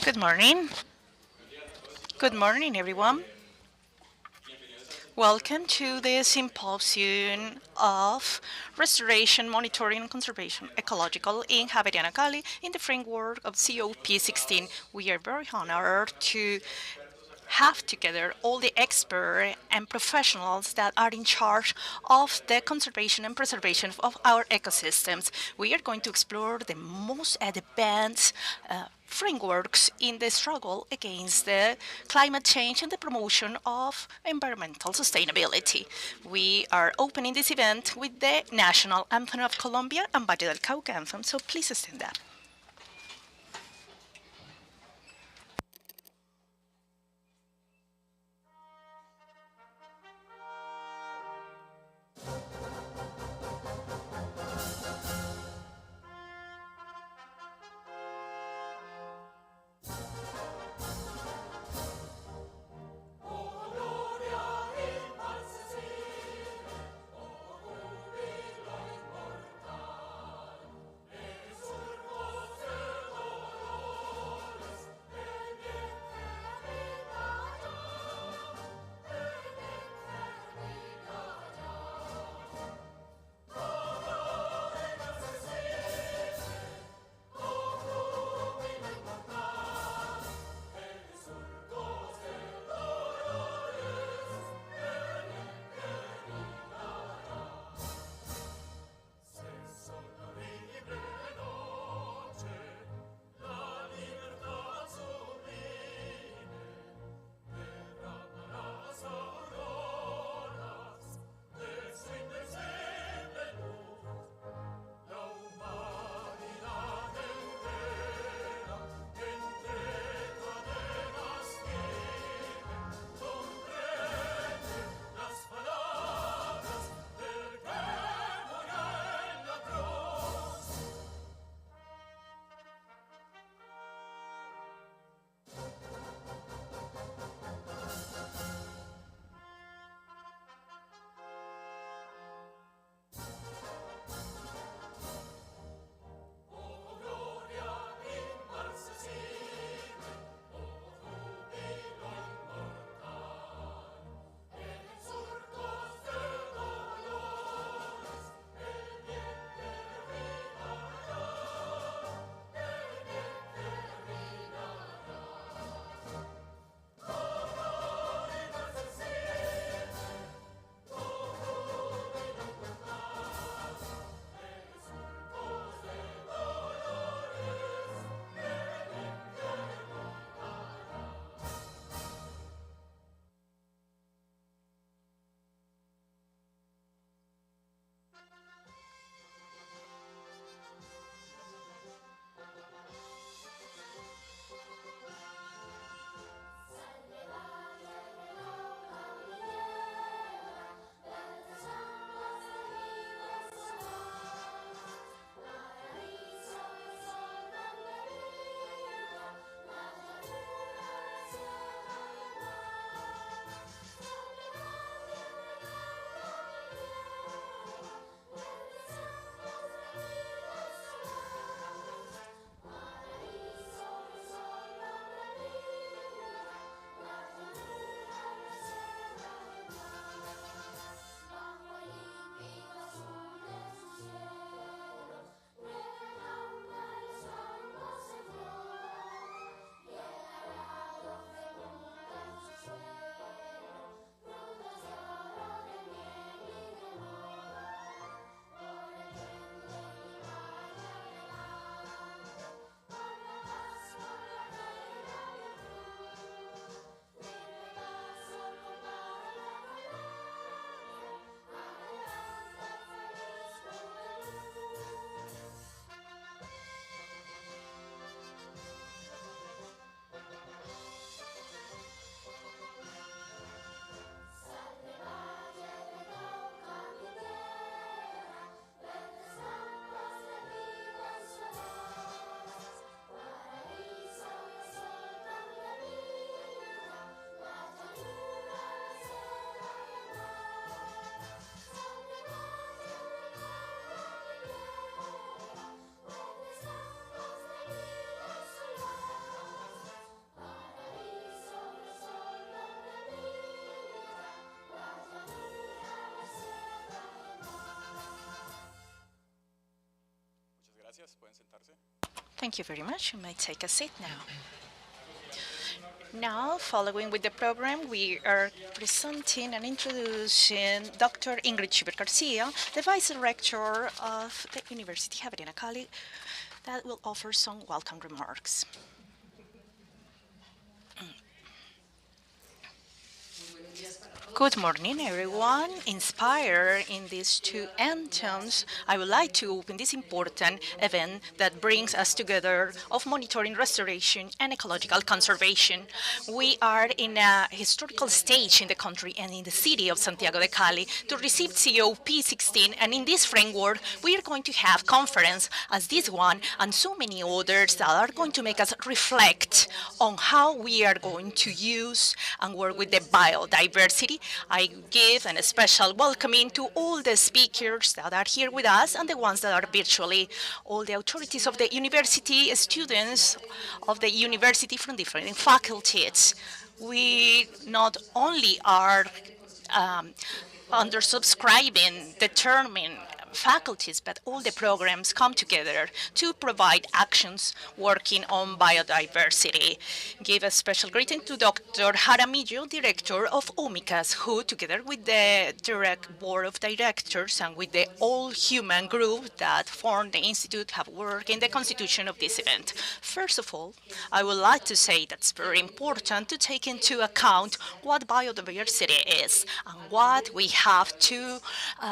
Good morning. Good morning, everyone. Welcome to the Symposium of Restoration, Monitoring and Conservation Ecological in Javeriana, Cali in the framework of COP16. We are very honored to have together all the experts and professionals that are in charge of the conservation and preservation of our ecosystems. We are going to explore the most advanced frameworks in the struggle against the climate change and the promotion of environmental sustainability. We are opening this event with the National Anthem of Colombia and Valle del Cauca anthem, so please stand up. Thank you very much. You may take a seat now. Now, following with the program, we are presenting and introducing Dr. Ingrid Schubert Garcia, the Vice Rector of the University Javeriana Cali, that will offer some welcome remarks. Good morning, everyone. Inspired in these two anthems, I would like to open this important event that brings us together of monitoring, restoration, and ecological conservation. We are in a historical stage in the country and in the city of Santiago de Cali to receive COP16, and in this framework, we are going to have conference as this one and so many others that are going to make us reflect on how we are going to use and work with the biodiversity. I give a special welcoming to all the speakers that are here with us and the ones that are virtually, all the authorities of the university, students of the university from different faculties. We not only are undersubscribing, determining faculties, but all the programs come together to provide actions working on biodiversity. Give a special greeting to Dr. Jaramillo, Director of OMICAS, who, together with the direct board of directors and with the all-human group that formed the Institute, have worked in the constitution of this event. First of all, I would like to say that's very important to take into account what biodiversity is and what we have to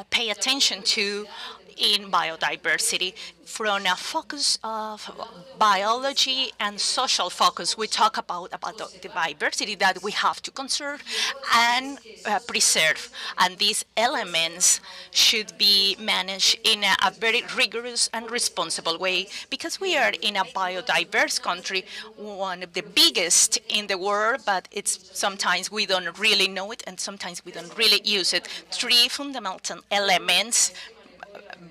pay attention to in biodiversity. From a focus of biology and social focus, we talk about the biodiversity that we have to conserve and preserve. And these elements should be managed in a very rigorous and responsible way, because we are in a biodiverse country, one of the biggest in the world, but it's sometimes we don't really know it and sometimes we don't really use it. Three fundamental elements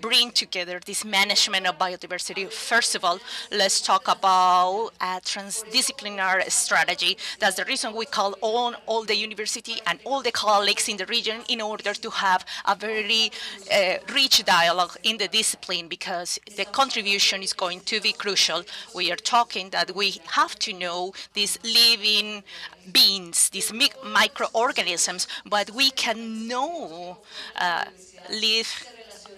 bring together this management of biodiversity. First of all, let's talk about a transdisciplinary strategy. That's the reason we call on all the university and all the colleagues in the region in order to have a very rich dialogue in the discipline, because the contribution is going to be crucial. We are talking that we have to know these living beings, these microorganisms, but we can know live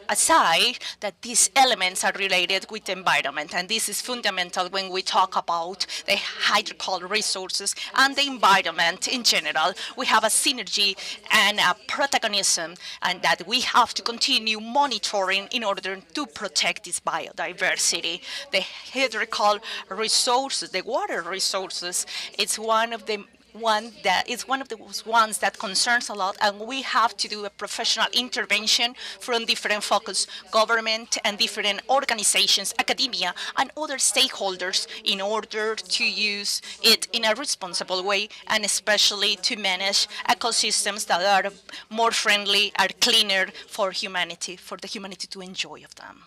aside that these elements are related with the environment, and this is fundamental when we talk about the hydrological resources and the environment in general. We have a synergy and a protagonism, and that we have to continue monitoring in order to protect this biodiversity. The hydrological resources, the water resources, it's one of the those ones that concerns a lot, and we have to do a professional intervention from different focus, government and different organizations, academia and other stakeholders, in order to use it in a responsible way, and especially to manage ecosystems that are more friendly, are cleaner for humanity, for the humanity to enjoy of them.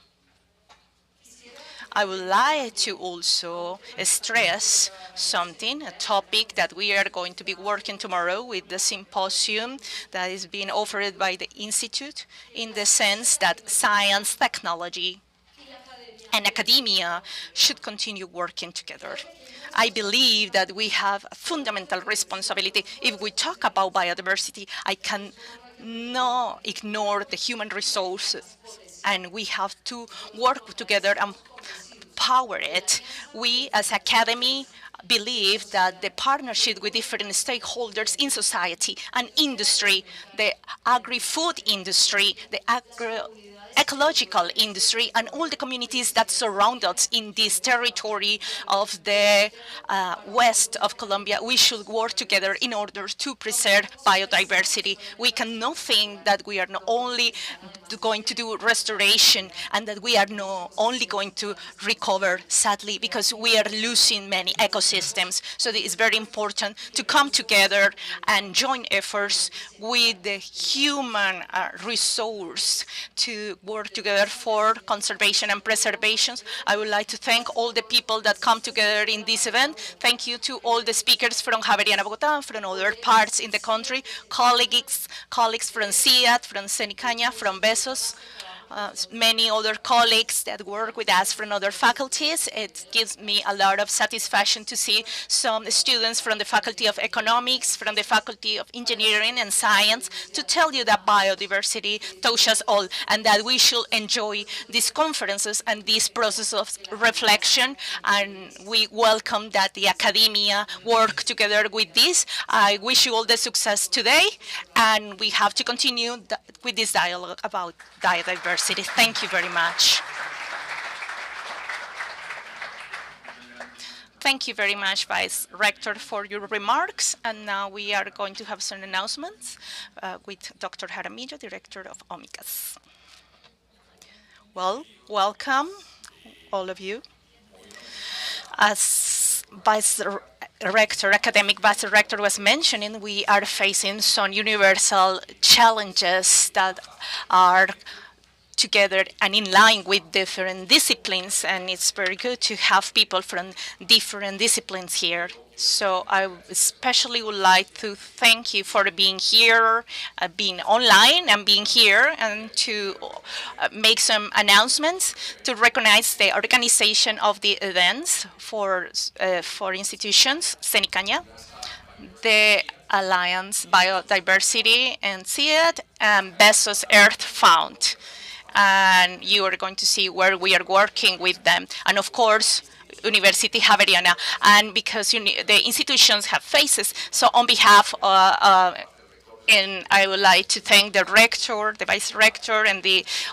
I would like to also stress something, a topic that we are going to be working tomorrow with the symposium that is being offered by the Institute, in the sense that science, technology, and academia should continue working together. I believe that we have a fundamental responsibility. If we talk about biodiversity, I can not ignore the human resources, and we have to work together and power it. We as academy believe that the partnership with different stakeholders in society and industry, the agri-food industry, the ecological industry, and all the communities that surround us in this territory of the west of Colombia, we should work together in order to preserve biodiversity. We cannot think that we are not only going to do restoration and that we are not only going to recover, sadly, because we are losing many ecosystems. So it is very important to come together and join efforts with the human resource to work together for conservation and preservation. I would like to thank all the people that come together in this event. Thank you to all the speakers from Javeriana, Bogotá, and from other parts in the country, colleagues from CIAT, from Cenicaña, from Besos, many other colleagues that work with us from other faculties. It gives me a lot of satisfaction to see some students from the Faculty of Economics, from the Faculty of Engineering and Science, to tell you that biodiversity touches us all and that we should enjoy these conferences and this process of reflection. And we welcome that the academia work together with this. I wish you all the success today, and we have to continue with this dialogue about biodiversity. Thank you very much. Thank you very much, Vice Rector, for your remarks. And now we are going to have some announcements with Dr. Jaramillo, Director of OMICAS. Well, welcome, all of you. As Vice Rector, Academic Vice Rector was mentioning, we are facing some universal challenges that are together and in line with different disciplines, and it's very good to have people from different disciplines here. So I especially would like to thank you for being here, being online and being here, and to make some announcements to recognize the organization of the events for institutions, Senicaña, the Alliance Biodiversity and SEED, and Bezos Earth Fund. And you are going to see where we are working with them. And of course, University Javeriana. And because the institutions have faces, so on behalf and I would like to thank the rector, the vice rector, and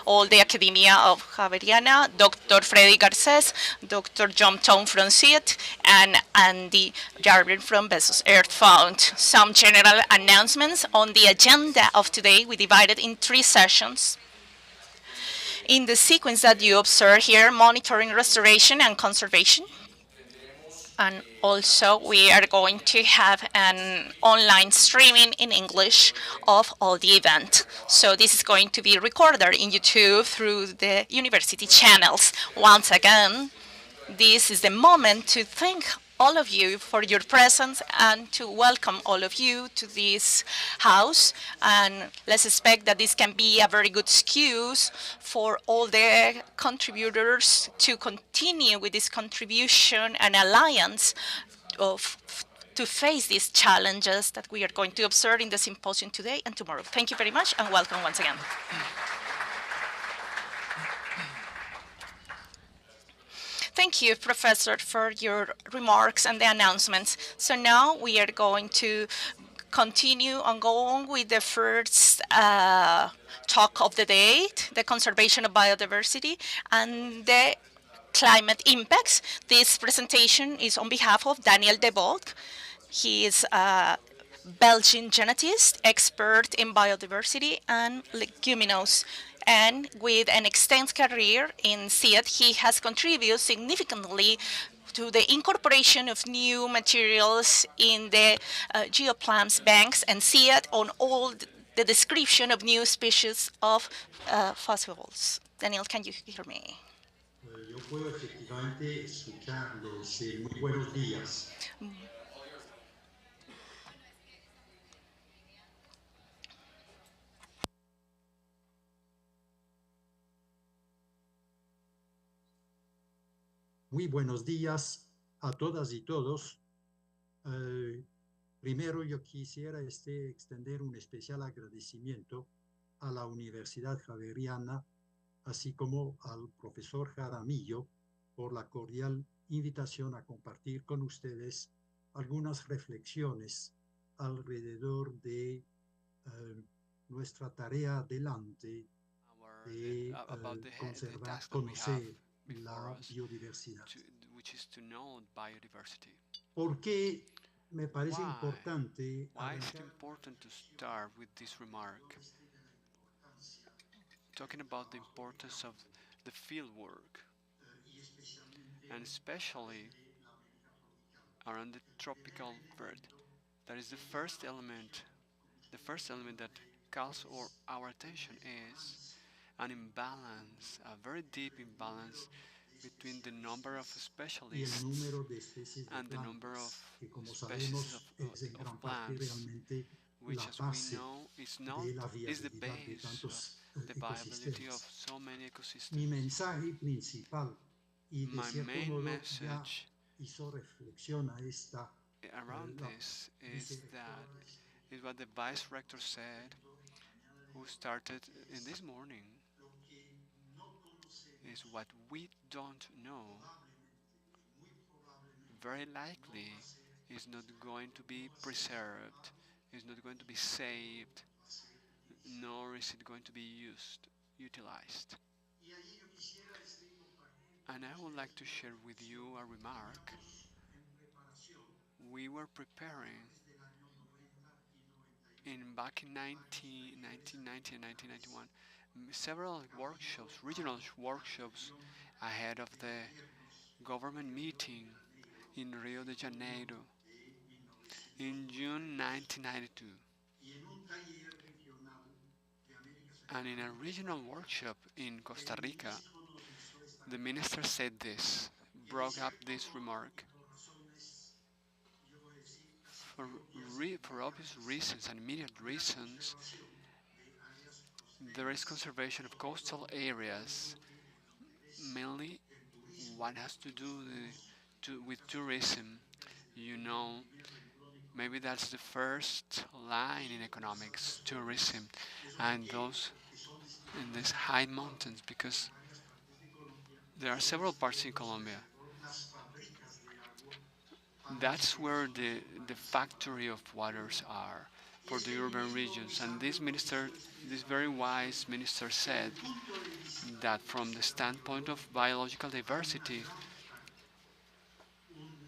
all the academia of Javeriana, Dr. Freddy Garces, Dr. John Tone from SEED, and Andy Jarvin from Bezos Earth Fund. Some general announcements on the agenda of today. We divided in 3 sessions. In the sequence that you observe here, monitoring, restoration, and conservation. And also, we are going to have an online streaming in English of all the event. So this is going to be recorded in YouTube through the university channels. Once again, this is the moment to thank all of you for your presence and to welcome all of you to this house. And let's expect that this can be a very good excuse for all the contributors to continue with this contribution and alliance to face these challenges that we are going to observe in the symposium today and tomorrow. Thank you very much and welcome once again. Thank you, Professor, for your remarks and the announcements. So now we are going to continue on going with the first talk of the day, the conservation of biodiversity and the climate impacts. This presentation is on behalf of Daniel de Volk. He is a Belgian genetist, expert in biodiversity and leguminous. And with an extensive career in SEED, he has contributed significantly to the incorporation of new materials in the geoplants banks and SEED on all the description of new species of fossils. Daniel, can you hear me? Yo puedo efectivamente escucharles. Muy buenos días. Muy buenos días a todas y todos. Primero yo quisiera extender un especial agradecimiento a la Universidad Javeriana, así como al profesor Jaramillo, por la cordial invitación a compartir con ustedes algunas reflexiones alrededor de nuestra tarea adelante de conservar, conocer la biodiversidad. ¿Por qué me parece importante talking about the importance of the field work, and especially around the tropical bird? That is the first element that calls our attention is an imbalance, a very deep imbalance between the number of specialists and the number of species of plants, which, as we know, is the base the viability of ecosistemas. so many Mi ecosystems. mensaje principal, y de My cierto main modo ya message hizo reflexión a esta around la this is that vicerectora de este is what the vice rector said, evento en la mañana de who hoy, started in es this morning, lo que no is conocemos what we don't know probablemente y muy probablemente very no likely va a ser is not going to preservado, no be va a ser preserved, salvado, is not going to be no saved, va a ser utilizado. nor is it going to be utilized. Y allí yo quisiera compartir con And I would like ustedes to una share with reflexión you a que remark. teníamos en preparación We were a preparing finales del año 90 y 91 in back in varios 19, talleres 1990 and actividades 1991 several workshops, camino a regional la workshops reunión ahead of de the gobiernos government de Río de meeting Janeiro in Rio de en junio Janeiro de in June 1992 1992. y en un taller regional de América And in Central a en Costa regional Rica, workshop in Costa el Rica, ministro nos hizo esta the minister reflexión said this, que broke decía up que this y remark. por razones, yo voy a decir, casi For, que obvias e for obvious inmediatas, reasons and immediate había reasons, conservación de áreas there is costeras, conservation of sobre coastal todo en areas, lo que en el interés mainly del turismo, what has to que do estuvimos en with muchas tourism. ocasiones desde el You know, primer renglón maybe económico that's the first line in y economics, las tourism, zonas que son and pequeñas those y que son in distintas these en high Colombia mountains, y because en varias partes de Colombia, there are son several los parts in pueblos Colombia. alrededor, las fabricas de agua para las That's where poblaciones the urbanas y para factory la of vida waters pública. are Y for the este urban ministro muy regions. And sabio this nos minister, hizo this esta very reflexión wise minister que desde said el punto de vista that de la from the esfera standpoint of biológica biological hay una diversity, gran parte,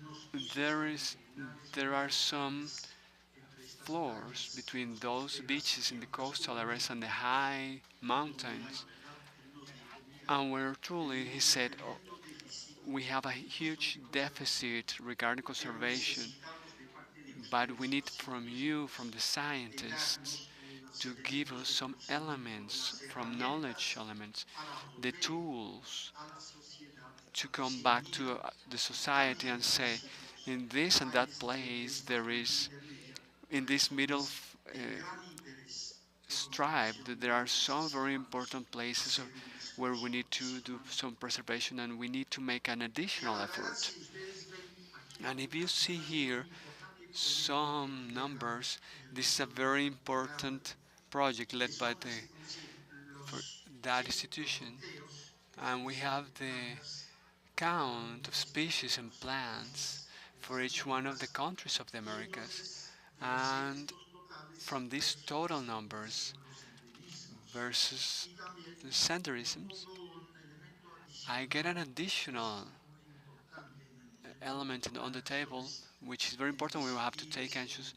unos pisos there is altitudinales there muy are some importantes entre estas floors playas, between las those costeras beaches y in the otras coastal zonas areas and the high donde la mountains, verdad él nos dijo, mire, and where truly, he tenemos un said, oh, tremendo déficit we have a en cuestión huge de conservación, deficit regarding pero conservation, necesitamos de parte de but we ustedes, need los from you, from científicos, the de scientists, darnos una to serie de give us elementos de some conocimiento, elements las from knowledge herramientas elements, para the volver tools a la sociedad to a come decir, back to mira, the hay society and estos say, sitios, in this and hay that en place, esta there franja is, intermedia, in this middle zonas de gran interés de stripe, that conservación there are donde some very necesitamos important places hacer un where we esfuerzo need to do adicional. some preservation and we need to make an Y additional la verdad, effort. si ustedes ven aquí And if you algunas see cifras muy here importantes, por ejemplo, en some tierra, numbers, en el this is a Instituto very Antioqueño, important project que led by son, así como decir, for los, that sí, los institution, conteos que se and we hicieron have de the plantas count of características species de and las plants provincias de for las each one of the Américas, countries of the y Americas. entonces verse And estos totales from these total versus lo que numbers son los endemismos. versus Y también the yo centerisms, pongo un elemento I get an adicional que es additional muy importante en el momento de element on tomar the table, acciones, which is very en important when we have to decidir take su actions,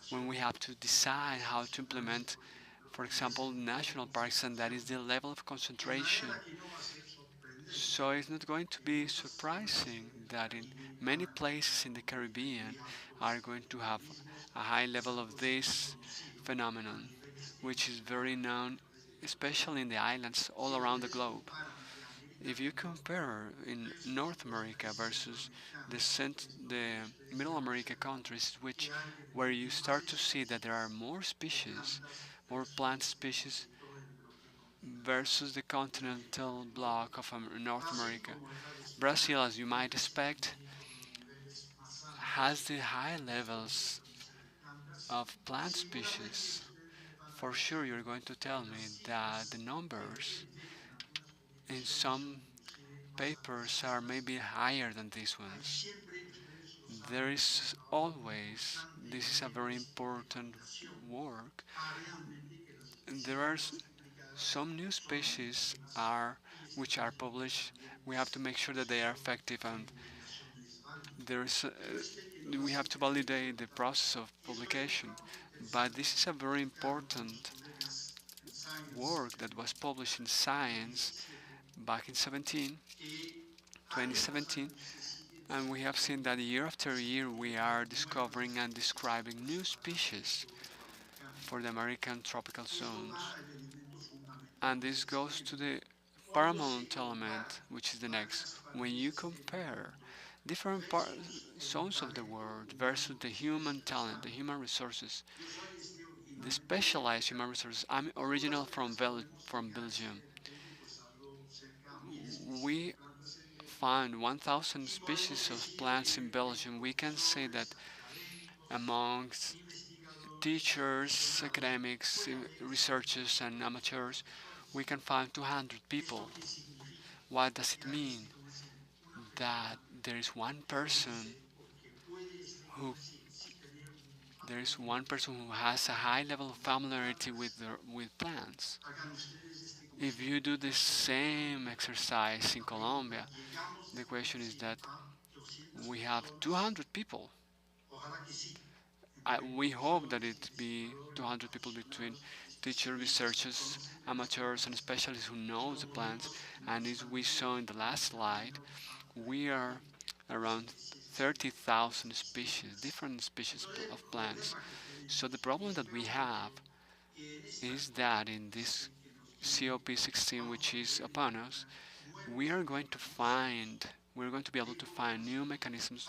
when we implementación have to en decide parques how to nacionales, implement, por ejemplo, for en ese example, nivel de national parks, and that concentración, is the level of de concentration. manera que no va a ser sorprendente So it's not going to que en be muchas zonas surprising del that in Caribe many hagan places in the fenómenos Caribbean muy are altos going de to have endemismos. a high Es level of algo muy this conocido a phenomenon, niveles which is very internacionales a known, través del mundo. especially in the islands all Si around the ustedes globe. comparan de América If you del Norte compare in North versus los America países versus centroamericanos, que es donde the ustedes Middle han America observado countries, que which hay where you más start to see that there are especies more de species, plantas more versus plant lo que species suscitó el bloque continental versus the de América continental del Norte. bloc of North Brasil, America. como era de esperar, Brazil, as you might siempre sigue expect, teniendo los niveles más has altos the high en cuestión de levels presencia de plantas of y plant seguramente species. ustedes me van a For sure, decir you're going to que tell las me that the cifras de numbers repente en algunas in publicaciones some son inclusive más papers are agresivas. maybe higher than these Hay ones. siempre, ustedes lo There saben, es un is trabajo muy always, importante this is a de very important identificación work. a realmente que las There especies are nuevas implicadas some new son species efectivas are y esto which are significa published. también We have to make sure that they are proceso effective, de and publicación es válido. there is Pero que no va a we ser have to perpetuo validate en the tanto. process of Y eso es un publication. trabajo But interesante this is a very publicado por mis important colegas en Science work that en was published in Science 2017, back in que año tras 2017, año se sigue and we have seen that descubriendo year after year we are nuevas discovering and describing especies new para el species sector sudamericano. for the American tropical Y esto zones. va al elemento fundamental And que this es el goes to siguiente. the Cuando se paramount compara element, which is the next. varias When you países del compare mundo different versus el zones of the talento world versus humano the que human se talent, the desarrolla. human resources, Yo soy the specialized human resources. I'm original from Belgium. We found 1,000 species of plants in Belgium. We can say that amongst teachers, academics, researchers, and amateurs, we can find 200 people. What does it mean? That there is one person who who has a high level of familiarity with plants. If you do the same exercise in Colombia, the question is that we have 200 people. We hope that it be 200 people between teachers, researchers, amateurs, and specialists who know the plants. And as we saw in the last slide, we are around 30,000 species, different species of plants. So the problem that we have is that in this COP16, which is upon us, we are going to find we're going to be able to find new mechanisms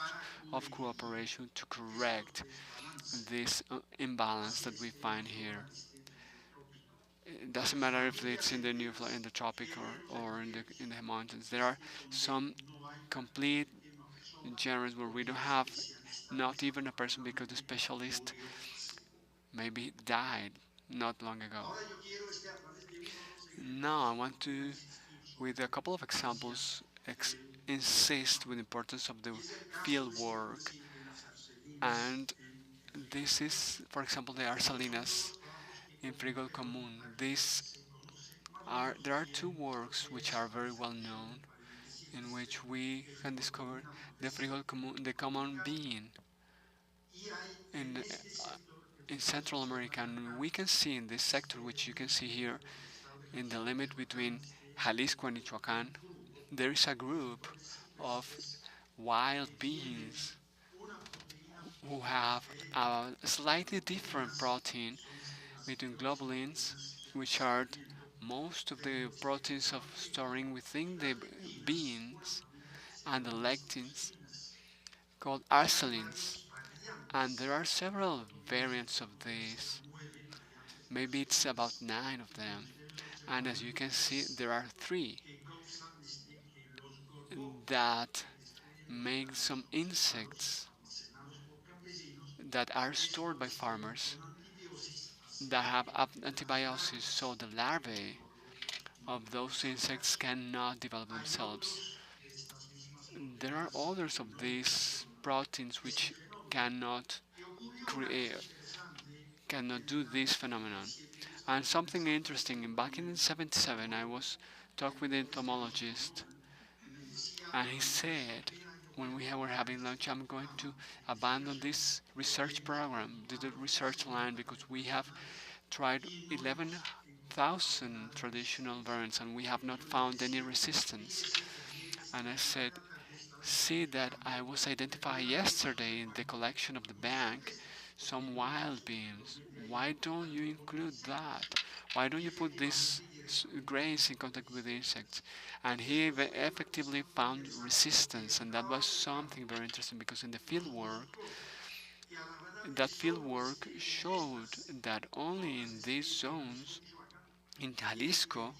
of cooperation to correct this imbalance that we find here. It doesn't matter if it's in the in the tropic or in the mountains. There are some complete genres where we don't have not even a person because the specialist maybe died not long ago. Now I want to, with a couple of examples, insist with the importance of the field work. And this is, for example, the Arsalinas in Frigol Común. There are two works which are very well known, in which we can discover the Frigol Común, the common bean in Central America. And we can see in this sector, which you can see here, in the limit between Jalisco and Michoacán, there is a group of wild beans who have a slightly different protein between globulins, which are most of the proteins of storing within the beans, and the lectins called arsalines. And there are several variants of these. Maybe it's about 9 of them. And as you can see, there are 3 that make some insects that are stored by farmers that have antibiosis, so the larvae of those insects cannot develop themselves. There are others of these proteins which cannot create, cannot do this phenomenon. And something interesting, back in 77, I was talking with an entomologist, and he said, when we were having lunch, I'm going to abandon this research program, the research line, because we have tried 11,000 traditional variants and we have not found any resistance. And I said, see that I was identified yesterday in the collection of the bank some wild beans. Why don't you include that? Why don't you put these grains in contact with insects? And he effectively found resistance, and that was something very interesting because in the field work, that field work showed that only in these zones in Jalisco,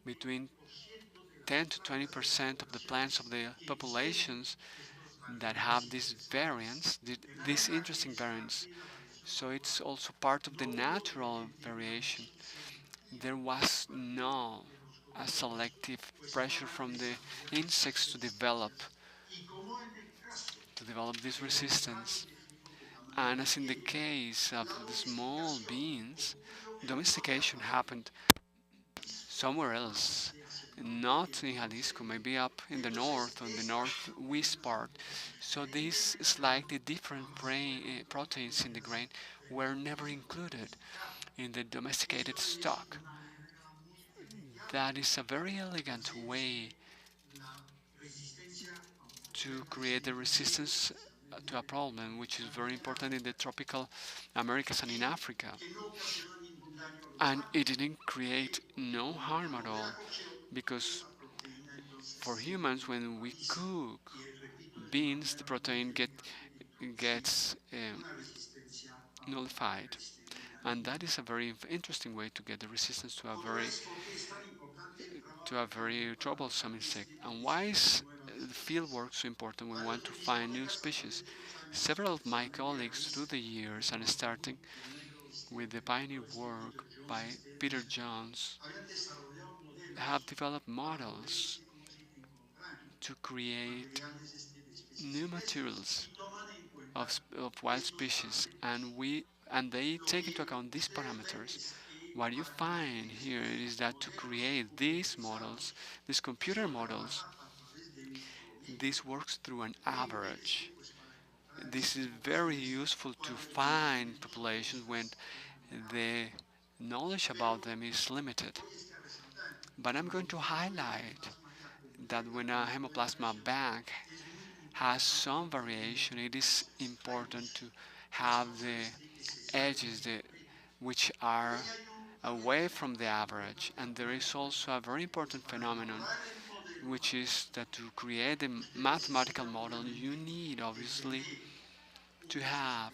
between 10 to 20% of the plants of the populations that have these variants, these interesting variants. So it's also part of the natural variation. There was no a selective pressure from the insects to develop this resistance. And as in the case of the small beans, domestication happened somewhere else, not in Jalisco, maybe up in the north, on the northwest part. So these slightly different proteins in the grain were never included in the domesticated stock. That is a very elegant way to create the resistance to a problem which is very important in the tropical Americas and in Africa. And it didn't create no harm at all because for humans, when we cook beans, the protein gets nullified. And that is a very interesting way to get the resistance to a very troublesome insect. And why is the field work so important when we want to find new species? Several of my colleagues through the years, and starting with the pioneer work by Peter Jones, have developed models to create new materials of wild species, and they take into account these parameters. What you find here is that to create these models, these computer models, this works through an average. This is very useful to find populations when the knowledge about them is limited. But I'm going to highlight that when a hemoplasma bank has some variation, it is important to have the edges which are away from the average. And there is also a very important phenomenon, which is that to create a mathematical model, you need obviously to have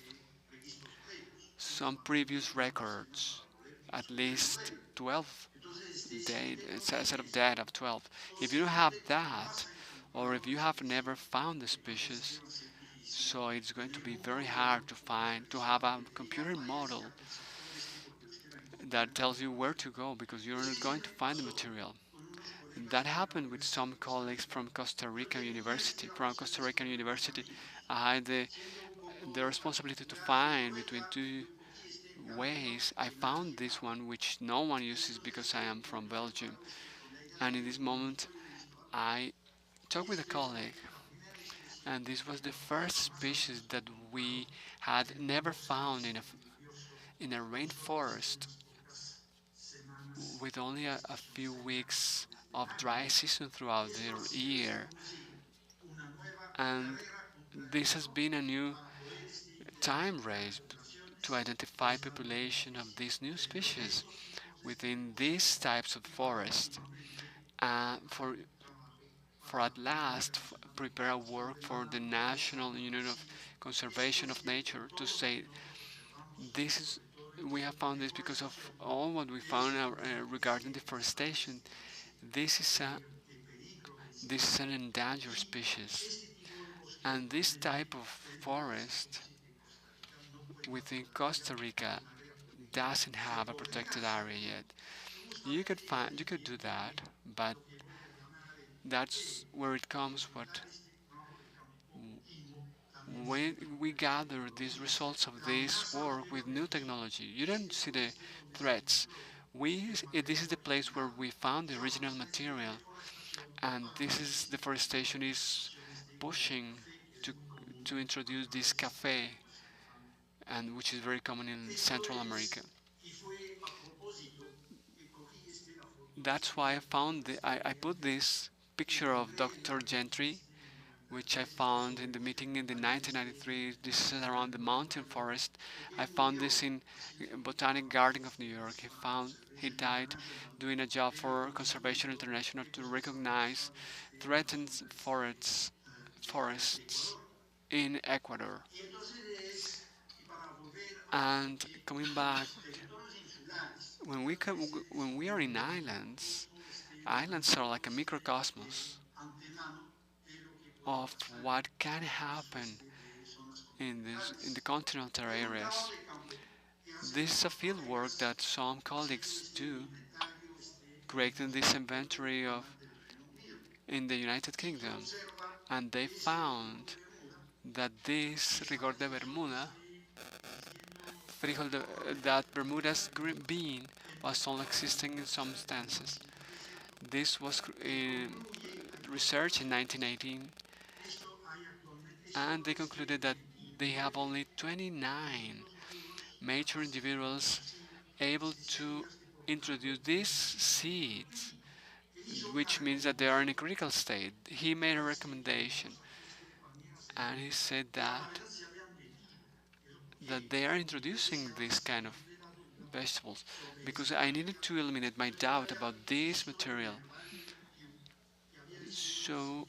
some previous records, at least 12 data, a set of data of 12. If you don't have that, or if you have never found the species, so it's going to be very hard to have a computer model that tells you where to go because you're not going to find the material. That happened with some colleagues from Costa Rica University. From Costa Rican University, I had the responsibility to find between two ways. I found this one which no one uses because I am from Belgium. And in this moment, I talked with a colleague, and this was the first species that we had never found in a rainforest with only a few weeks of dry season throughout the year. And this has been a new time race to identify population of these new species within these types of forest. For at last prepare a work for the National Union of Conservation of Nature to say this is we have found this because of all what we found regarding deforestation. This is a this is an endangered species, and this type of forest within Costa Rica doesn't have a protected area yet. You could do that, but that's where it comes what when we gather these results of this work with new technology, you don't see the threats. This is the place where we found the original material, and this is deforestation is pushing to to introduce this cafe, and which is very common in Central America. That's why I put this picture of Dr. Gentry, which I found in the meeting in the 1993. This is around the mountain forest. I found this in Botanic Garden of New York. He died doing a job for Conservation International to recognize threatened forests in Ecuador. And coming back, when we are in islands, islands are like a microcosmos of what can happen in the continental areas. This is a field work that some colleagues do, creating this inventory of in the United Kingdom, and they found that this rigor de Bermuda, that Bermuda's green bean was only existing in some instances. This was researched in 1918, and they concluded that they have only 29 mature individuals able to introduce these seeds, which means that they are in a critical state. He made a recommendation, and he said that they are introducing this kind of vegetables because I needed to eliminate my doubt about this material. So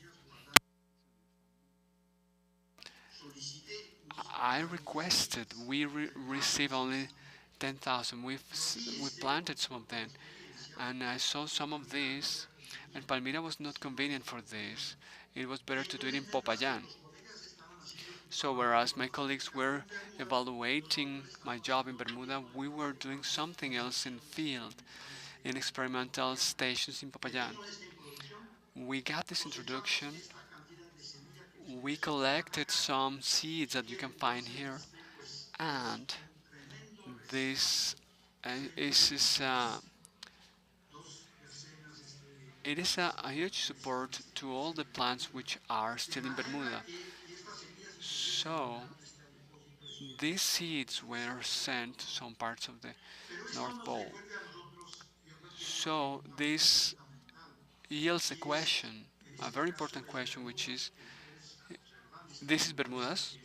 I requested we receive only 10,000. We planted some of them, and I saw some of these, and Palmira was not convenient for this. It was better to do it in Popayan. So whereas my colleagues were evaluating my job in Bermuda, we were doing something else in field, in experimental stations in Popayan. We got this introduction. We collected some seeds that you can find here, and this is it is a huge support to all the plants which are still in Bermuda. So these seeds were sent to some parts of the North Pole. So this yields a question, a very important question, which is this is Bermudas.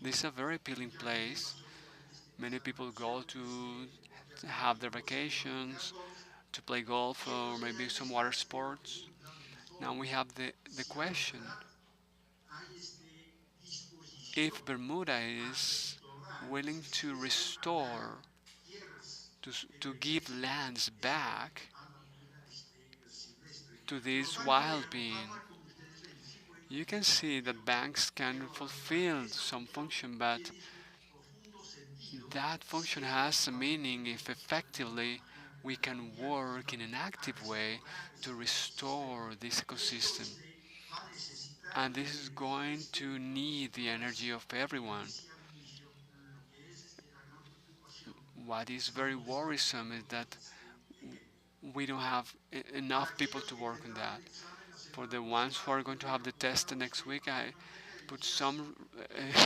This is a very appealing place. Many people go to have their vacations, to play golf or maybe some water sports. Now we have the question if Bermuda is willing to restore, to give lands back to this wild being. You can see that banks can fulfill some function, but that function has a meaning if effectively we can work in an active way to restore this ecosystem. And this is going to need the energy of everyone. What is very worrisome is that we don't have enough people to work on that. For the ones who are going to have the test next week, I put some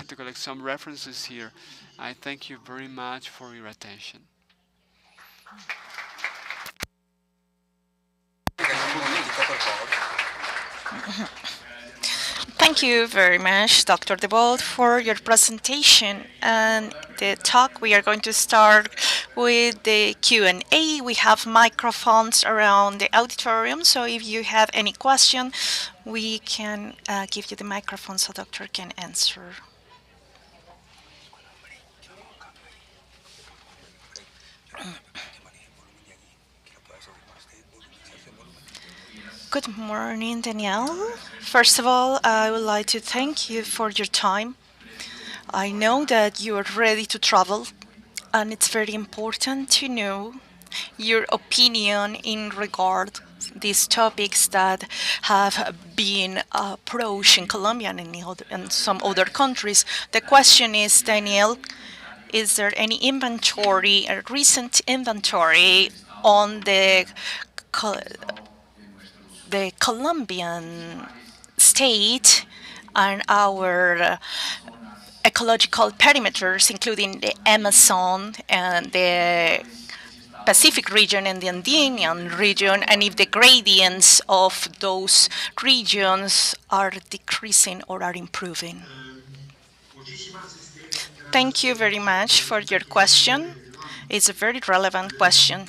to collect some references here. I thank you very much for your attention. Thank you very much, Dr. DeBolt, for your presentation and the talk. We are going to start with the Q&A. We have microphones around the auditorium, so if you have any question, we can give you the microphone so doctor can answer. Good morning, Danielle. First of all, I would like to thank you for your time. I know that you are ready to travel, and it's very important to know your opinion in regard these topics that have been approached in Colombia and in some other countries. The question is, Daniel, is there any inventory, a recent inventory on the Colombian state and our ecological perimeters, including the Amazon and the Pacific region and the Andean region, and if the gradients of those regions are decreasing or are improving? Thank you very much for your question. It's a very relevant question.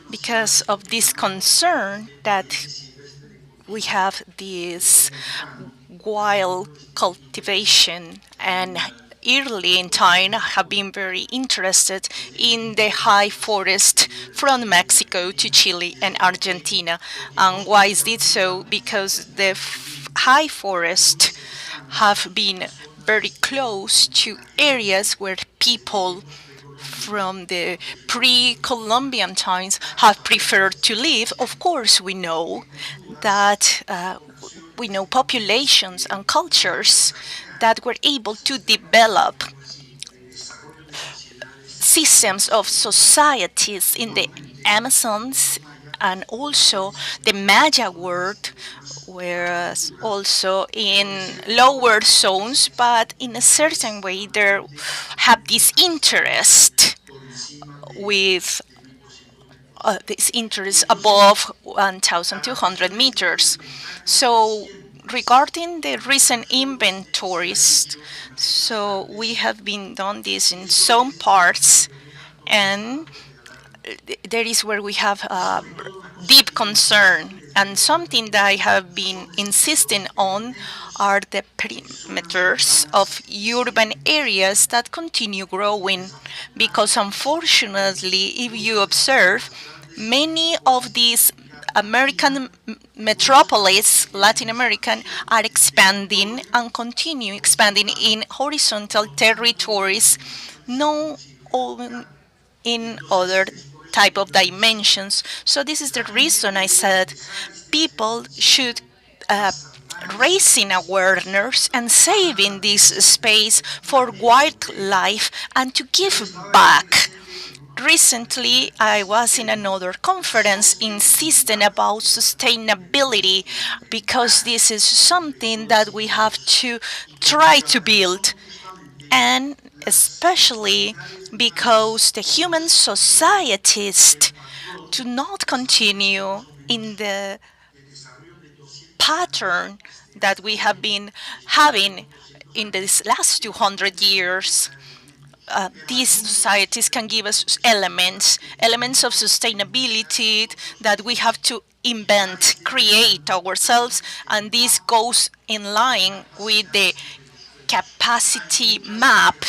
Because of this concern that we have this wild cultivation, and early in time have been very interested in the high forest from Mexico to Chile and Argentina. And why is this so? Because the high forest have been very close to areas where people from the pre-Columbian times have preferred to live. Of course, we know that we know populations and cultures that were able to develop systems of societies in the Amazons and also the Maya world, whereas also in lower zones, but in a certain way they have this interest with this interest above 1,200 meters. So regarding the recent inventories, so we have been done this in some parts, and there is where we have deep concern, and something that I have been insisting on are the perimeters of urban areas that continue growing. Because unfortunately, if you observe, many of these American metropolis, Latin American, are expanding and continue expanding in horizontal territories, no in other type of dimensions. So this is the reason I said people should raising awareness and saving this space for wildlife and to give back. Recently, I was in another conference insisting about sustainability because this is something that we have to try to build, and especially because the human societies do not continue in the pattern that we have been having in these last 200 years. These societies can give us elements of sustainability that we have to invent, create ourselves, and this goes in line with the capacity map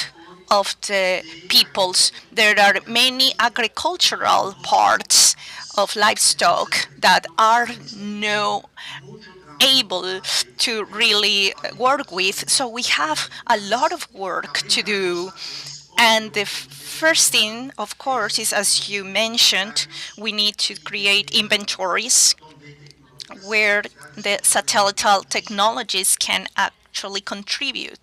of the peoples. There are many agricultural parts of livestock that are no able to really work with. So we have a lot of work to do. And the first thing, of course, is as you mentioned, we need to create inventories where the satellite technologies can actually contribute.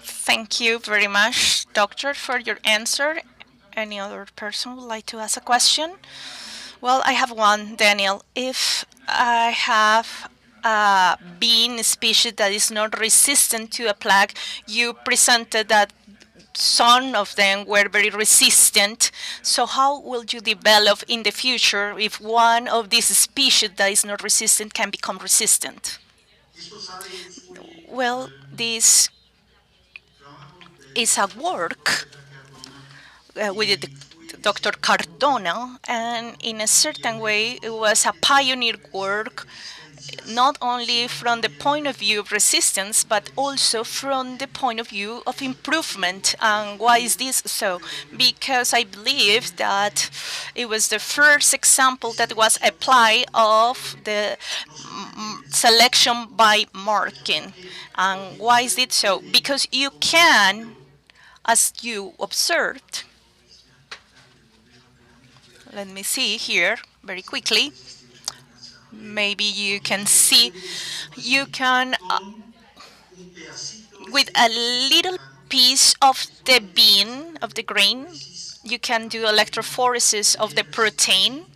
Thank you very much, Doctor, for your answer. Any other person would like to ask a question? Well, I have one, Daniel. If I have a bean species that is not resistant to a plague, you presented that some of them were very resistant. So how will you develop in the future if one of these species that is not resistant can become resistant? Well, this is a work with Dr. Cardona, and in a certain way, it was a pioneer work, not only from the point of view of resistance, but also from the point of view of improvement. And why is this so? Because I believe that it was the first example that was applied of the selection by marking. And why is it so? Because you can, as you observed, let me see here very quickly. Maybe you can see, you can, with a little piece of the bean, of the grain, you can do electrophoresis of the protein,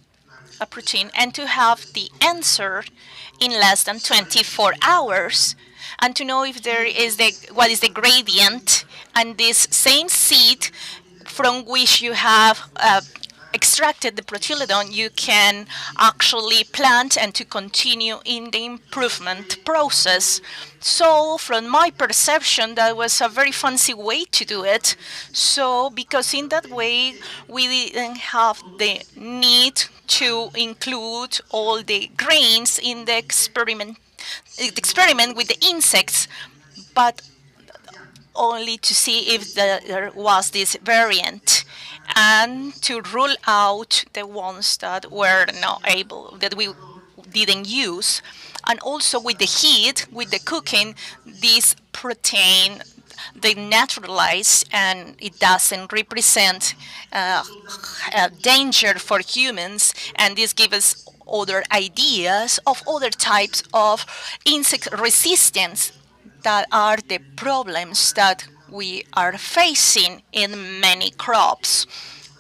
a protein, and to have the answer in less than 24 hours. And to know if there is what is the gradient, and this same seed from which you have extracted the protyledon, you can actually plant and to continue in the improvement process. So from my perception, that was a very fancy way to do it. So because in that way, we didn't have the need to include all the grains in the experiment with the insects, but only to see if there was this variant and to rule out the ones that were not able, that we didn't use. And also with the heat, with the cooking, this protein, they naturalize and it doesn't represent a danger for humans. And this gives us other ideas of other types of insect resistance that are the problems that we are facing in many crops,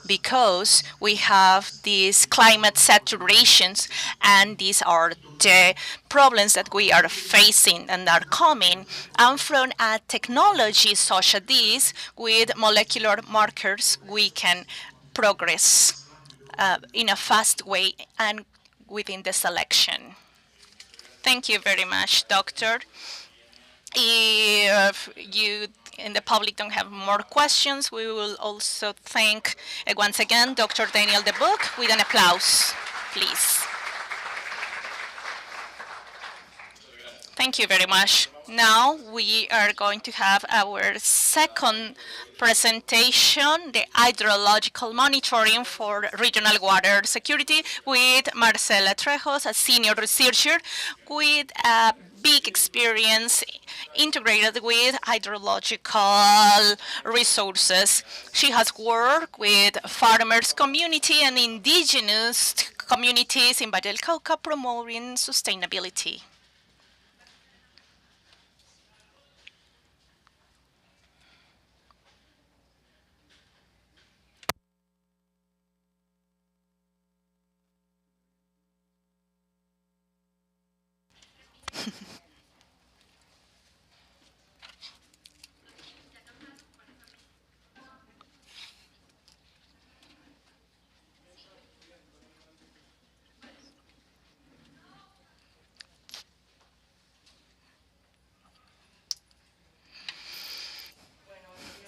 because we have these climate saturations, and these are the problems that we are facing and are coming. And from a technology such as this, with molecular markers, we can progress in a fast way and within the selection. Thank you very much, Doctor. If you in the public don't have more questions, we will also thank once again Dr. Daniel De Book with an applause, please. please. Thank you very much. Now we are going to have our second presentation, the hydrological monitoring for regional water security, with Marcela Trejos, a senior researcher with a big experience integrated with hydrological resources. She has worked with farmers community and indigenous communities in Valle del Cauca promoting sustainability.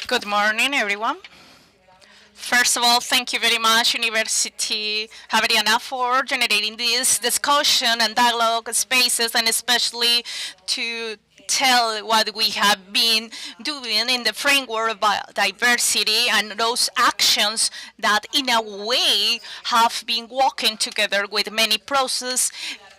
Good morning, everyone. First of all, thank you very much, University Javeriana, for generating this discussion and dialogue spaces, and especially to tell what we have been doing in the framework of biodiversity and those actions that in a way have been working together with many processes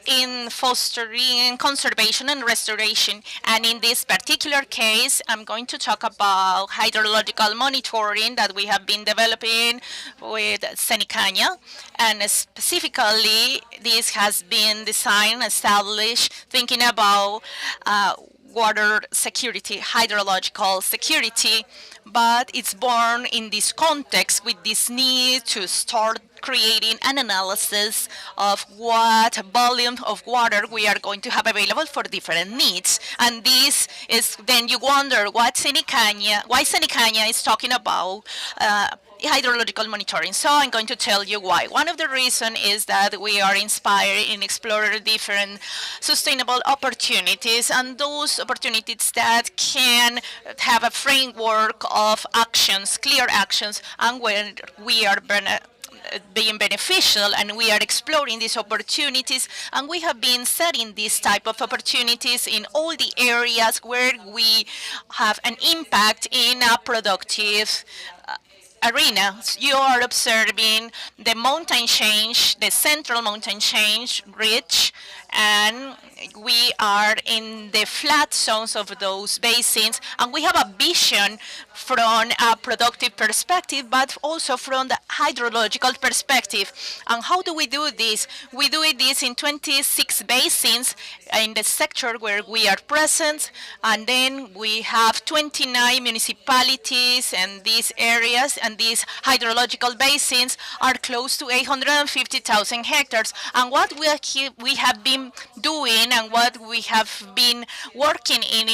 in fostering conservation and restoration. And in this particular case, I'm going to talk about hydrological monitoring that we have been developing with Senicana. And specifically, this has been designed, established, thinking about water security, hydrological security, but it's born in this context with this need to start creating an analysis of what volume of water we are going to have available for different needs. And this is, then you wonder why Senicana is talking about hydrological monitoring. So I'm going to tell you why. One of the reasons is that we are inspired in exploring different sustainable opportunities, and those opportunities that can have a framework of actions, clear actions, and where we are being beneficial, and we are exploring these opportunities, and we have been setting these type of opportunities in all the areas where we have an impact in a productive arena. You are observing the mountain change, the central mountain change ridge, and we are in the flat zones of those basins, and we have a vision from a productive perspective, but also from the hydrological perspective. And how do we do this? We do this in 26 basins in the sector where we are present, and then we have 29 municipalities in these areas, and these hydrological basins are close to 850,000 hectares. And what we have been doing and what we have been working in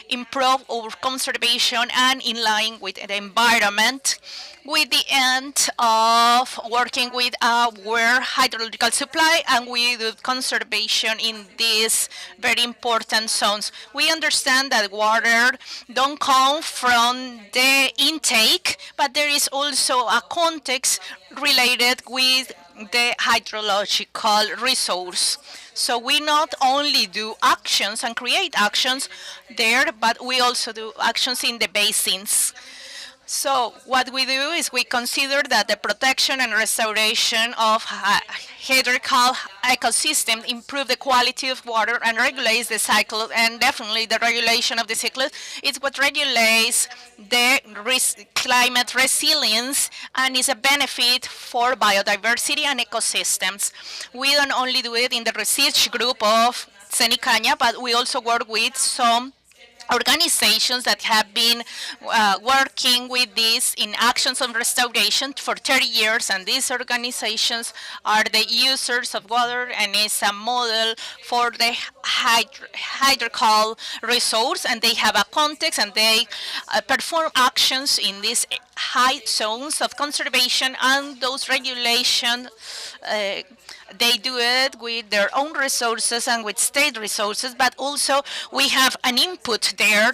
improve our conservation and in line with the environment, with the end of working with our hydrological supply and with conservation in these very important zones. We understand that water don't come from the intake, but there is also a context related with the hydrological resource. So we not only do actions and create actions there, but we also do actions in the basins. So what we do is we consider that the protection and restoration of hydrological ecosystem improve the quality of water and regulates the cycle, and definitely the regulation of the cycle is what regulates the climate resilience and is a benefit for biodiversity and ecosystems. We don't only do it in the research group of Senicana, but we also work with some organizations that have been working with this in actions on restoration for 30 years, and these organizations are the users of water, and it's a model for the hydrological resource, and they have a context, and they perform actions in these high zones of conservation, and those regulations they do it with their own resources and with state resources, but also we have an input there.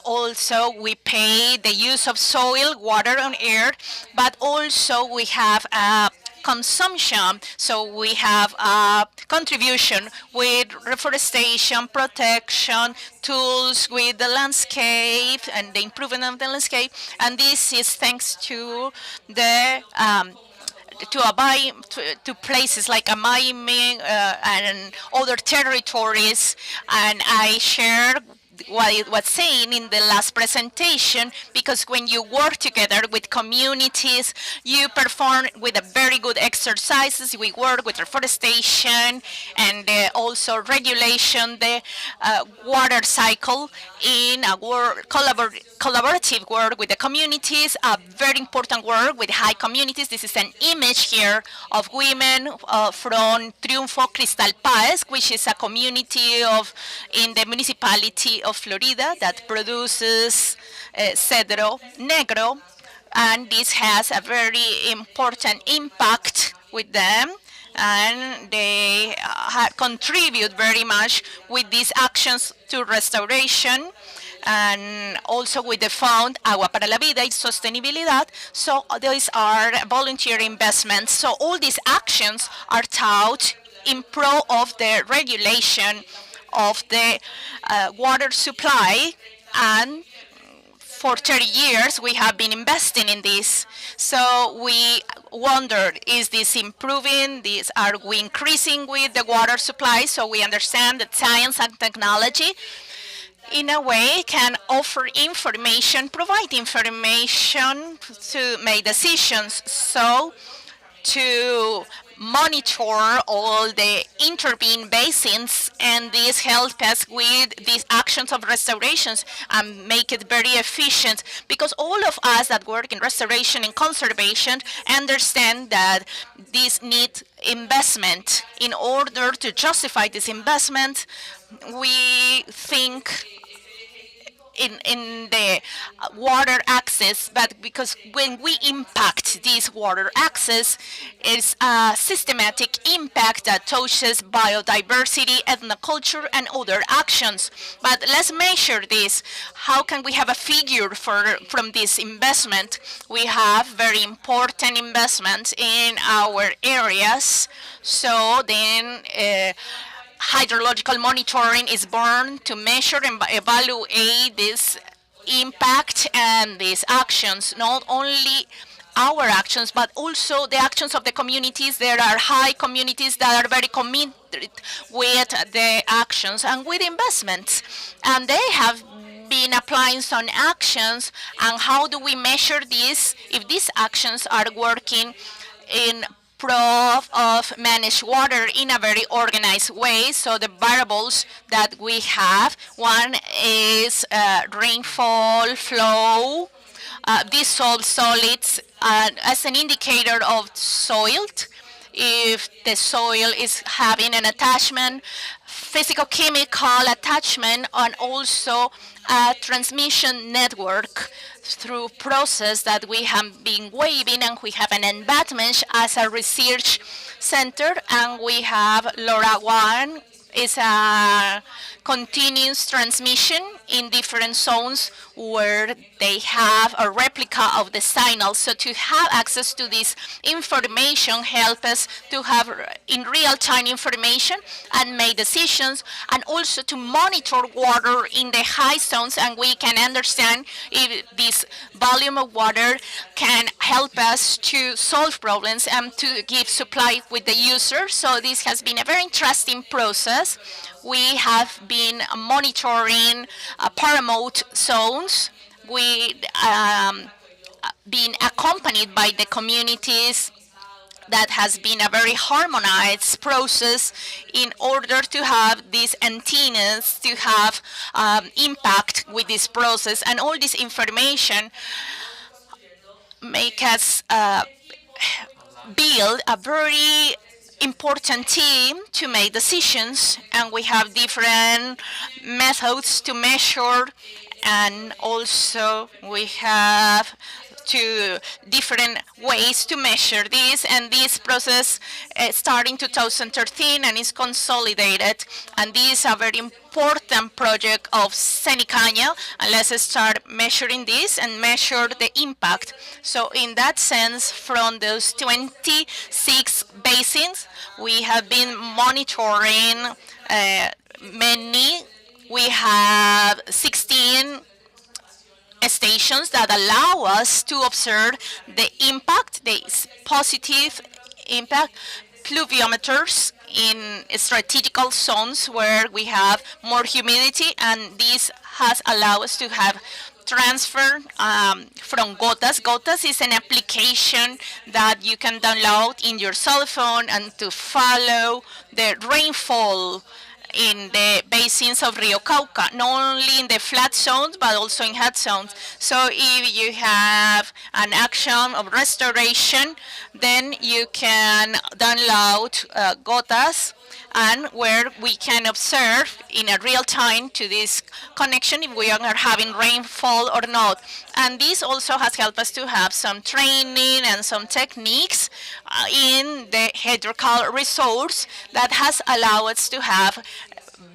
Also, we pay the use of soil, water, and air, but also we have a consumption. So we have a contribution with reforestation, protection, tools with the landscape and the improvement of the landscape. And this is thanks to the to places like Amaime and other territories. And I share what it was saying in the last presentation, because when you work together with communities, you perform with a very good exercises. We work with reforestation and also regulation, the water cycle in a collaborative work with the communities, a very important work with high communities. This is an image here of women from Triunfo Cristal Paez, which is a community in the municipality of Florida that produces cedro negro, and this has a very important impact with them, and they contribute very much with these actions to restoration, and also with the fund Agua para la Vida y Sostenibilidad. So these are volunteer investments. So all these actions are taught in pro of the regulation of the water supply, and for 30 years we have been investing in this. So we wondered, is this improving? Are we increasing with the water supply? So we understand that science and technology in a way can offer information, provide information to make decisions. So to monitor all the intervened basins, and this helps us with these actions of restorations and make it very efficient, because all of us that work in restoration and conservation understand that this needs investment. In order to justify this investment, we think in the water access, but because when we impact this water access, it's a systematic impact that touches biodiversity, ethnoculture, and other actions. But let's measure this. How can we have a figure from this investment? We have very important investments in our areas. So then hydrological monitoring is born to measure and evaluate this impact and these actions, not only our actions, but also the actions of the communities. There are high communities that are very committed with the actions and with investments, and they have been applying some actions. And how do we measure this? If these actions are working in pro of managed water in a very organized way. So the variables that we have, one is rainfall, flow, dissolved solids as an indicator of soil. If the soil is having an attachment, physical-chemical attachment, and also a transmission network through process that we have been waiving, and we have an embedment as a research center, and we have LoRa1 is a continuous transmission in different zones where they have a replica of the signal. So to have access to this information help us to have in real-time information and make decisions, and also to monitor water in the high zones, and we can understand if this volume of water can help us to solve problems and to give supply with the user. So this has been a very interesting process. We have been monitoring paramount zones. We been accompanied by the communities. That has been a very harmonized process in order to have these antennas to have impact with this process, and all this information make us build a very important team to make decisions, and we have different methods to measure, and also we have to different ways to measure this, and this process started in 2013 and is consolidated. And this is a very important project of Senicana, and let's start measuring this and measure the impact. So in that sense, from those 26 basins, we have been monitoring many. We have 16 stations that allow us to observe the impact, the positive impact, pluviometers in strategical zones where we have more humidity, and this has allowed us to have transfer from Gotas. Gotas is an application that you can download in your cell phone and to follow the rainfall in the basins of Rio Cauca, not only in the flat zones but also in hot zones. So if you have an action of restoration, then you can download Gotas, and where we can observe in a real time to this connection if we are having rainfall or not. And this also has helped us to have some training and some techniques in the hydrological resource that has allowed us to have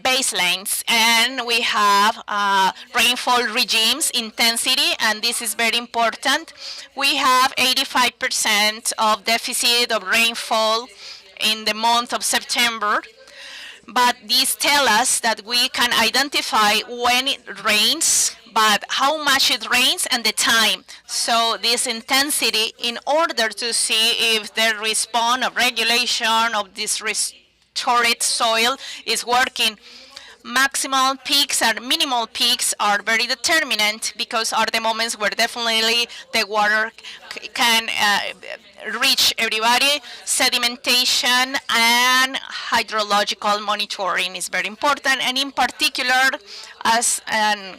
baselines, and we have rainfall regimes intensity, and this is very important. We have 85% of deficit of rainfall in the month of September, but these tell us that we can identify when it rains, but how much it rains and the time. So this intensity, in order to see if the response of regulation of this restored soil is working. Maximal peaks and minimal peaks are very determinant, because are the moments where definitely the water can reach everybody. Sedimentation and hydrological monitoring is very important, and in particular, as an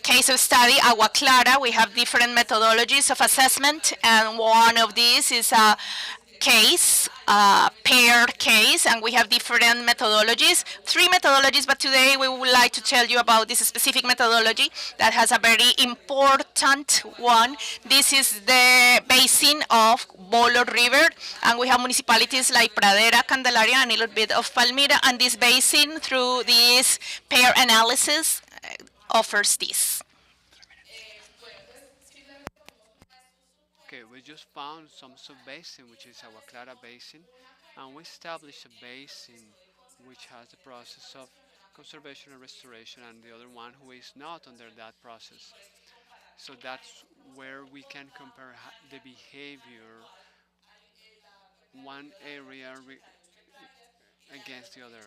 case of study, Agua Clara, we have different methodologies of assessment, and one of these is a case, paired case, and we have different methodologies, three methodologies, but today we would like to tell you about this specific methodology that has a very important one. This is the basin of Bolo River, and we have municipalities like Pradera, Candelaria, and a little bit of Palmira, and this basin, through this pair analysis, offers this. Okay, we just found some sub-basin, which is Agua Clara Basin, and we established a basin which has the process of conservation and restoration, and the other one who is not under that process. So that's where we can compare the behavior one area against the other.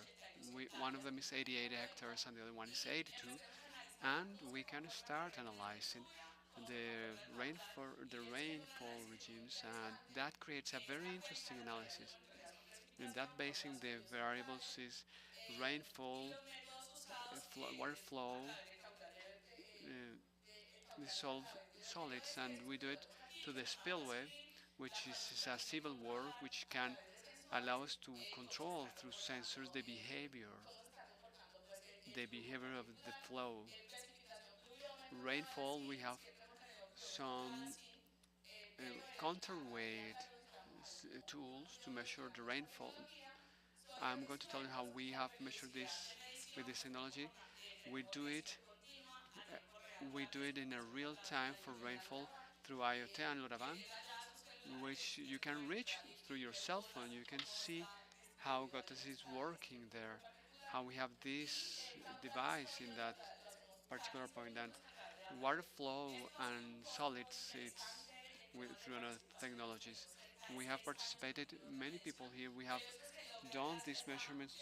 One of them is 88 hectares and the other one is 82, and we can start analyzing the rainfall regimes, and that creates a very interesting analysis. In that basin, the variables is rainfall, water flow, dissolve solids, and we do it to the spillway, which is a civil work which can allow us to control through sensors the behavior of the flow. Rainfall, we have some counterweight tools to measure the rainfall. I'm going to tell you how we have measured this with this technology. We do it we do it in a real time for rainfall through IoT and Luraban, which you can reach through your cell phone. You can see how Gotas is working there, how we have this device in that particular point, and water flow and solids it's through other technologies. We have participated, many people here, we have done these measurements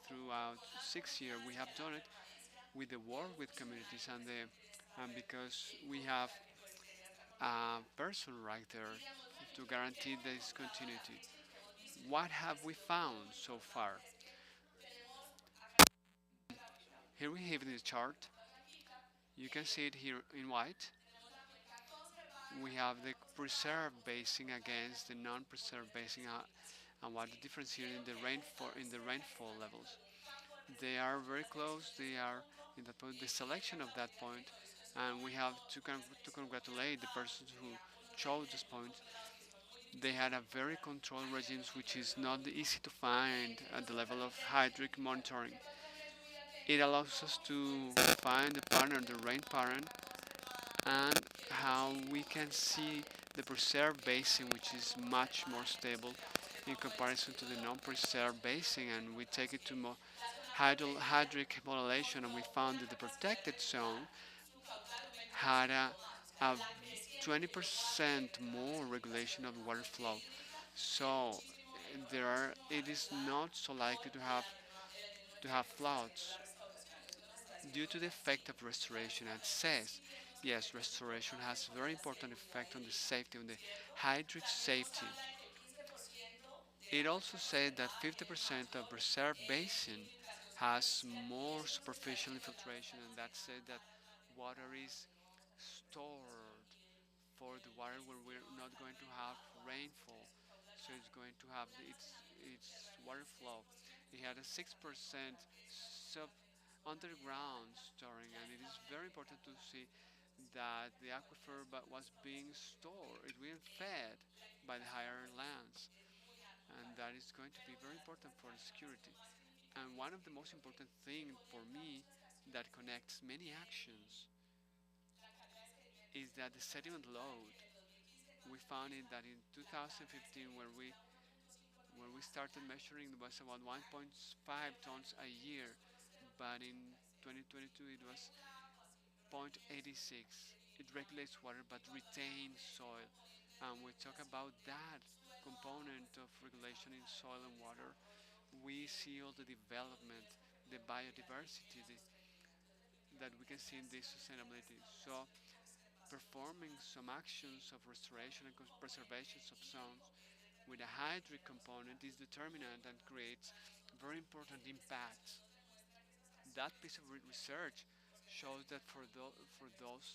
throughout 6 years. We have done it with the work with communities, and because we have a person right there to guarantee this continuity. What have we found so far? Here we have the chart. You can see it here in white. We have the preserved basin against the non-preserved basin, and what the difference here in the rainfall levels. They are very close. They are in the selection of that point, and we have to congratulate the persons who showed this point. They had a very controlled regimes which is not easy to find at the level of hydric monitoring. It allows us to find the pattern, the rain pattern, and how we can see the preserved basin, which is much more stable in comparison to the non-preserved basin, and we take it to hydric modulation, and we found that the protected zone had a 20% more regulation of water flow. So it is not so likely to have floods due to the effect of restoration. And says, yes, restoration has a very important effect on the safety, on the hydric safety. It also said that 50% of reserve basin has more superficial infiltration, and that said that water is stored for the water where we're not going to have rainfall, so it's going to have its water flow. It had a 6% sub underground storing, and it is very important to see that the aquifer was being stored, it being fed by the higher lands, and that is going to be very important for the security. And one of the most important things for me that connects many actions is that the sediment load. We found it that in 2015, where we started measuring, it was about 1.5 tons a year, but in 2022 it was 0.86. It regulates water but retains soil. And we talk about that component of regulation in soil and water. We see all the development, the biodiversity that we can see in this sustainability. So performing some actions of restoration and preservation of zones with a hydric component is determinant and creates very important impacts. That piece of research shows that for those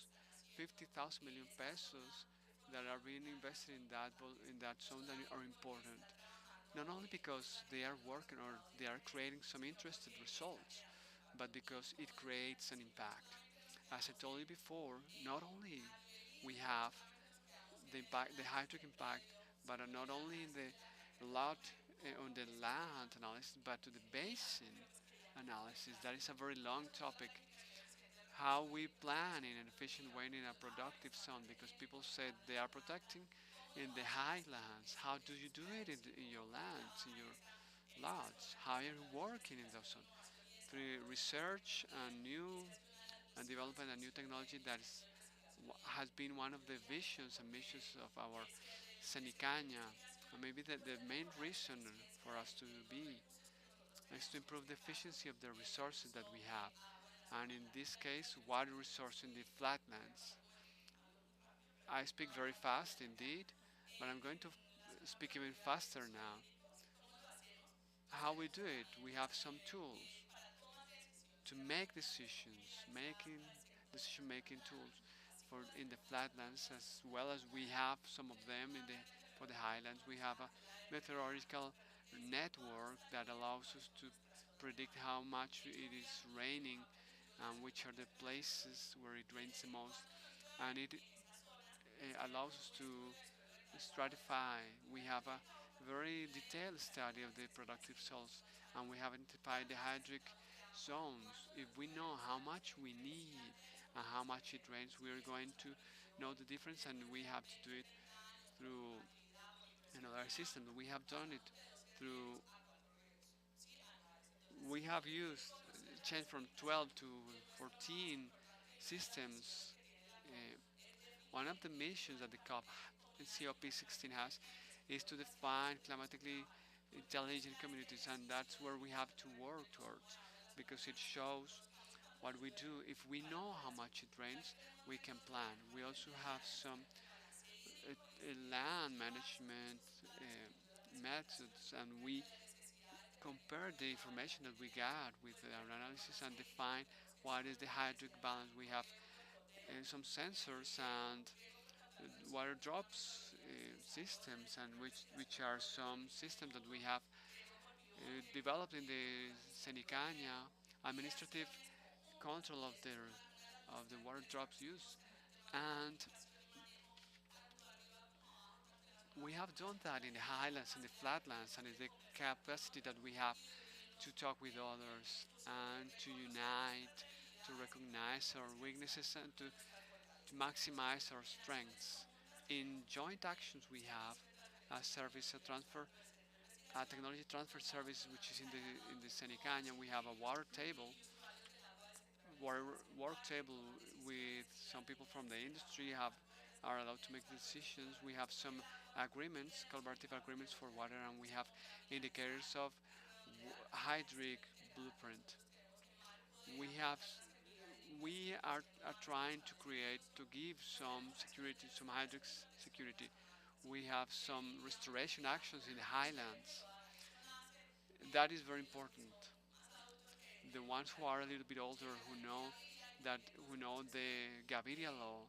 50,000 million pesos that are being invested in that zone that are important, not only because they are working or they are creating some interesting results, but because it creates an impact. As I told you before, not only we have the hydric impact, but not only in the lot on the land analysis, but to the basin analysis. That is a very long topic. How we plan in an efficient way in a productive zone, because people said they are protecting in the highlands. How do you do it in your lands, in your lots? How are you working in those zones? Through research and developing a new technology that has been one of the visions and missions of our Senicania, and maybe the main reason for us to be is to improve the efficiency of the resources that we have, and in this case, water resource in the flatlands. I speak very fast indeed, but I'm going to speak even faster now. How we do it, we have some tools to make decisions, making decision-making tools for in the flatlands as well as we have some of them in the for the highlands. We have a meteorological network that allows us to predict how much it is raining and which are the places where it rains the most, and it allows us to stratify. We have a very detailed study of the productive soils, and we have identified the hydric zones. If we know how much we need and how much it rains, we are going to know the difference, and we have to do it through another system. We have done it through. We have used change from 12 to 14 systems. Uh, One of the missions that the COP16 has is to define climatically intelligent communities, and that's where we have to work towards, because it shows what we do. If we know how much it rains, we can plan. We also have some land management methods, and we compare the information that we got with our analysis and define what is the hydric balance. We have some sensors and water drops systems, and which are some systems that we have developed in the Senicania administrative control of the water drops use, and we have done that in the highlands and the flatlands, and it's the capacity that we have to talk with others and to unite, to recognize our weaknesses and to maximize our strengths. In joint actions, we have a service a transfer, a technology transfer service, which is in the Senecaña. We have a water work table with some people from the industry are allowed to make decisions. We have some agreements, collaborative agreements for water, and we have indicators of hydric blueprint. We have we are trying to create to give some security, some hydric security. We have some restoration actions in the highlands. That is very important. The ones who are a little bit older that who know the Gaviria law,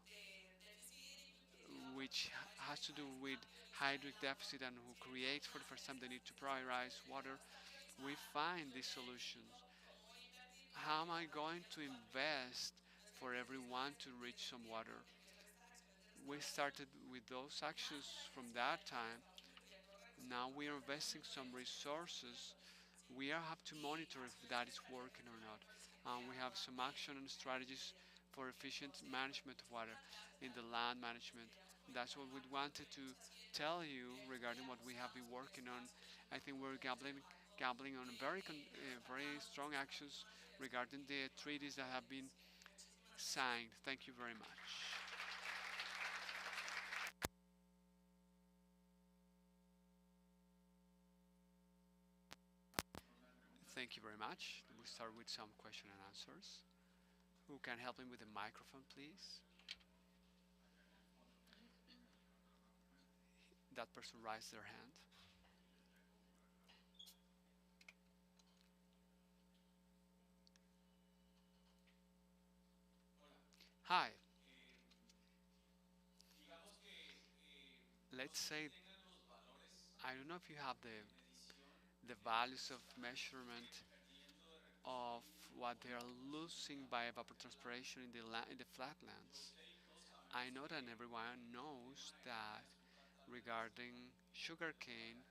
which has to do with hydric deficit and who creates for the first time the need to prioritize water, we find these solutions. How am I going to invest for everyone to reach some water? We started with those actions from that time. Now we are investing some resources. We have to monitor if that is working or not. We have some action and strategies for efficient management of water in the land management. That's what we wanted to tell you regarding what we have been working on. I think we're gambling on very strong actions regarding the treaties that have been signed. Thank you very much. Thank you very much. We start with some question and answers. Who can help me with the microphone, please? That person raised their hand. Hi. Let's say I don't know if you have the values of measurement of what they are losing by evapotranspiration in in the flatlands. I know that everyone knows that regarding sugarcane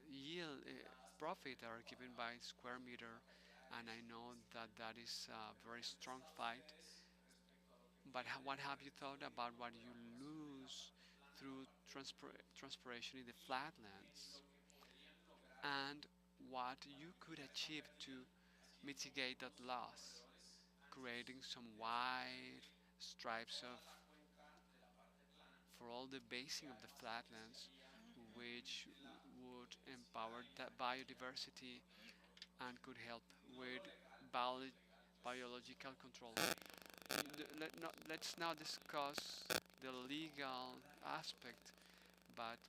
yield profit are given by square meter, and I know that that is a very strong fight. But what have you thought about what you lose through transpiration in the flatlands, and what you could achieve to mitigate that loss, creating some wide stripes of for all the basing of the flatlands, which would empower that biodiversity and could help with biological control. Let's now discuss the legal aspect, but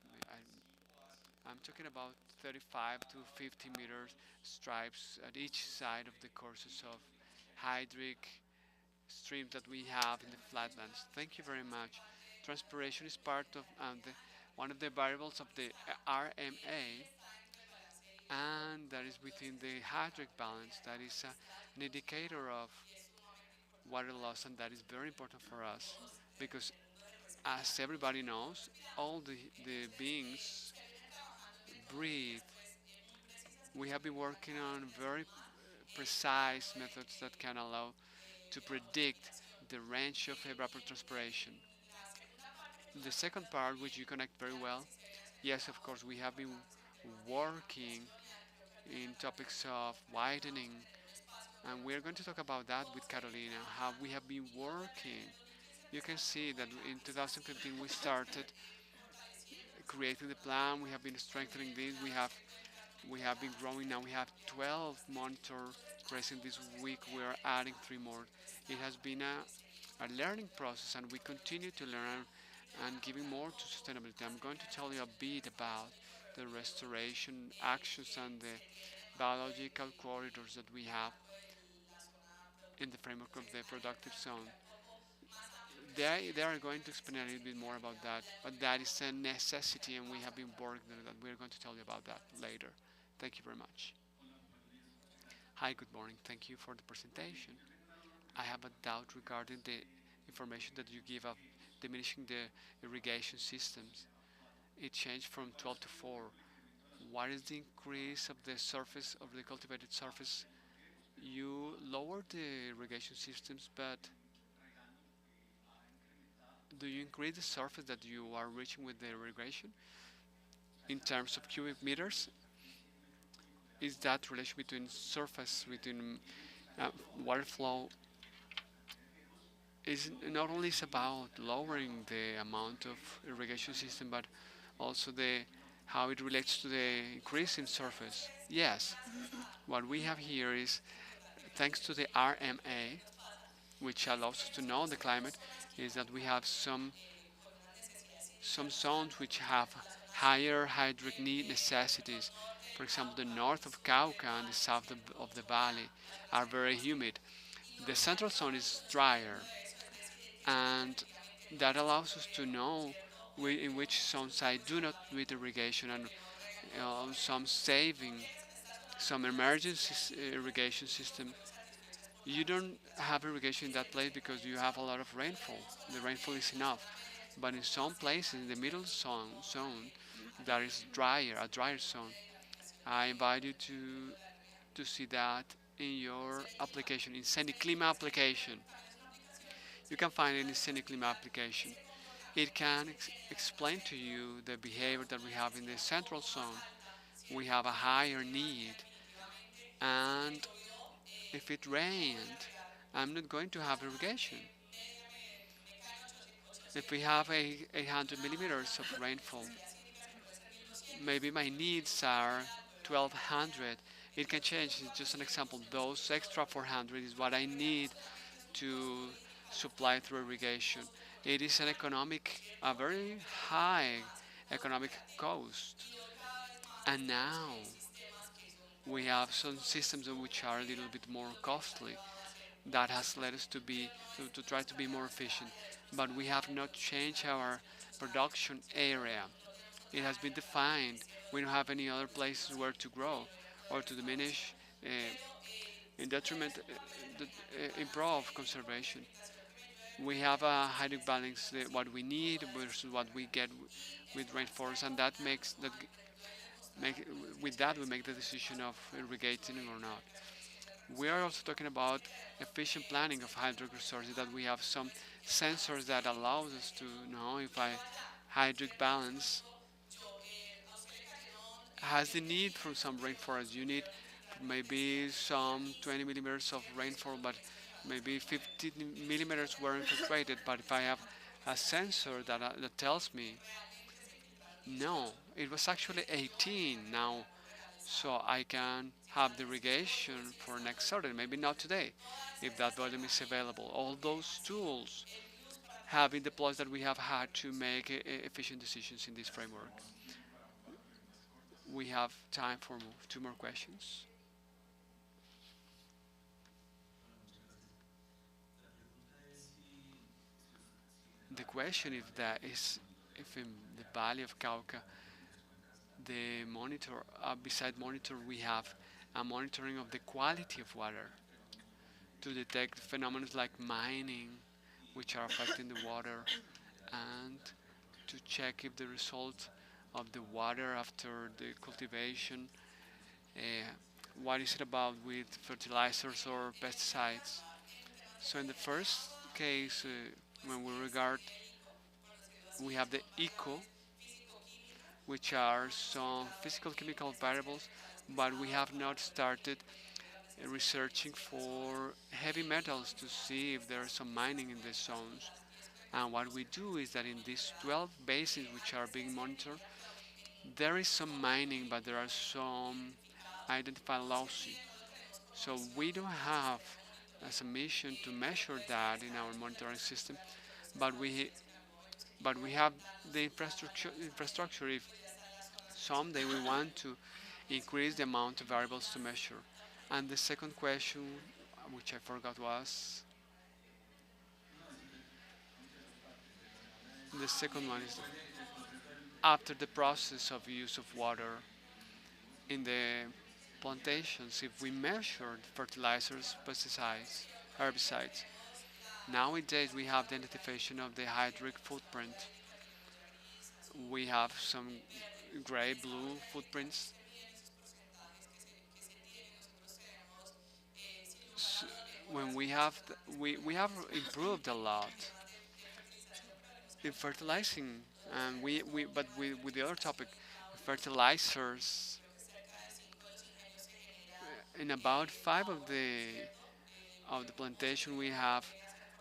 I'm talking about 35 to 50 meters stripes at each side of the courses of hydric streams that we have in the flatlands. Thank you very much. Transpiration is part of one of the variables of the RMA, and that is within the hydric balance. That is an indicator of water loss, and that is very important for us because, as everybody knows, all the beings breathe. We have been working on very precise methods that can allow to predict the range of evapotranspiration. The second part, which you connect very well, yes, of course, we have been working in topics of widening, and we are going to talk about that with Carolina, how we have been working. You can see that in 2015 we started creating the plan. We have been strengthening this. We have been growing. Now we have 12 monitors present this week. We are adding 3 more. It has been a learning process, and we continue to learn and giving more to sustainability. I'm going to tell you a bit about the restoration actions and the biological corridors that we have in the framework of the productive zone. They are going to explain a little bit more about that, but that is a necessity, and we have been working on that. We're going to tell you about that later. Thank you very much. Hi, good morning. Thank you for the presentation. I have a doubt regarding the information that you give of diminishing the irrigation systems. it changed from 12 to 4. What is the increase of the surface of the cultivated surface? You lower the irrigation systems, but do you increase the surface that you are reaching with the irrigation in terms of cubic meters? Is that relation between surface, between uh, water flow, is not only is about lowering the amount of irrigation system, but also the how it relates to the increase in surface. Yes, what we have here is thanks to the RMA, which allows us to know the climate, is that we have some zones which have higher hydric need necessities. For example, the north of Cauca and the south of the valley are very humid. The central zone is drier, and that allows us to know in which zones I do not need irrigation and some saving, some emergency irrigation system. You don't have irrigation in that place because you have a lot of rainfall. The rainfall is enough. But in some places, in the middle zone that is drier, a drier zone, I invite you to see that in your application, in Clima application. You can find it in Clima application. It can explain to you the behavior that we have in the central zone. We have a higher need, and if it rained, I'm not going to have irrigation. If we have 800 millimeters of rainfall, maybe my needs are 1200. It can change. It's just an example. Those extra 400 is what I need to supply through irrigation. It is a very high economic cost. And now we have some systems which are a little bit more costly. That has led us to try to be more efficient. But we have not changed our production area. It has been defined. We don't have any other places where to grow or to diminish in detriment, improve conservation. We have a hydric balance, what we need versus what we get with rainforest, and that makes that make with that we make the decision of irrigating or not. We are also talking about efficient planning of hydric resources. That we have some sensors that allows us to know if I hydric balance has the need for some rainforest. You need maybe some 20 millimeters of rainfall, but maybe 50 millimeters were infiltrated. But if I have a sensor that tells me, no, it was actually 18 now, so I can have the irrigation for next Saturday, maybe not today, if that volume is available. All those tools have been deployed that we have had to make efficient decisions in this framework. We have time for two more questions. The question if in the Valley of Cauca, the monitor, beside monitor, we have a monitoring of the quality of water to detect phenomena like mining, which are affecting the water, and to check if the result of the water after the cultivation, uh, what is it about with fertilizers or pesticides. So in the first case, when we have the eco, which are some physical chemical variables, but we have not started researching for heavy metals to see if there is some mining in the zones. And what we do is that in these 12 basins which are being monitored, there is some mining, but there are some identified losses. So we don't have as a mission to measure that in our monitoring system, but we have the infrastructure if someday we want to increase the amount of variables to measure. And the second question, which I forgot, was the second one is after the process of use of water in the plantations, if we measure fertilizers, pesticides, herbicides. Nowadays we have the identification of the hydric footprint. We have some gray blue footprints. S when we have improved a lot in fertilizing, and we but with the other topic, fertilizers, in about five of the plantation we have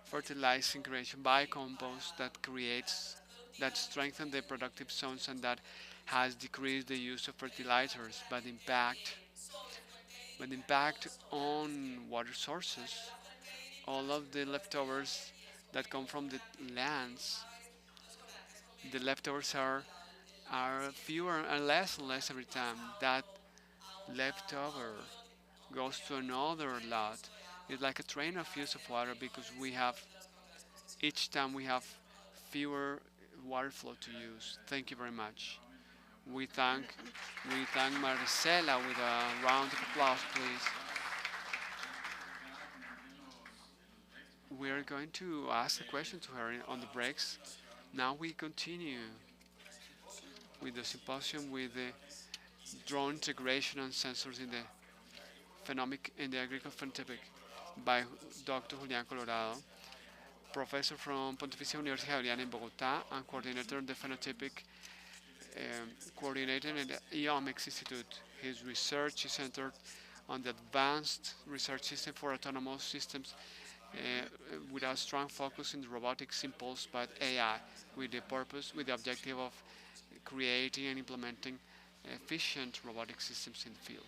fertilizing creation by compost that strengthen the productive zones and that has decreased the use of fertilizers, but impact on water sources. All of the leftovers that come from the lands, the leftovers are fewer and less every time. That leftover goes to another lot. It's like a train of use of water because we have each time we have fewer water flow to use. Thank you very much. We thank we thank Maricela with a round of applause, please. We are going to ask a question to her on the breaks. Now we continue with the symposium with the drone integration and sensors in the phenomic in the agricultural phenotypic by Dr. Julián Colorado, professor from Pontificia Universidad Javeriana in Bogotá and coordinator of the phenotypic coordinator in the EOMICS Institute. His research is centered on the advanced research system for autonomous systems with a strong focus in the robotics impulsed by AI with the objective of creating and implementing efficient robotic systems in the field.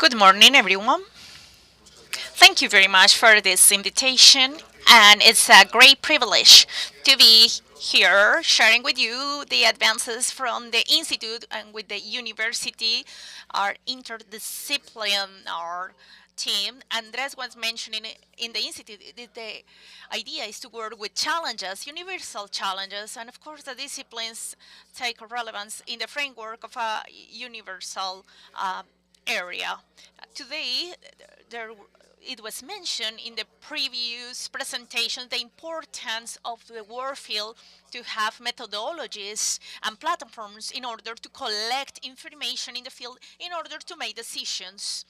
Good morning, everyone. Thank you very much for this invitation, and it's a great privilege to be here sharing with you the advances from the Institute and with the university, our interdisciplinary team. Andres was mentioning in the Institute, the idea is to work with challenges, universal challenges, and of course the disciplines take relevance in the framework of a universal area. Today, there it was mentioned in the previous presentation the importance of the work field to have methodologies and platforms in order to collect information in the field in order to make decisions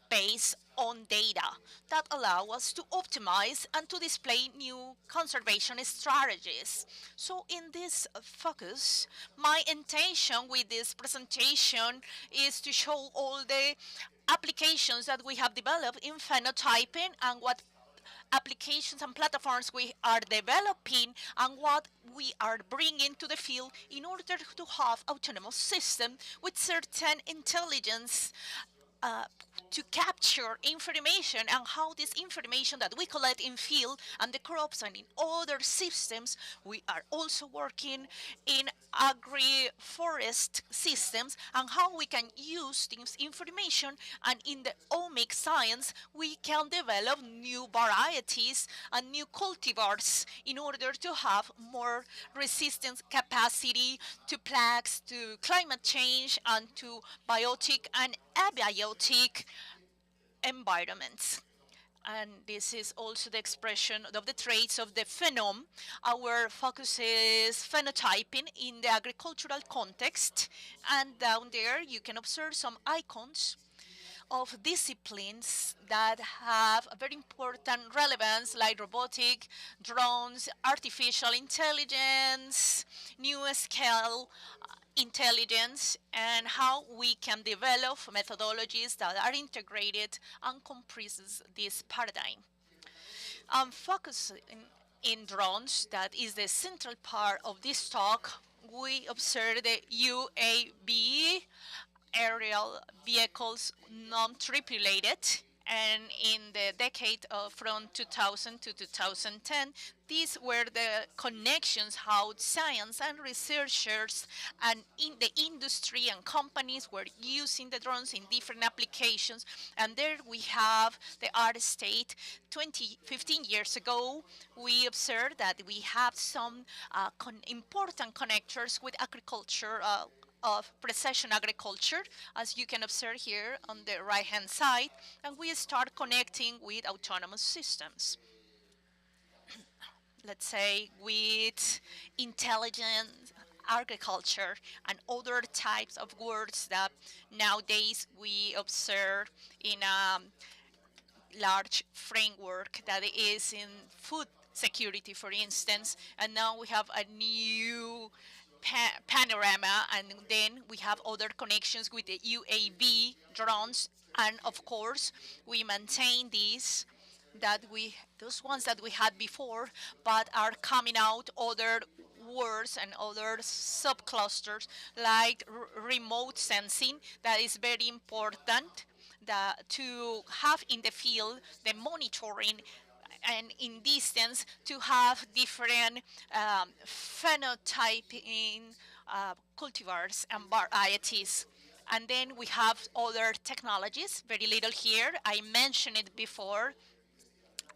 based on data that allow us to optimize and to display new conservation strategies. So in this focus, my intention with this presentation is to show all the applications that we have developed in phenotyping and what applications and platforms we are developing and what we are bringing to the field in order to have autonomous system with certain intelligence uh, to capture information and how this information that we collect in field and the crops and in other systems, we are also working in agri-forest systems and how we can use this information, and in the omic science we can develop new varieties and new cultivars in order to have more resistance capacity to plagues, to climate change, and to biotic and abiotic environments. And this is also the expression of the traits of the phenome. Our focus is phenotyping in the agricultural context. And down there you can observe some icons of disciplines that have a very important relevance, like robotic, drones, artificial intelligence, new scale intelligence and how we can develop methodologies that are integrated and compresses this paradigm. Focusing in drones, that is the central part of this talk, we observe the UAV, aerial vehicles non-tripulated, and in the decade of from 2000 to 2010, these were the connections how science and researchers and in the industry and companies were using the drones in different applications. And there we have the art state. 15 years ago, we observed that we have some important connectors with agriculture, of precision agriculture, as you can observe here on the right hand side, and we start connecting with autonomous systems. Let's say with intelligent agriculture and other types of words that nowadays we observe in a large framework that is in food security, for instance, and now we have a new panorama, and then we have other connections with the UAV drones, and of course we maintain these that we those ones that we had before, but are coming out other words and other subclusters like remote sensing that is very important, that to have in the field the monitoring and in distance to have different phenotyping cultivars and varieties. And then we have other technologies, very little here. I mentioned it before,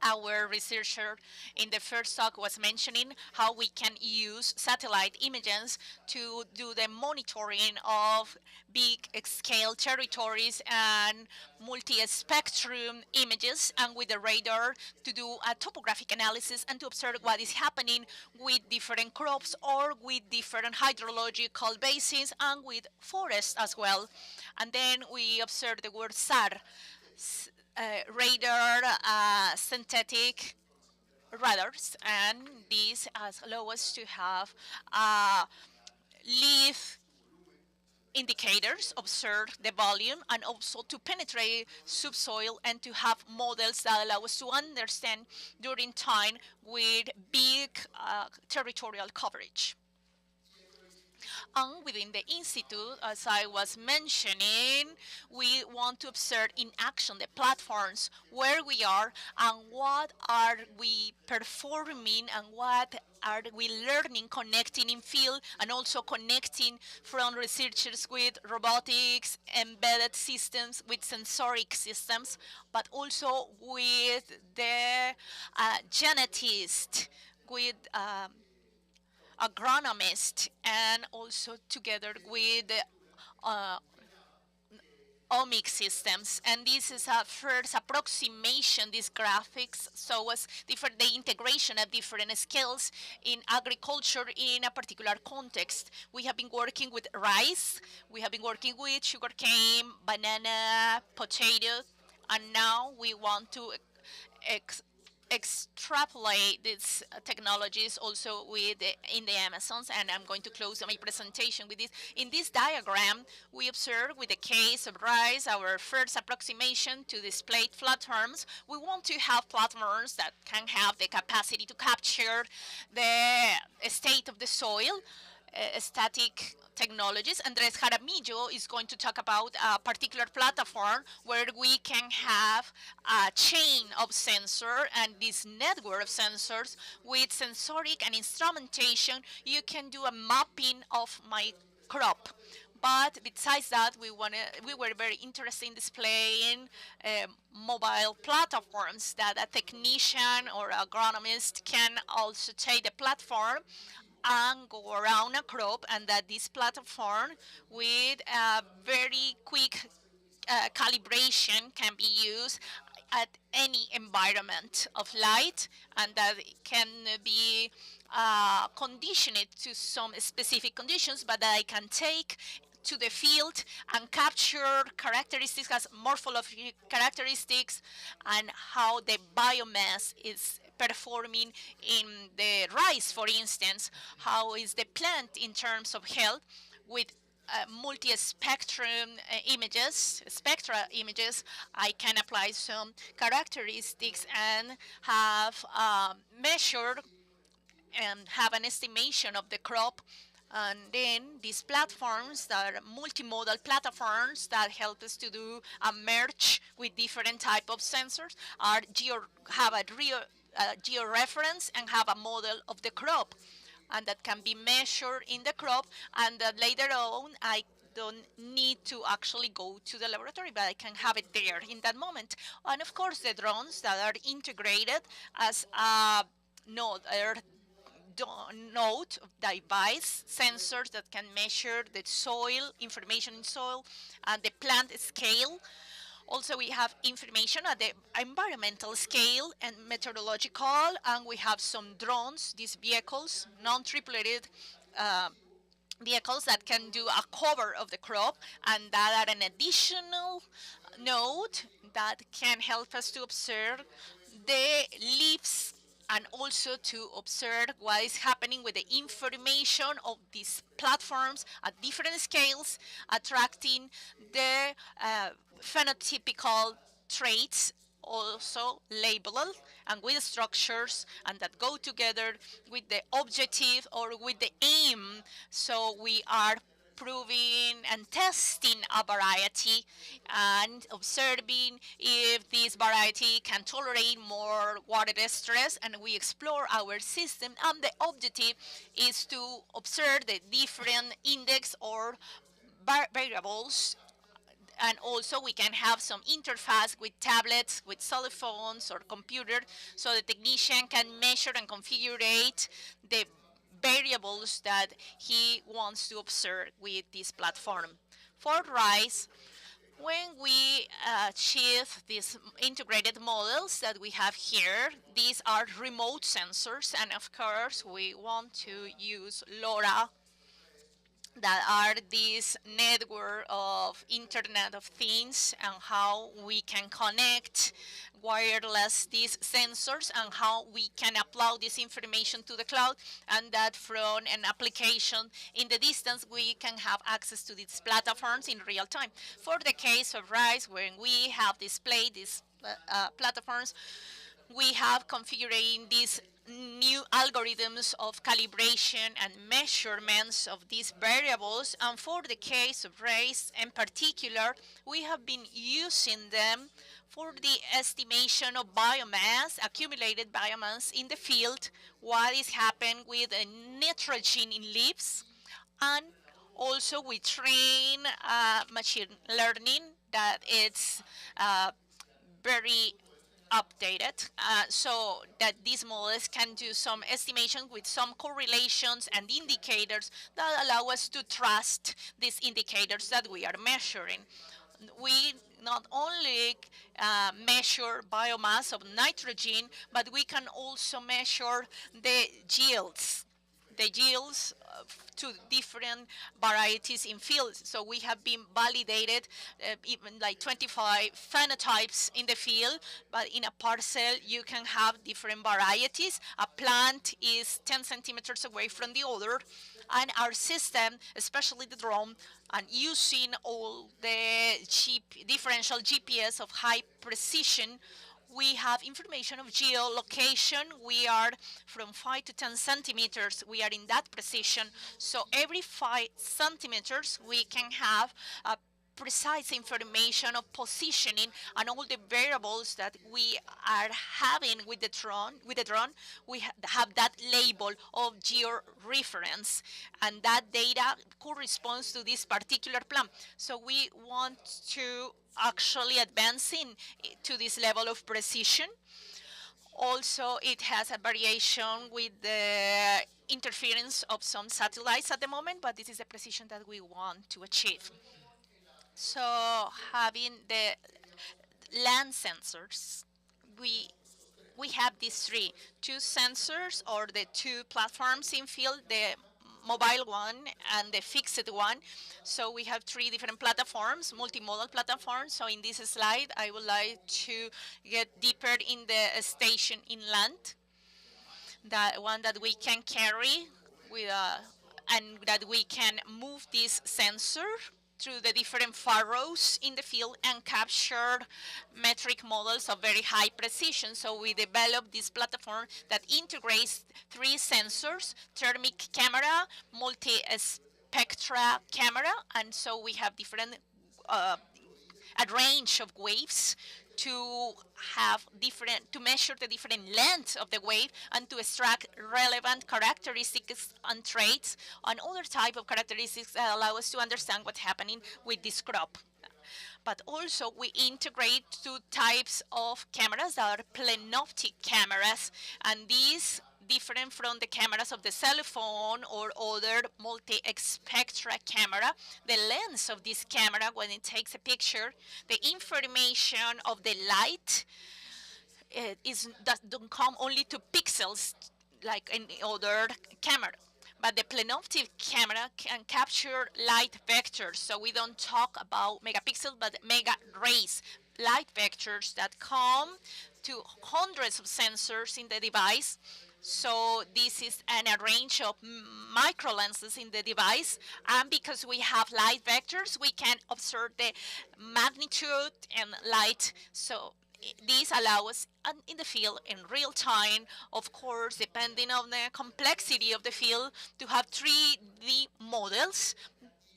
our researcher in the first talk was mentioning how we can use satellite images to do the monitoring of big scale territories and multi-spectrum images, and with the radar to do a topographic analysis and to observe what is happening with different crops or with different hydrological basins and with forests as well. And then we observe the word SAR, radar synthetic radars, and these allow us to have leaf indicators, observe the volume, and also to penetrate subsoil and to have models that allow us to understand during time with big territorial coverage. And within the institute, as I was mentioning, we want to observe in action the platforms where we are and what are we performing and what are we learning, connecting in field, and also connecting from researchers with robotics, embedded systems, with sensoric systems, but also with the genetist, with agronomist, and also together with uh, omic systems. And this is a first approximation, these graphics show us the integration of different skills in agriculture in a particular context. We have been working with rice, we have been working with sugarcane, banana, potato, and now we want to extrapolate these technologies also with in the Amazons, and I'm going to close my presentation with this. In this diagram, we observe with the case of rice, our first approximation to displayed platforms. We want to have platforms that can have the capacity to capture the state of the soil, static technologies. Andres Jaramillo is going to talk about a particular platform where we can have a chain of sensor, and this network of sensors with sensoric and instrumentation, you can do a mapping of my crop. But besides that, we were very interested in displaying mobile platforms that a technician or agronomist can also take the platform and go around a crop, and that this platform with a very quick calibration can be used at any environment of light, and that it can be conditioned to some specific conditions, but that I can take to the field and capture characteristics as morphological characteristics and how the biomass is performing in the rice, for instance, how is the plant in terms of health. with multi-spectrum images, spectra images, I can apply some characteristics and have measured and have an estimation of the crop. And then these platforms that are multimodal platforms that help us to do a merge with different type of sensors are have a georeference and have a model of the crop, and that can be measured in the crop, and that later on I don't need to actually go to the laboratory, but I can have it there in that moment. And of course, the drones that are integrated as a node, node device sensors that can measure the soil information in soil and the plant scale. Also, we have information at the environmental scale and meteorological, and we have some drones, these vehicles, non-tripulated vehicles that can do a cover of the crop, and that are an additional node that can help us to observe the leaves and also to observe what is happening with the information of these platforms at different scales, attracting the phenotypical traits also labeled and with structures and that go together with the objective or with the aim. So we are proving and testing a variety and observing if this variety can tolerate more water stress, and we explore our system, and the objective is to observe the different index or variables. And also we can have some interface with tablets, with cell phones or computer, so the technician can measure and configure the variables that he wants to observe with this platform. For rice, when we achieve these integrated models that we have here, these are remote sensors, and of course we want to use LoRa, that are this network of Internet of Things, and how we can connect wireless these sensors and how we can upload this information to the cloud, and that from an application in the distance we can have access to these platforms in real time. For the case of rice, when we have displayed these platforms, we have configuring these new algorithms of calibration and measurements of these variables. And for the case of race in particular, we have been using them for the estimation of biomass, accumulated biomass in the field, what is happening with nitrogen in leaves, and also we train machine learning that it's very updated, so that these models can do some estimation with some correlations and indicators that allow us to trust these indicators that we are measuring. We not only measure biomass of nitrogen, but we can also measure the yields, to different varieties in fields. So we have been validated even like 25 phenotypes in the field, but in a parcel you can have different varieties. A plant is 10 centimeters away from the other, and our system, especially the drone, and using all the differential GPS of high precision, we have information of geolocation. We are from 5 to 10 centimeters. We are in that precision. So every 5 centimeters, we can have a precise information of positioning and all the variables that we are having with the drone. We have that label of georeference, and that data corresponds to this particular plant. So we want to actually advancing to this level of precision. Also, it has a variation with the interference of some satellites at the moment, but this is the precision that we want to achieve. So having the land sensors, we we have these two sensors or the two platforms in field, the mobile one and the fixed one. So we have three different platforms, multimodal platforms. So in this slide, I would like to get deeper in the station inland, that one that we can carry with and that we can move this sensor through the different furrows in the field and capture metric models of very high precision. So we developed this platform that integrates three sensors: thermic camera, multi-spectra camera, and so we have different a range of waves to have different, to measure the different lengths of the wave and to extract relevant characteristics and traits and other type of characteristics that allow us to understand what's happening with this crop. But also we integrate two types of cameras that are plenoptic cameras, and these different from the cameras of the cell phone or other multi-spectra camera. The lens of this camera, when it takes a picture, the information of the light don't come only to pixels like any other camera. But the plenoptic camera can capture light vectors, so we don't talk about megapixels, but mega rays, light vectors that come to hundreds of sensors in the device. So this is a range of micro lenses in the device, and because we have light vectors, we can observe the magnitude and light. So these allow us in the field in real time, of course, depending on the complexity of the field, to have 3D models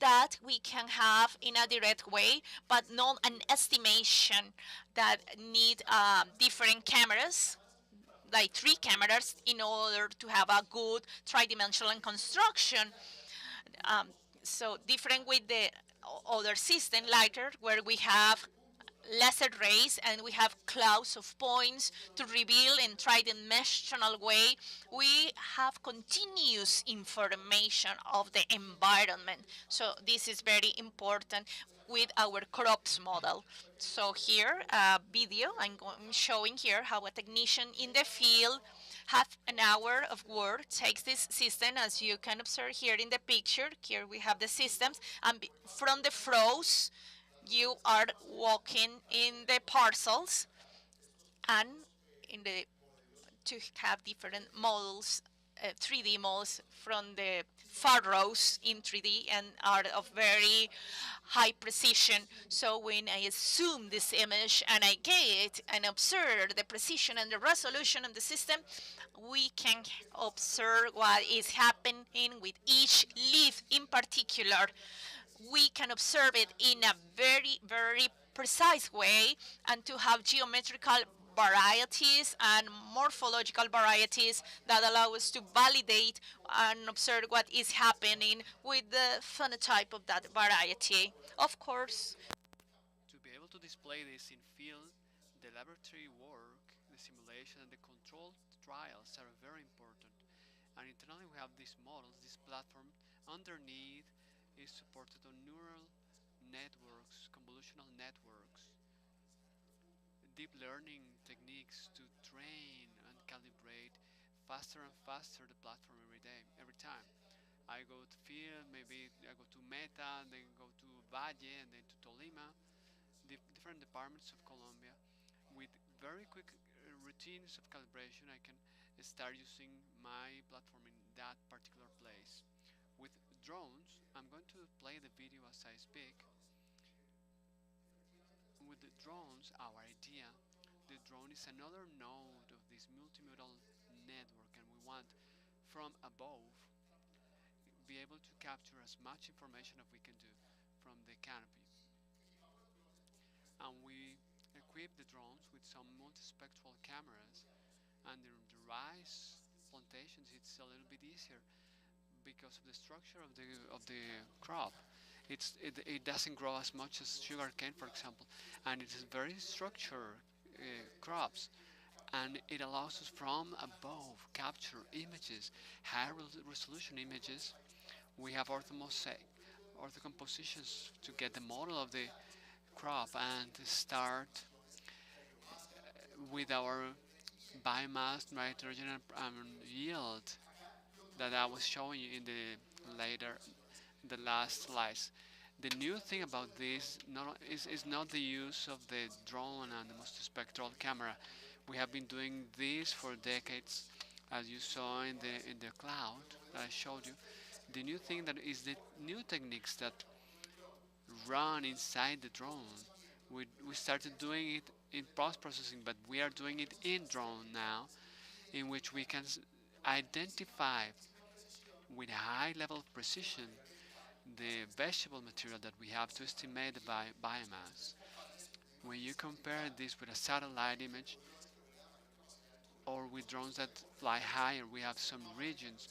that we can have in a direct way, but not an estimation that need different cameras, like three cameras, in order to have a good tridimensional construction. Um, so different with the other system, lighter, where we have lesser rays and we have clouds of points to reveal in tridimensional way. We have continuous information of the environment. So this is very important with our crops model. So here, a video I'm showing here how a technician in the field half an hour of work takes this system, as you can observe here in the picture. Here we have the systems, and from the froze you are walking in the parcels and in the to have different models, 3D models from the furrows in 3D and are of very high precision. So when I zoom this image and I get and observe the precision and the resolution of the system, we can observe what is happening with each leaf in particular. We can observe it in a very, very precise way, and to have geometrical varieties and morphological varieties that allow us to validate and observe what is happening with the phenotype of that variety. Of course, To be able to display this in field, the laboratory work, the simulation, and the controlled trials are very important. And internally we have these models, this platform underneath is supported on neural networks, convolutional networks, deep learning techniques to train and calibrate faster and faster the platform every day, every time. I go to field, maybe I go to Meta, then go to Valle, and then to Tolima, different departments of Colombia. With very quick routines of calibration, I can start using my platform in that particular place. With drones, I'm going to play the video as I speak. With the drones, our idea, the drone is another node of this multimodal network, and we want from above be able to capture as much information as we can do from the canopy. And we equip the drones with some multispectral cameras, and the rice plantations it's a little bit easier because of the structure of the crop. It doesn't grow as much as sugarcane, for example, and it is very structured crops, and it allows us from above capture images, high resolution images. We have orthomosaic, orthocompositions to get the model of the crop and start with our biomass, nitrogen, and yield that I was showing you in the last slides. The new thing about this is not the use of the drone and the multispectral camera. We have been doing this for decades, as you saw in the cloud that I showed you. The new thing that is the new techniques that run inside the drone. We started doing it in post-processing, but we are doing it in drone now, in which we can identify with a high level of precision the vegetable material that we have to estimate the biomass. When you compare this with a satellite image or with drones that fly higher, we have some regions.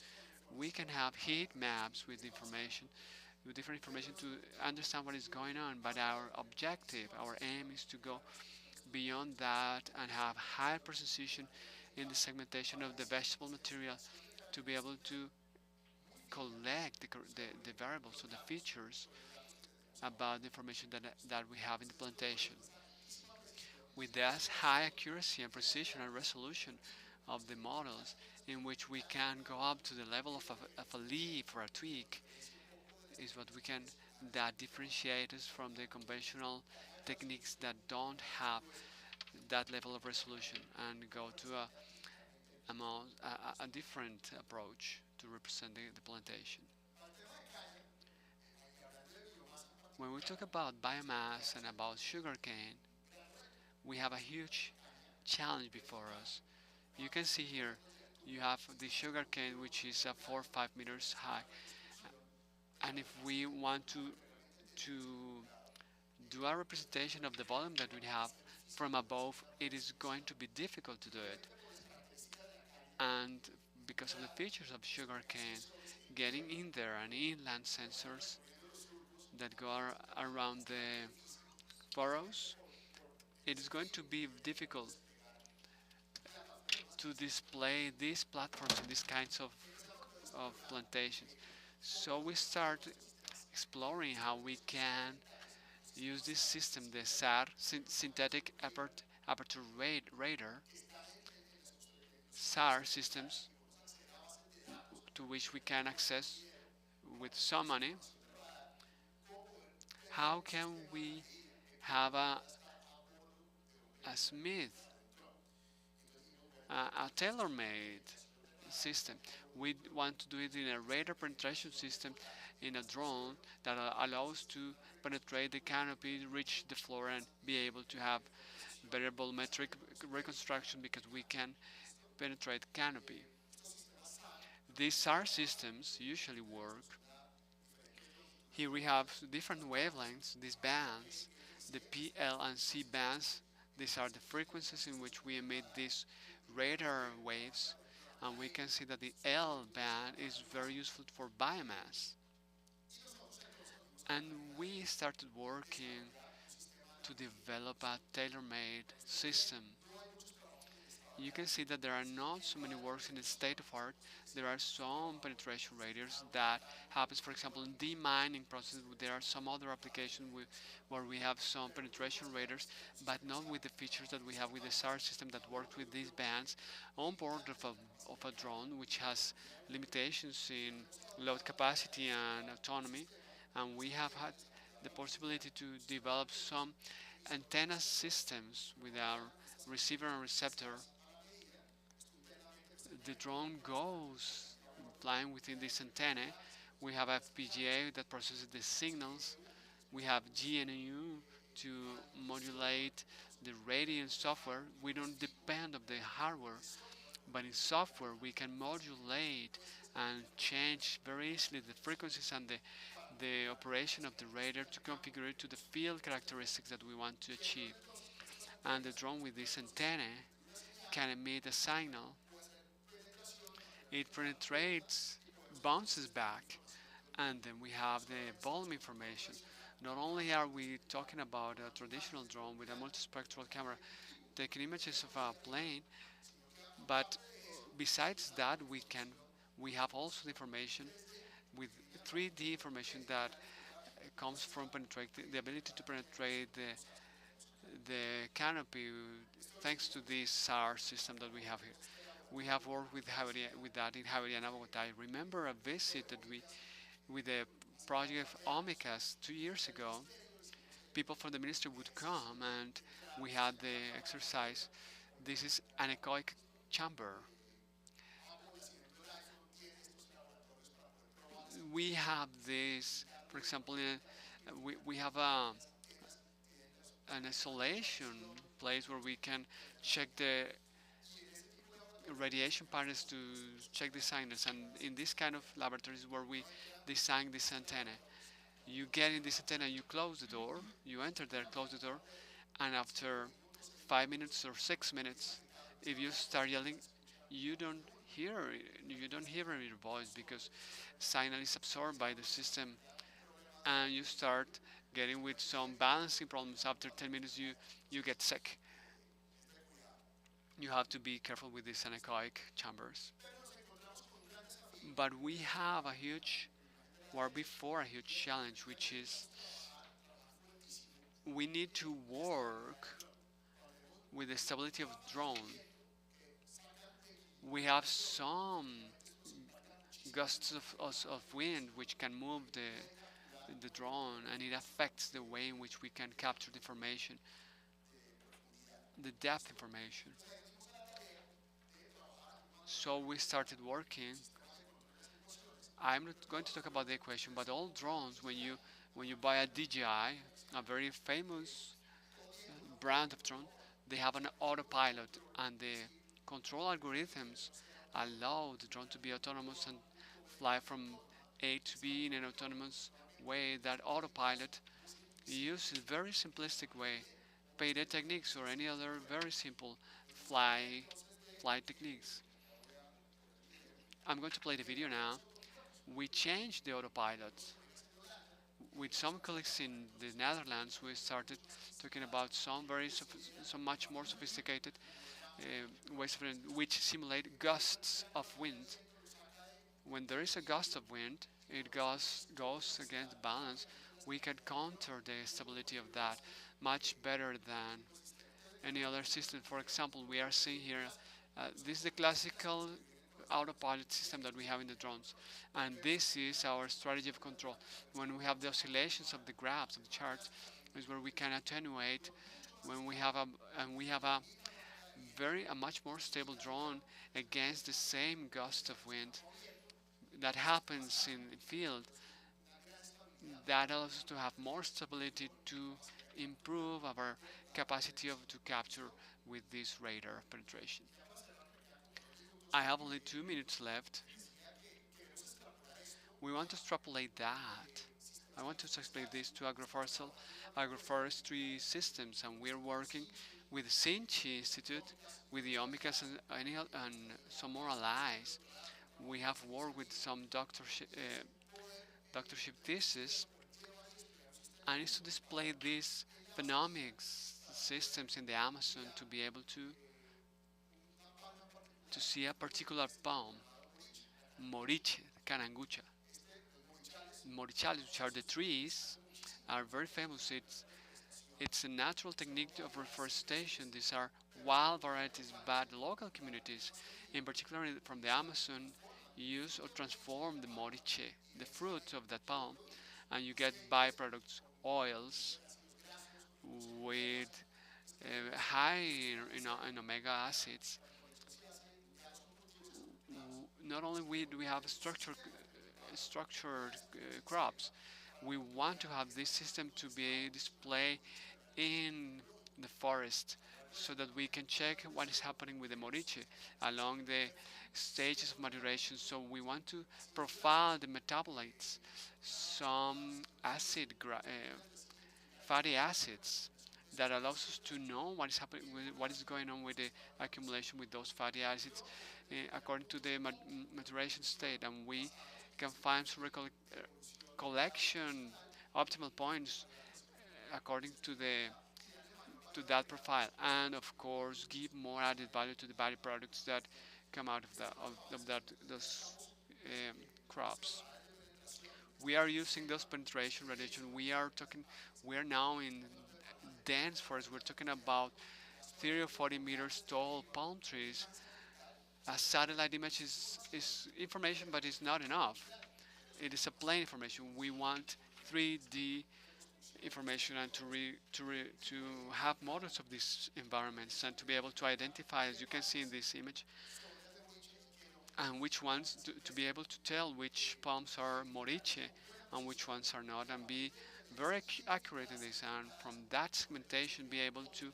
We can have heat maps with different information to understand what is going on. But our objective, our aim is to go beyond that and have high precision in the segmentation of the vegetable material to be able to collect the variables or the features about the information that we have in the plantation. With this high accuracy and precision and resolution of the models, in which we can go up to the level of a leaf or a twig, is what we can that differentiate us from the conventional techniques that don't have that level of resolution and go to a different approach to represent the plantation. When we talk about biomass and about sugarcane, we have a huge challenge before us. You can see here you have the sugarcane, which is 4 or 5 meters high, and if we want to do a representation of the volume that we have from above, it is going to be difficult to do it. And because of the features of sugarcane, getting in there and inland sensors that go around the furrows, it is going to be difficult to display these platforms and these kinds of plantations. So we start exploring how we can use this system, the SAR, synthetic aperture radar, SAR systems, to which we can access with some money. How can we have a smith, a tailor-made system? We want to do it in a radar penetration system in a drone that allows to penetrate the canopy, reach the floor, and be able to have better volumetric reconstruction because we can penetrate canopy. These SAR systems usually work. Here we have different wavelengths, these bands, the P, L, and C bands. These are the frequencies in which we emit these radar waves, and we can see that the L band is very useful for biomass. And we started working to develop a tailor-made system. You can see that there are not so many works in the state of art. There are some penetration radars that happens, for example, in demining processes. There are some other applications where we have some penetration radars, but not with the features that we have with the SAR system that works with these bands on board of a drone, which has limitations in load capacity and autonomy. And we have had the possibility to develop some antenna systems with our receiver and receptor. The drone goes flying within this antenna. We have FPGA that processes the signals. We have GNU to modulate the radio and software. We don't depend on the hardware, but in software we can modulate and change very easily the frequencies and the operation of the radar to configure it to the field characteristics that we want to achieve. And the drone with this antenna can emit a signal. It penetrates, bounces back, and then we have the volume information. Not only are we talking about a traditional drone with a multispectral camera taking images of a plane, but besides that we have also the information with 3D information that comes from the ability to penetrate the canopy thanks to this SAR system that we have here. We have worked with that in Javeriana, Bogotá. I remember a visit that with the project of Omicas 2 years ago. People from the ministry would come and we had the exercise. This is an anechoic chamber. we have this, for example, we have an isolation place where we can check the radiation patterns to check the signals. And in this kind of laboratories where we design this antenna, you get in this antenna, you close the door, you enter there, close the door, and after 5 minutes or 6 minutes, if you start yelling, you don't hear you don't hear your voice because signal is absorbed by the system, and you start getting with some balancing problems. After 10 minutes, you get sick. You have to be careful with these anechoic chambers. But we have a huge, or before a huge challenge, which is we need to work with the stability of drone. We have some gusts of wind which can move the drone, and it affects the way in which we can capture the information, the depth information. So we started working. I'm not going to talk about the equation, but all drones, when you buy a DJI, a very famous brand of drone, they have an autopilot, and the control algorithms allow the drone to be autonomous and fly from A to B in an autonomous way. That autopilot uses very simplistic way, payday techniques or any other very simple flight techniques. I'm going to play the video now. We changed the autopilot. With some colleagues in the Netherlands, we started talking about some much more sophisticated ways of which simulate gusts of wind. When there is a gust of wind, it goes against balance. We can counter the stability of that much better than any other system. For example, we are seeing here, this is the classical autopilot system that we have in the drones, and this is our strategy of control. When we have the oscillations of the graphs of the charts, is where we can attenuate when we have a much more stable drone against the same gust of wind that happens in the field. That allows us to have more stability to improve our capacity to capture with this radar penetration. I have only 2 minutes left. We want to extrapolate that. I want to explain this to agroforestry systems, and we're working with the Sinchi Institute, with the Omicas and some more allies. We have worked with some doctorship thesis, and it's to display these phenomics systems in the Amazon to be able to see a particular palm, Moriche, Canangucha. Morichales, which are the trees, are very famous. It's a natural technique of reforestation. These are wild varieties, but local communities, in particular from the Amazon, use or transform the moriche, the fruit of that palm, and you get byproducts, oils with high in omega acids. Not only do we have structured crops, we want to have this system to be displayed in the forest so that we can check what is happening with the moriche along the stages of maturation. So we want to profile the metabolites, some fatty acids that allows us to know what is happening, what is going on with the accumulation with those fatty acids according to the maturation state, and we can find some collection optimal points according to that profile, and of course give more added value to the byproducts that come out of those crops. We are using those penetration radiation. We are now in dense forest. We're talking about 30 or 40 meters tall palm trees. A satellite image is information, but it's not enough. It is a plain information. We want 3D information, and to have models of these environments and to be able to identify, as you can see in this image, and which ones to be able to tell which palms are moriche and which ones are not, and be very accurate in this, and from that segmentation be able to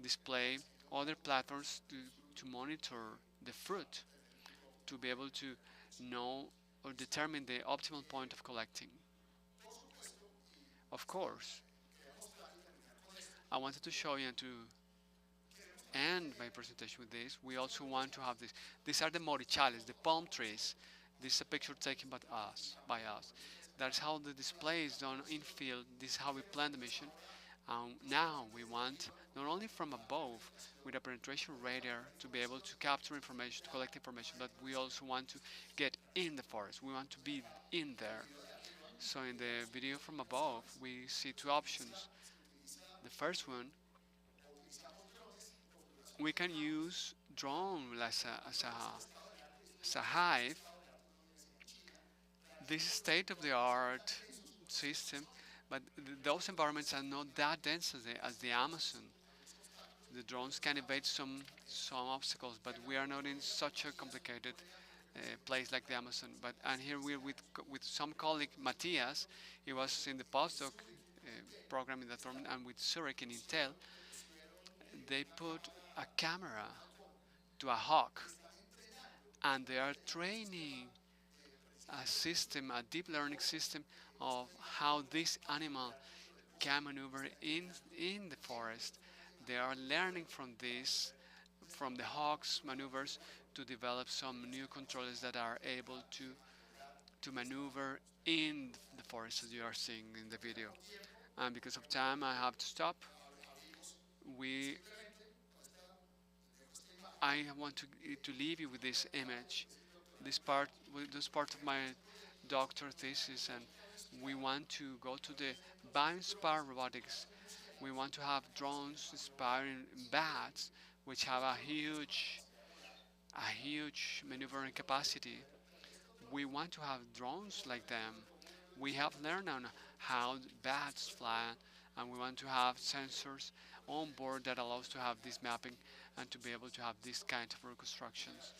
display other platforms to monitor the fruit, to be able to know or determine the optimal point of collecting. Of course, I wanted to show you and to end my presentation with this. We also want to have this. These are the morichales, the palm trees. This is a picture taken by us. That's how the display is done in field. This is how we plan the mission. Now we want not only from above with a penetration radar to be able to capture information, to collect information, but we also want to get in the forest. We want to be in there. So in the video from above, we see two options. The first one, we can use drone as a hive. This state-of-the-art system, but those environments are not that dense as the Amazon. The drones can evade some obstacles, but we are not in such a complicated place like the Amazon. But and here we're with some colleague Matthias. He was in the postdoc program in that firm, and with Zurich in Intel, they put a camera to a hawk, and they are training a system, a deep learning system of how this animal can maneuver in the forest. They are learning from this, from the hawk's maneuvers, to develop some new controllers that are able to maneuver in the forest as you are seeing in the video. And because of time, I have to stop. We, I want to leave you with this image. This part of my doctor thesis, and we want to go to the bio-inspired robotics. We want to have drones inspiring bats, which have a huge maneuvering capacity. We want to have drones like them. We have learned on how bats fly, and we want to have sensors on board that allows to have this mapping and to be able to have this kind of reconstructions.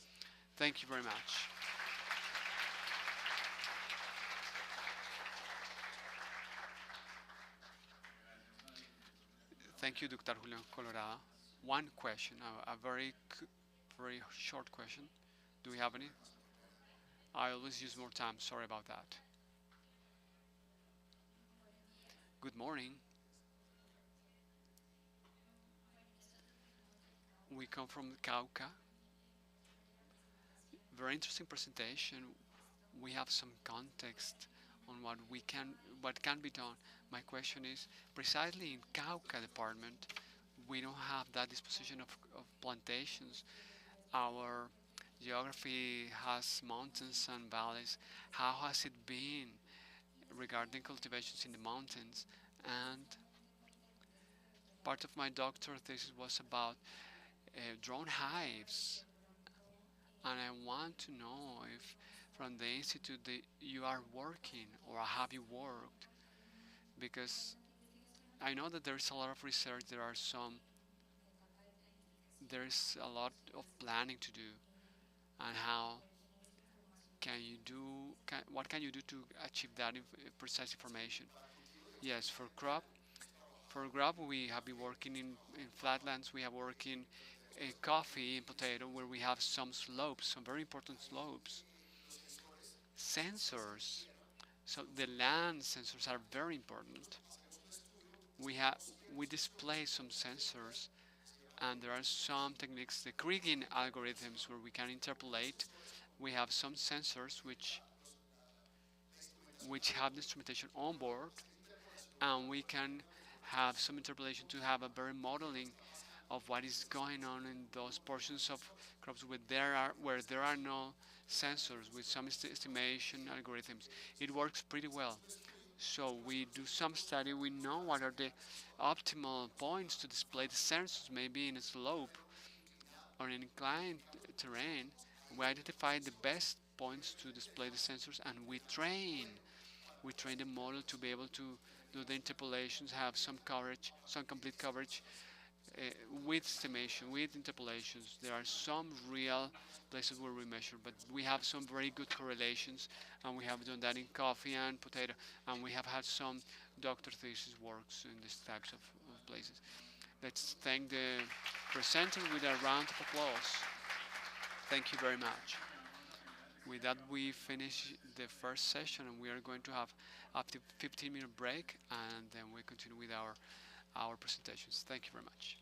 Thank you very much. Thank you, Dr. Julian Colorado. One question, a very short question. Do we have any? I always use more time. Sorry about that. Good morning. We come from Cauca. Very interesting presentation. We have some context on what can be done. My question is precisely in Cauca department, we don't have that disposition of plantations. Our geography has mountains and valleys. How has it been regarding cultivations in the mountains? And part of my doctoral thesis was about drone hives, and I want to know if from the institute that you are working or have you worked, because I know that there's a lot of research. There's a lot of planning to do, and how can you what can you do to achieve that precise information? Yes, for crop we have been working in flatlands. We have working in coffee and potato where we have some slopes, some very important slopes. Sensors. So the land sensors are very important. We display some sensors, and there are some techniques, the Kriging algorithms, where we can interpolate. We have some sensors which have the instrumentation on board, and we can have some interpolation to have a better modeling of what is going on in those portions of crops where there are no sensors, with some estimation algorithms. It works pretty well. So we do some study. We know what are the optimal points to display the sensors, maybe in a slope or an inclined terrain. We identify the best points to display the sensors, and we train. We train the model to be able to do the interpolations, have some coverage, some complete coverage, with estimation, with interpolations. There are some real places where we measure, but we have some very good correlations, and we have done that in coffee and potato, and we have had some doctor thesis works in these types of places. Let's thank the presenter with a round of applause. Thank you very much. With that, we finish the first session, and we are going to have up to 15-minute break, and then we continue with our presentations. Thank you very much.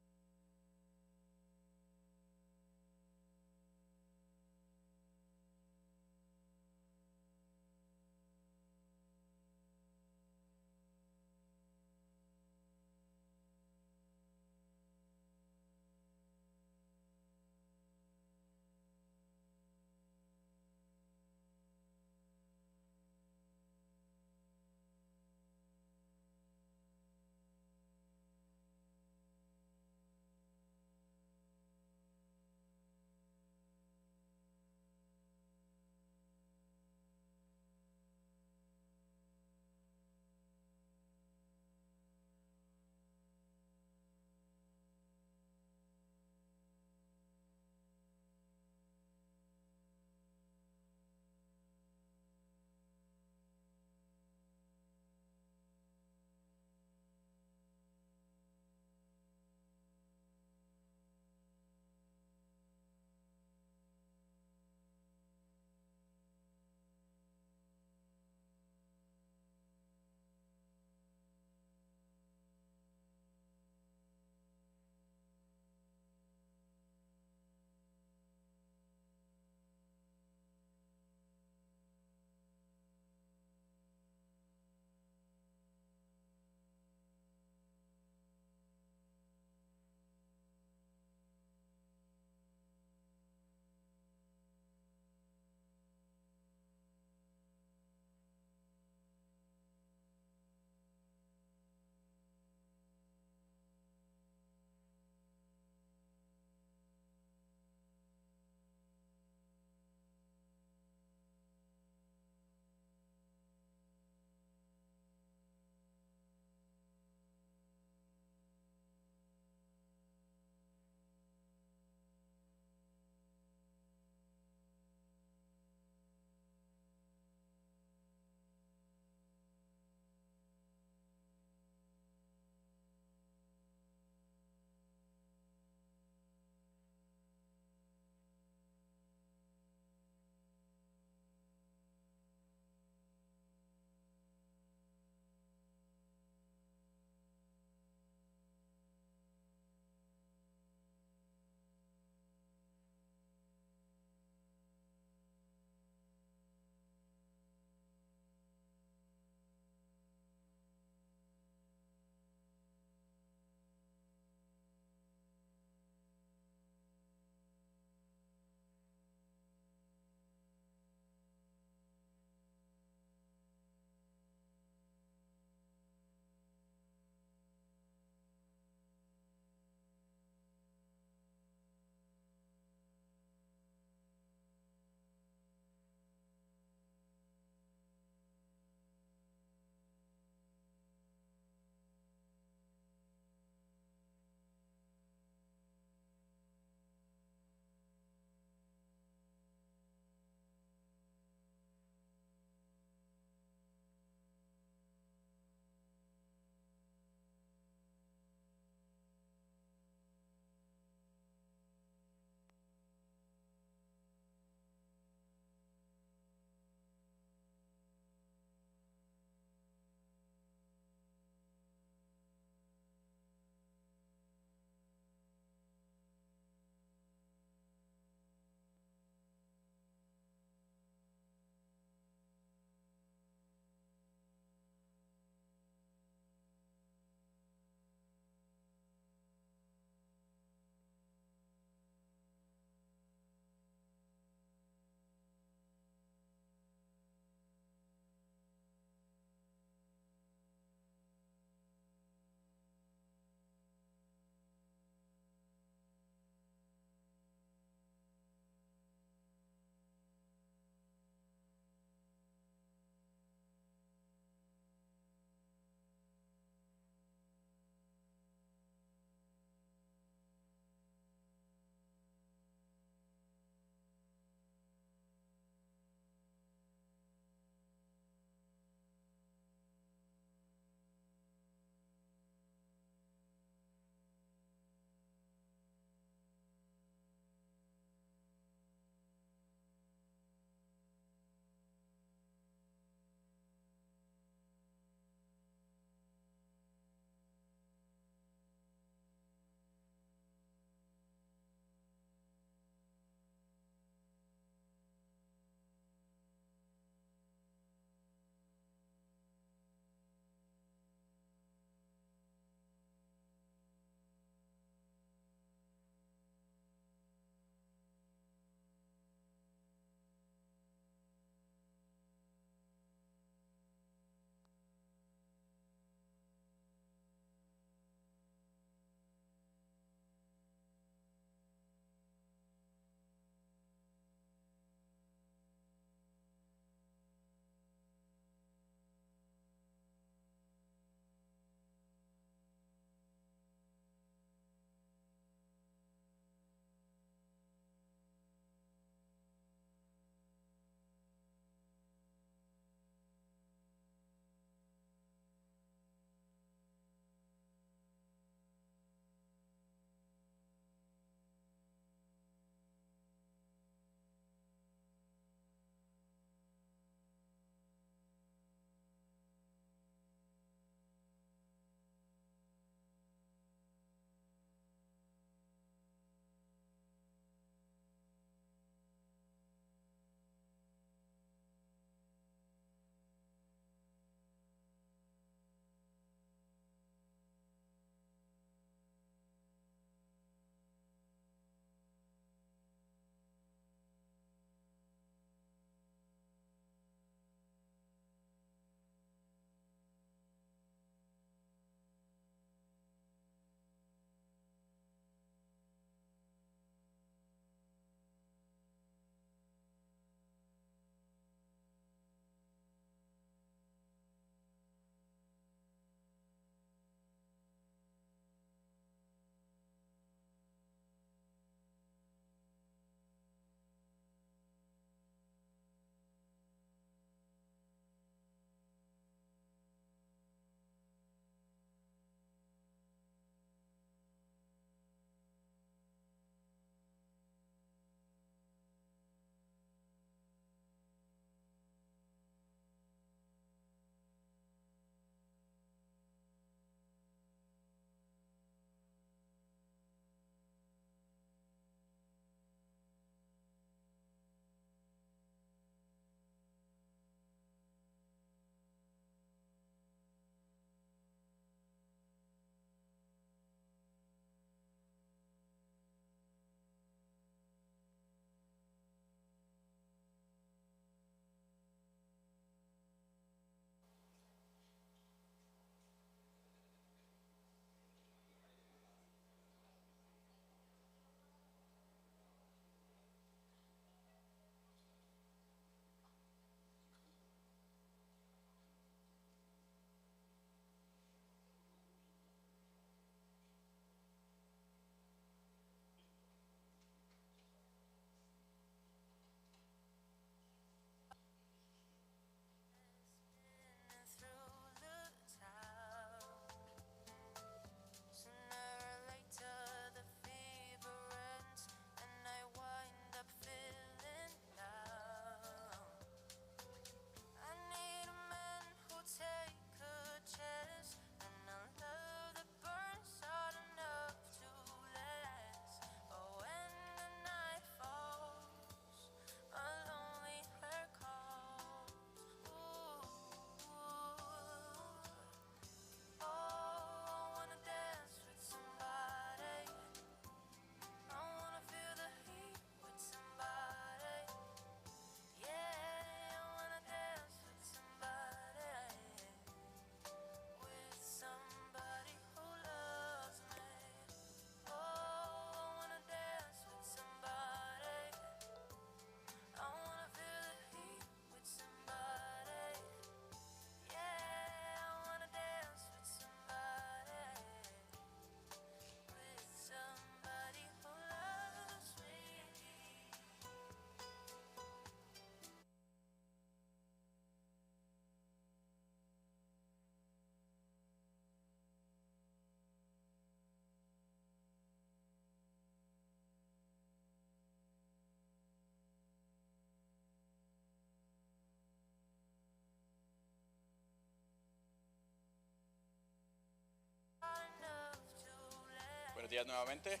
días nuevamente.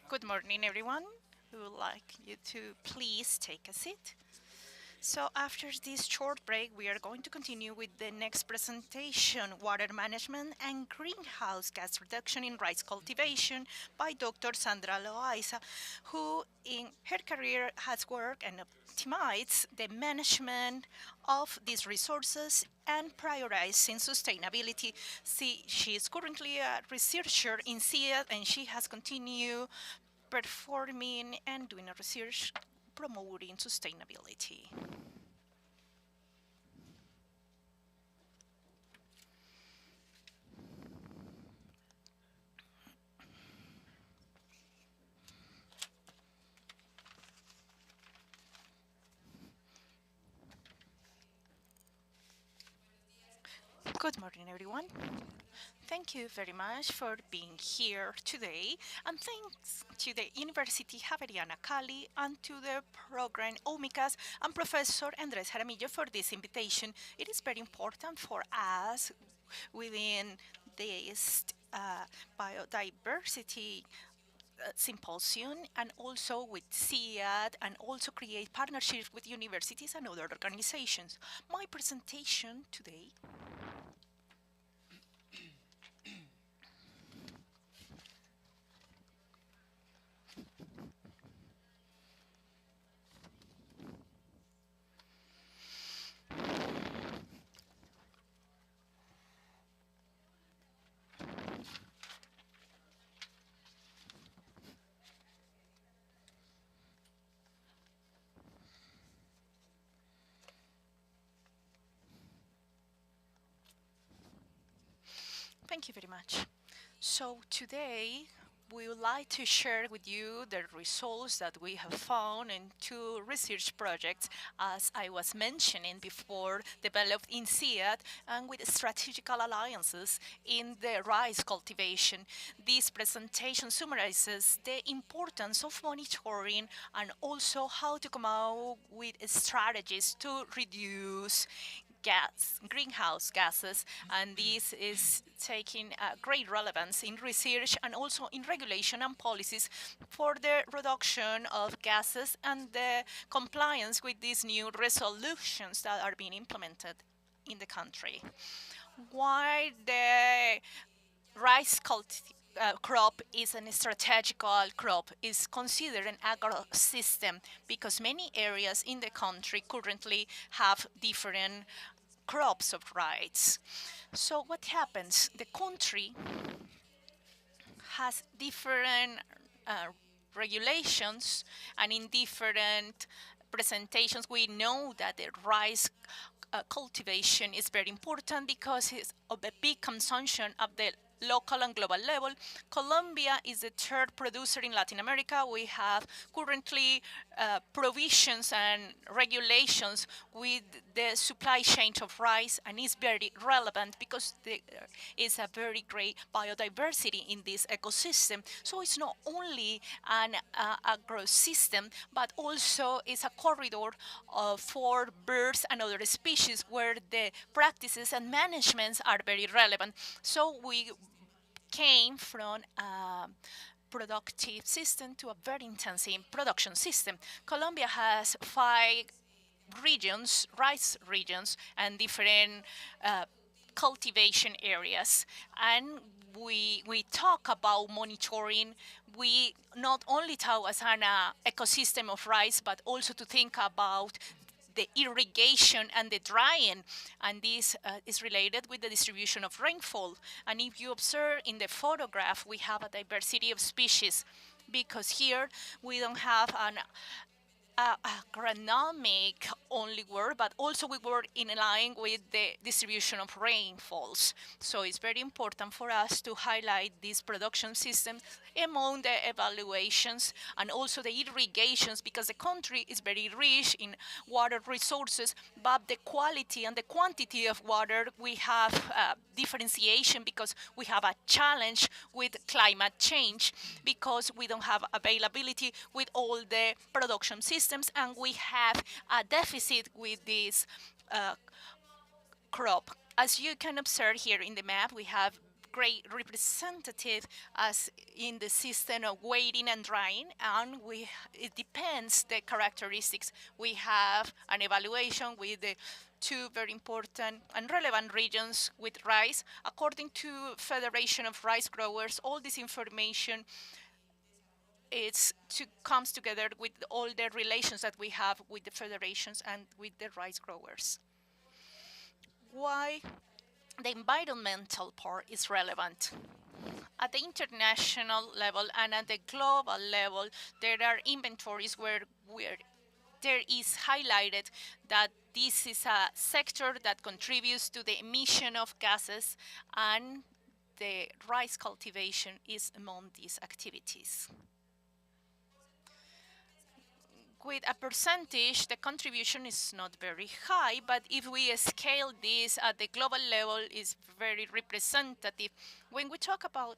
Good morning, everyone. We would like you to please take a seat. So after this short break, we are going to continue with the next presentation, Water Management and Greenhouse Gas Reduction in Rice Cultivation by Dr. Sandra Loaiza, who in her career has worked and optimized the management of these resources and prioritizing sustainability. She is currently a researcher in SEAD and she has continued performing and doing a research promoting sustainability. Good morning, everyone. Thank you very much for being here today, and thanks to the University Javeriana Cali and to the program OMICAS and Professor Andres Jaramillo for this invitation. It is very important for us within this biodiversity symposium and also with SEAD and also create partnerships with universities and other organizations. My presentation today Thank you very much. So today we would like to share with you the results that we have found in two research projects, as I was mentioning before, developed in SEAD and with strategical alliances in the rice cultivation. This presentation summarizes the importance of monitoring and also how to come out with strategies to reduce greenhouse gases, and this is taking great relevance in research and also in regulation and policies for the reduction of gases and the compliance with these new resolutions that are being implemented in the country. Why the rice crop is an strategical crop, is considered an agro system because many areas in the country currently have different crops of rice. So what happens? The country has different regulations, and in different presentations we know that the rice cultivation is very important because it's of a big consumption of the local and global level. Colombia is the third producer in Latin America. We have currently provisions and regulations with the supply chain of rice, and it's very relevant because there is a very great biodiversity in this ecosystem. So it's not only an agro system, but also it's a corridor for birds and other species where the practices and managements are very relevant. So we came from a productive system to a very intensive production system. Colombia has 5 regions, rice regions, and different cultivation areas. And we talk about monitoring. We not only talk as an ecosystem of rice, but also to think about the irrigation and the drying, and this is related with the distribution of rainfall. And if you observe in the photograph, we have a diversity of species because here we don't have an agronomic only word, but also we work in line with the distribution of rainfalls. So it's very important for us to highlight these production systems among the evaluations and also the irrigations, because the country is very rich in water resources, but the quality and the quantity of water, we have differentiation because we have a challenge with climate change because we don't have availability with all the production systems, and we have a deficit with this crop. As you can observe here in the map, we have great representative as in the system of waiting and drying, and it depends the characteristics. We have an evaluation with the two very important and relevant regions with rice. According to Federation of Rice Growers, all this information comes together with all the relations that we have with the federations and with the rice growers. Why the environmental part is relevant? At the international level and at the global level, there are inventories where there is highlighted that this is a sector that contributes to the emission of gases, and the rice cultivation is among these activities. With a percentage, the contribution is not very high, but if we scale this at the global level, is very representative. When we talk about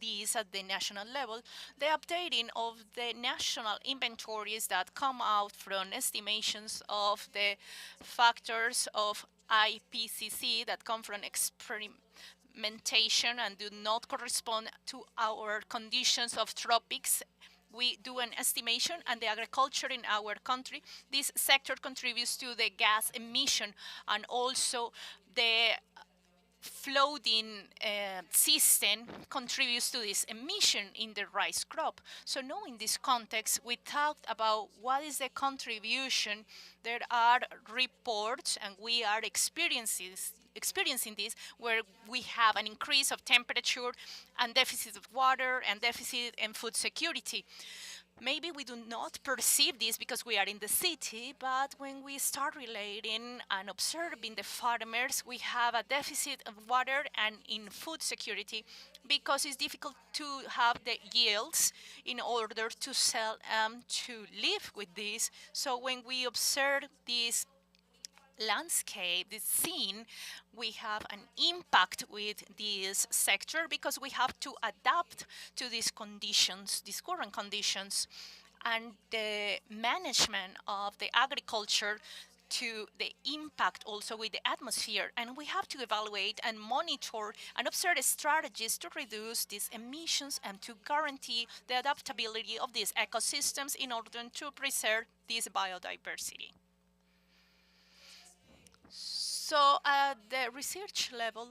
these at the national level, the updating of the national inventories that come out from estimations of the factors of IPCC that come from experimentation and do not correspond to our conditions of tropics. We do an estimation, and the agriculture in our country, this sector contributes to the gas emission, and also the floating system contributes to this emission in the rice crop. So knowing this context, we talked about what is the contribution. There are reports, and we are experiencing this, where we have an increase of temperature and deficit of water and deficit in food security. Maybe we do not perceive this because we are in the city, but when we start relating and observing the farmers, we have a deficit of water and in food security because it's difficult to have the yields in order to sell to live with this. So when we observe this landscape, this scene, we have an impact with this sector because we have to adapt to these conditions, these current conditions, and the management of the agriculture to the impact also with the atmosphere. And we have to evaluate and monitor and observe strategies to reduce these emissions and to guarantee the adaptability of these ecosystems in order to preserve this biodiversity. So at the research level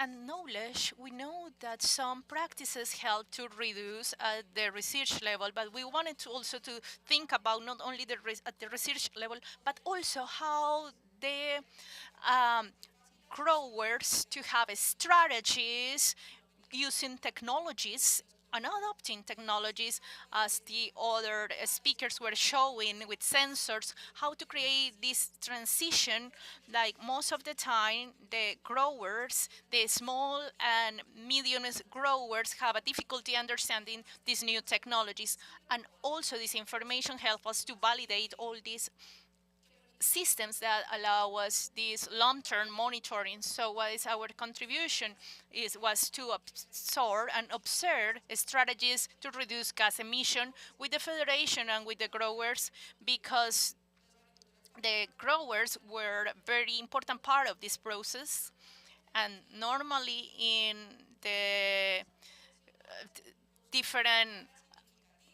and knowledge, we know that some practices help to reduce at the research level, but we wanted to also to think about not only at the research level, but also how the growers to have strategies using technologies and adopting technologies, as the other speakers were showing with sensors, how to create this transition. Like most of the time, the growers, the small and medium growers, have a difficulty understanding these new technologies. And also this information helps us to validate all these systems that allow us this long-term monitoring. So what is our contribution was to absorb and observe strategies to reduce gas emission with the federation and with the growers, because the growers were a very important part of this process. And normally in the different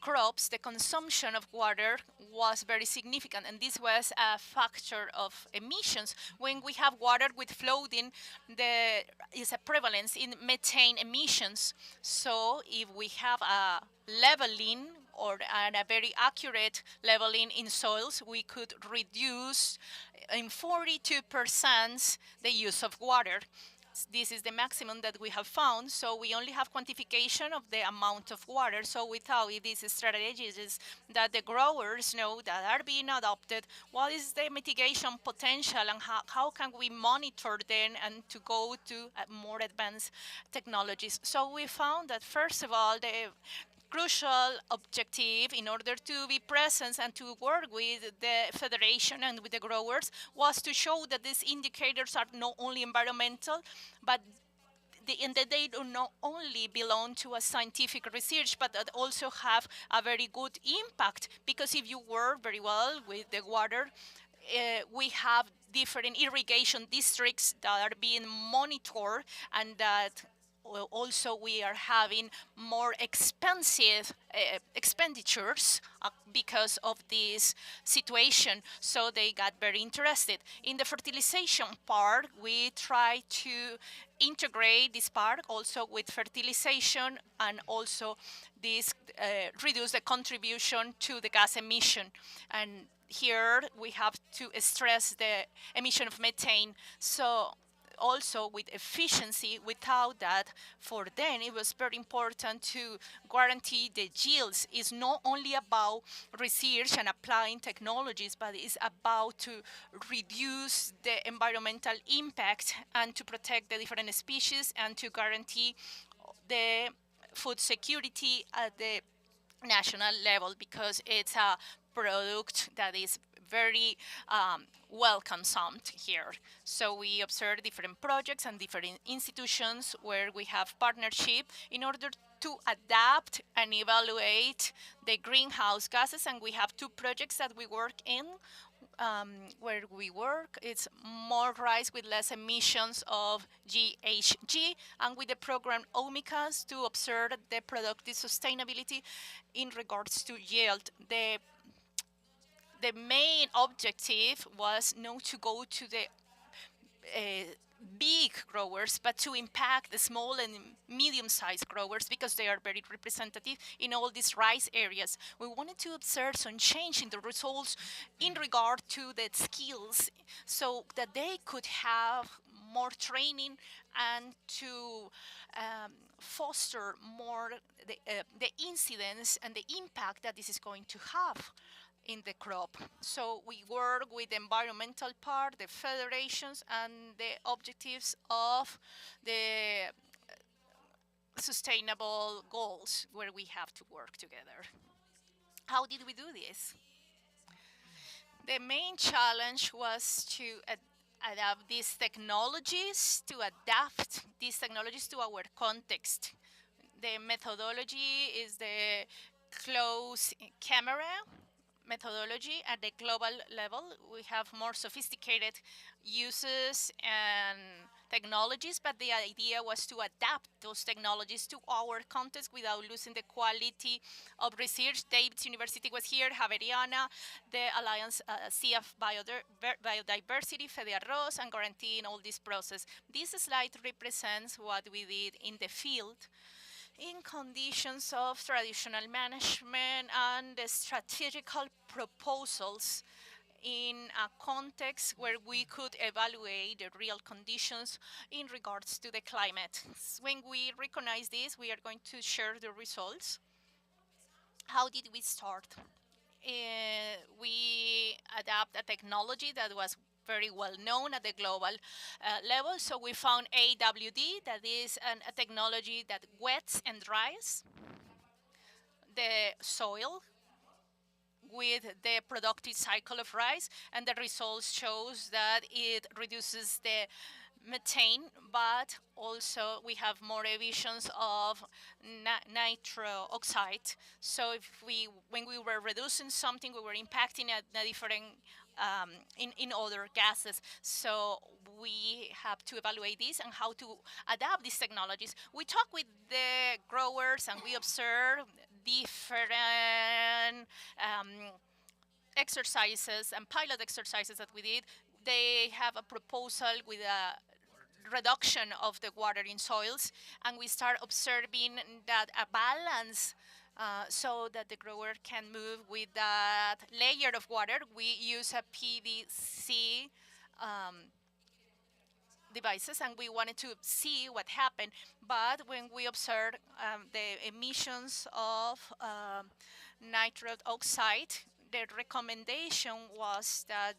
crops, the consumption of water was very significant, and this was a factor of emissions. When we have water with floating, there is a prevalence in methane emissions. So if we have a leveling and a very accurate leveling in soils, we could reduce in 42% the use of water. This is the maximum that we have found, so we only have quantification of the amount of water. So without these strategies that the growers know that are being adopted, what is the mitigation potential and how can we monitor them and to go to more advanced technologies. So we found that first of all, the crucial objective in order to be present and to work with the federation and with the growers was to show that these indicators are not only environmental, but they do not only belong to a scientific research, but that also have a very good impact. Because if you work very well with the water, we have different irrigation districts that are being monitored and that also we are having more expensive expenditures because of this situation, so they got very interested. In the fertilization part, we try to integrate this part also with fertilization, and also this reduce the contribution to the gas emission. And here we have to stress the emission of methane. So also with efficiency. Without that, for them it was very important to guarantee the yields. It's not only about research and applying technologies, but it's about to reduce the environmental impact and to protect the different species and to guarantee the food security at the national level, because it's a product that is very well consumed here. So we observe different projects and different institutions where we have partnership in order to adapt and evaluate the greenhouse gases. And we have two projects that we work in. Where we work, it's more rice with less emissions of GHG, and with the program OMICAS to observe the productive sustainability in regards to yield. The main objective was not to go to the big growers, but to impact the small and medium-sized growers, because they are very representative in all these rice areas. We wanted to observe some change in the results in regard to the skills, so that they could have more training and to foster more the incidence and the impact that this is going to have in the crop. So we work with the environmental part, the federations, and the objectives of the sustainable goals, where we have to work together. How did we do this? The main challenge was to adapt these technologies, to our context. The methodology is the close camera methodology. At the global level, we have more sophisticated uses and technologies, but the idea was to adapt those technologies to our context without losing the quality of research. David's University was here, Javeriana, the Alliance CF Biodiversity, Fede Arroz, and guaranteeing all this process. This slide represents what we did in the field in conditions of traditional management and the strategical proposals in a context where we could evaluate the real conditions in regards to the climate. When we recognize this, we are going to share the results. How did we start? We adapt a technology that was very well known at the global level. So we found AWD, that is a technology that wets and dries the soil with the productive cycle of rice, and the results shows that it reduces the methane, but also we have more emissions of nitro oxide. So when we were reducing something, we were impacting a different in other gases. So we have to evaluate this and how to adapt these technologies. We talk with the growers and we observe different exercises and pilot exercises that we did. They have a proposal with a reduction of the water in soils, and we start observing that a balance so that the grower can move with that layer of water. We use a PVC devices, and we wanted to see what happened. But when we observed the emissions of nitrous oxide, the recommendation was that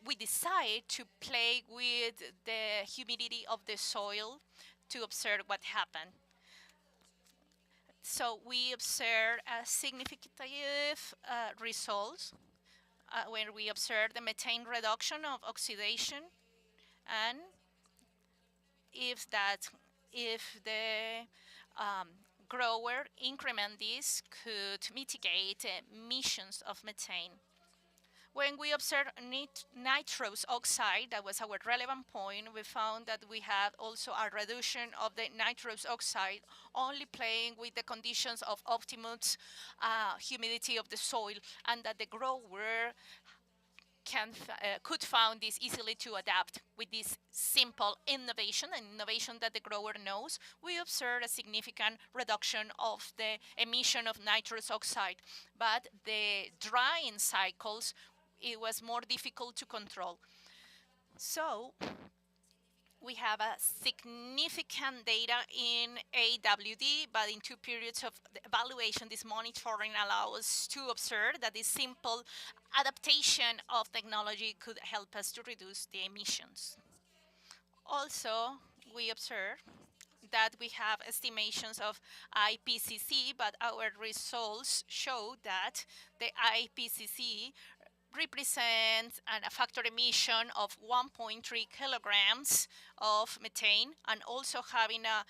we decide to play with the humidity of the soil to observe what happened. So we observe a significant results when we observe the methane reduction of oxidation, and if the grower increment this could mitigate emissions of methane. When we observed nitrous oxide, that was our relevant point, we found that we had also a reduction of the nitrous oxide, only playing with the conditions of optimum humidity of the soil, and that the grower could found this easily to adapt with this simple innovation, an innovation that the grower knows. We observed a significant reduction of the emission of nitrous oxide, but the drying cycles, it was more difficult to control. So we have a significant data in AWD, but in 2 periods of evaluation, this monitoring allows us to observe that this simple adaptation of technology could help us to reduce the emissions. Also, we observe that we have estimations of IPCC, but our results show that the IPCC represents a factor emission of 1.3 kilograms of methane, and also having a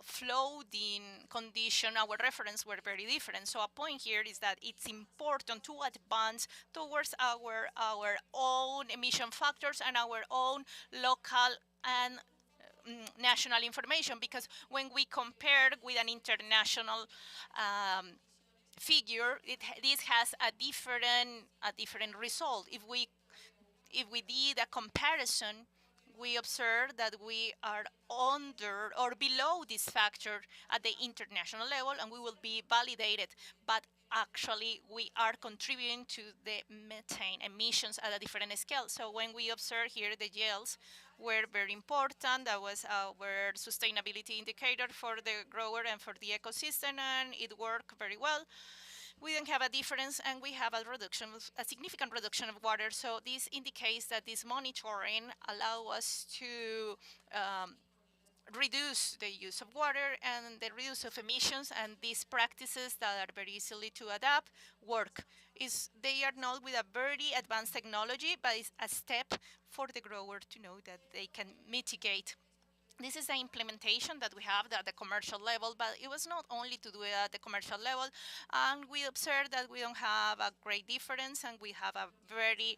flooding condition, our reference were very different. So a point here is that it's important to advance towards our own emission factors and our own local and national information, because when we compare with an international figure, this has a different result. If we did a comparison, we observe that we are under or below this factor at the international level, and we will be validated. But actually, we are contributing to the methane emissions at a different scale. So when we observe here, the yields were very important. That was our sustainability indicator for the grower and for the ecosystem, and it worked very well. We don't have a difference, and we have a significant reduction of water. So this indicates that this monitoring allow us to reduce the use of water and the reduce of emissions, and these practices that are very easily to adapt work. They are not with a very advanced technology, but it's a step for the grower to know that they can mitigate. This is the implementation that we have at the commercial level, but it was not only to do it at the commercial level. And we observed that we don't have a great difference, and we have a very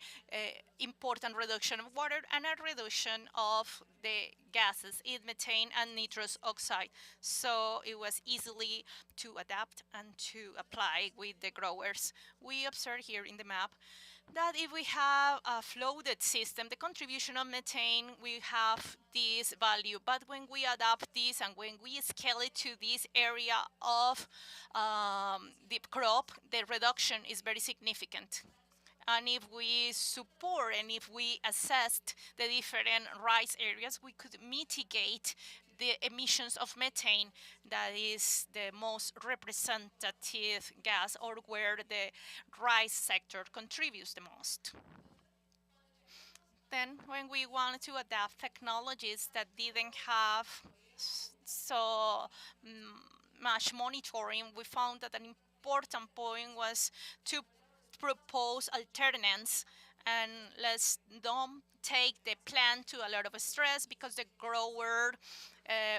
important reduction of water and a reduction of the gases, methane and nitrous oxide. So it was easily to adapt and to apply with the growers. We observe here in the map that if we have a flooded system, the contribution of methane, we have this value. But when we adapt this and when we scale it to this area of the crop, the reduction is very significant. And if we support and if we assess the different rice areas, we could mitigate the emissions of methane, that is the most representative gas, or where the rice sector contributes the most. Then when we wanted to adapt technologies that didn't have so much monitoring, we found that an important point was to propose alternatives, and let's don't take the plant to a lot of stress, because the grower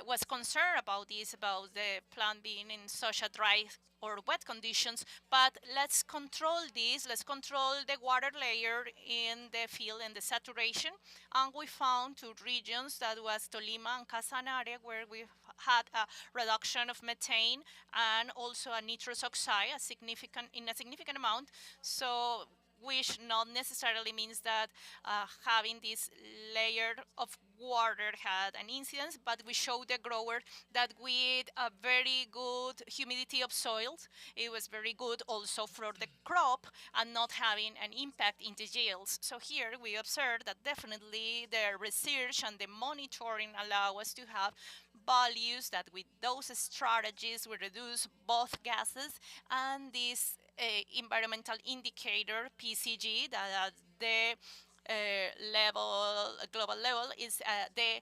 was concerned about this, about the plant being in such a dry or wet conditions. But let's control this, let's control the water layer in the field and the saturation. And we found 2 regions, that was Tolima and Casanare, where we had a reduction of methane and also a nitrous oxide, in a significant amount. So which not necessarily means that having this layer of water had an incidence, but we showed the grower that with a very good humidity of soils, it was very good also for the crop and not having an impact in the yields. So here we observe that definitely the research and the monitoring allow us to have values that with those strategies we reduce both gases and this environmental indicator PCG, that the global level is the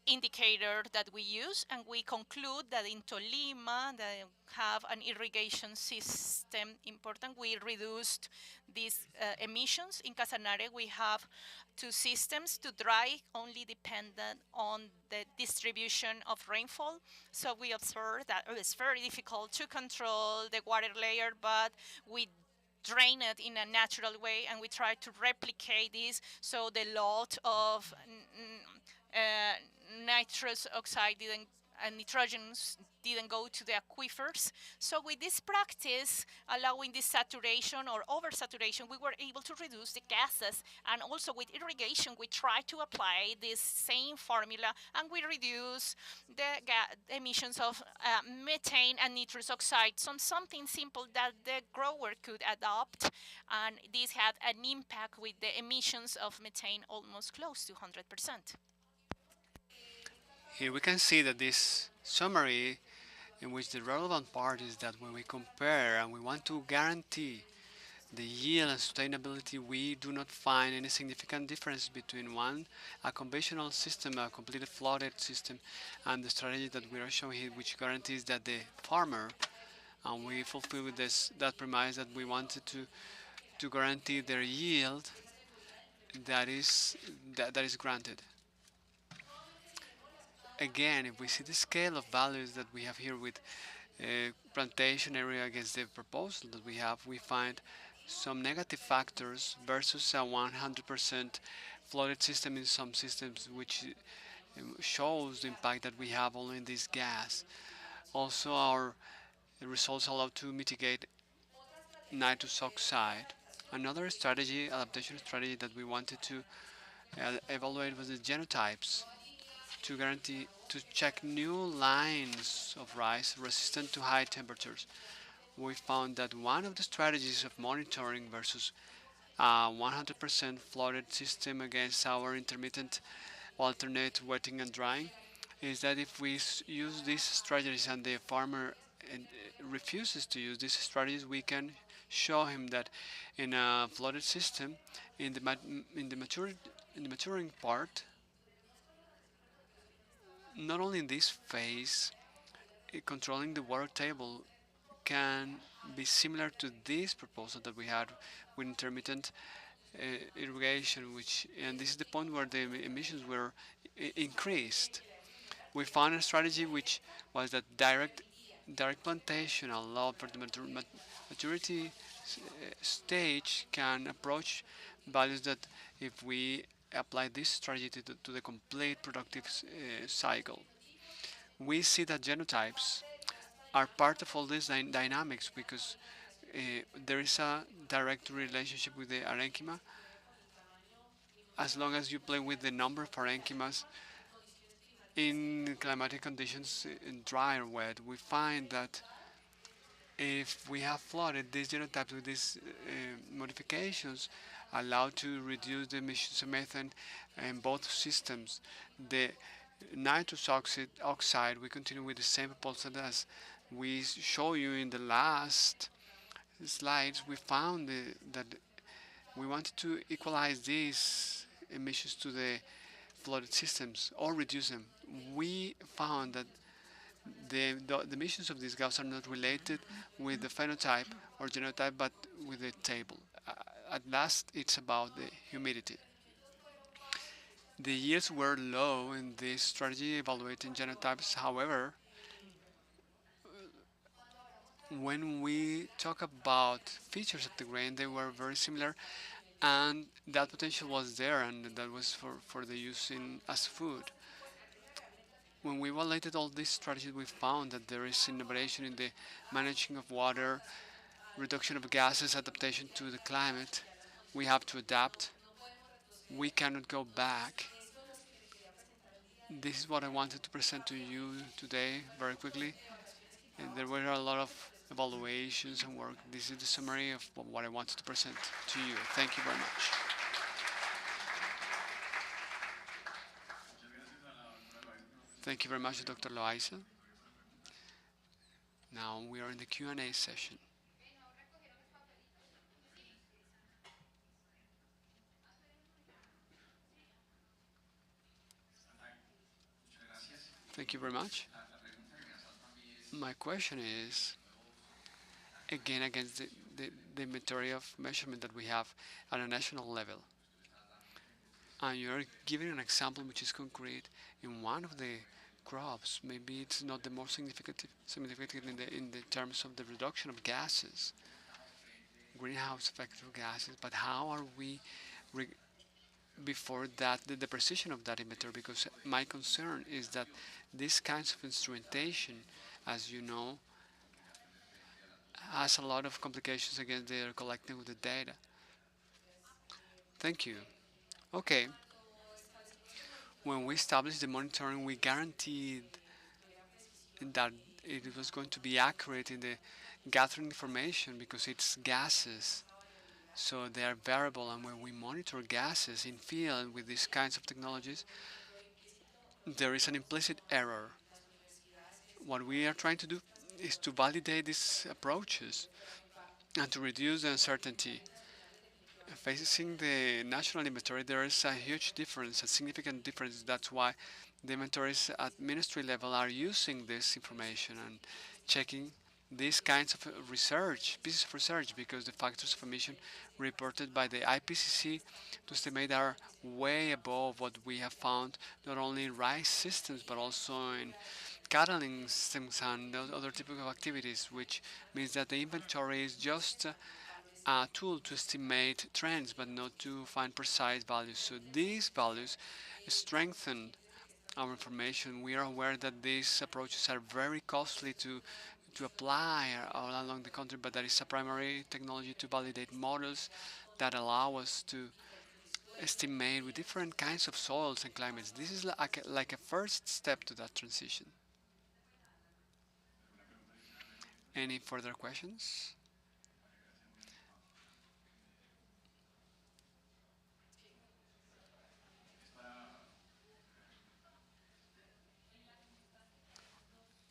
indicator that we use, and we conclude that in Tolima, that have an irrigation system important, we reduced these emissions. In Casanare, we have 2 systems to dry, only dependent on the distribution of rainfall. So we observed that it was very difficult to control the water layer, but we drain it in a natural way, and we try to replicate this so the lot of nitrous oxide didn't and nitrogen didn't go to the aquifers. So with this practice, allowing this saturation or oversaturation, we were able to reduce the gases. And also with irrigation, we try to apply this same formula, and we reduce the emissions of methane and nitrous oxide. Something simple that the grower could adopt, and this had an impact with the emissions of methane almost close to 100%. Here we can see that this summary, in which the relevant part is that when we compare and we want to guarantee the yield and sustainability, we do not find any significant difference between a conventional system, a completely flooded system, and the strategy that we are showing here, which guarantees that the farmer, and we fulfill with that premise that we wanted to guarantee their yield that is granted. Again, if we see the scale of values that we have here with plantation area against the proposal that we find some negative factors versus a 100% flooded system in some systems, which shows the impact that we have only in this gas. Also, our results allow to mitigate nitrous oxide. Another strategy, adaptation strategy that we wanted to evaluate was the genotypes to guarantee to check new lines of rice resistant to high temperatures. We found that one of the strategies of monitoring versus a 100% flooded system against our intermittent alternate wetting and drying is that if we use these strategies and the farmer refuses to use these strategies, we can show him that in a flooded system, in the maturing part, not only in this phase, controlling the water table can be similar to this proposal that we had with intermittent irrigation, and this is the point where the emissions were increased. We found a strategy which was that direct plantation allowed for the maturity stage can approach values that if we apply this strategy to the complete productive cycle. We see that genotypes are part of all these dynamics because there is a direct relationship with the parenchyma. As long as you play with the number of parenchymas in climatic conditions, in dry or wet, we find that if we have flooded these genotypes with these modifications, allow to reduce the emissions of methane in both systems. The nitrous oxide, we continue with the same proposal as we show you in the last slides. We found that we wanted to equalize these emissions to the flooded systems or reduce them. We found that the emissions of these gases are not related with the phenotype or genotype, but with the table. At last, it's about the humidity. The yields were low in this strategy evaluating genotypes. However, when we talk about features of the grain, they were very similar, and that potential was there, and that was for the use as food. When we evaluated all these strategies, we found that there is innovation in the managing of water, reduction of gases, adaptation to the climate. We have to adapt. We cannot go back. This is what I wanted to present to you today very quickly. And there were a lot of evaluations and work. This is the summary of what I wanted to present to you. Thank you very much. Thank you very much, Dr. Loaiza. Now we are in the Q&A session. Thank you very much. My question is, again, against the material of measurement that we have at a national level. And you're giving an example which is concrete in one of the crops. Maybe it's not the most significant in the terms of the reduction of gases. greenhouse effect gases, but how are we before that the precision of that inventory? Because my concern is that these kinds of instrumentation, as you know, has a lot of complications against the collecting of the data. Thank you. Okay, when we established the monitoring, we guaranteed that it was going to be accurate in the gathering information because it's gases. So they are variable, and when we monitor gases in field with these kinds of technologies, there is an implicit error. What we are trying to do is to validate these approaches and to reduce the uncertainty. Facing the national inventory, there is a huge difference, a significant difference. That's why the inventories at ministry level are using this information and checking these kinds of pieces of research, because the factors of emission reported by the IPCC to estimate are way above what we have found, not only in rice systems, but also in cattling systems and other typical activities, which means that the inventory is just a tool to estimate trends but not to find precise values. So these values strengthen our information. We are aware that these approaches are very costly to apply all along the country, but that is a primary technology to validate models that allow us to estimate with different kinds of soils and climates. This is like a first step to that transition. Any further questions?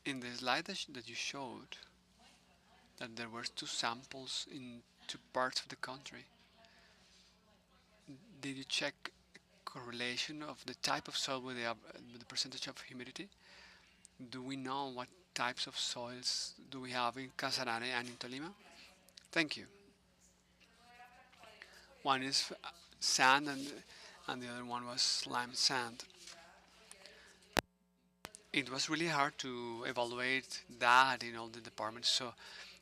In the slide that you showed, that there were two samples in two parts of the country, did you check correlation of the type of soil with the percentage of humidity? Do we know what types of soils do we have in Casarare and in Tolima? Thank you. One is sand, and the other one was lime sand. It was really hard to evaluate that in all the departments, so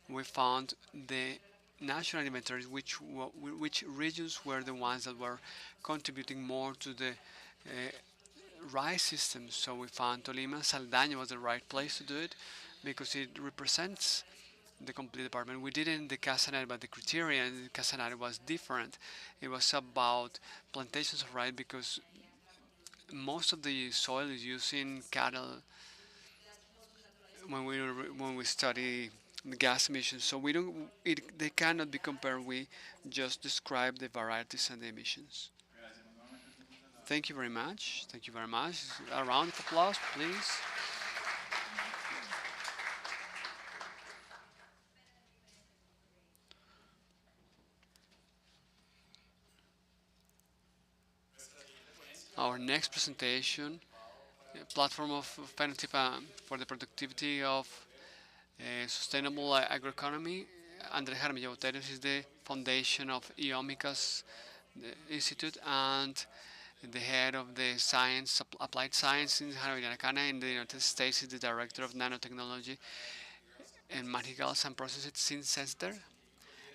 we found the national inventories, which regions were the ones that were contributing more to the rice systems. So we found Tolima, Saldaña was the right place to do it because it represents the complete department. We did it in the Casanare, but the criteria in the Casanare was different. It was about plantations of rice because most of the soil is used in cattle when we study the gas emissions. So we don't they cannot be compared. We just describe the varieties and the emissions. Thank you very much. Thank you very much. A round of applause, please. Our next presentation, platform of phenotype for the productivity of sustainable agroeconomy. Andrés Jaramillo Boteros is the foundation of EOMICA's institute and the head of the science, applied science in Javeriana in the United States. Is the director of nanotechnology and materials and processes Synthesis Center.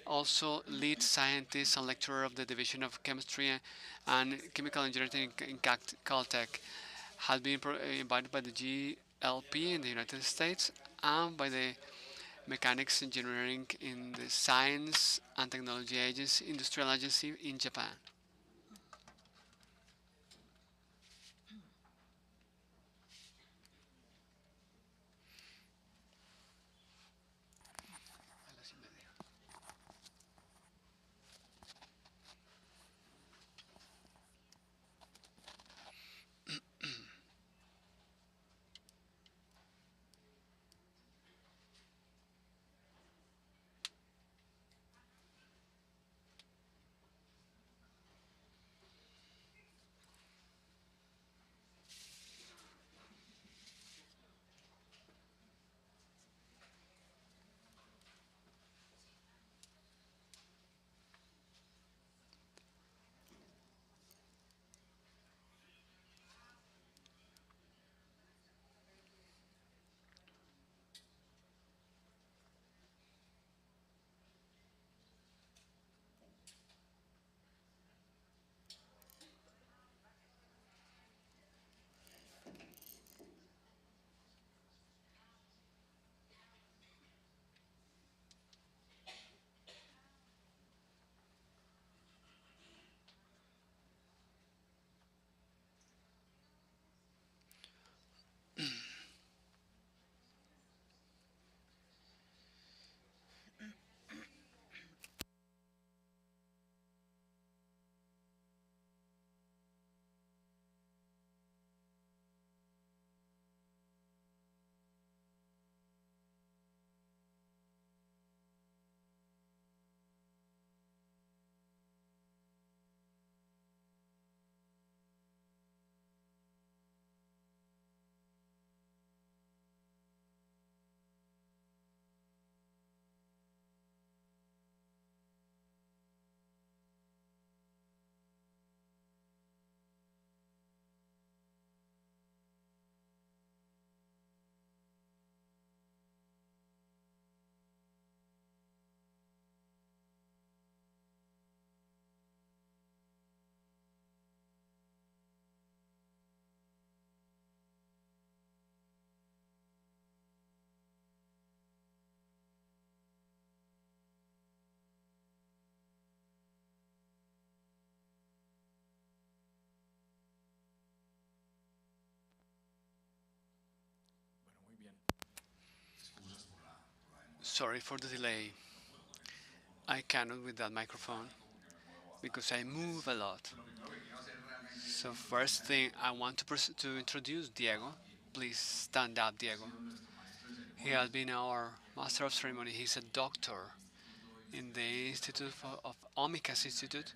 Also lead scientist and lecturer of the Division of Chemistry and Chemical Engineering in Caltech. Has been invited by the GLP in the United States and by the Mechanics Engineering in the Science and Technology Agency, Industrial Agency in Japan. Sorry for the delay. I cannot with that microphone because I move a lot. So first thing I want to introduce Diego. Please stand up, Diego. He has been our master of ceremony. He's a doctor in the Institute of Omicas Institute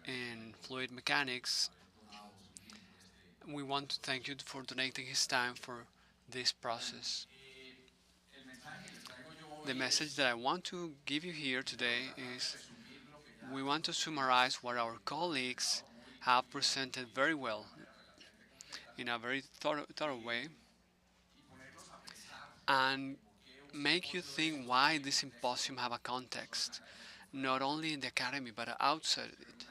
in fluid mechanics. We want to thank you for donating his time for this process. The message that I want to give you here today is we want to summarize what our colleagues have presented very well in a very thorough way and make you think why this symposium have a context, not only in the academy but outside it.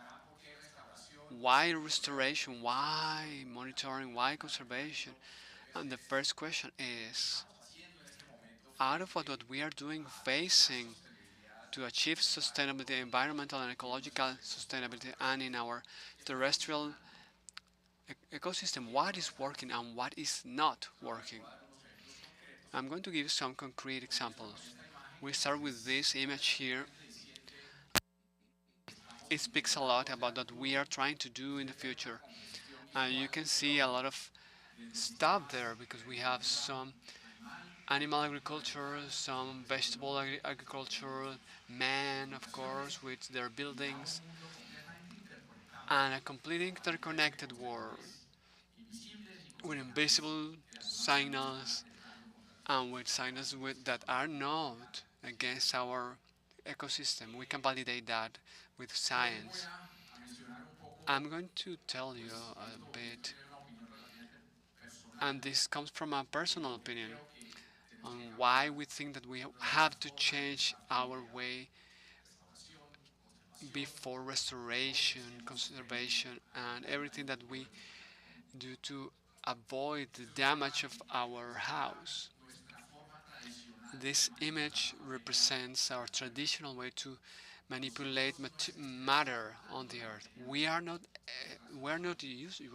Why restoration? Why monitoring? Why conservation? And the first question is, out of what we are doing, facing to achieve sustainability, environmental and ecological sustainability, and in our terrestrial ecosystem, what is working and what is not working? I'm going to give you some concrete examples. We start with this image here. It speaks a lot about what we are trying to do in the future. And you can see a lot of stuff there because we have some animal agriculture, some vegetable agriculture, man, of course, with their buildings, and a completely interconnected world with invisible signals and with signals that are not against our ecosystem. We can validate that with science. I'm going to tell you a bit, and this comes from a personal opinion on why we think that we have to change our way before restoration, conservation, and everything that we do to avoid the damage of our house. This image represents our traditional way to manipulate matter on the earth. We are not using,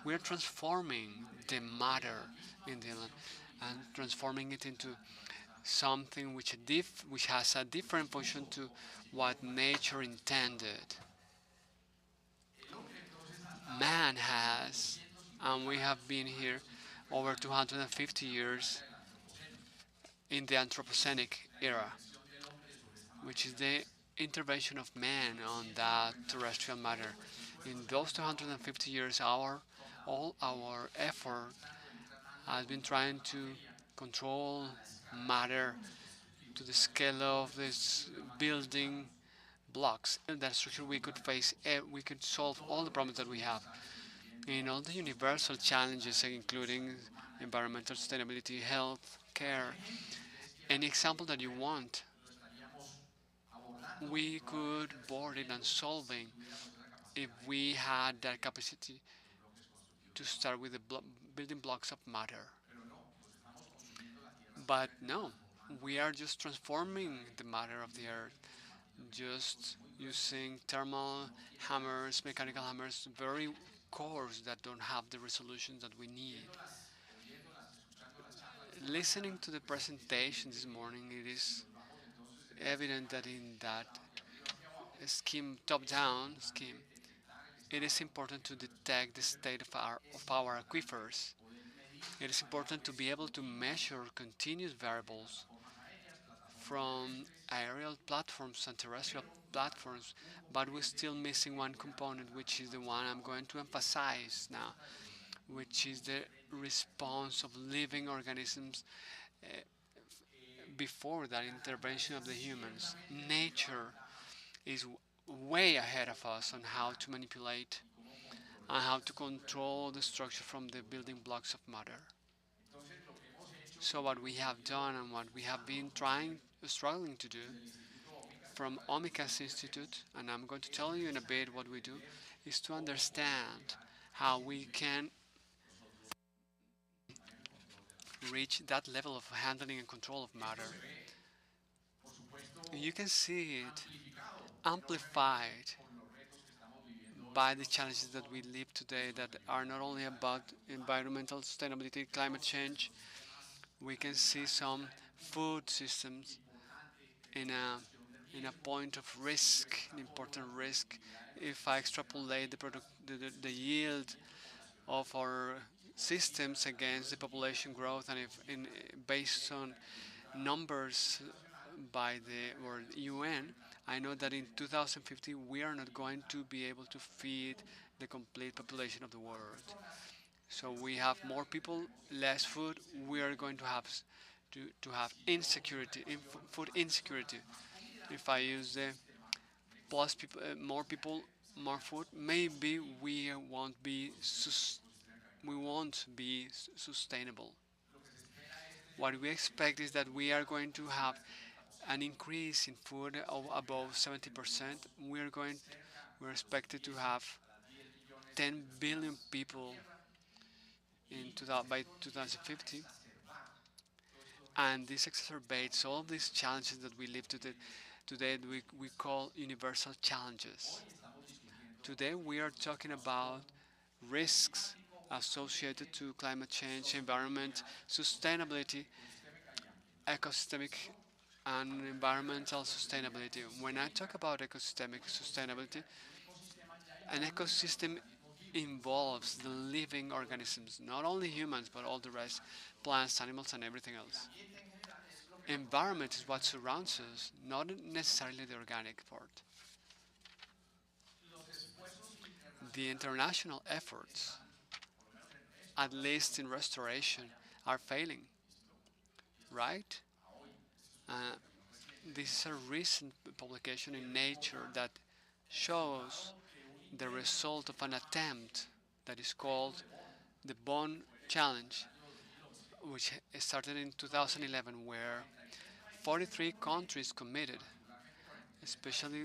we are transforming the matter in the land and transforming it into something which has a different function to what nature intended. Man has, and we have been here over 250 years in the Anthropocenic era, which is the intervention of man on that terrestrial matter. In those 250 years, all our effort has been trying to control matter to the scale of this building blocks. In that structure, we could we could solve all the problems that we have. In all the universal challenges, including environmental sustainability, health, care, any example that you want, we could board it and solving if we had that capacity to start with the building blocks of matter. But no, we are just transforming the matter of the earth, just using thermal hammers, mechanical hammers, very cores that don't have the resolution that we need. Listening to the presentation this morning, it is evident that in that top-down scheme, it is important to detect the state of our aquifers. It is important to be able to measure continuous variables from aerial platforms and terrestrial platforms, but we're still missing one component, which is the one I'm going to emphasize now, which is the response of living organisms before that intervention of the humans. Nature is way ahead of us on how to manipulate and how to control the structure from the building blocks of matter. So what we have done and what we have been struggling to do from Omicas Institute, and I'm going to tell you in a bit what we do, is to understand how we can reach that level of handling and control of matter. You can see it amplified by the challenges that we live today that are not only about environmental sustainability, climate change. We can see some food systems in a point of risk, an important risk. If I extrapolate the yield of our systems against the population growth, and if based on numbers by the or UN, I know that in 2050 we are not going to be able to feed the complete population of the world. So we have more people, less food. We are going to have to have insecurity, food insecurity. If I use the plus people, more people, more food, maybe we won't be sustainable. What we expect is that we are going to have an increase in food of above 70%. We're expected to have 10 billion people by 2050, and this exacerbates all these challenges that we live today. Today we call universal challenges. Today we are talking about risks associated to climate change, environment, sustainability, ecosystemic and environmental sustainability. When I talk about ecosystemic sustainability, an ecosystem involves the living organisms, not only humans but all the rest, plants, animals, and everything else. Environment is what surrounds us, not necessarily the organic part. The international efforts, at least in restoration, are failing, right? Uh, this is a recent publication in Nature that shows the result of an attempt that is called the Bonn Challenge, which started in 2011, where 43 countries committed, especially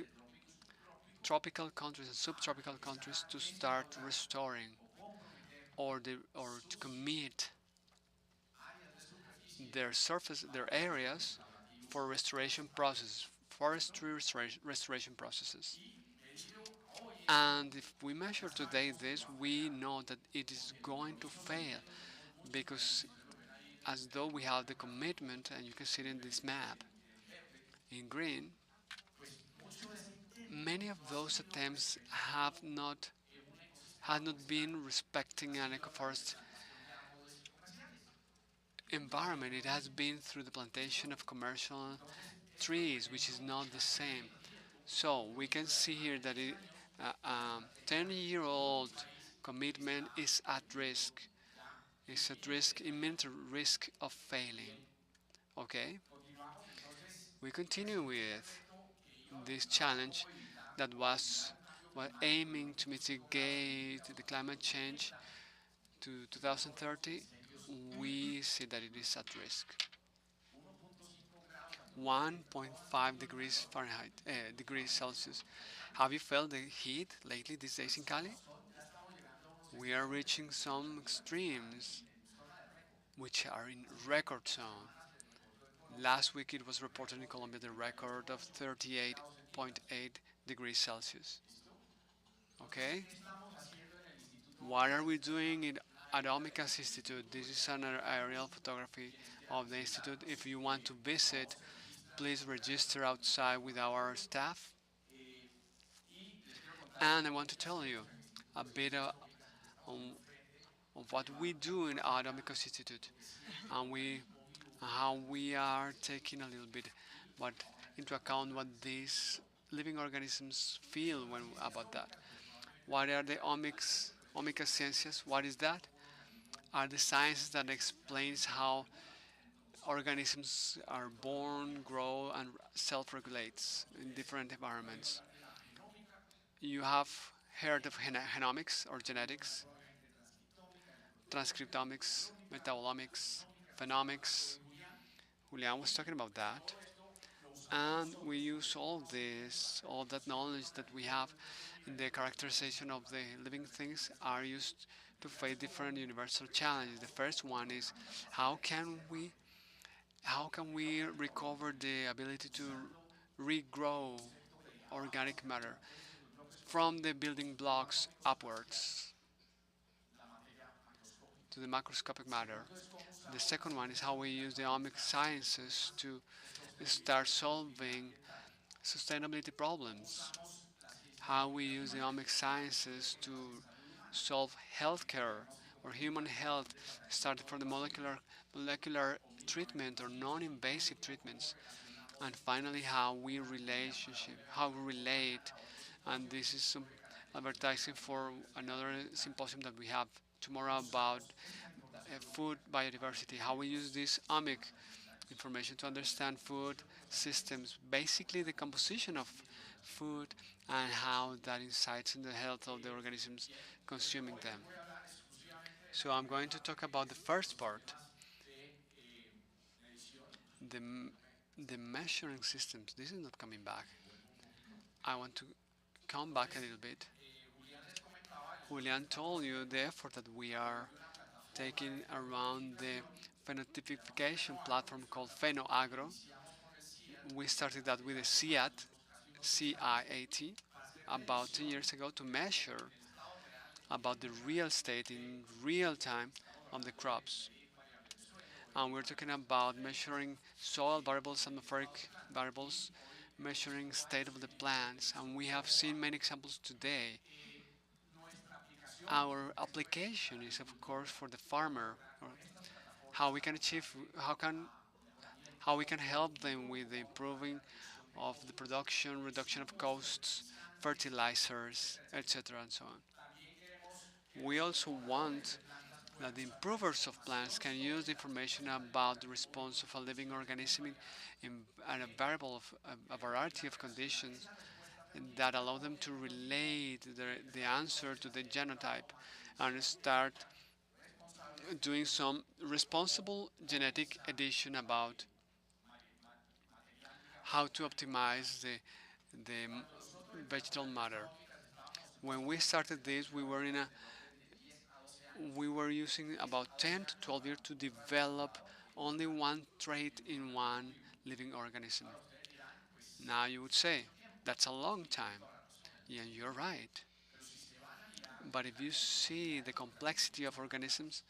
tropical countries and subtropical countries, to start restoring or to commit their areas for restoration processes, forestry restoration processes. And if we measure today this, we know that it is going to fail because as though we have the commitment, and you can see it in this map in green, many of those attempts have not been respecting an ecoforest environment. It has been through the plantation of commercial trees, which is not the same. So we can see here that 10-year-old commitment is at risk. It's at risk, immense risk of failing. Okay, we continue with this challenge that was aiming to mitigate the climate change to 2030. We see that it is at risk. 1.5 degrees Fahrenheit, degrees Celsius. Have you felt the heat lately these days in Cali? We are reaching some extremes which are in record zone. Last week it was reported in Colombia the record of 38.8 degrees Celsius. Okay? What are we doing at Omika's Institute? This is an aerial photography of the institute. If you want to visit, please register outside with our staff. And I want to tell you a bit on, of what we do in our Omika's Institute, and how we are taking a little bit what into account what these living organisms feel about that. What are the omics sciences? What is that? Are the sciences that explains how organisms are born, grow, and self-regulates in different environments. You have heard of genomics or genetics, transcriptomics, metabolomics, phenomics. Julian was talking about that. And we use all that knowledge that we have in the characterization of the living things are used to face different universal challenges. The first one is how can we recover the ability to regrow organic matter from the building blocks upwards to the macroscopic matter. The second one is how we use the omic sciences to start solving sustainability problems, how we use the omic sciences to solve healthcare or human health, starting from the molecular treatment or non-invasive treatments, and finally how we relate, and this is some advertising for another symposium that we have tomorrow about food biodiversity, how we use this omic information to understand food systems, basically the composition of food and how that incites in the health of the organisms consuming them. So I'm going to talk about the first part, the, the measuring systems. This is not coming back. I want to come back a little bit. Julian told you the effort that we are taking around the phenotypification platform called PhenoAgro. We started that with a CIAT, about 10 years ago to measure about the real state in real time of the crops. And we're talking about measuring soil variables, atmospheric variables, measuring state of the plants, and we have seen many examples today. Our application is of course for the farmer, how we can achieve, how we can help them with the improving of the production, reduction of costs, fertilizers, etc. and so on. We also want that the improvers of plants can use information about the response of a living organism in a variable of a variety of conditions that allow them to relate the answer to the genotype and start doing some responsible genetic addition about how to optimize the vegetal matter. When we started this, we were using about 10 to 12 years to develop only one trait in one living organism. Now you would say, that's a long time. Yeah, you're right. But if you see the complexity of organisms,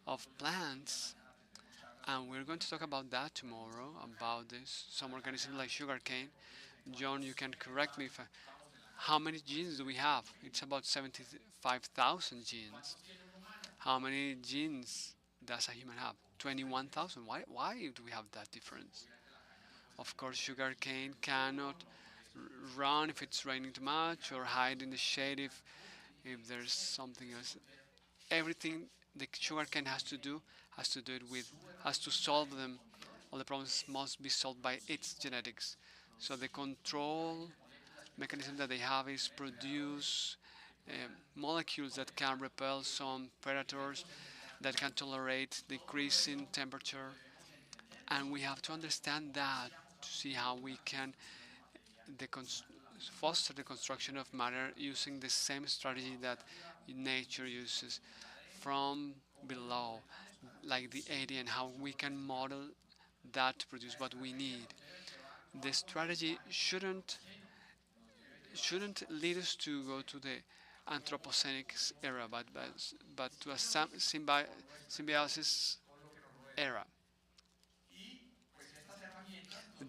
of plants, and we're going to talk about that tomorrow, about this, some organisms like sugarcane. John, you can correct me if how many genes do we have? It's about 75,000 genes. How many genes does a human have? 21,000. Why do we have that difference? Of course, sugarcane cannot run if it's raining too much or hide in the shade if there's something else. Everything the sugarcane has to do it with, has to solve them. All the problems must be solved by its genetics. So the control mechanism that they have is produce molecules that can repel some predators, that can tolerate decreasing temperature, and we have to understand that to see how we can the foster the construction of matter using the same strategy that nature uses from below, like the AD, and how we can model that to produce what we need. The strategy shouldn't lead us to go to the Anthropocenic era, but to a symbiosis era.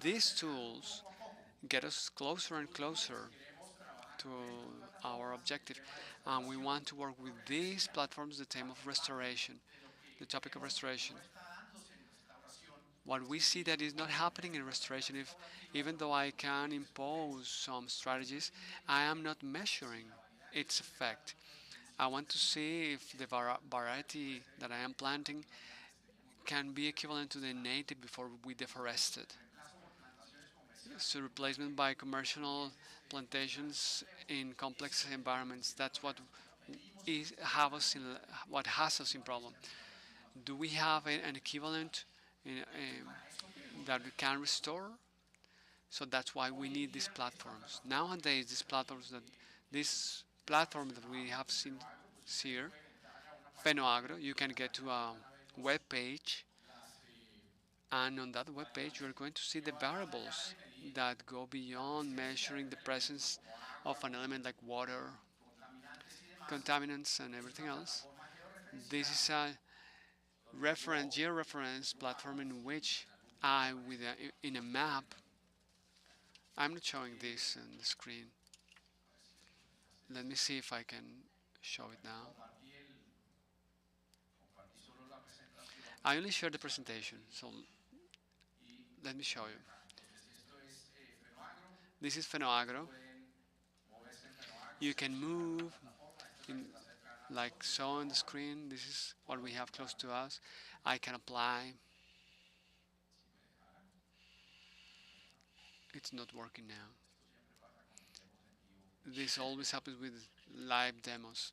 These tools get us closer and closer to our objective, and we want to work with these platforms, the theme of restoration, the topic of restoration. What we see that is not happening in restoration, if even though I can impose some strategies, I am not measuring its effect. I want to see if the variety that I am planting can be equivalent to the native before we deforest it. So replacement by commercial plantations in complex environments. That's what has us in problem. Do we have an equivalent that we can restore? So that's why we need these platforms. Nowadays, this platform that we have seen here, PhenoAgro, you can get to a web page, and on that web page, you're going to see the variables that go beyond measuring the presence of an element like water, contaminants, and everything else. This is a georeference platform in which in a map. I'm not showing this on the screen. Let me see if I can show it now. I only share the presentation, so let me show you. This is Fenoagro. You can move in, like so on the screen. This is what we have close to us. I can apply. It's not working now. This always happens with live demos.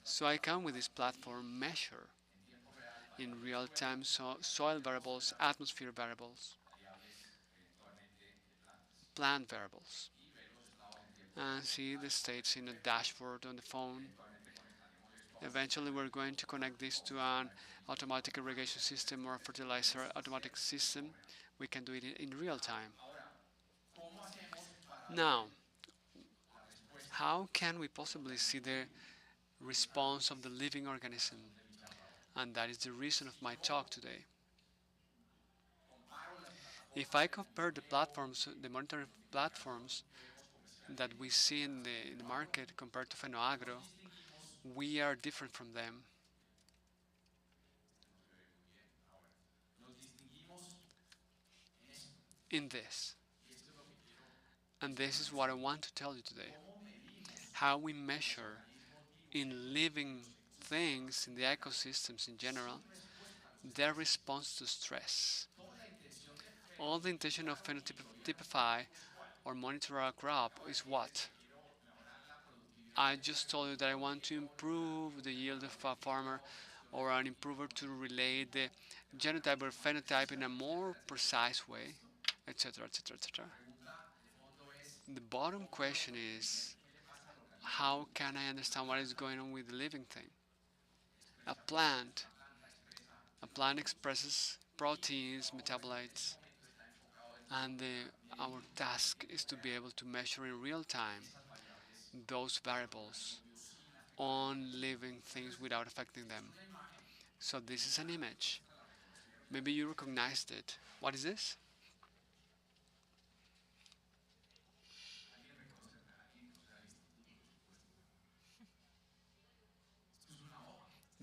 So I can, with this platform, measure in real time soil variables, atmosphere variables, plant variables, and see the states in a dashboard on the phone. Eventually, we're going to connect this to an automatic irrigation system or a fertilizer automatic system. We can do it in real time. Now, how can we possibly see the response of the living organism? And that is the reason of my talk today. If I compare the platforms, the monitoring platforms that we see in the market compared to Fenoagro, we are different from them. In this. And this is what I want to tell you today. How we measure in living things, in the ecosystems in general, their response to stress. All the intention of phenotypify or monitor a crop is what? I just told you that I want to improve the yield of a farmer or an improver to relate the genotype or phenotype in a more precise way, etc., etc., etc. The bottom question is, how can I understand what is going on with the living thing? A plant. A plant expresses proteins, metabolites, and our task is to be able to measure in real time those variables on living things without affecting them. So this is an image. Maybe you recognized it. What is this?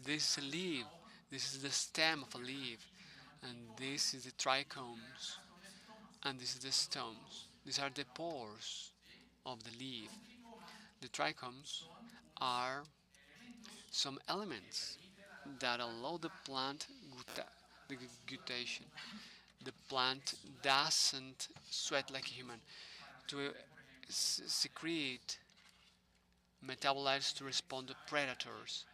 This is a leaf. This is the stem of a leaf. And this is the trichomes. And this is the stones. These are the pores of the leaf. The trichomes are some elements that allow the plant the guttation. The plant doesn't sweat like a human to secrete metabolites to respond to predators.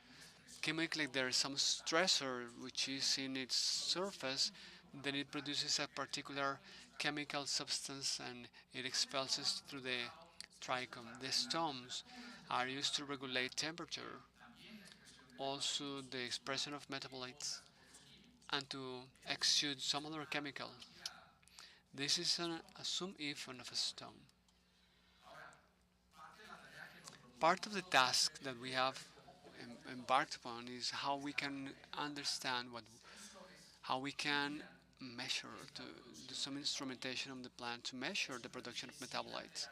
Chemically, there is some stressor which is in its surface, then it produces a particular chemical substance and it expels it through the trichome. The stones are used to regulate temperature, also the expression of metabolites, and to exude some other chemical. This is a zoom-in of a stone. Part of the task that we have embarked upon is how we can understand how we can measure, to do some instrumentation of the plant to measure the production of metabolites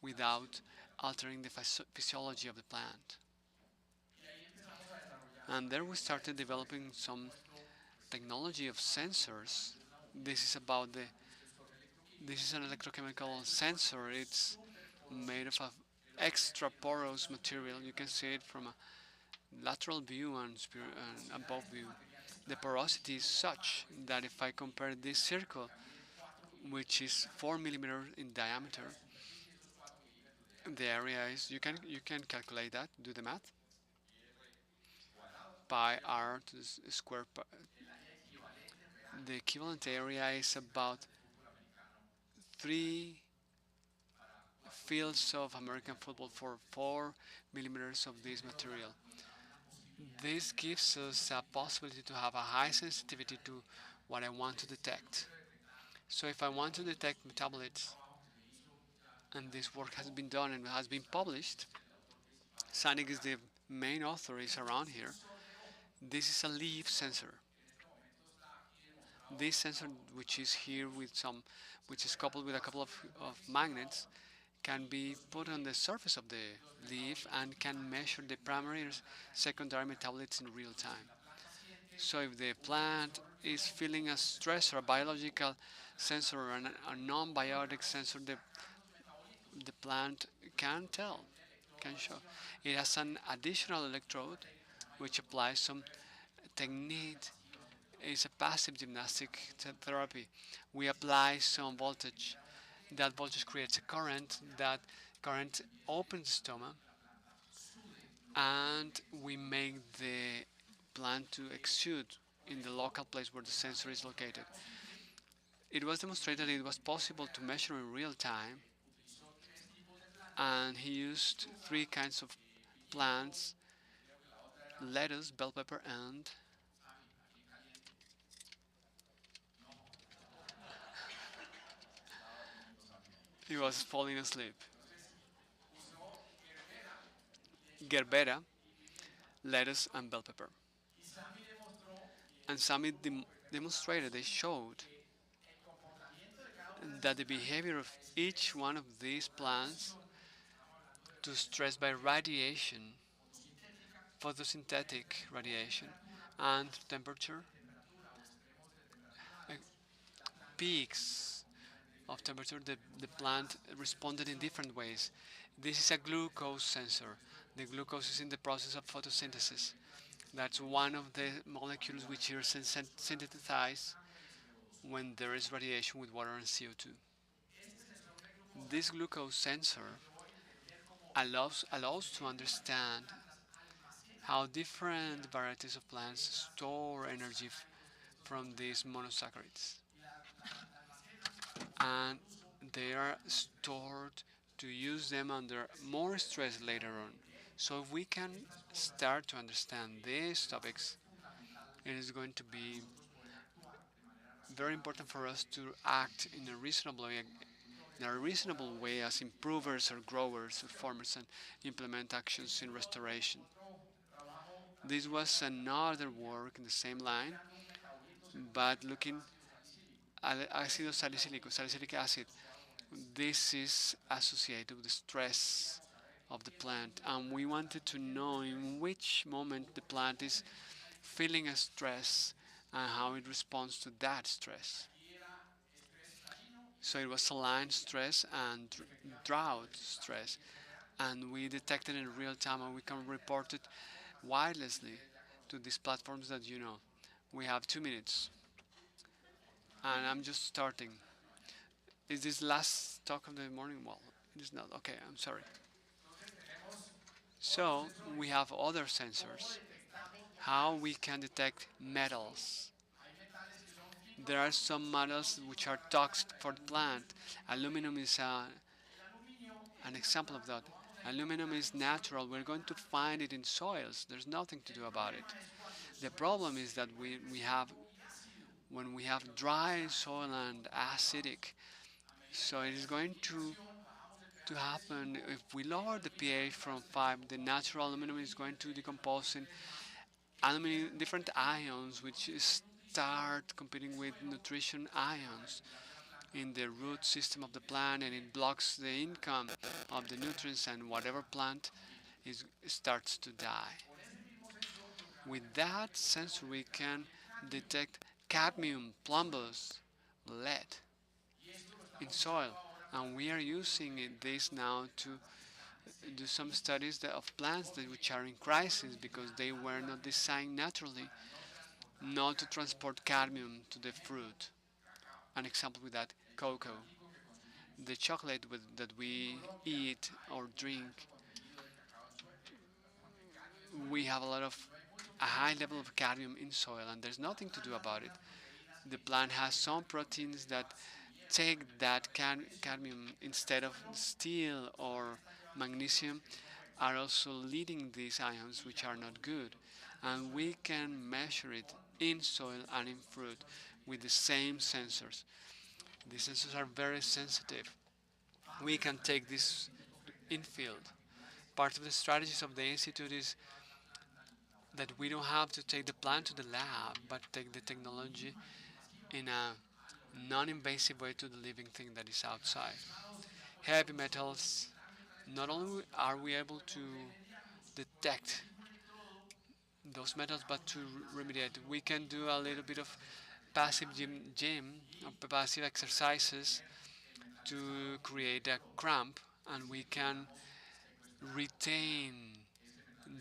without altering the physiology of the plant. And there we started developing some technology of sensors. This is an electrochemical sensor. It's made of a extra porous material. You can see it from a lateral view and above view. The porosity is such that if I compare this circle, which is 4 millimeters in diameter, the area is, you can calculate that, do the math. Pi r to the square pi. The equivalent area is about 3 fields of American football for 4 millimeters of this material. This gives us a possibility to have a high sensitivity to what I want to detect. So if I want to detect metabolites, and this work has been done and has been published, Sanic is the main author, is around here. This is a leaf sensor. This sensor, which is here with which is coupled with a couple of magnets, can be put on the surface of the leaf and can measure the primary and secondary metabolites in real time. So if the plant is feeling a stress or a biological sensor or a non-biotic sensor, the plant can tell, can show. It has an additional electrode which applies some technique. It's a passive gymnastic therapy. We apply some voltage. That voltage creates a current. That current opens the stomach, and we make the plant to exude in the local place where the sensor is located. It was demonstrated it was possible to measure in real time, and he used three kinds of plants: lettuce, bell pepper, and he was falling asleep. Gerbera, lettuce, and bell pepper. And Sammy demonstrated, they showed that the behavior of each one of these plants to stress by radiation, photosynthetic radiation, and temperature, uh, peaks of temperature, the plant responded in different ways. This is a glucose sensor. The glucose is in the process of photosynthesis. That's one of the molecules which are synthesized when there is radiation with water and CO2. This glucose sensor allows to understand how different varieties of plants store energy from these monosaccharides, and they are stored to use them under more stress later on. So if we can start to understand these topics, it is going to be very important for us to act in a reasonable way as improvers or growers or farmers and implement actions in restoration. This was another work in the same line, but looking at ácido salicylic acid. This is associated with the stress of the plant, and we wanted to know in which moment the plant is feeling a stress and how it responds to that stress. So it was saline stress and drought stress, and we detected in real time, and we can report it wirelessly to these platforms that you know. We have 2 minutes, and I'm just starting. Is this last talk of the morning? Well, it is not. Okay, I'm sorry. So we have other sensors. How we can detect metals. There are some metals which are toxic for the plant. Aluminum is an example of that. Aluminum is natural. We're going to find it in soils. There's nothing to do about it. The problem is that we have when we have dry soil and acidic. So it is going to happen if we lower the pH from 5. The natural aluminum is going to decompose in aluminum different ions, which start competing with nutrition ions in the root system of the plant, and it blocks the income of the nutrients, and whatever plant starts to die. With that sensor, we can detect cadmium, plumbous, lead in soil, and we are using this now to do some studies of plants which are in crisis because they were not designed naturally not to transport cadmium to the fruit. An example with that, cocoa. The chocolate that we eat or drink, we have a high level of cadmium in soil, and there's nothing to do about it. The plant has some proteins that take that cadmium instead of steel or magnesium, are also leading these ions which are not good, and we can measure it in soil and in fruit with the same sensors. These sensors are very sensitive. We can take this in field. Part of the strategies of the institute is that we don't have to take the plant to the lab, but take the technology in a non-invasive way to the living thing that is outside. Heavy metals, not only are we able to detect those metals, but to remediate. We can do a little bit of passive gym or passive exercises to create a cramp, and we can retain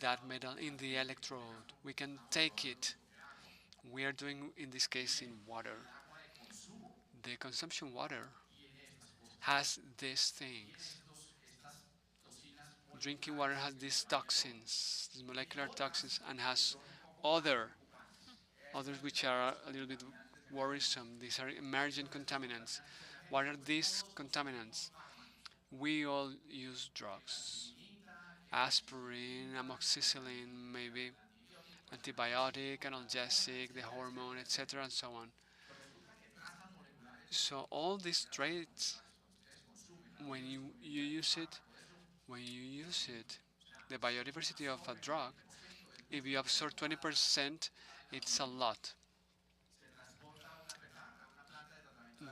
that metal in the electrode. We can take it. We are doing in this case in water. The consumption water has these things. Drinking water has these toxins, these molecular toxins, and has other others which are a little bit worrisome. These are emergent contaminants. What are these contaminants? We all use drugs. Aspirin, amoxicillin, maybe antibiotic, analgesic, the hormone, etc., and so on. So all these traits, when you use it, the biodiversity of a drug, if you absorb 20%, it's a lot.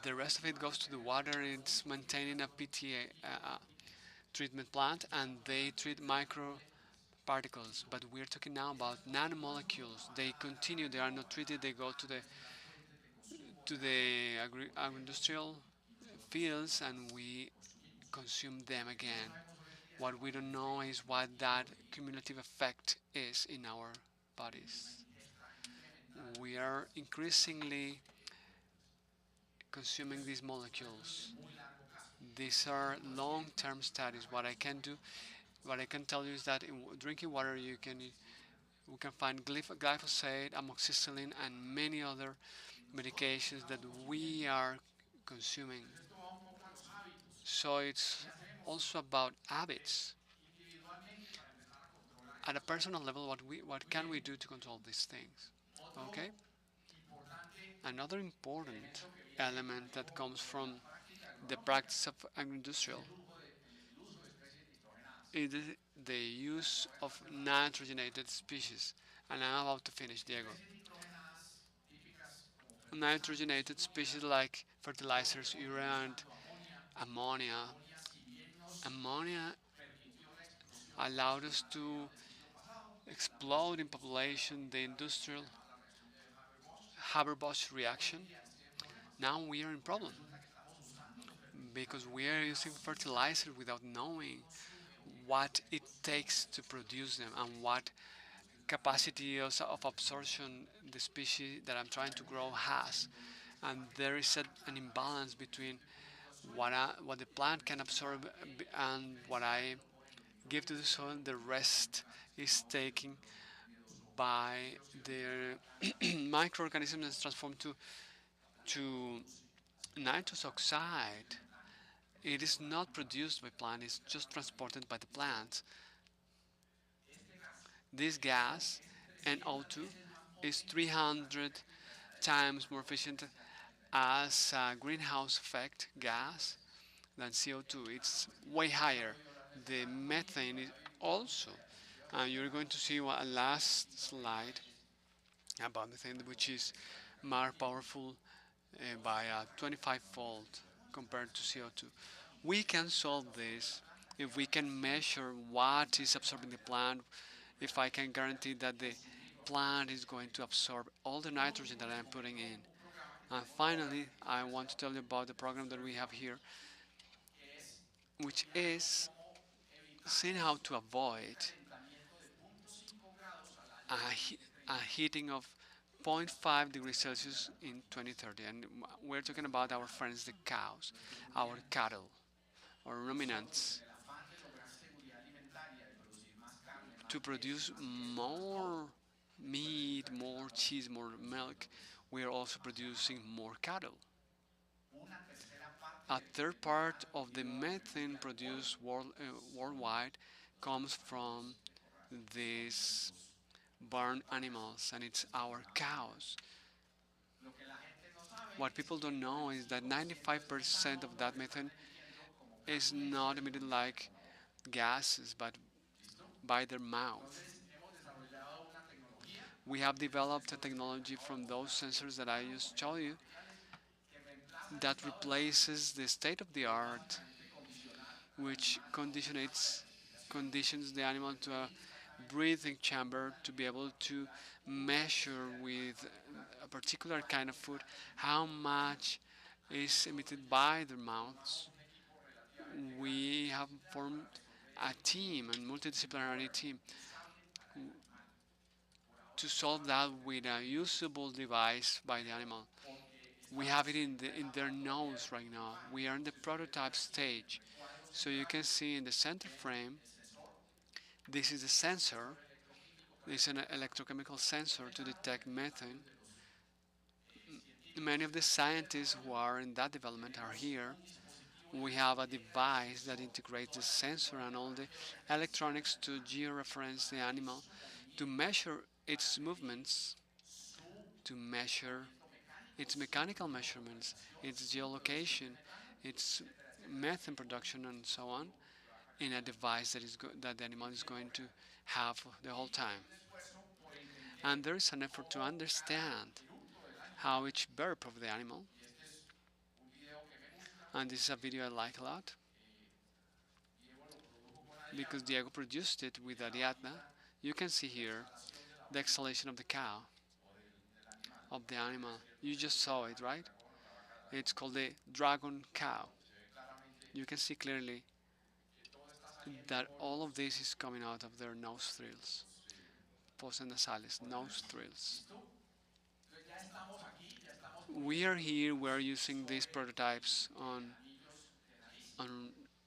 The rest of it goes to the water. It's maintaining a PTA treatment plant, and they treat microparticles. But we're talking now about nanomolecules. They continue. They are not treated. They go to the agro-industrial fields, and we consume them again. What we don't know is what that cumulative effect is in our bodies. We are increasingly consuming these molecules. These are long-term studies. What I can tell you is that in drinking water, we can find glyphosate, amoxicillin, and many other medications that we are consuming. So it's also about habits. At a personal level, what can we do to control these things? Okay. Another important element that comes from the practice of agro-industrial is the use of nitrogenated species. And I'm about to finish, Diego. Nitrogenated species like fertilizers, urea, and ammonia. Ammonia allowed us to explode in population the industrial Haber-Bosch reaction. Now we are in problem because we are using fertilizer without knowing what it takes to produce them and what capacity of absorption the species that I'm trying to grow has. And there is an imbalance between what the plant can absorb and what I give to the soil. The rest is taken by the microorganisms and transformed to nitrous oxide. It is not produced by plant, it's just transported by the plant. This gas, NO2, is 300 times more efficient as a greenhouse effect gas than CO2. It's way higher. The methane is also. You're going to see a last slide about methane, which is more powerful by a 25-fold compared to CO2. We can solve this if we can measure what is absorbing the plant, if I can guarantee that the plant is going to absorb all the nitrogen that I'm putting in. And finally, I want to tell you about the program that we have here, which is seeing how to avoid a, a heating of zero point 0.5 degrees Celsius in 2030. And we're talking about our friends, the cows, our cattle, our ruminants. To produce more meat, more cheese, more milk, we are also producing more cattle. A third part of the methane produced worldwide comes from these barn animals, and it's our cows. What people don't know is that 95% of that methane is not emitted like gases, but by their mouth. We have developed a technology from those sensors that I just showed you that replaces the state of the art, which conditions the animal to a breathing chamber to be able to measure with a particular kind of food how much is emitted by their mouths. We have formed a team, a multidisciplinary team, to solve that with a usable device by the animal. We have it in their nose right now. We are in the prototype stage. So you can see in the center frame, this is a sensor. It's an electrochemical sensor to detect methane. Many of the scientists who are in that development are here. We have a device that integrates the sensor and all the electronics to georeference the animal, to measure its movements, to measure its mechanical measurements, its geolocation, its methane production, and so on, in a device that the animal is going to have the whole time. And there is an effort to understand how each burp of the animal, and this is a video I like a lot because Diego produced it with Ariadna. You can see here the exhalation of the cow, of the animal. You just saw it, right? It's called the dragon cow. You can see clearly that all of this is coming out of their nostrils, fosas nasales, nostrils. We are here, we're using these prototypes on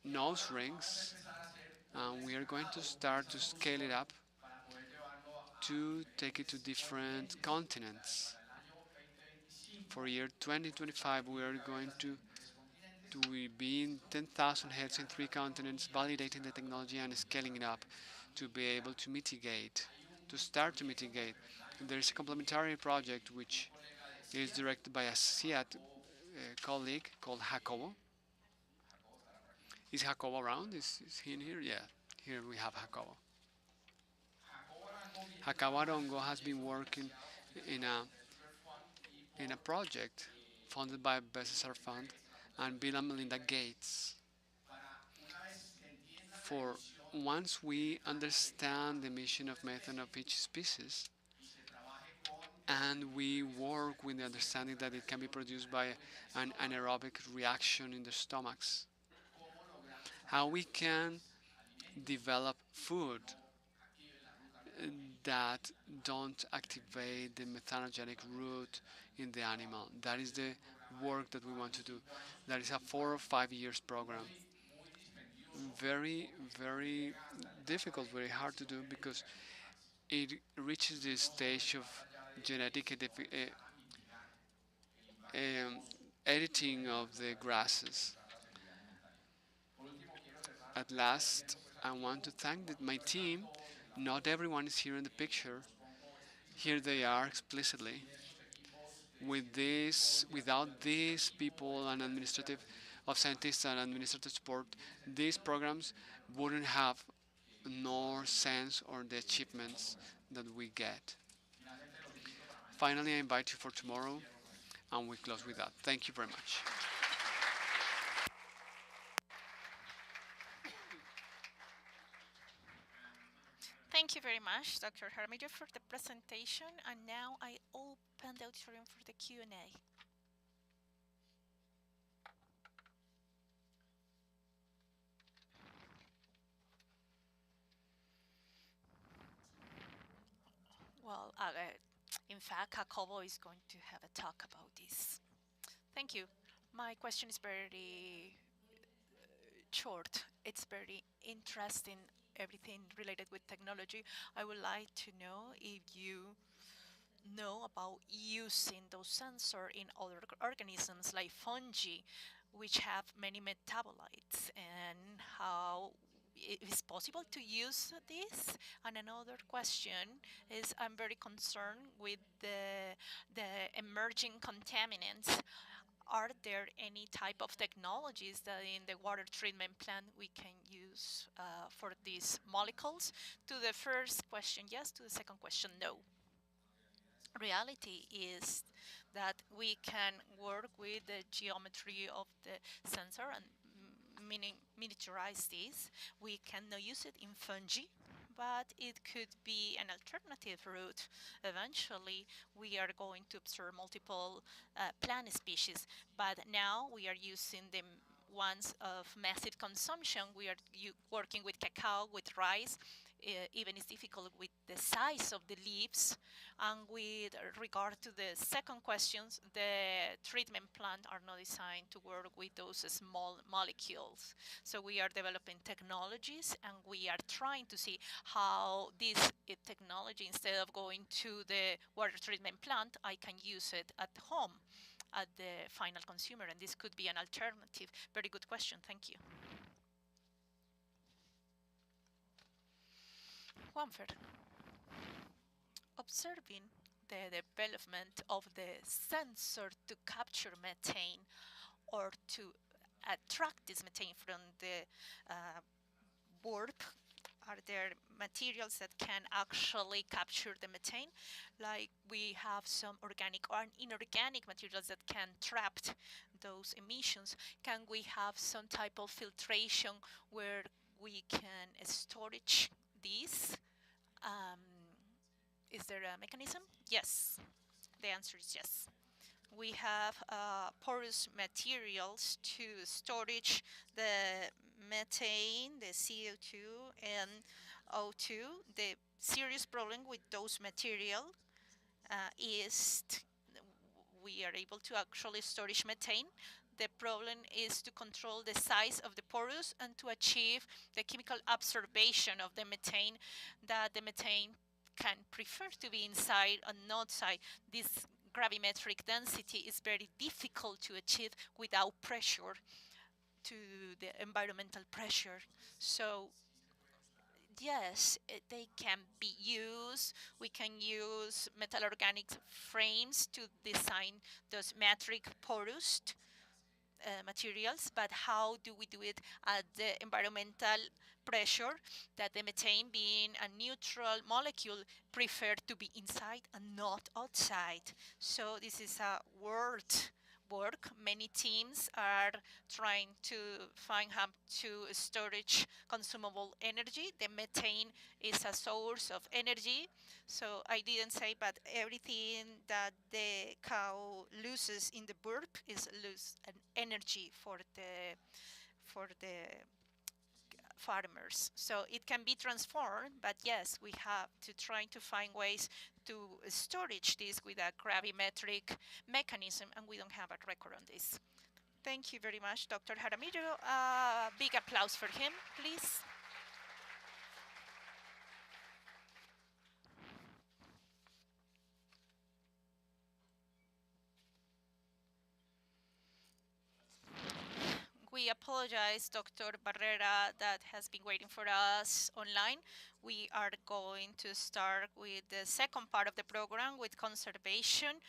nose rings, and we are going to start to scale it up to take it to different continents. For year 2025, we are going to be in 10,000 heads in 3 continents, validating the technology and scaling it up to be able to mitigate, to start to mitigate. There is a complementary project which is directed by a SIAT colleague called Jacobo. Is Jacobo around? Is he in here? Yeah, here we have Jacobo. Jacobo Arongo has been working in a project funded by Bessemer Fund and Bill and Melinda Gates. For once we understand the emission of methane of each species, and we work with the understanding that it can be produced by an anaerobic reaction in the stomachs, how we can develop food that don't activate the methanogenic route in the animal. That is the work that we want to do. That is a 4 or 5 years program. Very, very difficult, very hard to do because it reaches the stage of genetic editing of the grasses. At last, I want to thank my team. Not everyone is here in the picture. Here they are explicitly. Without these people and administrative of scientists and administrative support, these programs wouldn't have nor sense or the achievements that we get. Finally, I invite you for tomorrow, and we close with that. Thank you very much. Thank you very much, Dr. Jaramillo, for the presentation. And now I open the auditorium for the Q&A. Well, in fact, Jacobo is going to have a talk about this. Thank you. My question is very short. It's very interesting, everything related with technology. I would like to know if you know about using those sensors in other organisms like fungi, which have many metabolites, and how it is possible to use this. And another question is, I'm very concerned with the emerging contaminants. Are there any type of technologies that in the water treatment plant we can use for these molecules? To the first question, yes. To the second question, no. reality is that we can work with the geometry of the sensor and miniaturize this. We cannot use it in fungi, but it could be an alternative route. Eventually, we are going to observe multiple plant species, but now we are using the ones of massive consumption. We are working with cacao, with rice. Even it's difficult with the size of the leaves. And with regard to the second questions, the treatment plants are not designed to work with those small molecules. So we are developing technologies, and we are trying to see how this technology, instead of going to the water treatment plant, I can use it at home at the final consumer, and this could be an alternative. Very good question. Thank you. Juanfer, observing the development of the sensor to capture methane or to attract this methane from the burp, are there materials that can actually capture the methane? Like we have some organic or inorganic materials that can trap those emissions. Can we have some type of filtration where we can storage these? Um, is there a mechanism? Yes. The answer is yes. We have porous materials to storage the methane, the CO2, and O2. The serious problem with those materials is we are able to actually storage methane. The problem is to control the size of the porous and to achieve the chemical absorption of the methane, that the methane can prefer to be inside and not outside. This gravimetric density is very difficult to achieve without pressure to the environmental pressure. So yes, they can be used. We can use metal organic frames to design those metric porous materials, but how do we do it at the environmental pressure that the methane, being a neutral molecule, prefer to be inside and not outside? So this is a work. Many teams are trying to find how to storage consumable energy. The methane is a source of energy. So I didn't say, but everything that the cow loses in the burp is lose an energy for the farmers. So it can be transformed, but yes, we have to try to find ways to storage this with a gravimetric mechanism, and we don't have a record on this. Thank you very much, Dr. Jaramillo. Big applause for him, please. We apologize, Dr. Barrera, that has been waiting for us online. We are going to start with the second part of the program with conservation,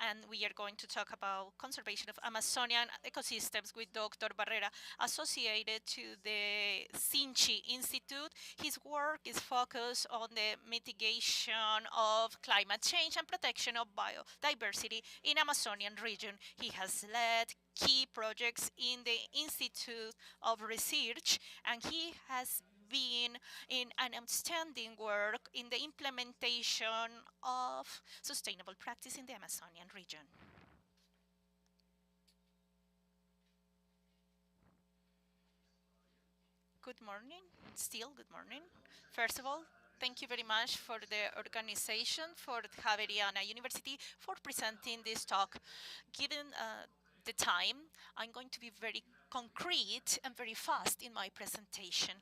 and we are going to talk about conservation of Amazonian ecosystems with Dr. Barrera, associated to the Sinchi Institute. His work is focused on the mitigation of climate change and protection of biodiversity in Amazonian region. He has led key projects in the Institute of Research, and he has been in an outstanding work in the implementation of sustainable practice in the Amazonian region. Good morning, still good morning. First of all, thank you very much for the organization, for Javeriana University, for presenting this talk. Given the time, I'm going to be very concrete and very fast in my presentation.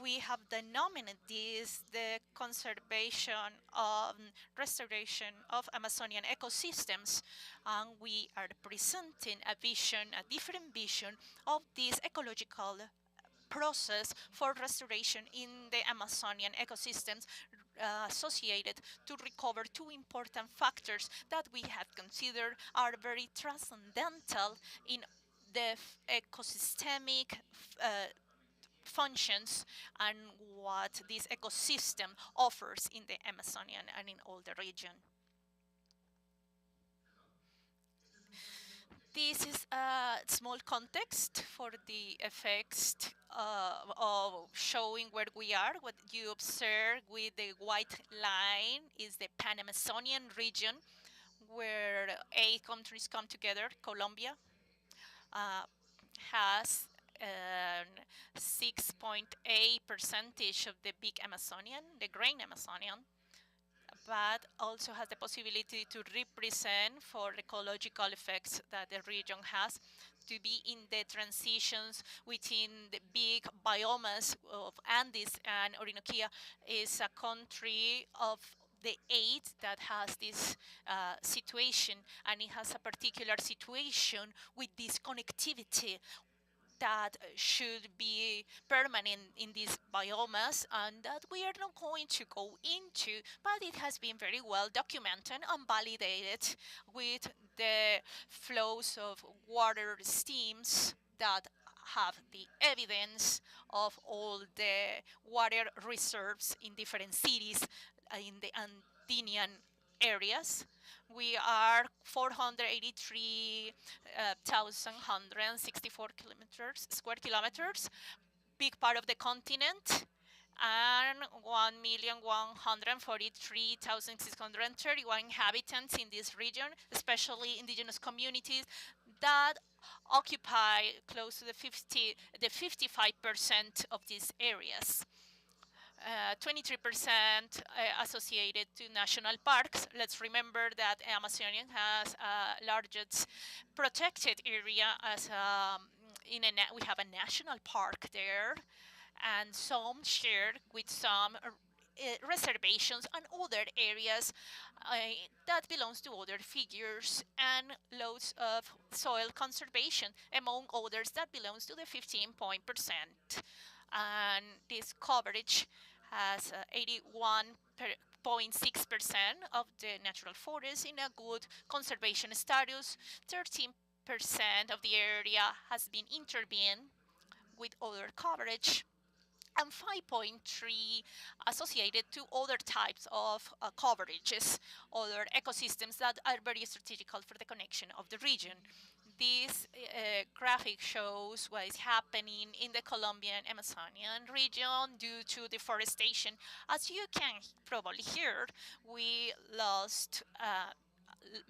We have denominated this the conservation of restoration of Amazonian ecosystems, and we are presenting a vision, a different vision of this ecological process for restoration in the Amazonian ecosystems, associated to recover two important factors that we have considered are very transcendental in the ecosystemic functions and what this ecosystem offers in the Amazonian and in all the region. This is a small context for the effects of showing where we are. What you observe with the white line is the Pan-Amazonian region, where 8 countries come together. Colombia uh, has 6.8 percentage of the big Amazonian, the grain Amazonian, but also has the possibility to represent for ecological effects that the region has, to be in the transitions within the big biomes of Andes and Orinoquia. Is a country of the 8 that has this situation, and it has a particular situation with this connectivity that should be permanent in these biomes, and that we are not going to go into, but it has been very well documented and validated with the flows of water streams that have the evidence of all the water reserves in different cities in the Andean areas. We are 483,164 kilometers, square kilometers, big part of the continent, and 1,143,631 inhabitants in this region, especially indigenous communities that occupy close to the 55% of these areas. 23% associated to national parks. Let's remember that Amazonian has largest protected area as we have a national park there, and some shared with some reservations and other areas that belongs to other figures, and loads of soil conservation, among others, that belongs to the 15%. And this coverage has 81.6% of the natural forest in a good conservation status. 13% of the area has been intervened with other coverage, and 5.3 associated to other types of coverages, other ecosystems that are very strategical for the connection of the region. This graphic shows what is happening in the Colombian Amazonian region due to deforestation. As you can probably hear, we lost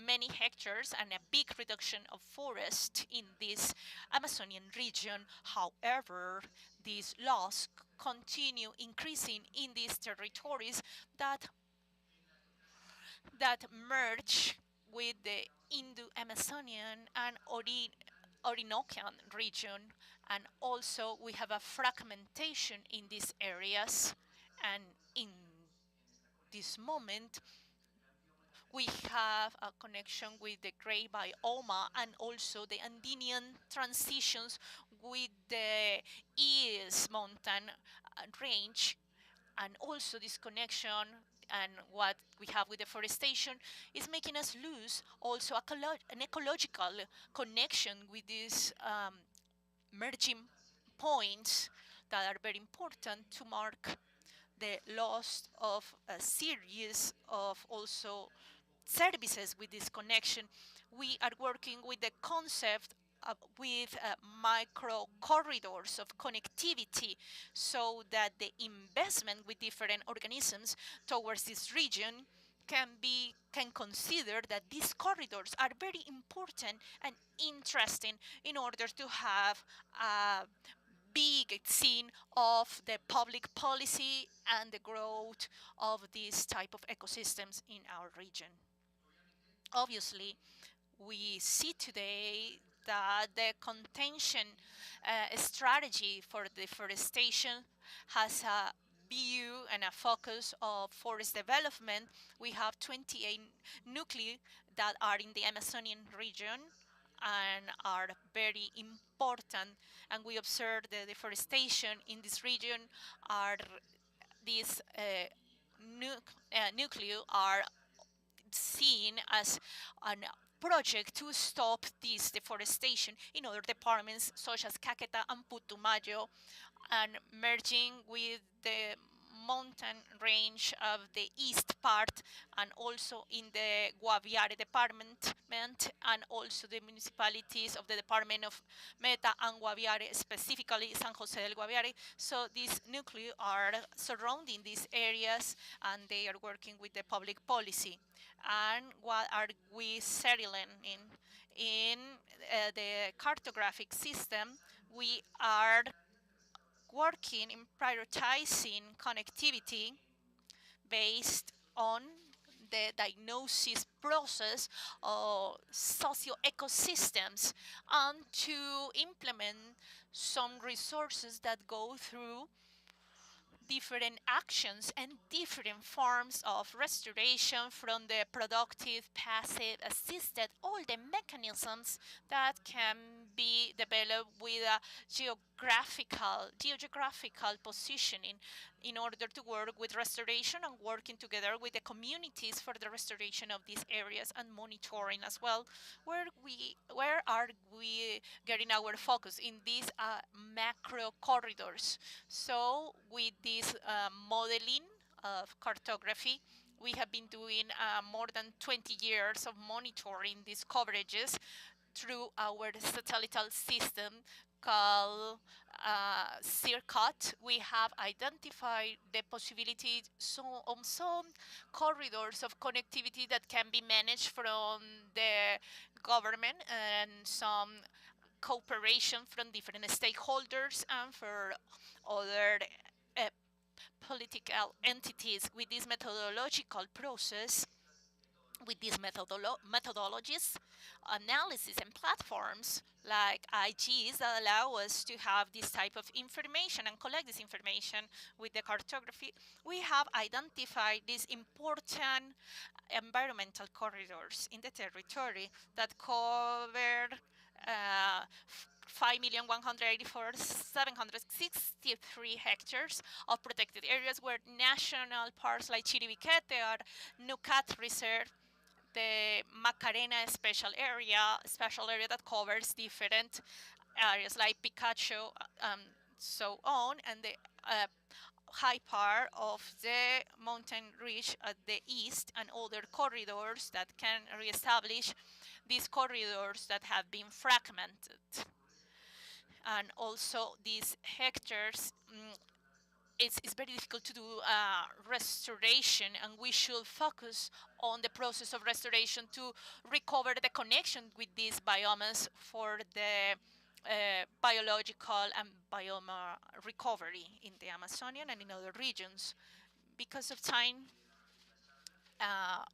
many hectares and a big reduction of forest in this Amazonian region. However, these loss continue increasing in these territories that merge with the Indo-Amazonian and Orinocan region, and also we have a fragmentation in these areas, and in this moment we have a connection with the gray bioma and also the Andean transitions with the East mountain range, and also this connection and what we have with deforestation is making us lose also an ecological connection with these merging points that are very important to mark the loss of a series of also services with this connection. We are working with the concept with micro corridors of connectivity, so that the investment with different organisms towards this region can consider that these corridors are very important and interesting in order to have a big scene of the public policy and the growth of these type of ecosystems in our region. Obviously, we see today that the contention strategy for deforestation has a view and a focus of forest development. We have 28 nuclei that are in the Amazonian region and are very important, and we observe the deforestation in this region are these nuclei are seen as a project to stop this deforestation in other departments such as Caquetá and Putumayo, and merging with the mountain range of the east part, and also in the Guaviare department, and also the municipalities of the department of Meta and Guaviare, specifically San Jose del Guaviare. So these nuclei are surrounding these areas, and they are working with the public policy. And what are we settling in? In the cartographic system, we are working in prioritizing connectivity based on the diagnosis process of socio-ecosystems, and to implement some resources that go through different actions and different forms of restoration, from the productive, passive, assisted, all the mechanisms that can be developed with a geographical positioning in order to work with restoration and working together with the communities for the restoration of these areas, and monitoring as well. Where are we getting our focus in these macro corridors? So with this modeling of cartography, we have been doing more than 20 years of monitoring these coverages through our satellite system called CIRCOT. We have identified the possibility on some corridors of connectivity that can be managed from the government, and some cooperation from different stakeholders and for other uh, political entities. With this methodological process, with these methodologies, analysis, and platforms like IGs that allow us to have this type of information and collect this information with the cartography, we have identified these important environmental corridors in the territory that cover 5,184,763 hectares of protected areas, where national parks like Chiribiquete or Nucat Reserve, the Macarena special area that covers different areas like Picacho, so on, and the high part of the mountain ridge at the east, and other corridors that can reestablish these corridors that have been fragmented. And also these hectares, it's very difficult to do restoration, and we should focus on the process of restoration to recover the connection with these biomes for the biological and biome recovery in the Amazonian and in other regions. Because of time,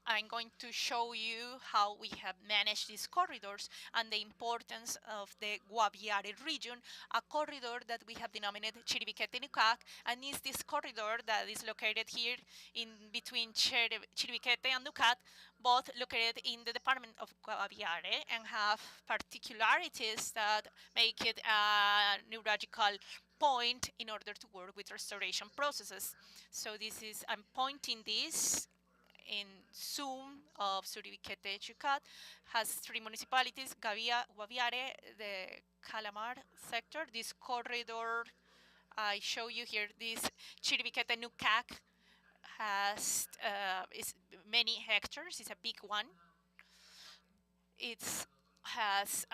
I'm going to show you how we have managed these corridors and the importance of the Guaviare region, a corridor that we have denominated Chiribiquete-Nucac, and is this corridor that is located here in between Chiribiquete and Nucat, both located in the department of Guaviare, and have particularities that make it a neurological point in order to work with restoration processes. So this is, I'm pointing this in zoom of Suribiquete Chucat, has 3 municipalities, Guaviare, the Calamar sector. This corridor I show you here, this Chiribiquete Nucac, has is many hectares, it's a big one. It has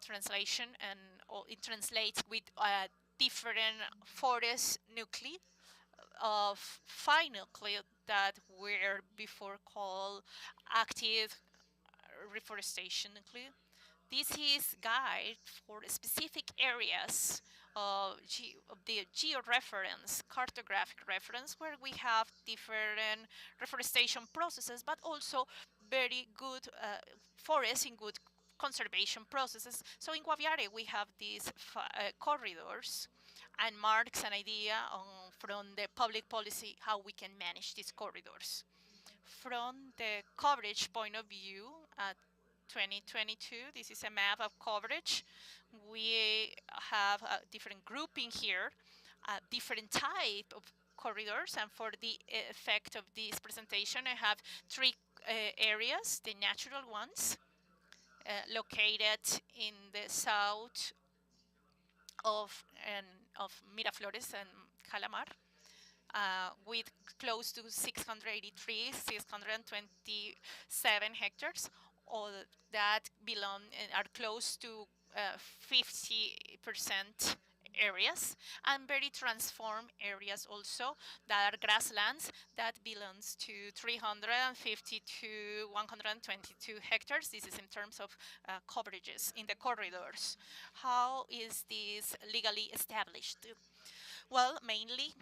translation, and it translates with different forest nuclei of 5 nuclei that were before called active reforestation nuclei. This is guide for specific areas of the georeference, cartographic reference, where we have different reforestation processes, but also very good forests in good conservation processes. So in Guaviare, we have these corridors, and marks an idea on, from the public policy, how we can manage these corridors. From the coverage point of view, at 2022, this is a map of coverage. We have a different grouping here, a different type of corridors, and for the effect of this presentation, I have 3 areas, the natural ones, located in the south of Miraflores and Calamar, with close to 683, 627 hectares, all that belong are close to 50% areas, and very transformed areas also that are grasslands that belongs to 350 to 122 hectares. This is in terms of coverages in the corridors. How is this legally established? Well, mainly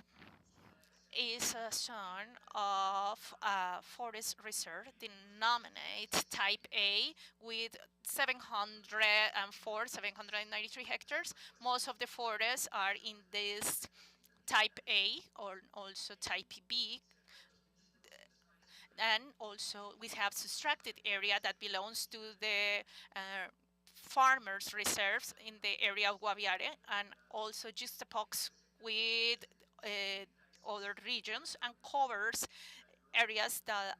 is a son of a forest reserve denominated Type A with 704, 793 hectares. Most of the forests are in this Type A or also Type B, and also we have subtracted area that belongs to the farmers reserves in the area of Guaviare, and also juxtaposed with other regions, and covers areas that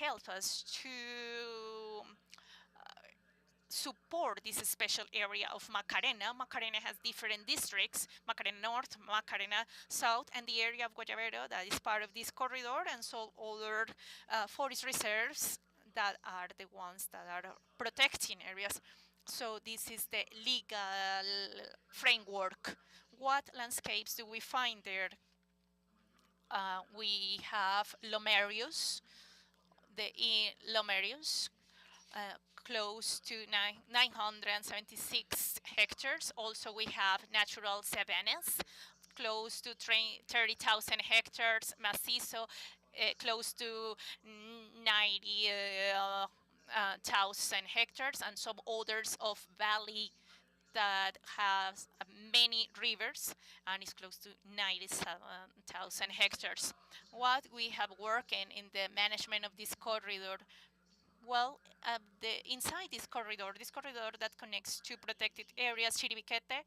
help us to support this special area of Macarena. Macarena has different districts, Macarena North, Macarena South, and the area of Guayabero that is part of this corridor, and so other forest reserves that are the ones that are protecting areas. So this is the legal framework. What landscapes do we find there? We have Lomerius, Lomerius, close to 976 hectares. Also, we have natural savannas, close to 30,000 hectares. Macizo, close to 90,000 hectares, and some others of valley that has many rivers and is close to 97,000 hectares. What we have working in the management of this corridor, well, inside this corridor that connects two protected areas, Chiribiquete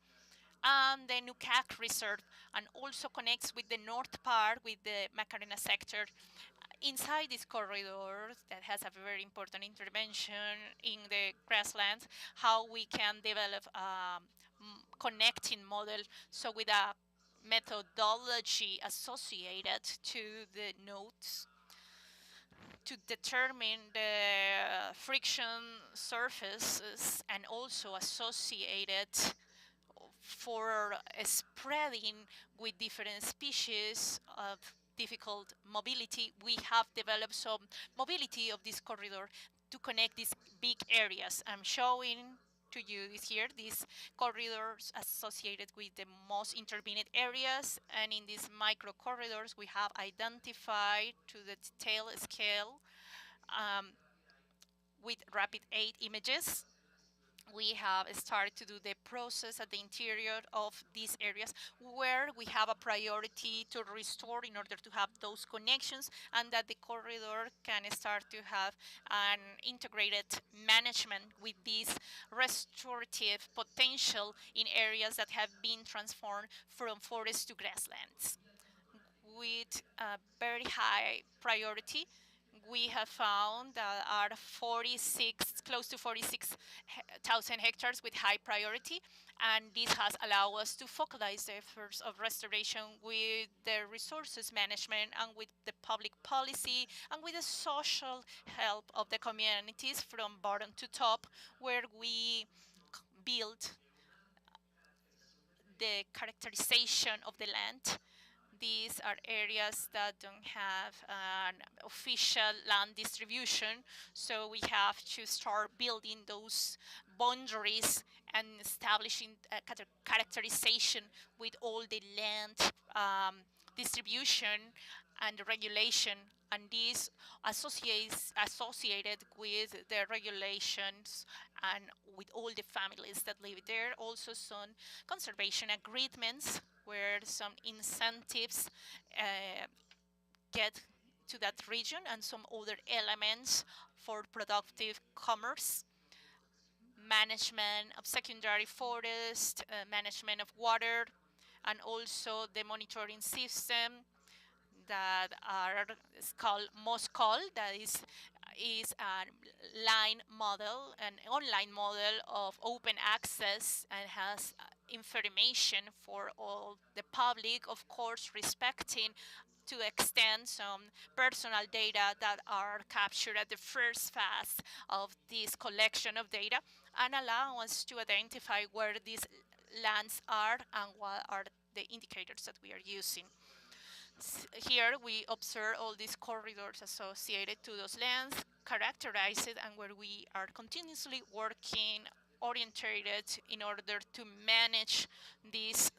and the Nucac Reserve, and also connects with the north part with the Macarena sector. Inside this corridor that has a very important intervention in the grasslands, how we can develop a connecting model, so with a methodology associated to the nodes to determine the friction surfaces, and also associated for spreading with different species of difficult mobility. We have developed some mobility of this corridor to connect these big areas. I'm showing to you this here, these corridors associated with the most intervened areas, and in these micro corridors we have identified to the detail scale with rapid 8 images. We have started to do the process at the interior of these areas where we have a priority to restore in order to have those connections, and that the corridor can start to have an integrated management with this restorative potential in areas that have been transformed from forests to grasslands. With a very high priority, we have found that are 46, close to 46,000 hectares with high priority, and this has allowed us to focalize the efforts of restoration with the resources management and with the public policy and with the social help of the communities from bottom to top, where we build the characterization of the land. These are areas that don't have an official land distribution, so we have to start building those boundaries and establishing a characterization with all the land distribution and regulation, and these associated with the regulations and with all the families that live there. Also some conservation agreements where some incentives get to that region, and some other elements for productive commerce, management of secondary forest, management of water, and also the monitoring system that are called MOSCOL, that is a line model, an online model of open access, and has information for all the public, of course, respecting to extend some personal data that are captured at the first phase of this collection of data and allow us to identify where these lands are and what are the indicators that we are using. Here we observe all these corridors associated to those lands, characterize it, and where we are continuously working orientated in order to manage these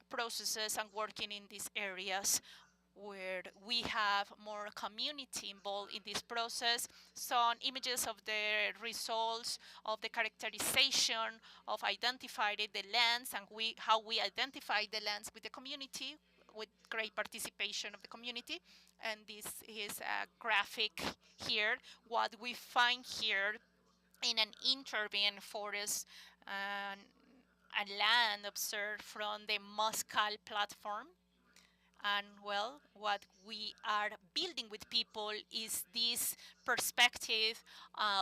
processes and working in these areas where we have more community involved in this process. Some images of the results of the characterization of identifying the lands and how we identify the lands with the community with great participation of the community. And this is a graphic here. What we find here in an intervened forest and a land observed from the Moscal platform. And well, what we are building with people is this perspective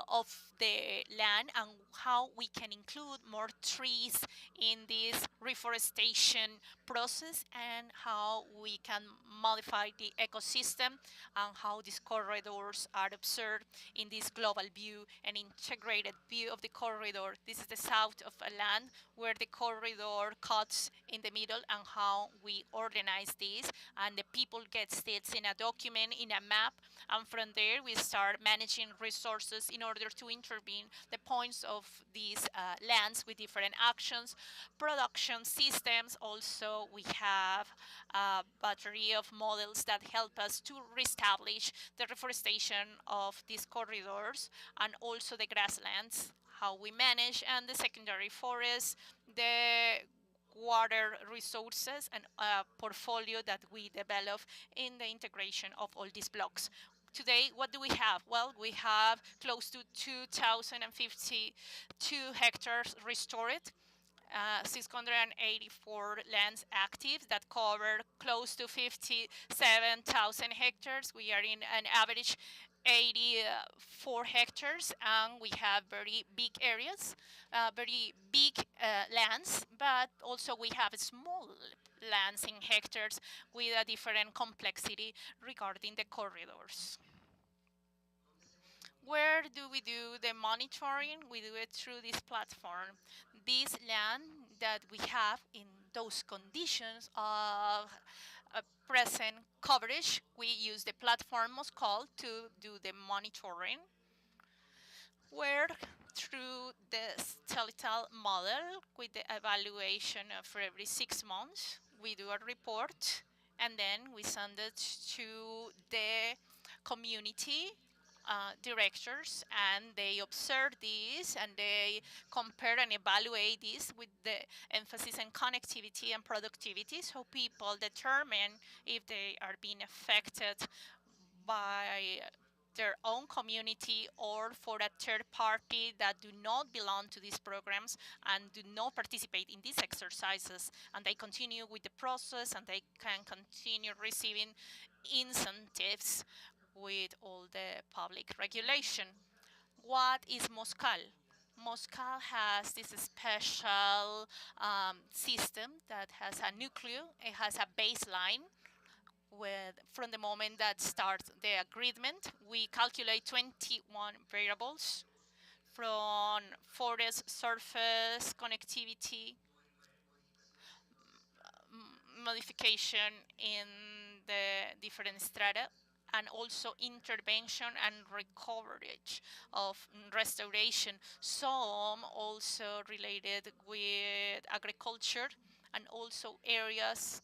of the land and how we can include more trees in this reforestation process and how we can modify the ecosystem and how these corridors are observed in this global view, an integrated view of the corridor. This is the south of a land where the corridor cuts in the middle and how we organize this, and the people get states in a document, in a map, and from there we start managing resources in order to intervene the points of these lands with different actions. Production systems also, we have a battery of models that help us to reestablish the reforestation of these corridors and also the grasslands, how we manage, and the secondary forests, the water resources, and a portfolio that we develop in the integration of all these blocks. Today, what do we have? Well, we have close to 2,052 hectares restored, 684 lands active that cover close to 57,000 hectares. We are in an average 84 hectares, and we have very big areas, very big lands, but also we have small lands in hectares with a different complexity regarding the corridors. Where do we do the monitoring? We do it through this platform. This land that we have in those conditions of present coverage, we use the platform Moscal to do the monitoring, where through the skeletal model with the evaluation of every 6 months, we do a report and then we send it to the community directors, and they observe this and they compare and evaluate this with the emphasis on connectivity and productivity, so people determine if they are being affected by their own community or for a third party that do not belong to these programs and do not participate in these exercises, and they continue with the process and they can continue receiving incentives with all the public regulation. What is Moscal? Moscal has this special system that has a nucleus, it has a baseline with, from the moment that starts the agreement, we calculate 21 variables from forest surface, connectivity, modification in the different strata, and also intervention and recovery of restoration. Some also related with agriculture and also areas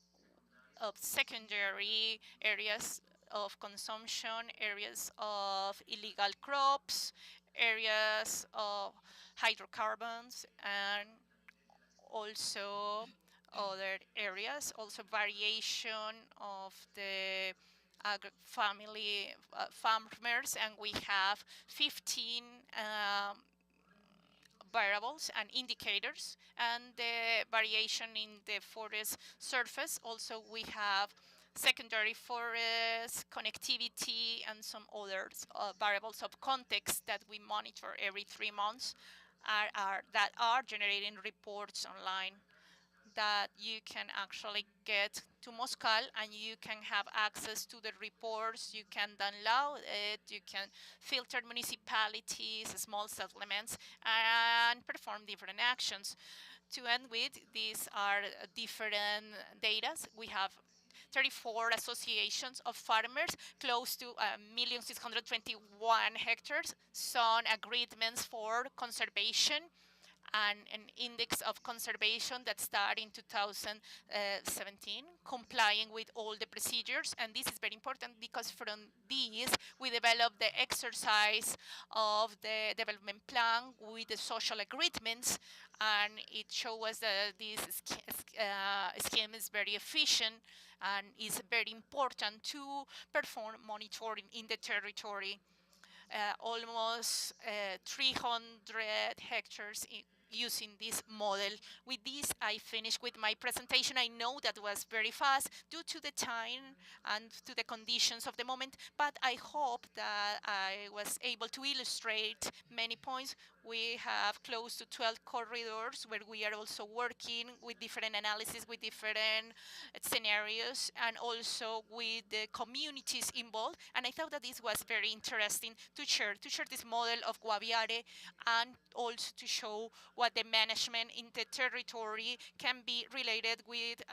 of secondary areas of consumption, areas of illegal crops, areas of hydrocarbons, and also other areas, also variation of the family farmers, and we have 15 variables and indicators, and the variation in the forest surface. Also, we have secondary forest, connectivity, and some other variables of context that we monitor every 3 months that are generating reports online. that you can actually get to Moscal and you can have access to the reports, you can download it, you can filter municipalities, small settlements, and perform different actions. To end with, these are different data. We have 34 associations of farmers, close to 1,621 hectares, some agreements for conservation, and an index of conservation that started in 2017, complying with all the procedures. And this is very important because from these, we developed the exercise of the development plan with the social agreements, and it shows us that this scheme is very efficient and is very important to perform monitoring in the territory. Almost 300 hectares using this model. With this, I finish with my presentation. I know that was very fast due to the time and to the conditions of the moment, but I hope that I was able to illustrate many points. We have close to 12 corridors where we are also working with different analysis, with different scenarios, and also with the communities involved. And I thought that this was very interesting to share this model of Guaviare, and also to show what the management in the territory can be related with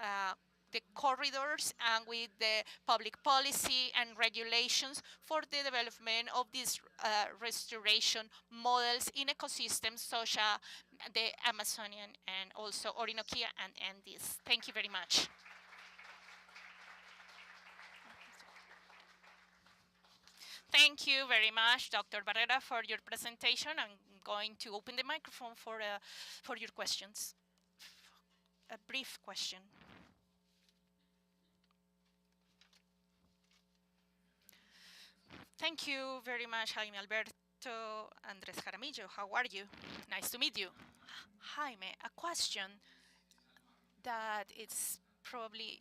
the corridors and with the public policy and regulations for the development of these restoration models in ecosystems such as the Amazonian and also Orinoquia and Andes. Thank you very much. Thank you very much, Dr. Barrera, for your presentation. I'm going to open the microphone for your questions. A brief question. Thank you very much, Jaime Alberto Andres Jaramillo. How are you? Nice to meet you. Jaime, a question that it's probably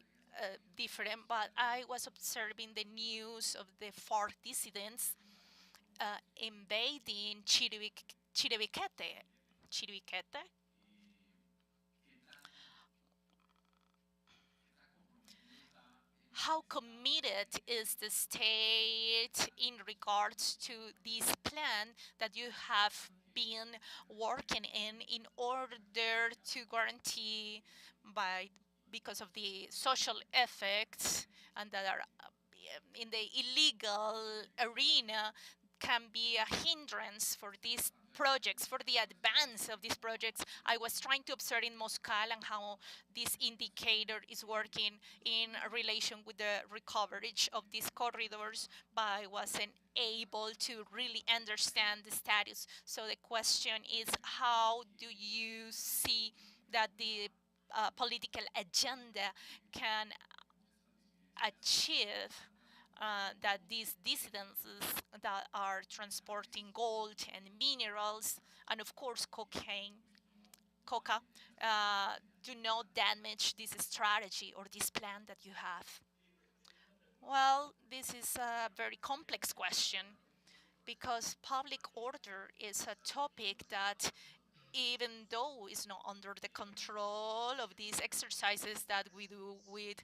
different, but I was observing the news of the FARC dissidents invading Chiribiquete. Chiribiquete? How committed is the state in regards to this plan that you have been working in order to guarantee by because of the social effects and that are in the illegal arena can be a hindrance for these projects, for the advance of these projects. I was trying to observe in Moscal and how this indicator is working in relation with the recovery of these corridors, but I wasn't able to really understand the status. So the question is, how do you see that the political agenda can achieve that these dissidents that are transporting gold and minerals and of course coca, do not damage this strategy or this plan that you have? Well, this is a very complex question because public order is a topic that, even though it's not under the control of these exercises that we do with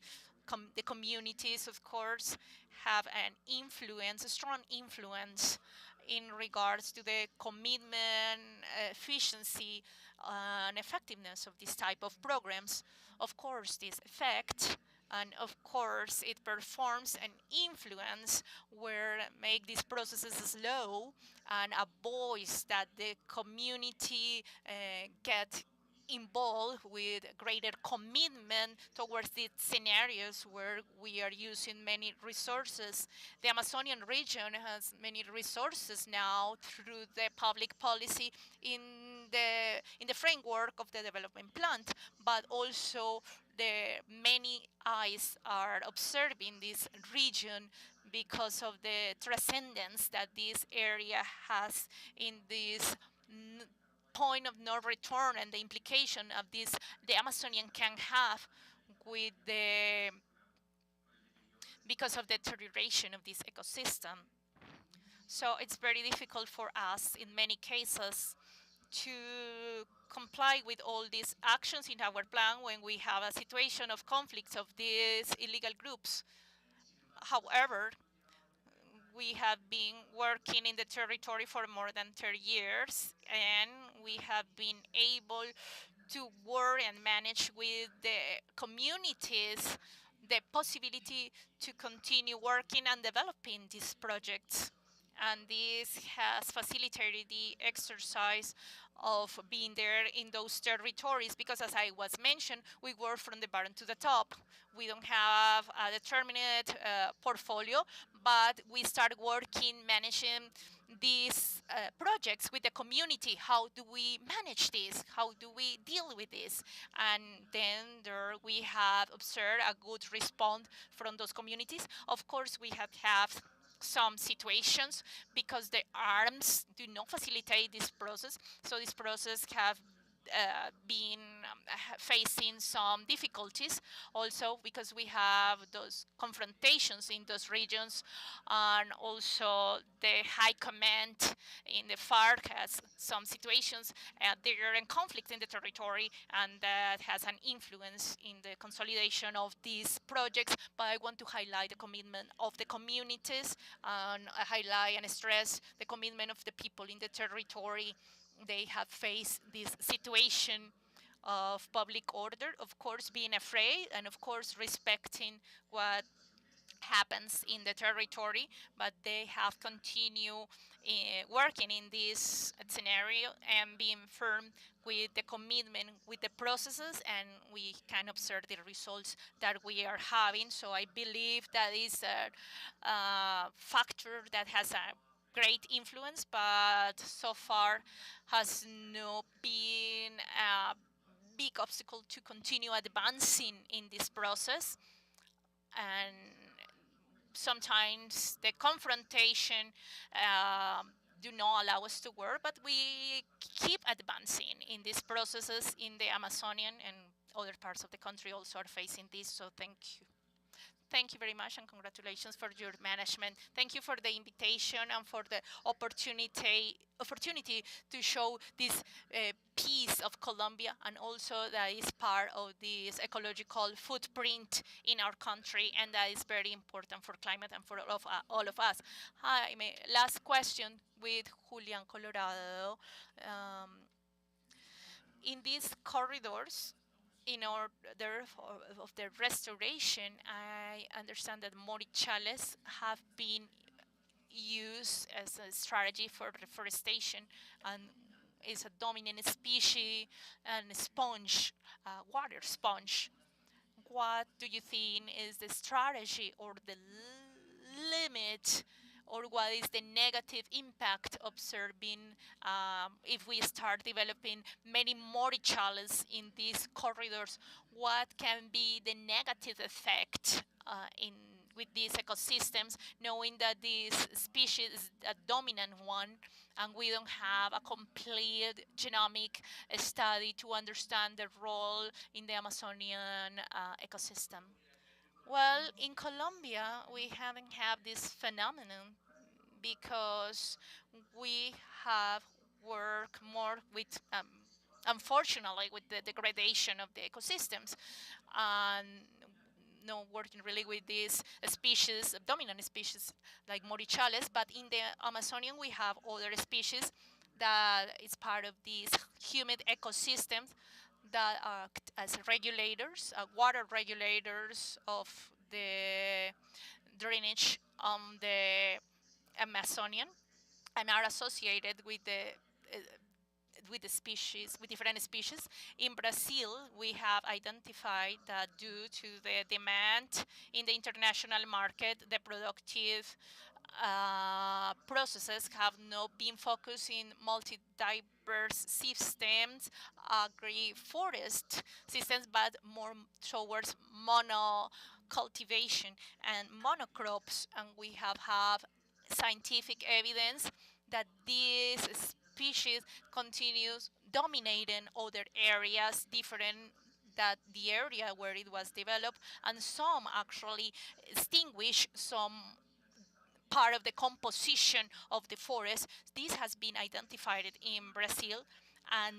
the communities, of course, have an influence, a strong influence in regards to the commitment, efficiency, and effectiveness of this type of programs. Of course, this effect and of course it performs an influence where make these processes slow and avoids that the community get involved with greater commitment towards the scenarios where we are using many resources. The Amazonian region has many resources now through the public policy in the framework of the development plan, but also the many eyes are observing this region because of the transcendence that this area has in this point of no return and the implication of this the Amazonian can have with the because of the deterioration of this ecosystem. So it's very difficult for us in many cases to comply with all these actions in our plan when we have a situation of conflicts of these illegal groups. However, we have been working in the territory for more than 30 years, and we have been able to work and manage with the communities the possibility to continue working and developing these projects. And this has facilitated the exercise of being there in those territories because, as I was mentioned, we work from the bottom to the top. We don't have a determined portfolio, but we start working, managing these projects with the community. How do we manage this? How do we deal with this? And then there we have observed a good response from those communities. Of course, we have some situations because the arms do not facilitate this process. So this process have been facing some difficulties also because we have those confrontations in those regions, and also the high command in the FARC has some situations they are in conflict in the territory, and that has an influence in the consolidation of these projects. But I want to highlight the commitment of the communities and highlight and stress the commitment of the people in the territory. They have faced this situation of public order, of course, being afraid, and of course, respecting what happens in the territory, but they have continued working in this scenario and being firm with the commitment with the processes, and we can observe the results that we are having. So I believe that is a factor that has a great influence, but so far has not been a big obstacle to continue advancing in this process. And sometimes the confrontation do not allow us to work, but we keep advancing in these processes in the Amazonian, and other parts of the country also are facing this. So thank you. Thank you very much, and congratulations for your management. Thank you for the invitation and for the opportunity to show this piece of Colombia, and also that is part of this ecological footprint in our country, and that is very important for climate and for all of us. Hi, my last question with Julian Colorado. In these corridors, in order of the restoration, I understand that morichales have been used as a strategy for reforestation, and is a dominant species and sponge, water sponge. What do you think is the strategy or the limit, or what is the negative impact observing if we start developing many morichales in these corridors? What can be the negative effect in with these ecosystems, knowing that this species is a dominant one, and we don't have a complete genomic study to understand the role in the Amazonian ecosystem? Well, in Colombia, we haven't had this phenomenon because we have worked more with, unfortunately, with the degradation of the ecosystems, and no working really with these species, dominant species like morichales. But in the Amazonian, we have other species that is part of these humid ecosystems that act as regulators, water regulators of the drainage on the Amazonian, and are associated uh, with the species, with different species. In Brazil, we have identified that due to the demand in the international market, the productive processes have not been focused in multi-diverse systems, agri-forest systems, but more towards mono-cultivation and monocrops. And we have scientific evidence that these species continues dominating other areas different that the area where it was developed, and some actually extinguish some part of the composition of the forest. This has been identified in Brazil, and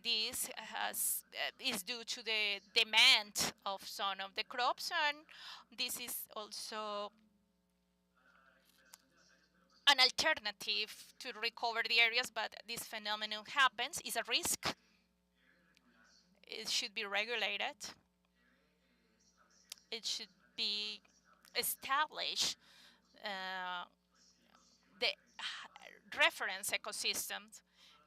this is due to the demand of some of the crops, and this is also an alternative to recover the areas, but this phenomenon happens, is a risk. It should be regulated. It should be established uh, the reference ecosystems,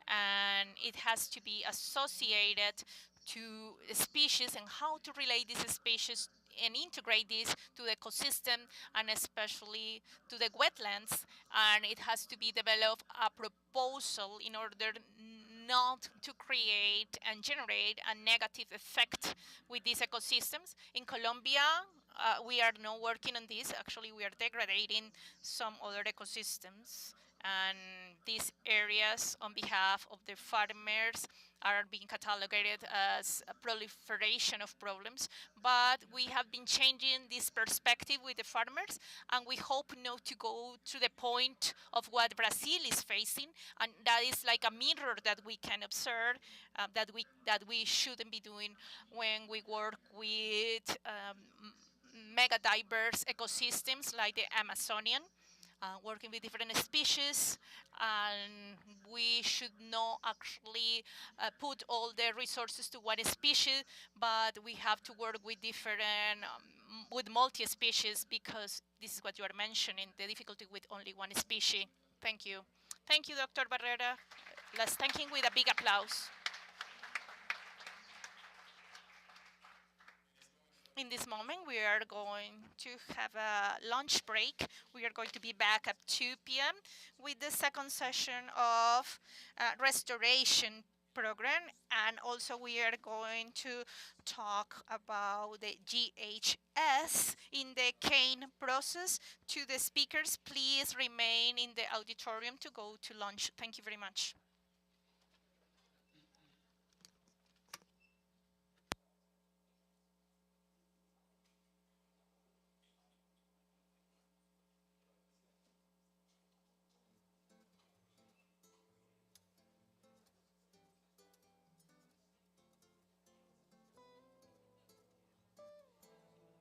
and it has to be associated to species and how to relate these species and integrate this to the ecosystem and especially to the wetlands, and it has to be developed a proposal in order not to create and generate a negative effect with these ecosystems. In Colombia, we are now working on this. Actually, we are degrading some other ecosystems, and these areas on behalf of the farmers are being catalogated as a proliferation of problems. But we have been changing this perspective with the farmers, and we hope not to go to the point of what Brazil is facing, and that is like a mirror that we can observe, that we shouldn't be doing when we work with mega diverse ecosystems like the Amazonian, working with different species, and we should not actually put all the resources to one species, but we have to work with different, with multi-species, because this is what you are mentioning, the difficulty with only one species. Thank you. Thank you, Dr. Barrera. Let's thank him with a big applause. In this moment, we are going to have a lunch break. We are going to be back at 2 p.m. with the second session of Restoration program, and also we are going to talk about the GHS in the cane process. To the speakers, please remain in the auditorium to go to lunch. Thank you very much. You and me,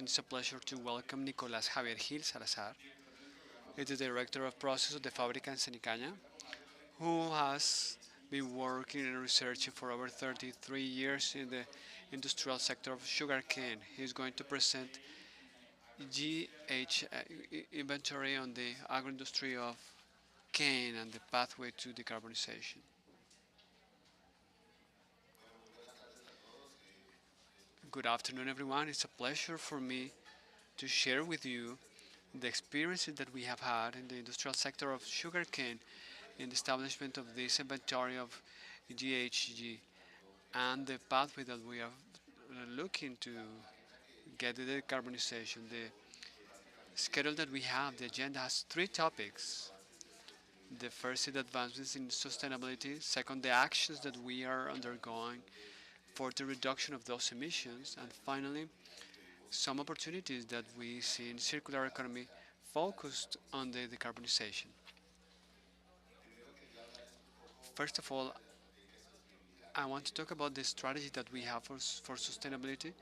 introduction, it's a pleasure to welcome Nicolás Javier Gil Salazar. He's the Director of Process of the Fábrica en Cenicaña, who has been working and researching for over 33 years in the industrial sector of sugarcane. He's going to present GH inventory on the agro-industry of cane and the pathway to decarbonization. Good afternoon, everyone. It's a pleasure for me to share with you the experiences that we have had in the industrial sector of sugarcane in the establishment of this inventory of GHG and the pathway that we are looking to get the decarbonization. The schedule that we have, the agenda has three topics. The first is advancements in sustainability, second, the actions that we are undergoing for the reduction of those emissions, and finally, some opportunities that we see in circular economy focused on the decarbonization. First of all, I want to talk about the strategy that we have for sustainability,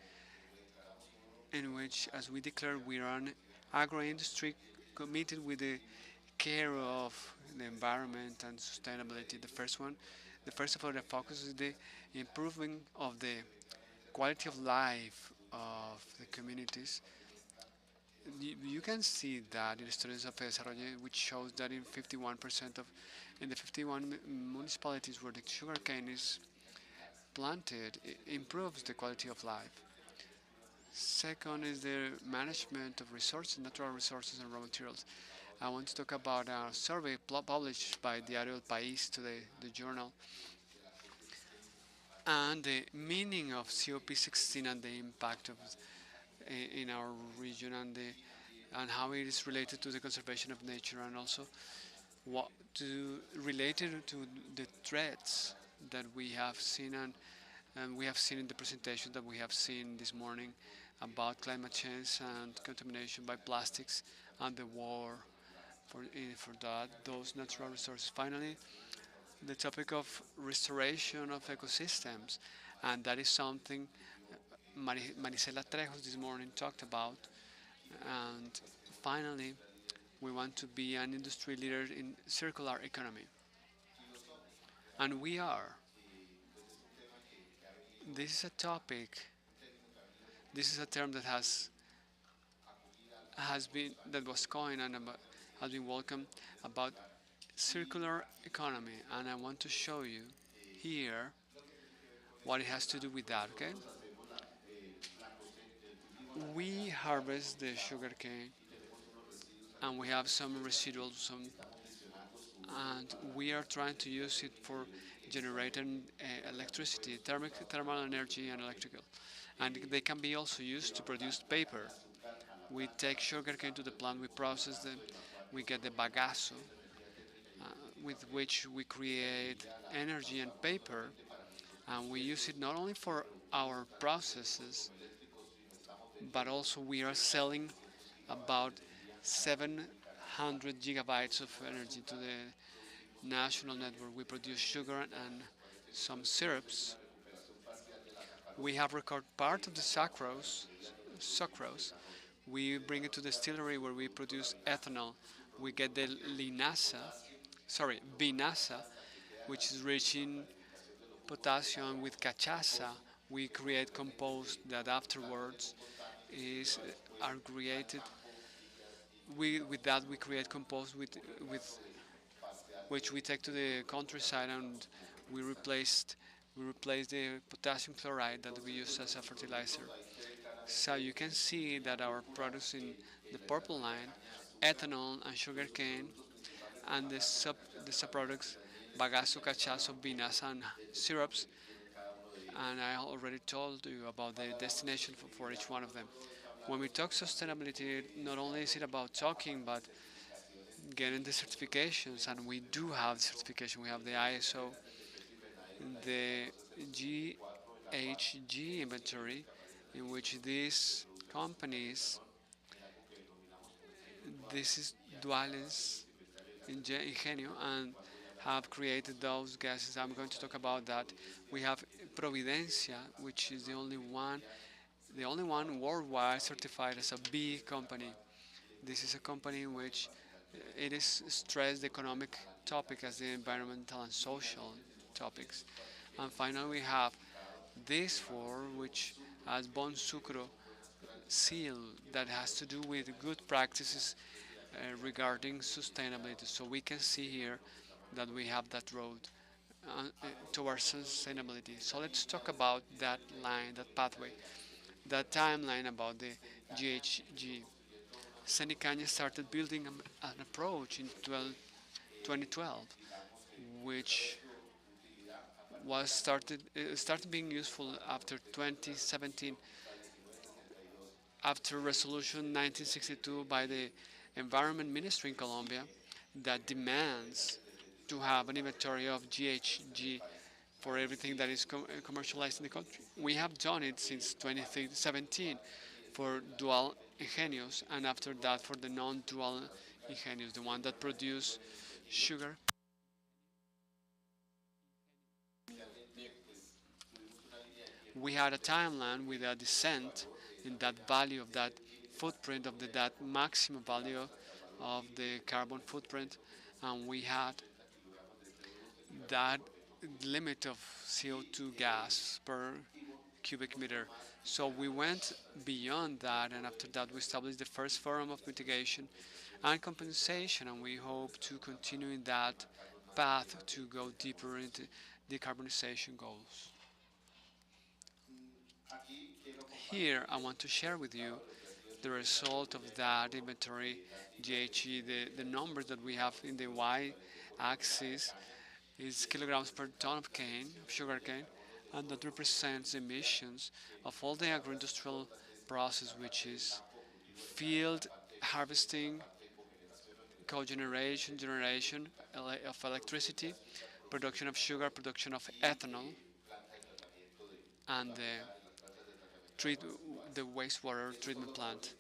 in which, as we declare, we are an agro-industry committed with the care of the environment and sustainability. The first of all, the focus is the improvement of the quality of life of the communities. You can see that in the studies of Desarrollo, which shows that in 51% of in the 51 municipalities where the sugarcane is planted, it improves the quality of life. Second is the management of resources, natural resources and raw materials. I want to talk about a survey published by Diario El País today, the journal, and the meaning of COP16 and the impact of in our region and how it is related to the conservation of nature, and also what to related to the threats that we have seen, and we have seen in the presentation that we have seen this morning about climate change and contamination by plastics and the war for those natural resources. Finally, the topic of restoration of ecosystems, and that is something Marisela Trejos this morning talked about. And finally, we want to be an industry leader in circular economy, and we are. This is a topic. This is a term that has been that was coined and has been welcomed about circular economy, and I want to show you here what it has to do with that. Okay, we harvest the sugarcane, and we have some residual, and we are trying to use it for generating electricity, thermal energy, and electrical, and they can be also used to produce paper. We take sugarcane to the plant, we process them, we get the bagasso, with which we create energy and paper, and we use it not only for our processes, but also we are selling about 700 gigabytes of energy to the national network. We produce sugar and some syrups. We have recovered part of the sucrose. We bring it to the distillery where we produce ethanol. We get the vinaza, which is rich in potassium. With cachaça, we create compost that afterwards is are created. With that we create compost with which we take to the countryside, and we replaced we replace the potassium chloride that we use as a fertilizer. So you can see that our products in the purple line, ethanol and sugarcane, and the subproducts, bagazo, cachazo, vinaza, and syrups. And I already told you about the destination for each one of them. When we talk sustainability, not only is it about talking, but getting the certifications, and we do have the certification. We have the ISO, the GHG inventory, in which these companies, this is Duales Ingenio, and have created those gases. I'm going to talk about that. We have Providencia, which is the only one the only one worldwide certified as a B company. This is a company in which it is stressed the economic topic as the environmental and social topics. And finally, we have this four, which has Bon Sucro seal that has to do with good practices regarding sustainability. So we can see here that we have that road towards sustainability. So let's talk about that line, that pathway, that timeline about the GHG. Senecaña started building an approach in 2012, which was started being useful after 2017, after Resolution 1962 by the Environment Ministry in Colombia that demands to have an inventory of GHG for everything that is commercialized in the country. We have done it since 2017 for dual ingenios, and after that for the non-dual ingenios, the one that produce sugar. We had a timeline with a descent in that value of that footprint of that maximum value of the carbon footprint, and we had that limit of CO2 gas per cubic meter. So we went beyond that, and after that, we established the first forum of mitigation and compensation, and we hope to continue in that path to go deeper into decarbonization goals. Here, I want to share with you the result of that inventory GHG, the numbers that we have in the y axis is kilograms per ton of cane, of sugar cane, and that represents emissions of all the agro-industrial process, which is field harvesting, cogeneration, generation of electricity, production of sugar, production of ethanol, and treat the wastewater treatment plant.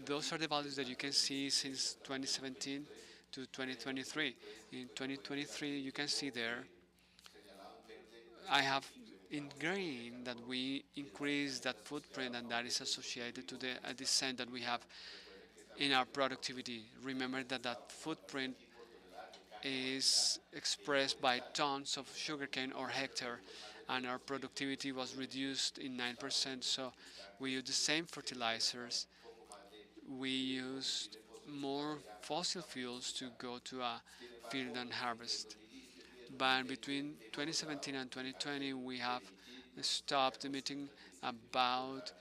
Those are the values that you can see since 2017 to 2023. In 2023, you can see there, I have in green that we increase that footprint, and that is associated to the descent that we have in our productivity. Remember that that footprint is expressed by tons of sugarcane or hectare, and our productivity was reduced in 9%. So we use the same fertilizers, we used more fossil fuels to go to a field and harvest. But between 2017 and 2020, we have stopped emitting about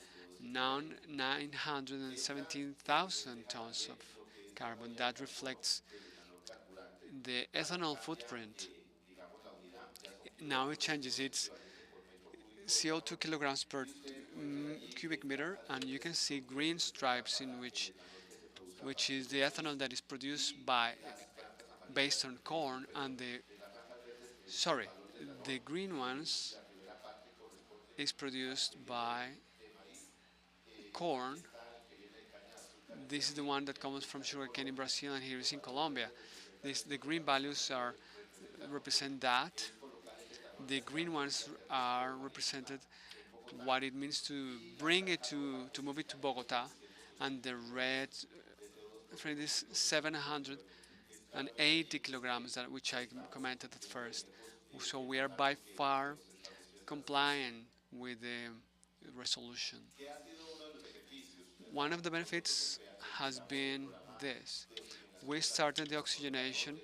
917,000 tons of carbon. That reflects the ethanol footprint. Now it changes. It's CO2 kilograms per cubic meter, and you can see green stripes in which is the ethanol that is produced by based on corn, and sorry, the green ones is produced by corn. This is the one that comes from sugarcane in Brazil, and here is in Colombia. The green values are represent that. The green ones are represented what it means to bring it to move it to Bogota, and the red friend is 780 kilograms, that which I commented at first. So we are by far compliant with the resolution. One of the benefits has been this. We started the oxygenation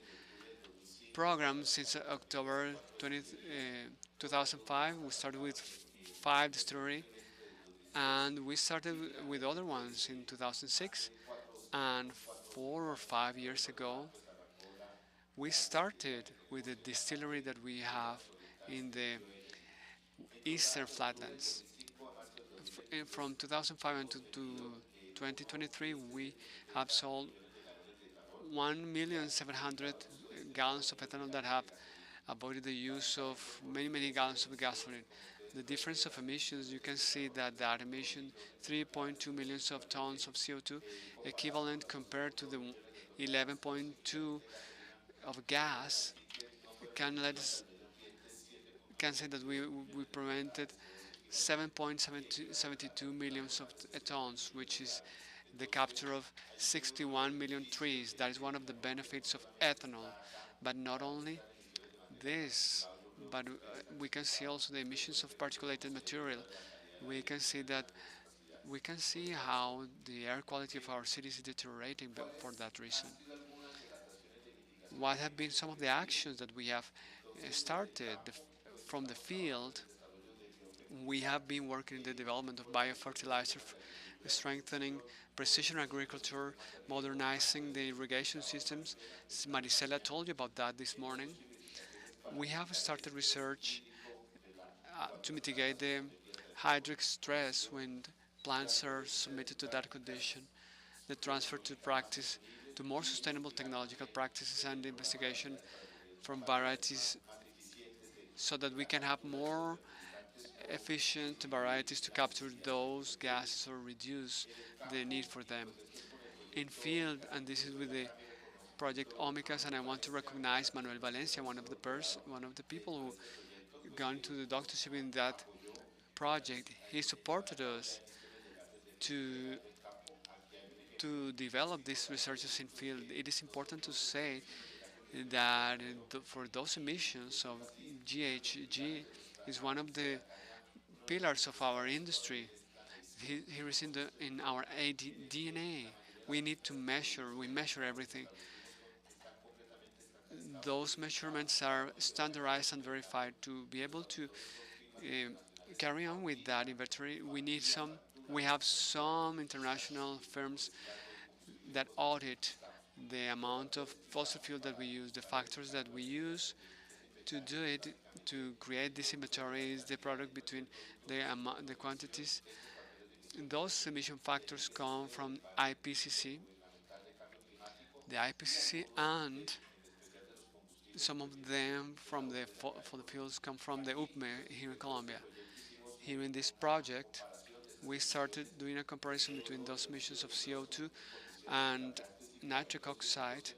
program since October 2005. We started with 5 distilleries, and we started with other ones in 2006, and 4 or 5 years ago we started with the distillery that we have in the eastern flatlands. From 2005 until to 2023, we have sold 1,700,000 gallons of ethanol that have avoided the use of many gallons of gasoline. The difference of emissions, you can see that that emission 3.2 million of tons of CO2 equivalent compared to the 11.2 of gas can let us can say that we prevented 7.72 million of tons, which is the capture of 61 million trees. That is one of the benefits of ethanol. But not only this, but we can see also the emissions of particulated material. We can see that we can see how the air quality of our cities is deteriorating for that reason. What have been some of the actions that we have started from the field? We have been working in the development of biofertilizer, strengthening precision agriculture, modernizing the irrigation systems. Marisela told you about that this morning. We have started research to mitigate the hydric stress when plants are submitted to that condition, the transfer to practice to more sustainable technological practices and investigation from varieties so that we can have more efficient varieties to capture those gases or reduce the need for them. In field, and this is with the project Omicas, and I want to recognize Manuel Valencia, one of the people who gone to the doctorship in that project. He supported us to develop these researches in field. It is important to say that for those emissions of GHG is one of the pillars of our industry. Here is in our DNA. We need to measure. We measure everything. Those measurements are standardized and verified to be able to carry on with that inventory. We have some international firms that audit the amount of fossil fuel that we use, the factors that we use to do it, to create this inventory is the product between the quantities. Those emission factors come from IPCC, the IPCC, and some of them from the fossil fuels come from the UPME here in Colombia. Here in this project, we started doing a comparison between those emissions of CO2 and nitric oxide,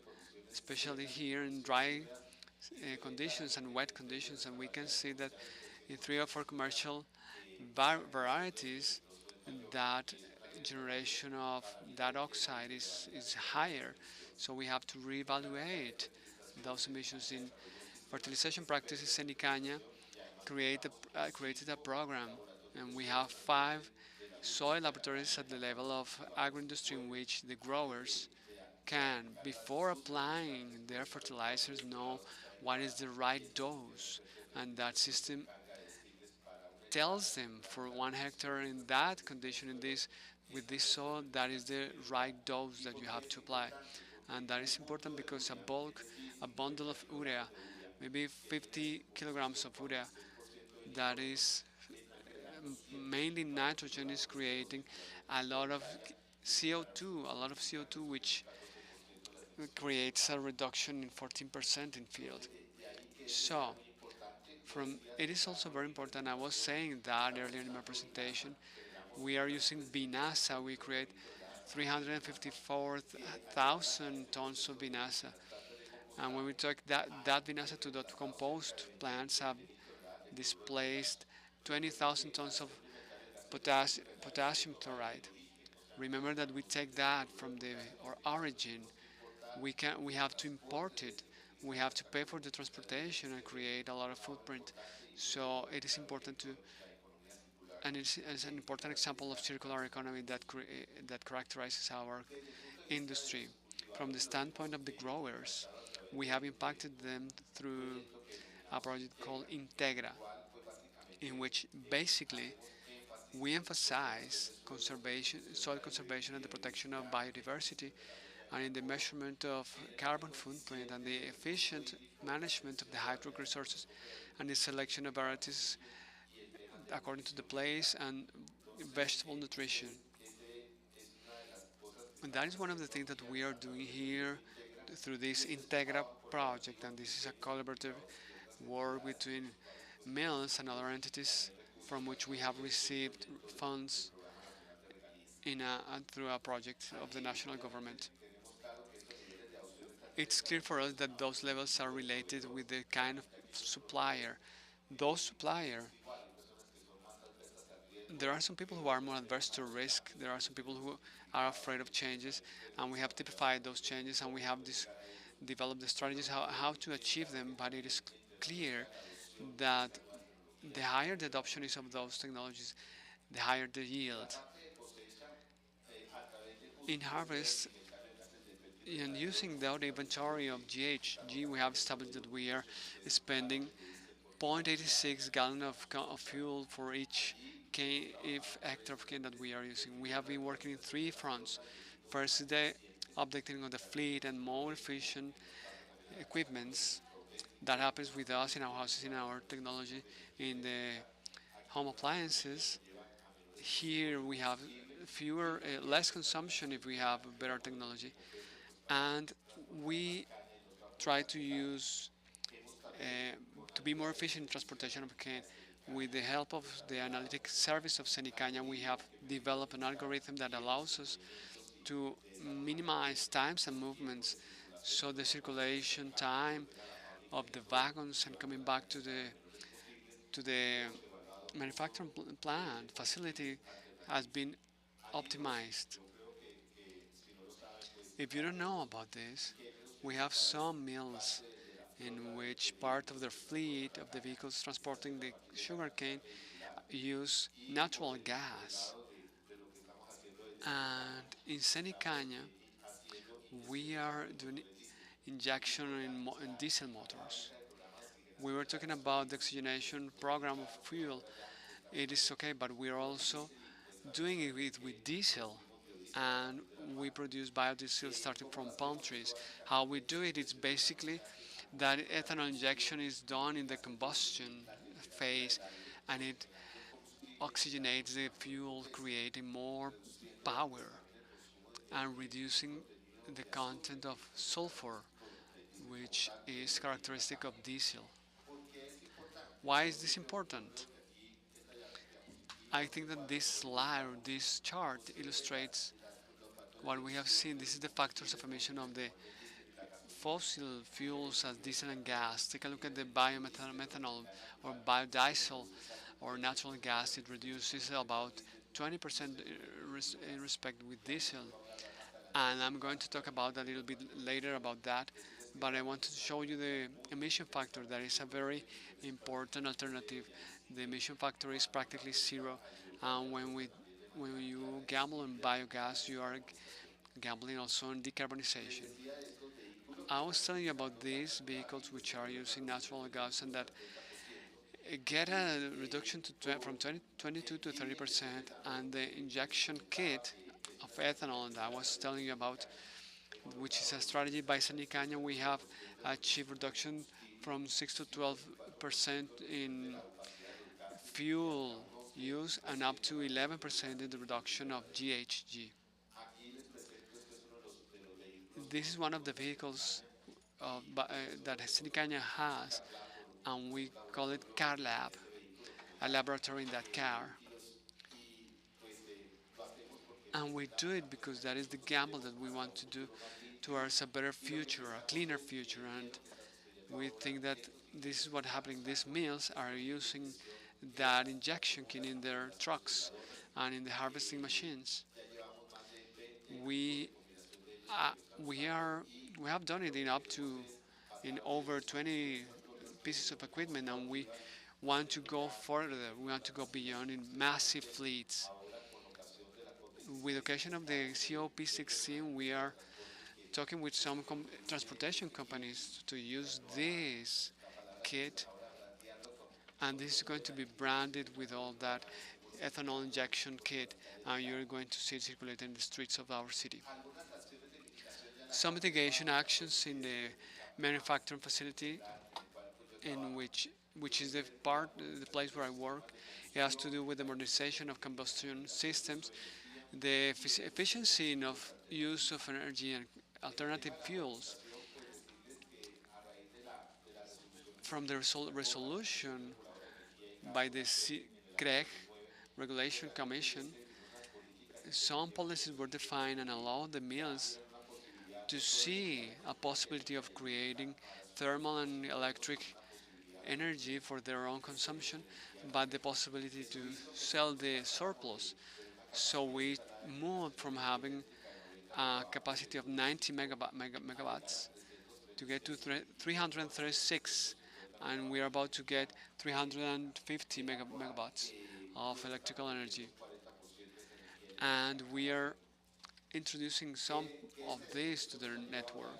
especially here in dry conditions and wet conditions, and we can see that in 3 or 4 commercial varieties, that generation of that oxide is higher. So we have to reevaluate those emissions in fertilization practices. Senicaña created a program, and we have 5 soil laboratories at the level of agroindustry in which the growers can, before applying their fertilizers, know what is the right dose, and that system tells them for 1 hectare in that condition, in this with this soil, that is the right dose that you have to apply. And that is important because a bundle of urea, maybe 50 kilograms of urea, that is mainly nitrogen, is creating a lot of CO2, which creates a reduction in 14% in field. So, it is also very important. I was saying that earlier in my presentation. We are using Binasa. We create 354,000 tons of Binasa. And when we talk that Binasa to the compost plants have displaced 20,000 tons of potassium chloride. Remember that we take that from our origin. We have to import it. We have to pay for the transportation and create a lot of footprint. So it is important to, and it's an important example of circular economy that characterizes our industry. From the standpoint of the growers, we have impacted them through a project called Integra, in which basically we emphasize soil conservation and the protection of biodiversity, and in the measurement of carbon footprint and the efficient management of the hydric resources and the selection of varieties according to the place and vegetable nutrition. And that is one of the things that we are doing here through this Integra project, and this is a collaborative work between mills and other entities from which we have received funds through a project of the national government. It's clear for us that those levels are related with the kind of supplier. Those supplier there are some people who are more adverse to risk. There are some people who are afraid of changes, and we have typified those changes, and we have developed the strategies how to achieve them. But it is clear that the higher the adoption is of those technologies, the higher the yield. In harvest, in using the inventory of GHG, we have established that we are spending 0.86 gallon of fuel for each cane, if hectare of cane that we are using. We have been working in three fronts. First is the updating of the fleet and more efficient equipments. That happens with us in our houses, in our technology, in the home appliances. Here we have less consumption if we have better technology, and we try to use to be more efficient in transportation of cane. With the help of the analytic service of Senicana, we have developed an algorithm that allows us to minimize times and movements, so the circulation time of the wagons and coming back to the manufacturing plant facility has been optimized. If you don't know about this, we have some mills in which part of their fleet of the vehicles transporting the sugarcane use natural gas. And in Senicana, we are doing injection in diesel motors. We were talking about the oxygenation program of fuel. It is okay, but we are also doing it with diesel, and we produce biodiesel starting from palm trees. How we do it is basically that ethanol injection is done in the combustion phase, and it oxygenates the fuel, creating more power and reducing the content of sulfur, which is characteristic of diesel. Why is this important? I think that this slide or this chart illustrates what we have seen. This is the factors of emission of the fossil fuels as diesel and gas. Take a look at the biomethanol or biodiesel or natural gas. It reduces about 20% in respect with diesel. And I'm going to talk about a little bit later about that. But I want to show you the emission factor. That is a very important alternative. The emission factor is practically zero. And when you gamble on biogas, you are gambling also on decarbonization. I was telling you about these vehicles which are using natural gas and that get a reduction from 22 to 30%, and the injection kit of ethanol that I was telling you about, which is a strategy by Sanicanya, we have achieved reduction from 6 to 12% in fuel use and up to 11% in the reduction of GHG. This is one of the vehicles that Sinicanya has, and we call it Car Lab, a laboratory in that car. And we do it because that is the gamble that we want to do towards a better future, a cleaner future. And we think that this is what happening. These mills are using that injection kit in their trucks and in the harvesting machines. We uh, we are we have done it in over 20 pieces of equipment, and we want to go further. We want to go beyond in massive fleets. With occasion of the COP16, we are talking with some transportation companies to use this kit, and this is going to be branded with all that ethanol injection kit, and you're going to see it circulating in the streets of our city. Some mitigation actions in the manufacturing facility, in which is the place where I work. It has to do with the modernization of combustion systems, the efficiency of use of energy and alternative fuels. From the resolution by the CREG Regulation Commission, some policies were defined and allowed the mills to see a possibility of creating thermal and electric energy for their own consumption, but the possibility to sell the surplus. So we moved from having a capacity of 90 megawatts to get to 336, and we are about to get 350 megawatts of electrical energy. And we are introducing some of this to their network.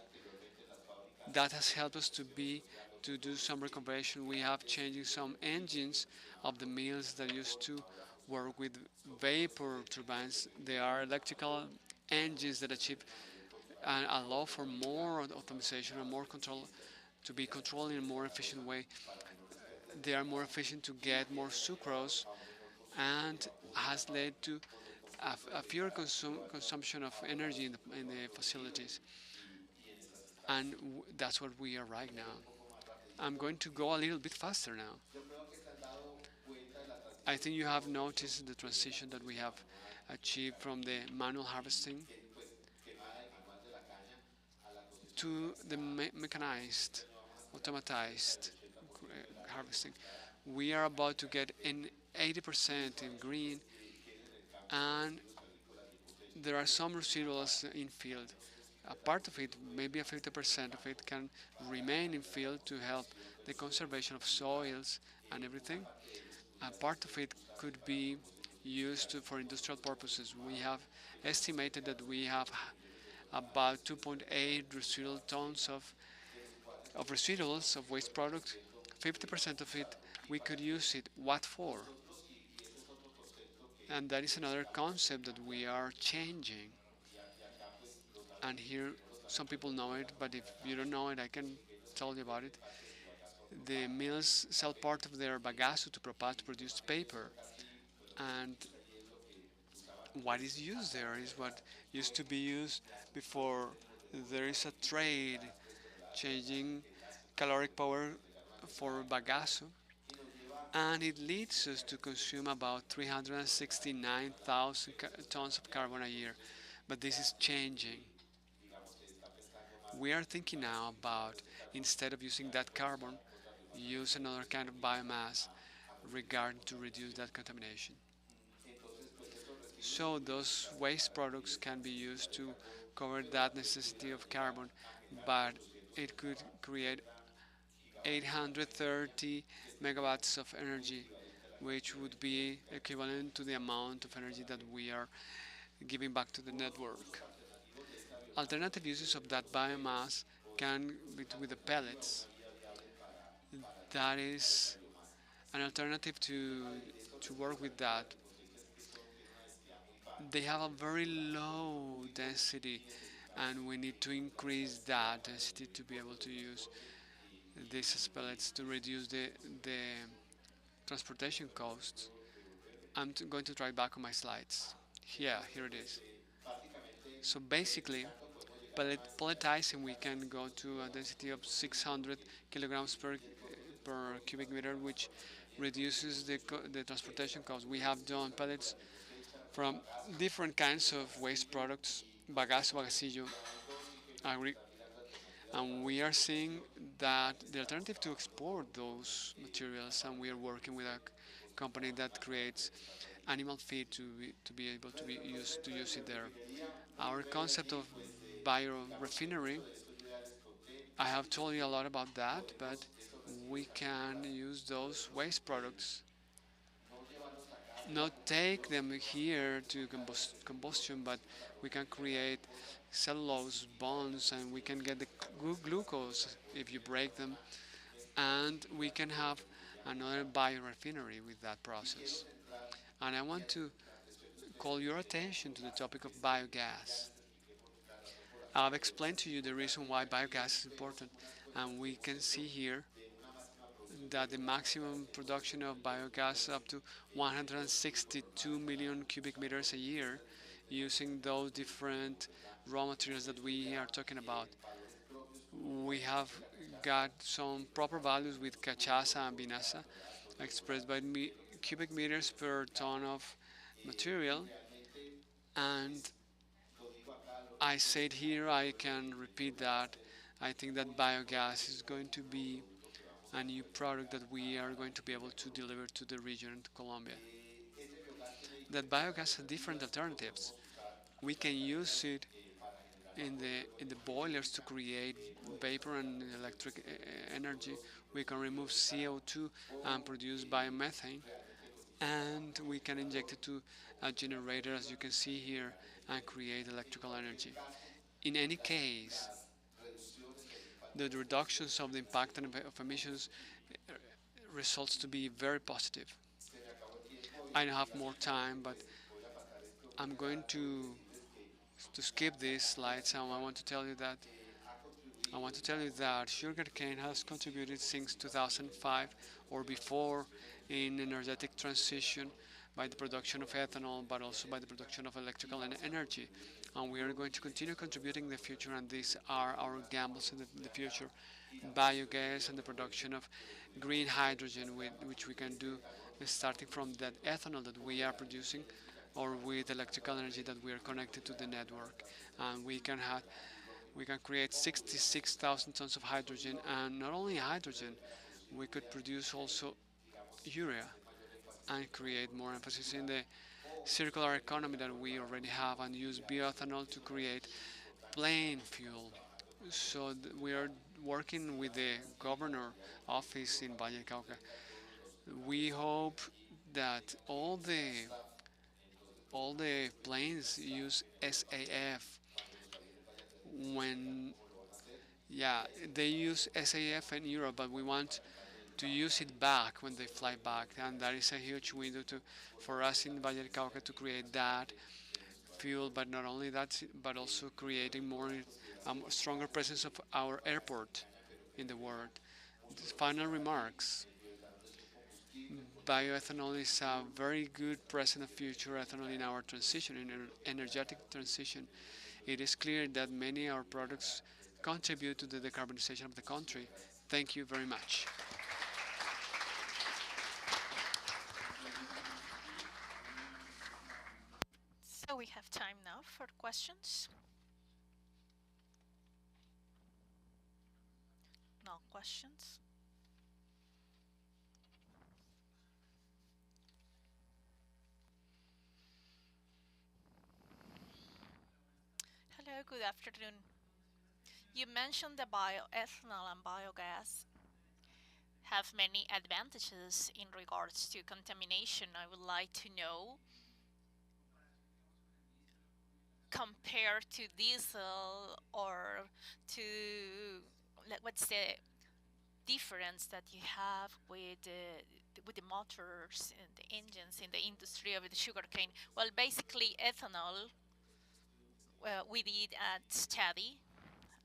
That has helped us to do some reconversion. We have changing some engines of the mills that used to work with vapor turbines. They are electrical engines that achieve and allow for more optimization and more control to be controlled in a more efficient way. They are more efficient to get more sucrose and has led to a fewer consumption of energy in the facilities. And that's what we are right now. I'm going to go a little bit faster now. I think you have noticed the transition that we have achieved from the manual harvesting to the mechanized, automatized harvesting. We are about to get in 80% in green, and there are some residuals in field. A part of it, maybe a 50% of it, can remain in field to help the conservation of soils and everything. A part of it could be used for industrial purposes. We have estimated that we have about 2.8 residual tons of residuals of waste product. 50% of it we could use it. What for? And that is another concept that we are changing. And here some people know it, but if you don't know it, I can tell you about it. The mills sell part of their bagasse to propane to produce paper, and what is used there is what used to be used before. There is a trade changing caloric power for bagasse, and it leads us to consume about 369,000 tons of carbon a year. But this is changing. We are thinking now about, instead of using that carbon, use another kind of biomass regarding to reduce that contamination. So those waste products can be used to cover that necessity of carbon, but it could create 830 megawatts of energy, which would be equivalent to the amount of energy that we are giving back to the network. Alternative uses of that biomass can be with the pellets. That is an alternative to work with that. They have a very low density, and we need to increase that density to be able to use these pellets to reduce the transportation costs. I'm going to try back on my slides. Yeah, here it is. So basically, pelletizing, we can go to a density of 600 kilograms per cubic meter, which reduces the transportation cost. We have done pellets from different kinds of waste products, bagasse, bagacillo, agri, and we are seeing that the alternative to export those materials, and we are working with a company that creates animal feed to be able to use it there. Our concept of biorefinery, I have told you a lot about that, but we can use those waste products, not take them here to combustion, but we can create cellulose bonds, and we can get the glucose if you break them, and we can have another biorefinery with that process. And I want to call your attention to the topic of biogas. I've explained to you the reason why biogas is important, and we can see here that the maximum production of biogas up to 162 million cubic meters a year using those different raw materials that we are talking about. We have got some proper values with cachaça and vinaça expressed by cubic meters per ton of material, and I said here, I can repeat that. I think that biogas is going to be a new product that we are going to be able to deliver to the region in Colombia. That biogas has different alternatives. We can use it in the boilers to create vapor and electric energy. We can remove CO2 and produce biomethane, and we can inject it to a generator, as you can see here, and create electrical energy. In any case, the reductions of the impact of emissions results to be very positive. I don't have more time, but I'm going to skip these slides, and I want to tell you that sugarcane has contributed since 2005 or before in energetic transition by the production of ethanol, but also by the production of electrical energy. And we are going to continue contributing in the future, and these are our gambles in the future. Biogas and the production of green hydrogen, which we can do starting from that ethanol that we are producing or with electrical energy that we are connected to the network. And we can create 66,000 tons of hydrogen, and not only hydrogen, we could produce also urea and create more emphasis in the circular economy that we already have and use bioethanol to create plain fuel. So we are working with the governor office in Valle del Cauca. We hope that all the planes use SAF when yeah, they use SAF in Europe, but we want to use it back when they fly back, and that is a huge window for us in Valle del Cauca to create that fuel. But not only that, but also creating more stronger presence of our airport in the world. Final remarks. Bioethanol is a very good present and future ethanol in our transition, in our energetic transition. It is clear that many of our products contribute to the decarbonization of the country. Thank you very much. So we have time now for questions. No questions? Hello, good afternoon. You mentioned the bioethanol and biogas have many advantages in regards to contamination. I would like to know, compared to diesel or to, what's the difference that you have with the motors and the engines in the industry of the sugarcane? Well, basically ethanol, we did a study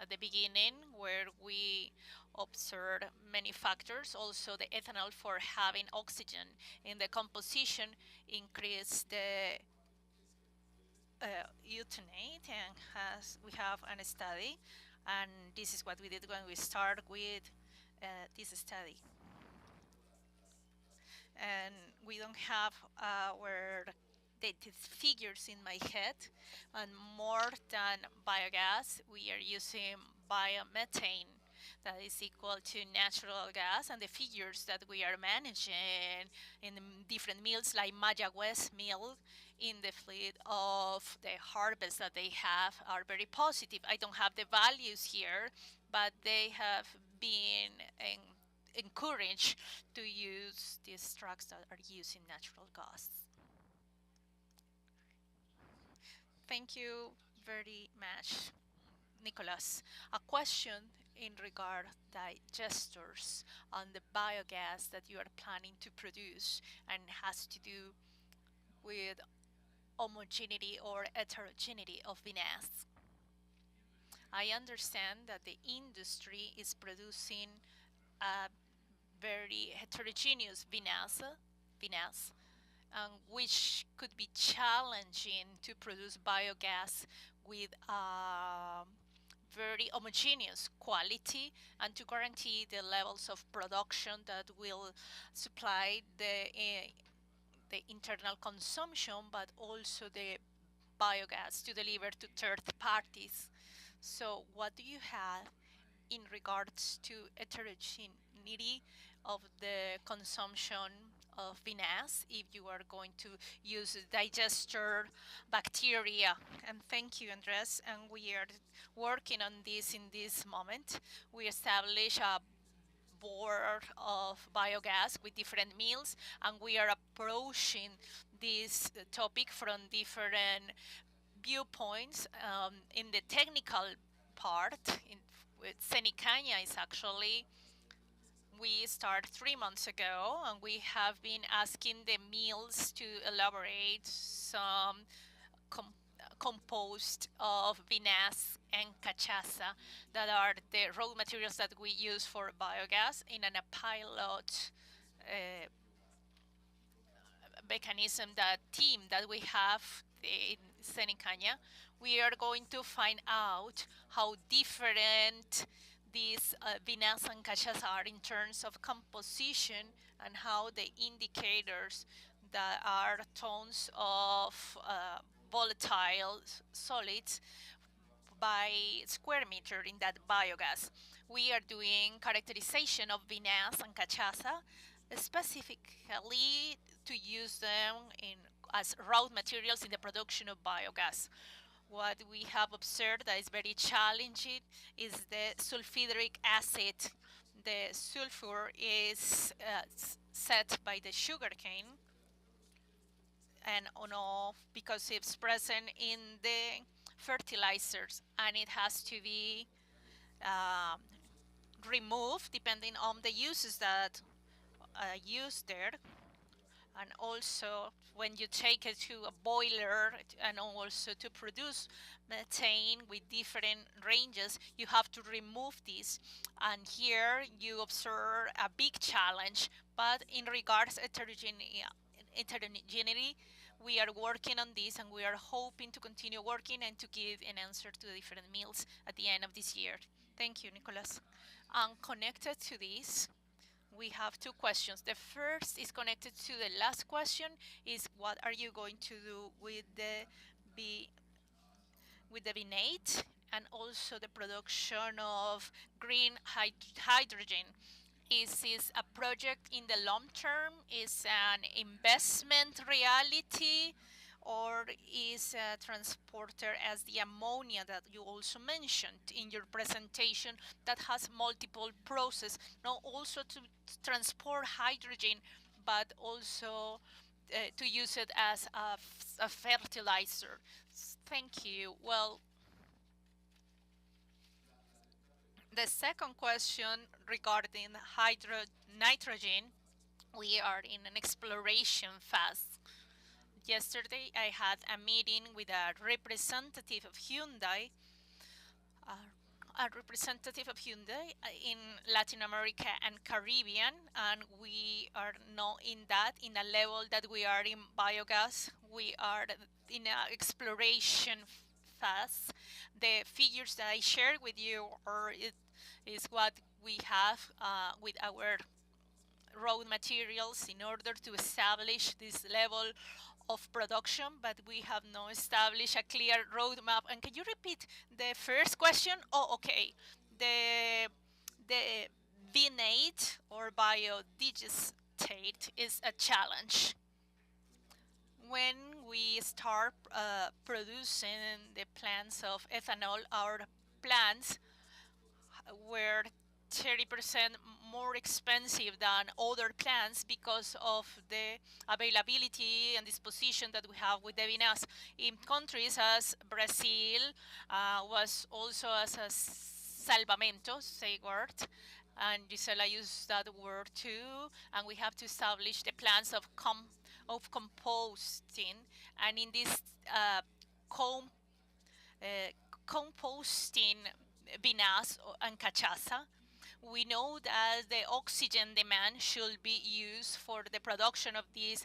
at the beginning where we observed many factors. Also, the ethanol, for having oxygen in the composition, increased the euthanaate, and we have a study, and this is what we did when we started with this study. And we don't have our the figures in my head, and more than biogas, we are using biomethane that is equal to natural gas, and the figures that we are managing in different mills like Mayagüez mill in the fleet of the harvest that they have are very positive. I don't have the values here, but they have been encouraged to use these trucks that are using natural gas. Thank you very much, Nicholas. A question in regard digesters on the biogas that you are planning to produce, and has to do with homogeneity or heterogeneity of vinasse. I understand that the industry is producing a very heterogeneous vinasse, which could be challenging to produce biogas with very homogeneous quality, and to guarantee the levels of production that will supply the internal consumption, but also the biogas to deliver to third parties. So what do you have in regards to heterogeneity opportunity of the consumption of vinasse if you are going to use digester bacteria. And thank you, Andres. And we are working on this in this moment. We establish a board of biogas with different mills, and we are approaching this topic from different viewpoints. In the technical part, with Senicania is actually, we started 3 months ago, and we have been asking the mills to elaborate some composed of vinasse and cachaça that are the raw materials that we use for biogas in a pilot mechanism, that team that we have in Senicania. We are going to find out how different these vinasse and cachas are in terms of composition, and how the indicators that are tons of volatile solids by square meter in that biogas. We are doing characterization of vinasse and cachaça specifically to use them as raw materials in the production of biogas. What we have observed that is very challenging is the sulfhydric acid. The sulfur is set by the sugarcane and on off because it's present in the fertilizers, and it has to be um, removed depending on the uses that used there. And also when you take it to a boiler, and also to produce methane with different ranges, you have to remove this. And here you observe a big challenge. But in regards to heterogeneity, we are working on this, and we are hoping to continue working and to give an answer to the different meals at the end of this year. Thank you, Nicolas. And connected to this, we have two questions. The first is connected to the last question, is what are you going to do with the vinate, and also the production of green hydrogen. Is this a project in the long term? Is an investment reality? Or is a transporter as the ammonia that you also mentioned in your presentation, that has multiple processes, not also to transport hydrogen, but also to use it as a fertilizer? Thank you. Well, the second question regarding nitrogen, we are in an exploration phase. Yesterday, I had a meeting with a representative of Hyundai, in Latin America and Caribbean, and we are not in that in a level that we are in biogas. We are in an exploration phase. The figures that I shared with you is what we have with our raw materials in order to establish this level of production, but we have not established a clear roadmap. And can you repeat the first question? Oh, okay. The vinate or biodigestate is a challenge. When we start producing the plants of ethanol, our plants were 30% more expensive than other plants because of the availability and disposition that we have with the vinasse. In countries as Brazil, was also as a salvamento, say word, and Gisela used that word too, and we have to establish the plans of composting, and in this com uh, composting vinasse and cachaça, we know that the oxygen demand should be used for the production of this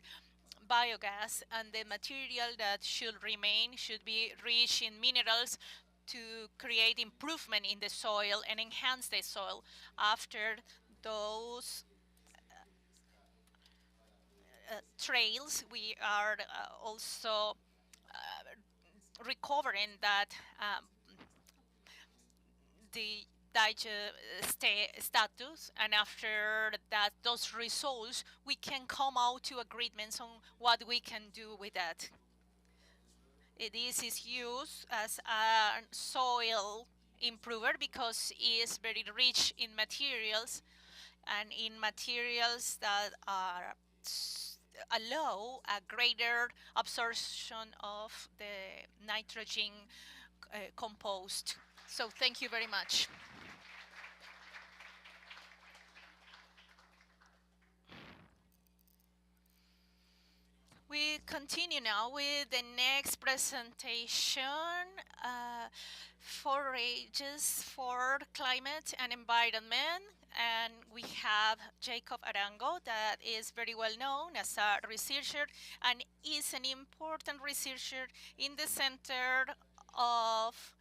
biogas, and the material that should remain should be rich in minerals to create improvement in the soil and enhance the soil. After those trails, we are also recovering that the status, and after that, those results, we can come out to agreements on what we can do with that. This is used as a soil improver because it is very rich in materials, and in materials that are allow a greater absorption of the nitrogen compost. So thank you very much. We continue now with the next presentation, forages for climate and environment. And we have Jacob Arango, that is very well known as a researcher and is an important researcher in the Center of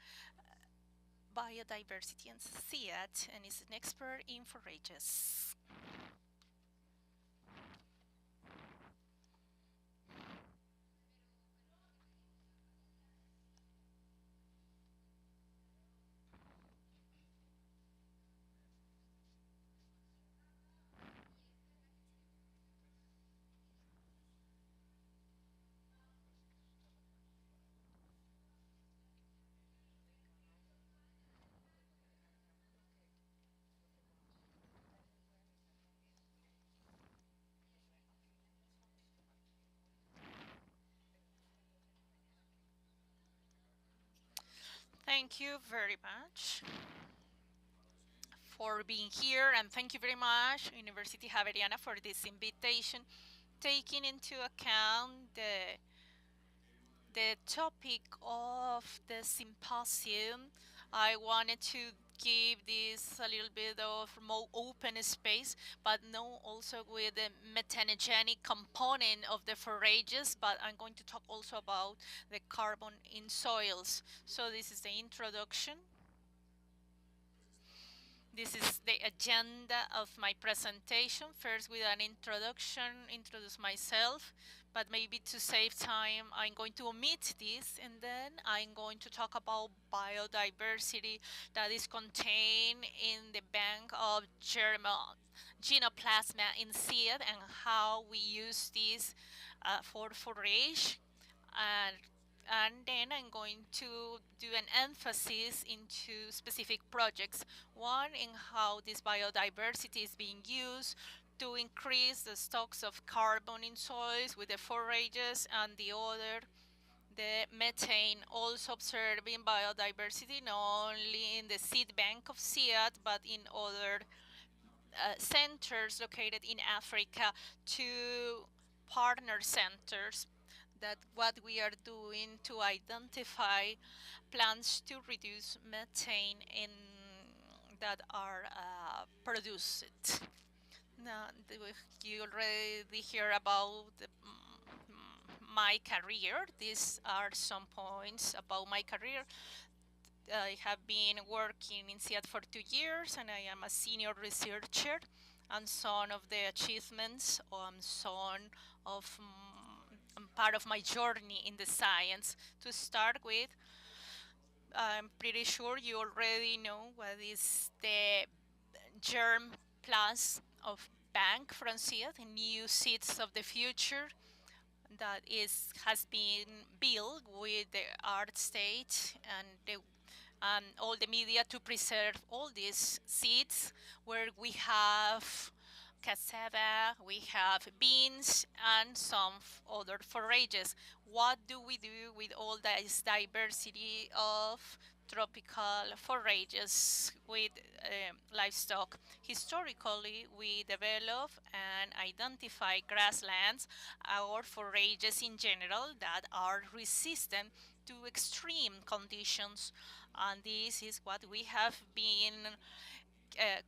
Biodiversity and SEAT, and is an expert in forages. Thank you very much for being here, and thank you very much, University Javeriana, for this invitation, taking into account the topic of the symposium. I wanted to give this a little bit of more open space, but no also with the methanogenic component of the forages, but I'm going to talk also about the carbon in soils. So this is the introduction. This is the agenda of my presentation. First, with an introduction, introduce myself, but maybe to save time, I'm going to omit this, and then I'm going to talk about biodiversity that is contained in the bank of genoplasma in seed, and how we use this for forage. And and then I'm going to do an emphasis into specific projects. One, in how this biodiversity is being used to increase the stocks of carbon in soils with the forages, and the other, the methane, also observing biodiversity not only in the seed bank of SEAT, but in other centers located in Africa, to partner centers, that what we are doing to identify plants to reduce methane in that are produced. Now, you already hear about my career. These are some points about my career. I have been working in SEAT for 2 years, and I am a senior researcher. And some of the achievements, some of part of my journey in the science. To start with, I'm pretty sure you already know what is the germ plus of bank from SEAT, the new seeds of the future, that has been built with the art state and all the media to preserve all these seeds, where we have cassava, we have beans, and some other forages. What do we do with all this diversity of tropical forages with livestock? Historically, we develop and identify grasslands or forages in general that are resistant to extreme conditions, and this is what we have been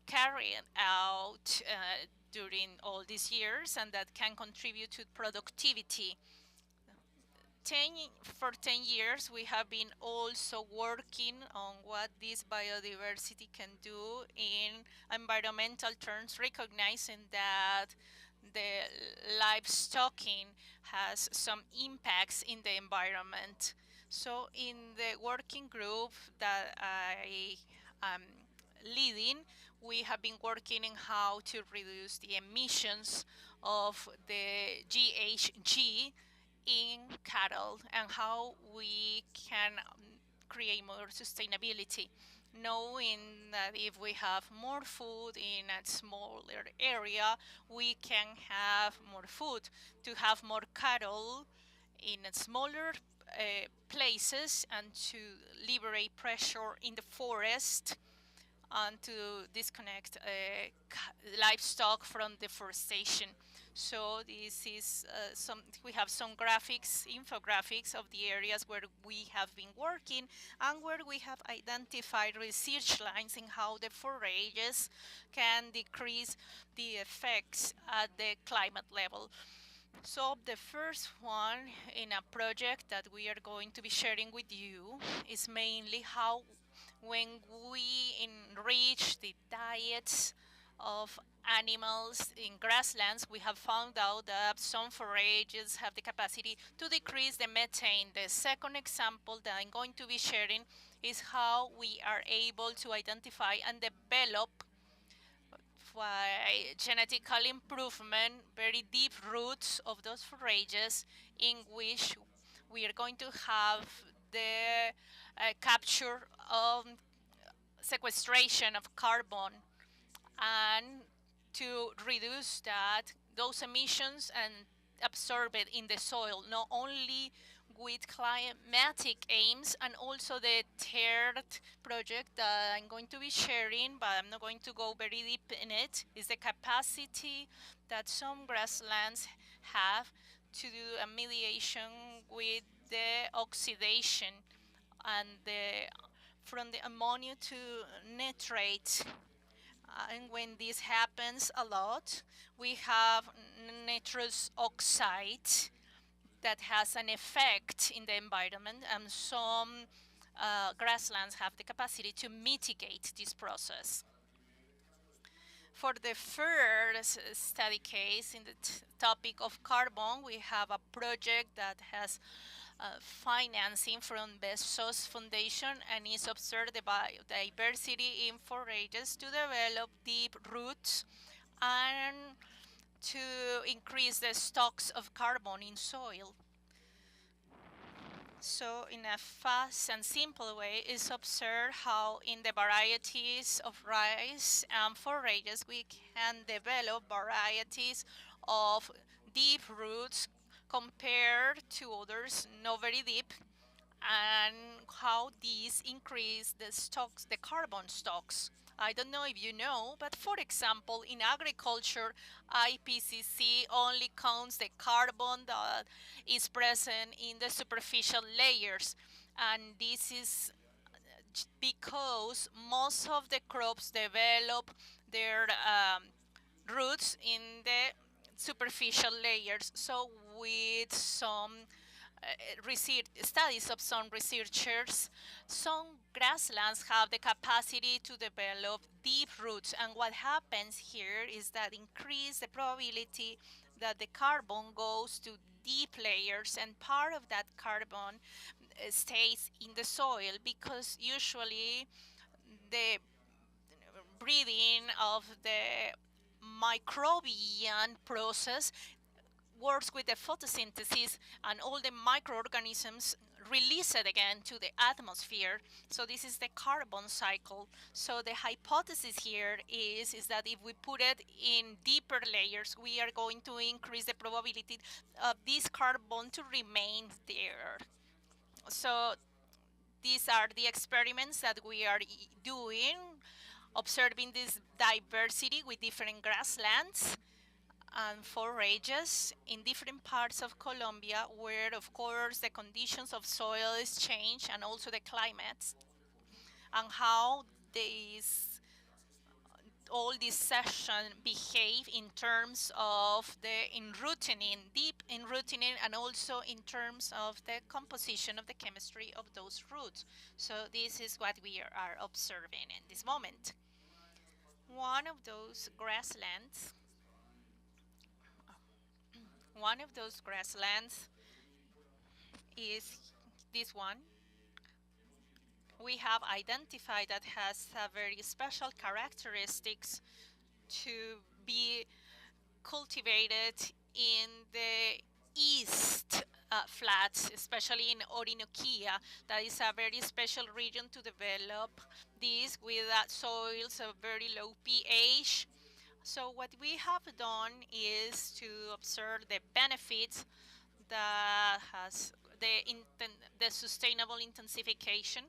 carrying out during all these years, and that can contribute to productivity. For 10 years, we have been also working on what this biodiversity can do in environmental terms, recognizing that the livestocking has some impacts in the environment. So in the working group that I am leading. We have been working on how to reduce the emissions of the GHG in cattle and how we can create more sustainability, knowing that if we have more food in a smaller area, we can have more food. To have more cattle in smaller places and to liberate pressure in the forest and to disconnect livestock from deforestation. So this is we have some graphics, infographics of the areas where we have been working and where we have identified research lines in how the forages can decrease the effects at the climate level. So the first one in a project that we are going to be sharing with you is mainly how when we enrich the diets of animals in grasslands, we have found out that some forages have the capacity to decrease the methane. The second example that I'm going to be sharing is how we are able to identify and develop by genetical improvement, very deep roots of those forages in which we are going to have the capture of sequestration of carbon and to reduce those emissions and absorb it in the soil, not only with climatic aims, and also the third project that I'm going to be sharing, but I'm not going to go very deep in it, is the capacity that some grasslands have to do a mediation with the oxidation and from the ammonia to nitrate. And when this happens a lot, we have nitrous oxide that has an effect in the environment, and some grasslands have the capacity to mitigate this process. For the first study case in the topic of carbon, we have a project that has financing from Bezos Foundation and is observed the biodiversity in forages to develop deep roots and to increase the stocks of carbon in soil. So in a fast and simple way is observe how in the varieties of rice and forages we can develop varieties of deep roots compared to others not very deep, and how these increase the stocks, the carbon stocks. I don't know if you know, but for example, in agriculture, IPCC only counts the carbon that is present in the superficial layers. And this is because most of the crops develop their roots in the superficial layers. So with some research studies of some researchers, some grasslands have the capacity to develop deep roots, and what happens here is that increase the probability that the carbon goes to deep layers, and part of that carbon stays in the soil, because usually the breathing of the microbial process works with the photosynthesis, and all the microorganisms release it again to the atmosphere. So this is the carbon cycle. So the hypothesis here is that if we put it in deeper layers, we are going to increase the probability of this carbon to remain there. So these are the experiments that we are doing, observing this diversity with different grasslands and forages in different parts of Colombia, where of course the conditions of soil is changed and also the climate, and how these all these sessions behave in terms of the enrooting, deep enrooting, and also in terms of the composition of the chemistry of those roots. So this is what we are observing in this moment. One of those grasslands One of those grasslands is this one, we have identified that has a very special characteristics to be cultivated in the east flats, especially in Orinoquia. That is a very special region to develop this with soils of very low pH. So what we have done is to observe the benefits that has the sustainable intensification,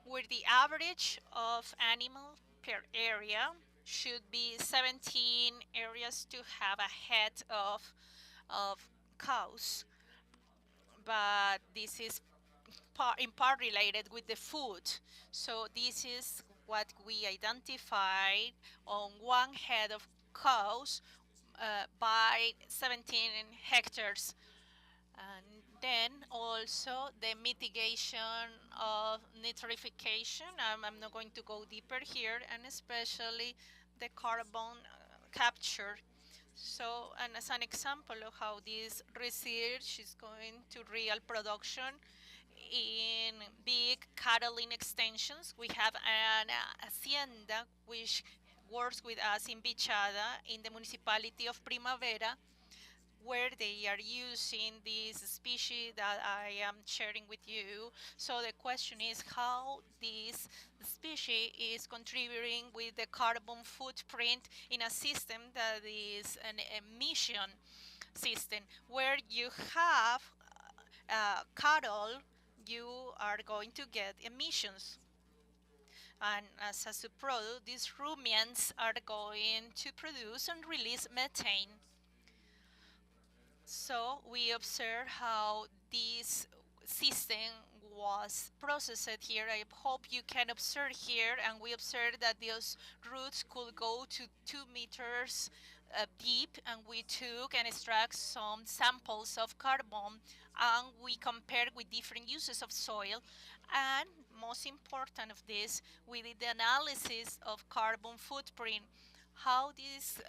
where the average of animal per area should be 17 areas to have a head of cows. But this is in part related with the food. So this is what we identified on one head of cows by 17 hectares. And then also the mitigation of nitrification. I'm not going to go deeper here, and especially the carbon capture. So, and as an example of how this research is going to real production in big cattle extensions, we have an hacienda which works with us in Bichada in the municipality of Primavera, where they are using this species that I am sharing with you. So the question is how this species is contributing with the carbon footprint in a system that is an emission system, where you have cattle, you are going to get emissions. And as a subproduct, these ruminants are going to produce and release methane. So we observe how this system was processed here. I hope you can observe here, and we observe that those roots could go to 2 meters deep, and we took and extract some samples of carbon, and we compared with different uses of soil. And most important of this, we did the analysis of carbon footprint, how this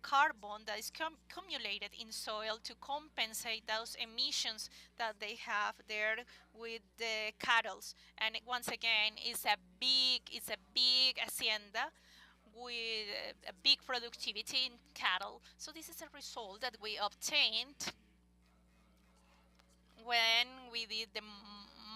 carbon that is accumulated in soil to compensate those emissions that they have there with the cattle. And once again, it's a big hacienda with a big productivity in cattle. So this is a result that we obtained when we did the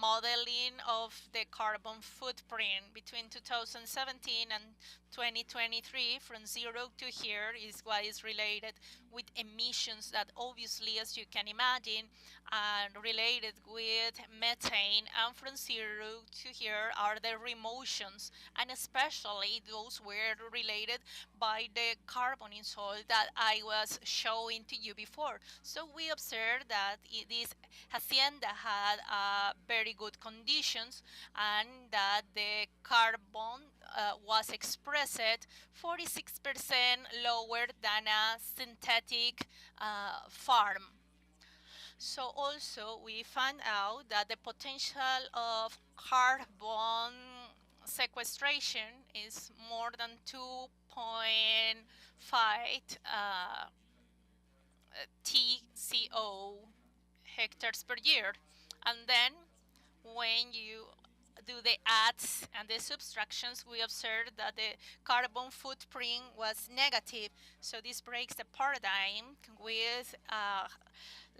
modeling of the carbon footprint between 2017 and 2023. From zero to here is what is related with emissions that obviously, as you can imagine, are related with methane, and from zero to here are the remotions, and especially those were related by the carbon in soil that I was showing to you before. So we observed that this hacienda had very good conditions, and that the carbon was expressed 46% lower than a synthetic farm. So also we found out that the potential of carbon sequestration is more than 2.5 TCO hectares per year. And then when you do the adds and the subtractions, we observed that the carbon footprint was negative. So this breaks the paradigm with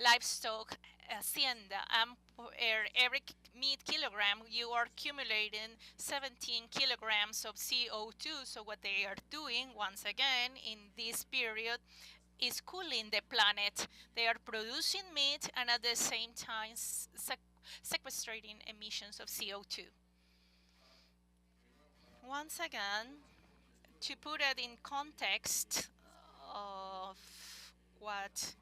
livestock hacienda. And for every meat kilogram, you are accumulating 17 kilograms of CO2. So what they are doing, once again, in this period, is cooling the planet. They are producing meat and at the same time sequestrating emissions of CO2. Once again, to put it in context of what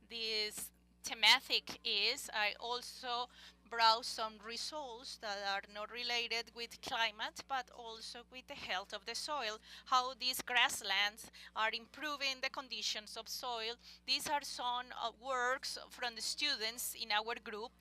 this thematic is, I also brought some results that are not related with climate but also with the health of the soil, how these grasslands are improving the conditions of soil. These are some works from the students in our group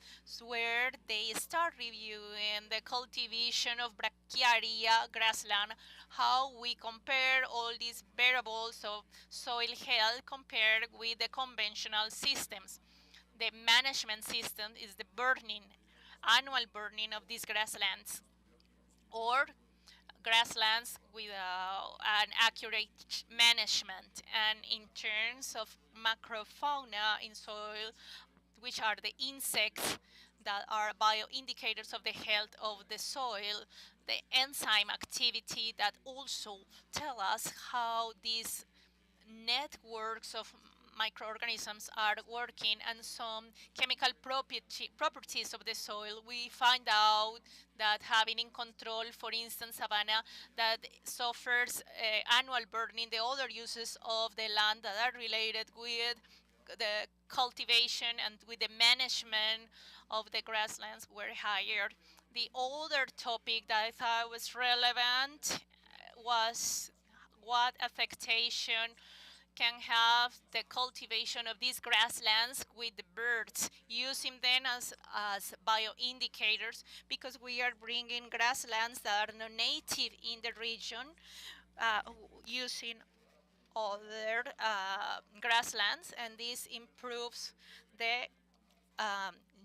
where they start reviewing the cultivation of brachiaria grassland, how we compare all these variables of soil health compared with the conventional systems. The management system is the burning, annual burning of these grasslands. or grasslands with an accurate management. And in terms of macrofauna in soil, which are the insects that are bioindicators of the health of the soil, the enzyme activity that also tell us how these networks of microorganisms are working, and some chemical properties of the soil. We find out that having in control, for instance, savanna that suffers annual burning, the other uses of the land that are related with the cultivation and with the management of the grasslands were higher. The other topic that I thought was relevant was what affectation can have the cultivation of these grasslands with the birds, using them as bioindicators, because we are bringing grasslands that are not native in the region, using other grasslands, and this improves the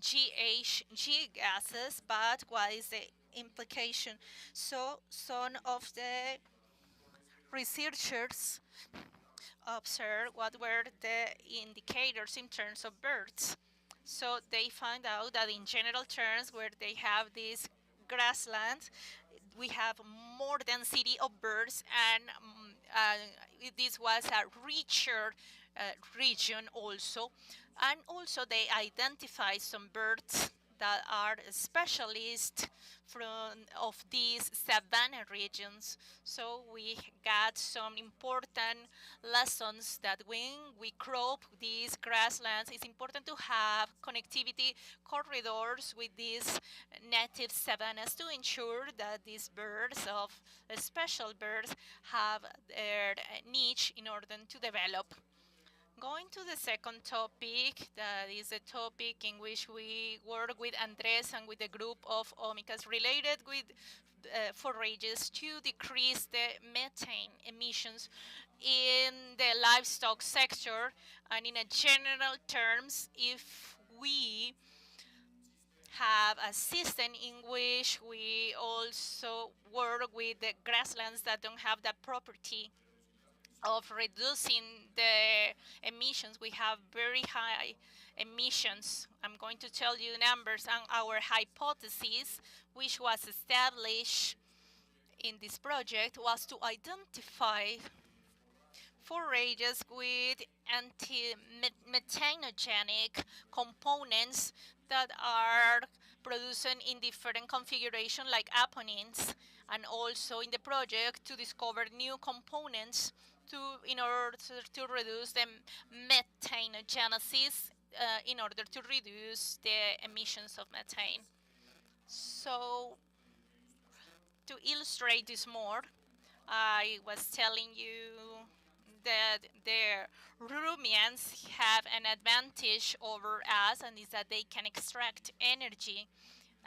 GHG gases. But what is the implication? So some of the researchers observe what were the indicators in terms of birds. So they found out that in general terms, where they have these grasslands, we have more density of birds, and this was a richer region also. And also they identify some birds that are specialists from of these savanna regions. So we got some important lessons that when we crop these grasslands, it's important to have connectivity corridors with these native savannas to ensure that these birds of special birds have their niche in order to develop. Going to the second topic, that is a topic in which we work with Andres and with a group of omicas related with forages to decrease the methane emissions in the livestock sector. And in a general terms, if we have a system in which we also work with the grasslands that don't have that property of reducing the emissions. We have very high emissions. I'm going to tell you numbers, and our hypothesis, which was established in this project, was to identify forages with anti-methanogenic components that are produced in different configuration like aponins, and also in the project to discover new components in order to reduce the methanogenesis, in order to reduce the emissions of methane. So to illustrate this more, I was telling you that the ruminants have an advantage over us, and is that they can extract energy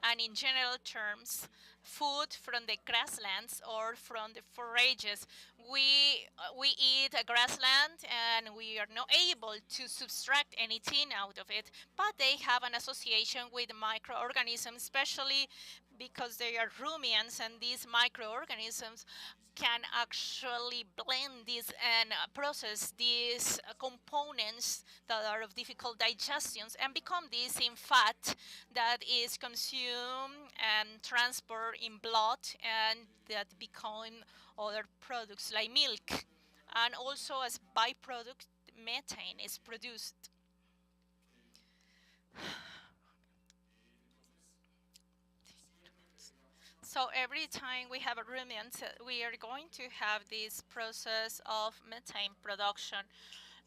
and in general terms food from the grasslands or from the forages. We eat a grassland and we are not able to subtract anything out of it, but they have an association with microorganisms, especially because they are ruminants, and these microorganisms can actually blend these and process these components that are of difficult digestions and become this in fat that is consumed and transported in blood, and that become other products like milk. And also as byproduct, methane is produced. So every time we have a ruminant, we are going to have this process of methane production.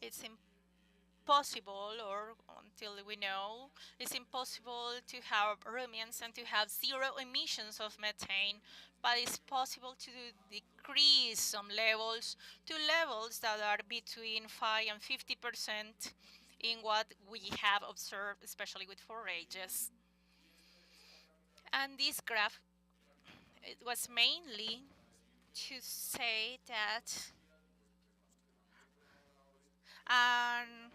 It's impossible, or until we know, it's impossible to have ruminants and to have zero emissions of methane, but it's possible to decrease some levels to levels that are between 5 and 50% in what we have observed, especially with forages. And this graph, it was mainly to say that an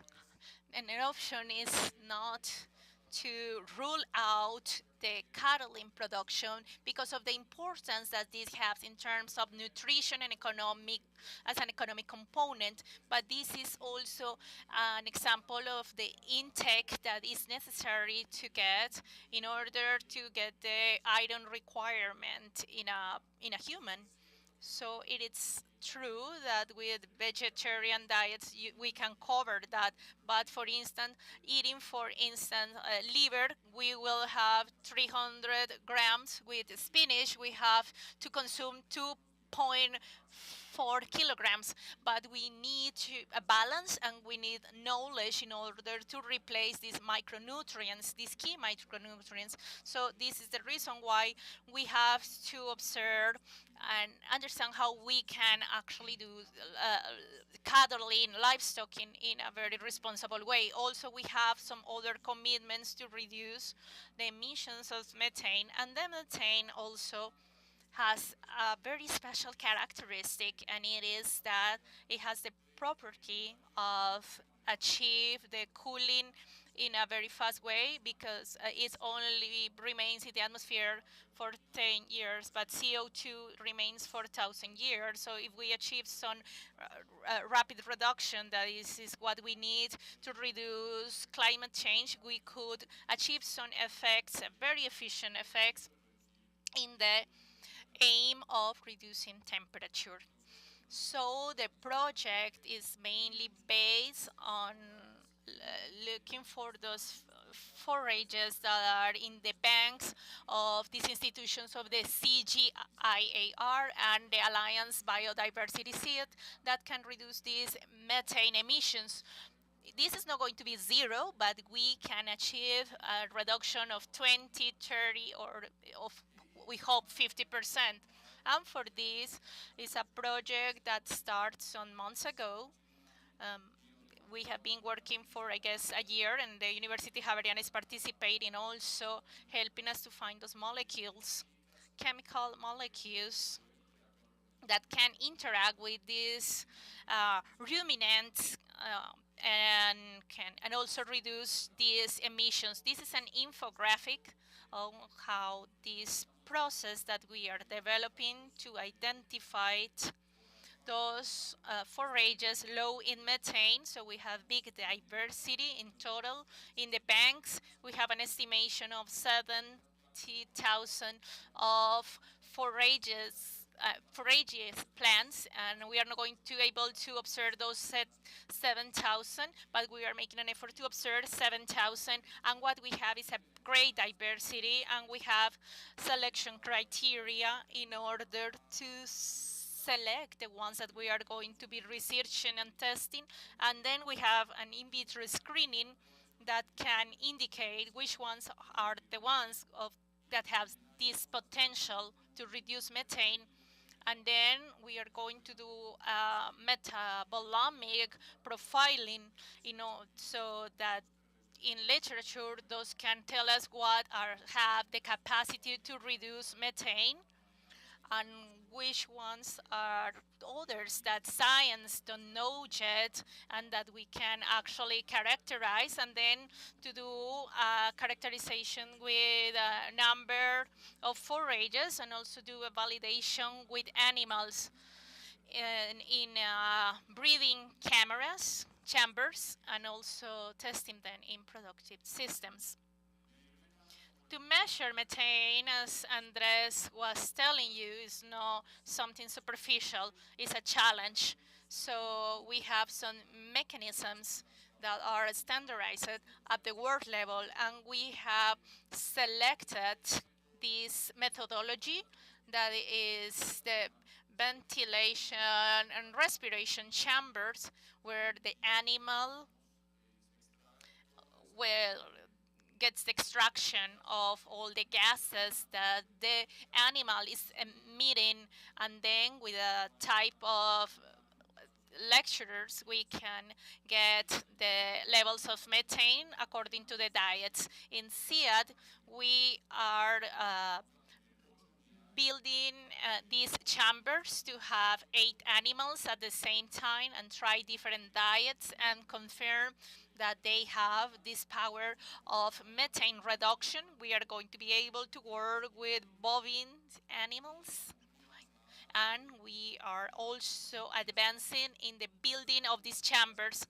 eruption is not to rule out the cattle in production because of the importance that this has in terms of nutrition and economic as an economic component. But this is also an example of the intake that is necessary to get in order to get the iron requirement in a human. So it is true that with vegetarian diets we can cover that. But for instance, eating, for instance, liver, we will have 300 grams. With spinach, we have to consume 2.4 kilograms, but we need a balance and we need knowledge in order to replace these micronutrients, these key micronutrients. So this is the reason why we have to observe and understand how we can actually do cuddling, livestock in a very responsible way. Also, we have some other commitments to reduce the emissions of methane, and the methane also has a very special characteristic, and it is that it has the property of achieve the cooling in a very fast way because it only remains in the atmosphere for 10 years, but CO2 remains for 1,000 years. So if we achieve some rapid reduction, that is what we need to reduce climate change, we could achieve some effects, very efficient effects in the aim of reducing temperature. So the project is mainly based on looking for those forages that are in the banks of these institutions of the CGIAR and the Alliance Biodiversity Seed that can reduce these methane emissions. This is not going to be zero, but we can achieve a reduction of 20, 30, or of we hope 50%. And for this, it's a project that starts some months ago. Um, we have been working for, I guess, a year, and the University Javeriana is participating also, helping us to find those molecules, chemical molecules that can interact with these ruminants and also reduce these emissions. This is an infographic on how this process that we are developing to identify those forages low in methane. So we have big diversity in total. In the banks, we have an estimation of 70,000 of forageous plants, and we are not going to be able to observe those 7,000, but we are making an effort to observe 7,000, and what we have is a great diversity, and we have selection criteria in order to select the ones that we are going to be researching and testing, and then we have an in vitro screening that can indicate which ones are the ones that have this potential to reduce methane. And then we are going to do metabolomic profiling, so that in literature those can tell us what have the capacity to reduce methane, and which ones are others that science don't know yet and that we can actually characterize, and then to do a characterization with a number of forages and also do a validation with animals in breeding chambers, and also testing them in productive systems. To measure methane, as Andres was telling you, is not something superficial, it's a challenge. So we have some mechanisms that are standardized at the world level, and we have selected this methodology that is the ventilation and respiration chambers, where the animal will gets the extraction of all the gases that the animal is emitting, and then with a type of lectures we can get the levels of methane according to the diets. In SIAD, we are building these chambers to have 8 animals at the same time and try different diets and confirm that they have this power of methane reduction. We are going to be able to work with bovine animals, and we are also advancing in the building of these chambers.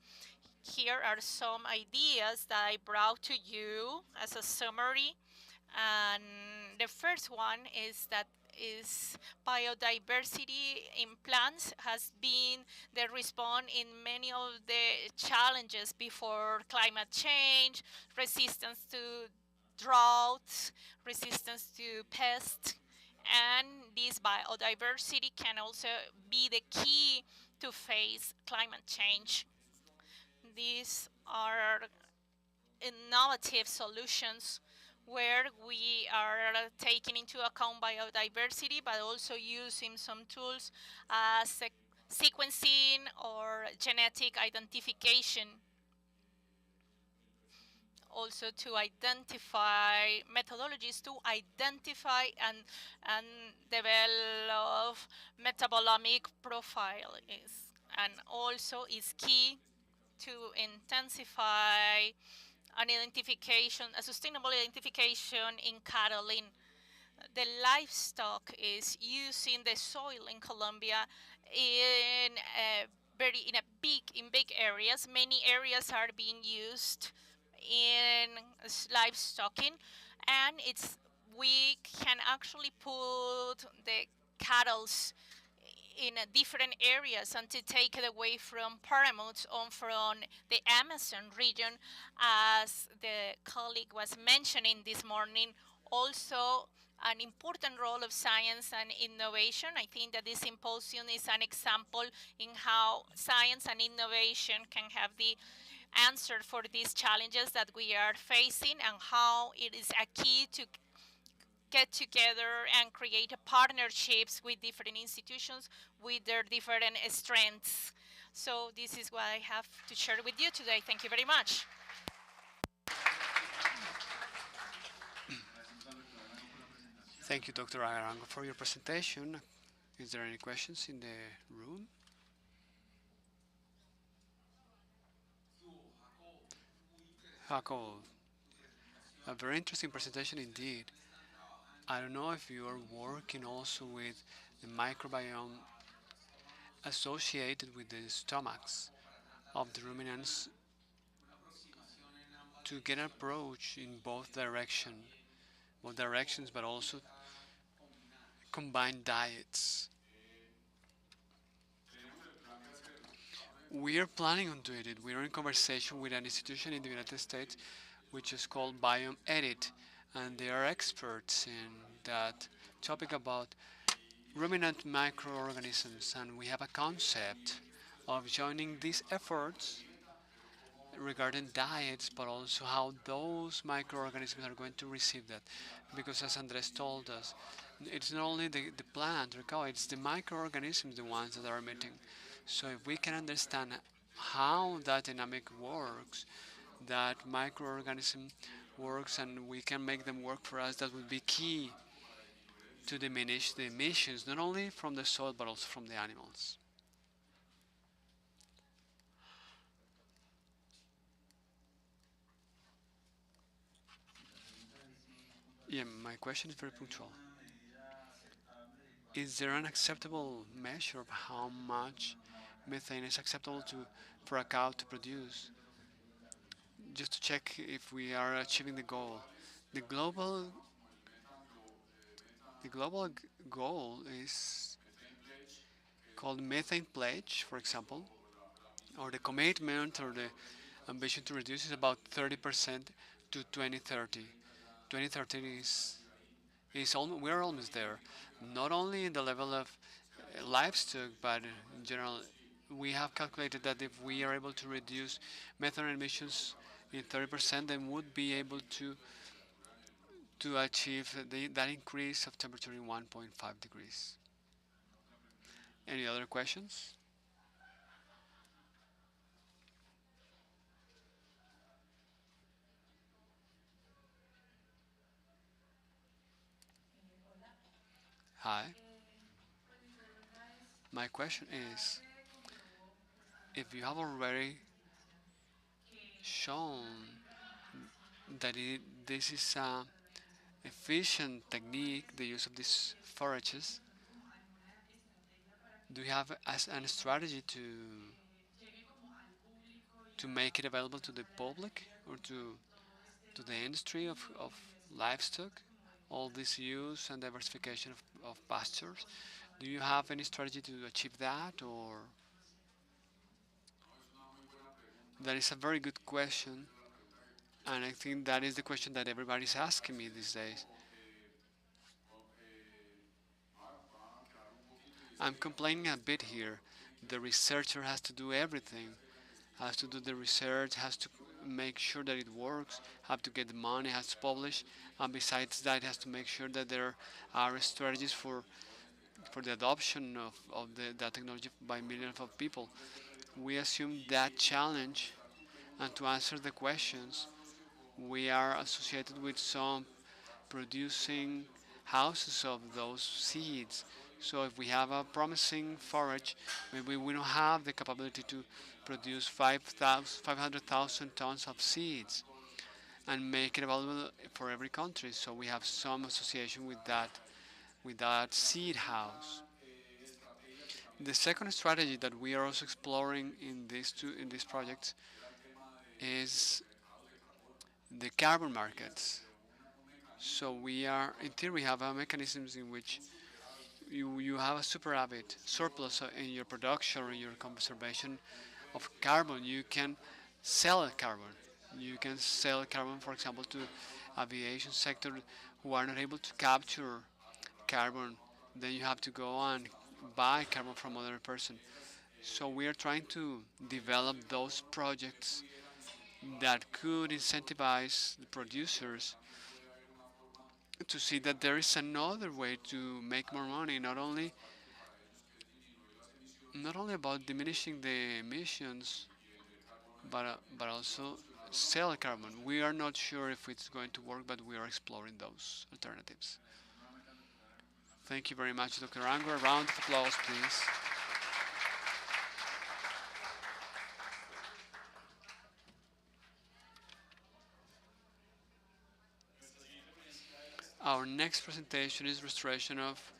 Here are some ideas that I brought to you as a summary. And the first one is biodiversity in plants has been the response in many of the challenges before climate change, resistance to droughts, resistance to pests, and this biodiversity can also be the key to face climate change. These are innovative solutions where we are taking into account biodiversity, but also using some tools as sequencing or genetic identification, also to identify methodologies to identify and develop metabolomic profile is, and also is key to intensify an identification, a sustainable identification in cattle. In the livestock is using the soil in Colombia in big areas. Many areas are being used in livestocking, and it's we can actually put the cattle's in different areas and to take it away from pyramids on from the Amazon region, as the colleague was mentioning this morning. Also, an important role of science and innovation. I think that this symposium is an example in how science and innovation can have the answer for these challenges that we are facing, and how it is a key to get together and create partnerships with different institutions with their different strengths. So this is what I have to share with you today. Thank you very much. Thank you, Dr. Arango, for your presentation. Is there any questions in the room? Jacob, a very interesting presentation indeed. I don't know if you are working also with the microbiome associated with the stomachs of the ruminants to get an approach in both directions, but also combine diets. We are planning on doing it. We are in conversation with an institution in the United States which is called Biome Edit, and they are experts in that topic about ruminant microorganisms, and we have a concept of joining these efforts regarding diets, but also how those microorganisms are going to receive that. Because as Andres told us, it's not only the plant or cow, it's the microorganisms, the ones that are emitting. So if we can understand how that dynamic works, that microorganism works, and we can make them work for us, that would be key to diminish the emissions, not only from the soil, but also from the animals. Yeah, my question is very punctual. Is there an acceptable measure of how much methane is acceptable for a cow to produce? Just to check if we are achieving the goal. The global goal is called methane pledge, for example, or the commitment or the ambition to reduce is about 30% to 2030. 2030 is almost, we're almost there. Not only in the level of livestock, but in general, we have calculated that if we are able to reduce methane emissions in 30%, then would be able to achieve that increase of temperature in 1.5 degrees. Any other questions? Hi. My question is, if you have already shown that this is a efficient technique, the use of these forages. Do you have as a strategy to make it available to the public or to the industry of livestock? All this use and diversification of pastures. Do you have any strategy to achieve that, or that is a very good question, and I think that is the question that everybody's asking me these days. I'm complaining a bit here. The researcher has to do everything, has to do the research, has to make sure that it works, have to get the money, has to publish, and besides that, has to make sure that there are strategies for the adoption of that technology by millions of people. We assume that challenge, and to answer the questions, we are associated with some producing houses of those seeds. So if we have a promising forage, maybe we don't have the capability to produce 500,000 tons of seeds and make it available for every country. So we have some association with that seed house. The second strategy that we are also exploring in these projects is the carbon markets. So we are, in theory, have mechanisms in which you have a superávit surplus in your production or in your conservation of carbon. You can sell carbon. You can sell carbon, for example, to aviation sector who are not able to capture carbon. Then you have to go and buy carbon from other person. So we are trying to develop those projects that could incentivize the producers to see that there is another way to make more money, not only about diminishing the emissions, but also sell carbon. We are not sure if it's going to work, but we are exploring those alternatives. Thank you very much, Dr. Ango. A round of applause, please. Our next presentation is Restoration of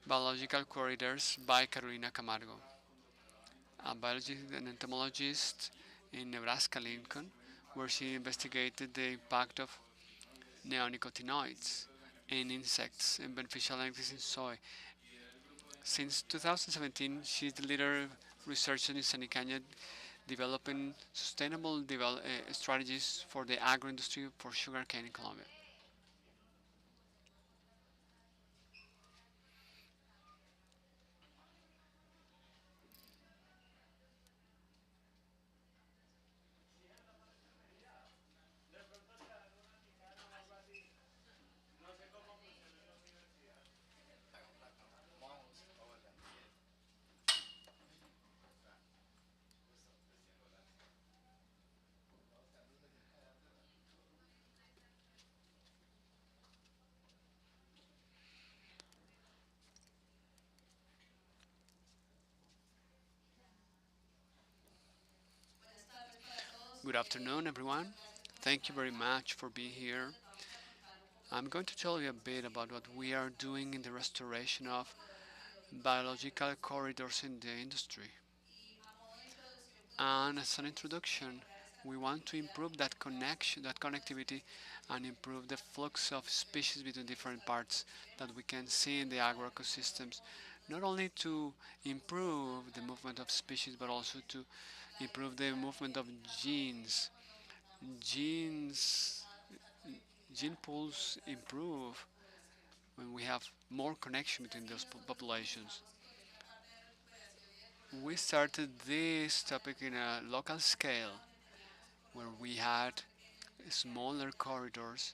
Biological Corridors by Carolina Camargo, a biologist and entomologist in Nebraska, Lincoln, where she investigated the impact of neonicotinoids in insects and beneficial entities in soy. Since 2017, she's the leader researcher in Sanicanya developing sustainable strategies for the agro-industry for sugarcane in Colombia. Good afternoon, everyone. Thank you very much for being here. I'm going to tell you a bit about what we are doing in the restoration of biological corridors in the industry. And as an introduction, we want to improve that connection, that connectivity, and improve the flux of species between different parts that we can see in the agroecosystems, not only to improve the movement of species, but also to improve the movement of genes. Genes, gene pools improve when we have more connection between those populations. We started this topic in a local scale where we had smaller corridors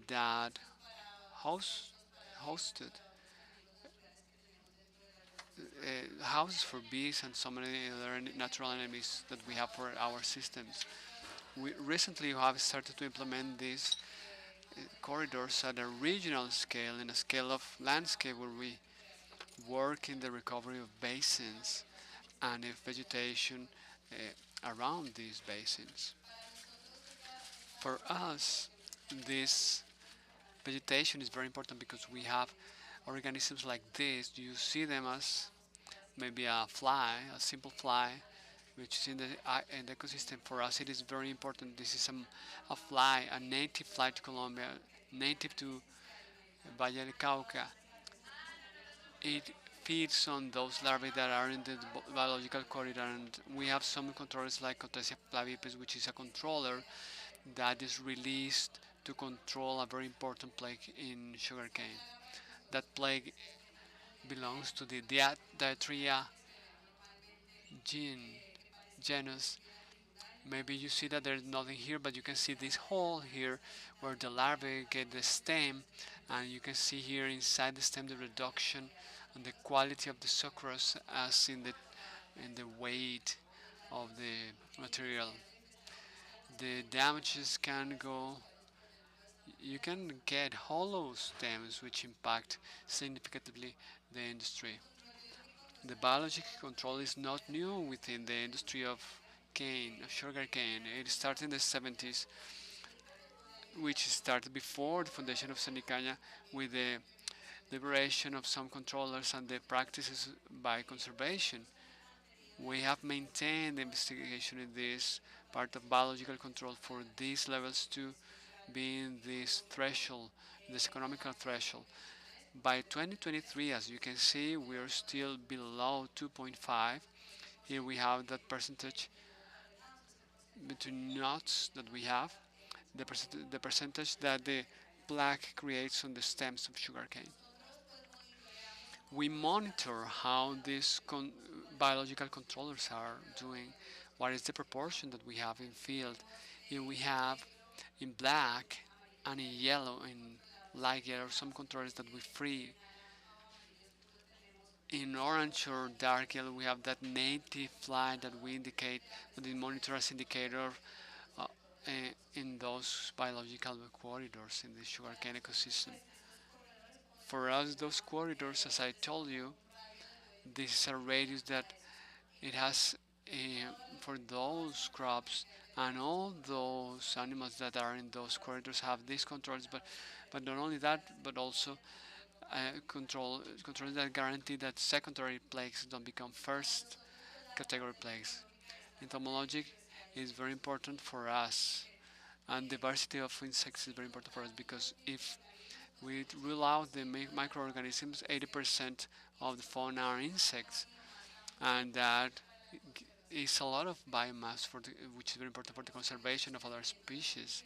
that host, hosted houses for bees and so many other natural enemies that we have for our systems. We recently have started to implement these corridors at a regional scale, in a scale of landscape where we work in the recovery of basins and of vegetation around these basins. For us, this vegetation is very important because we have organisms like this. You see them as maybe a fly, a simple fly, which is in the ecosystem. For us, it is very important. This is a fly, a native fly to Colombia, native to Valle del Cauca. It feeds on those larvae that are in the biological corridor, and we have some controllers like Cotesia flavipes, which is a controller that is released to control a very important plague in sugarcane. That plague belongs to the Diatria gene, genus. Maybe you see that there's nothing here, but you can see this hole here where the larvae get the stem, and you can see here inside the stem the reduction and the quality of the sucrose as in the weight of the material. The damages can go. You can get hollow stems which impact significantly the industry. The biological control is not new within the industry of sugar cane. It started in the 70s, which started before the foundation of Sanicaña with the liberation of some controllers and the practices by conservation. We have maintained the investigation in this part of biological control for these levels to be in this threshold, this economical threshold. By 2023, as you can see, we are still below 2.5. Here we have that percentage between nuts that we have, the percentage that the plaque creates on the stems of sugarcane. We monitor how these biological controllers are doing, what is the proportion that we have in field. Here we have in black and in yellow, in light yellow, some controllers that we free. In orange or dark yellow, we have that native fly that we indicate, that we monitor as indicator uh, in those biological corridors in the sugarcane ecosystem. For us, those corridors, as I told you, this is a radius that it has for those crops, and all those animals that are in those corridors have these controls, but not only that, but also controls that guarantee that secondary plagues don't become first category plagues. Entomology is very important for us, and diversity of insects is very important for us, because if we rule out the microorganisms, 80% of the fauna are insects, and that is a lot of biomass which is very important for the conservation of other species.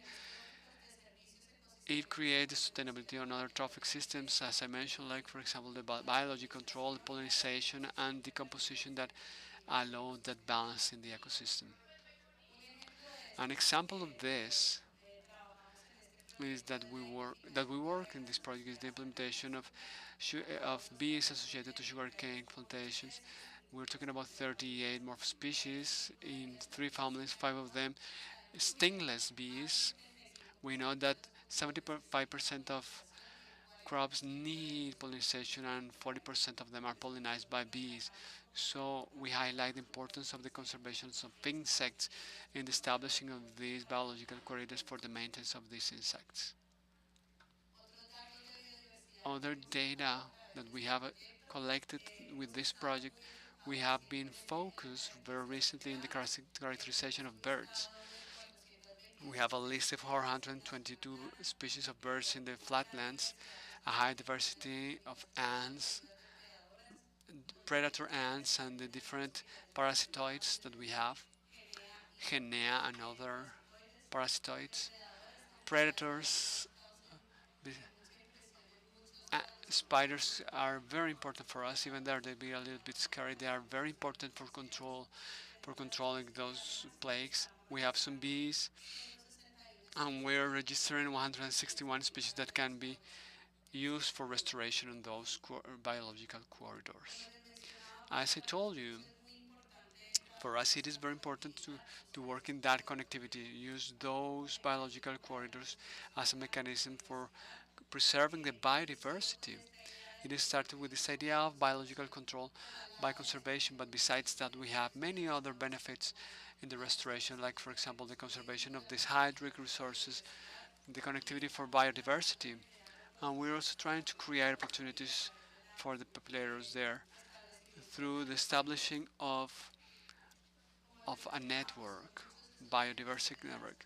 It creates sustainability on other trophic systems, as I mentioned, like for example the biology control, the pollination, and decomposition that allow that balance in the ecosystem. An example of this is that we work in this project is the implementation of bees associated to sugarcane plantations. We're talking about 38 morph species in 3 families, 5 of them stingless bees. We know that 75% of crops need pollination and 40% of them are pollinized by bees. So we highlight the importance of the conservation of insects in the establishing of these biological corridors for the maintenance of these insects. Other data that we have collected with this project, we have been focused very recently in the characterization of birds. We have a list of 422 species of birds in the flatlands, a high diversity of ants, predator ants, and the different parasitoids that we have, Genea and other parasitoids, predators. Spiders are very important for us, even though they be a little bit scary. They are very important for controlling those plagues. We have some bees, and we're registering 161 species that can be used for restoration in those biological corridors. As I told you, for us it is very important to work in that connectivity, use those biological corridors as a mechanism for preserving the biodiversity. It started with this idea of biological control by conservation, but besides that, we have many other benefits in the restoration, like, for example, the conservation of these hydric resources, the connectivity for biodiversity, and we're also trying to create opportunities for the populators there through the establishing of a network, biodiversity network.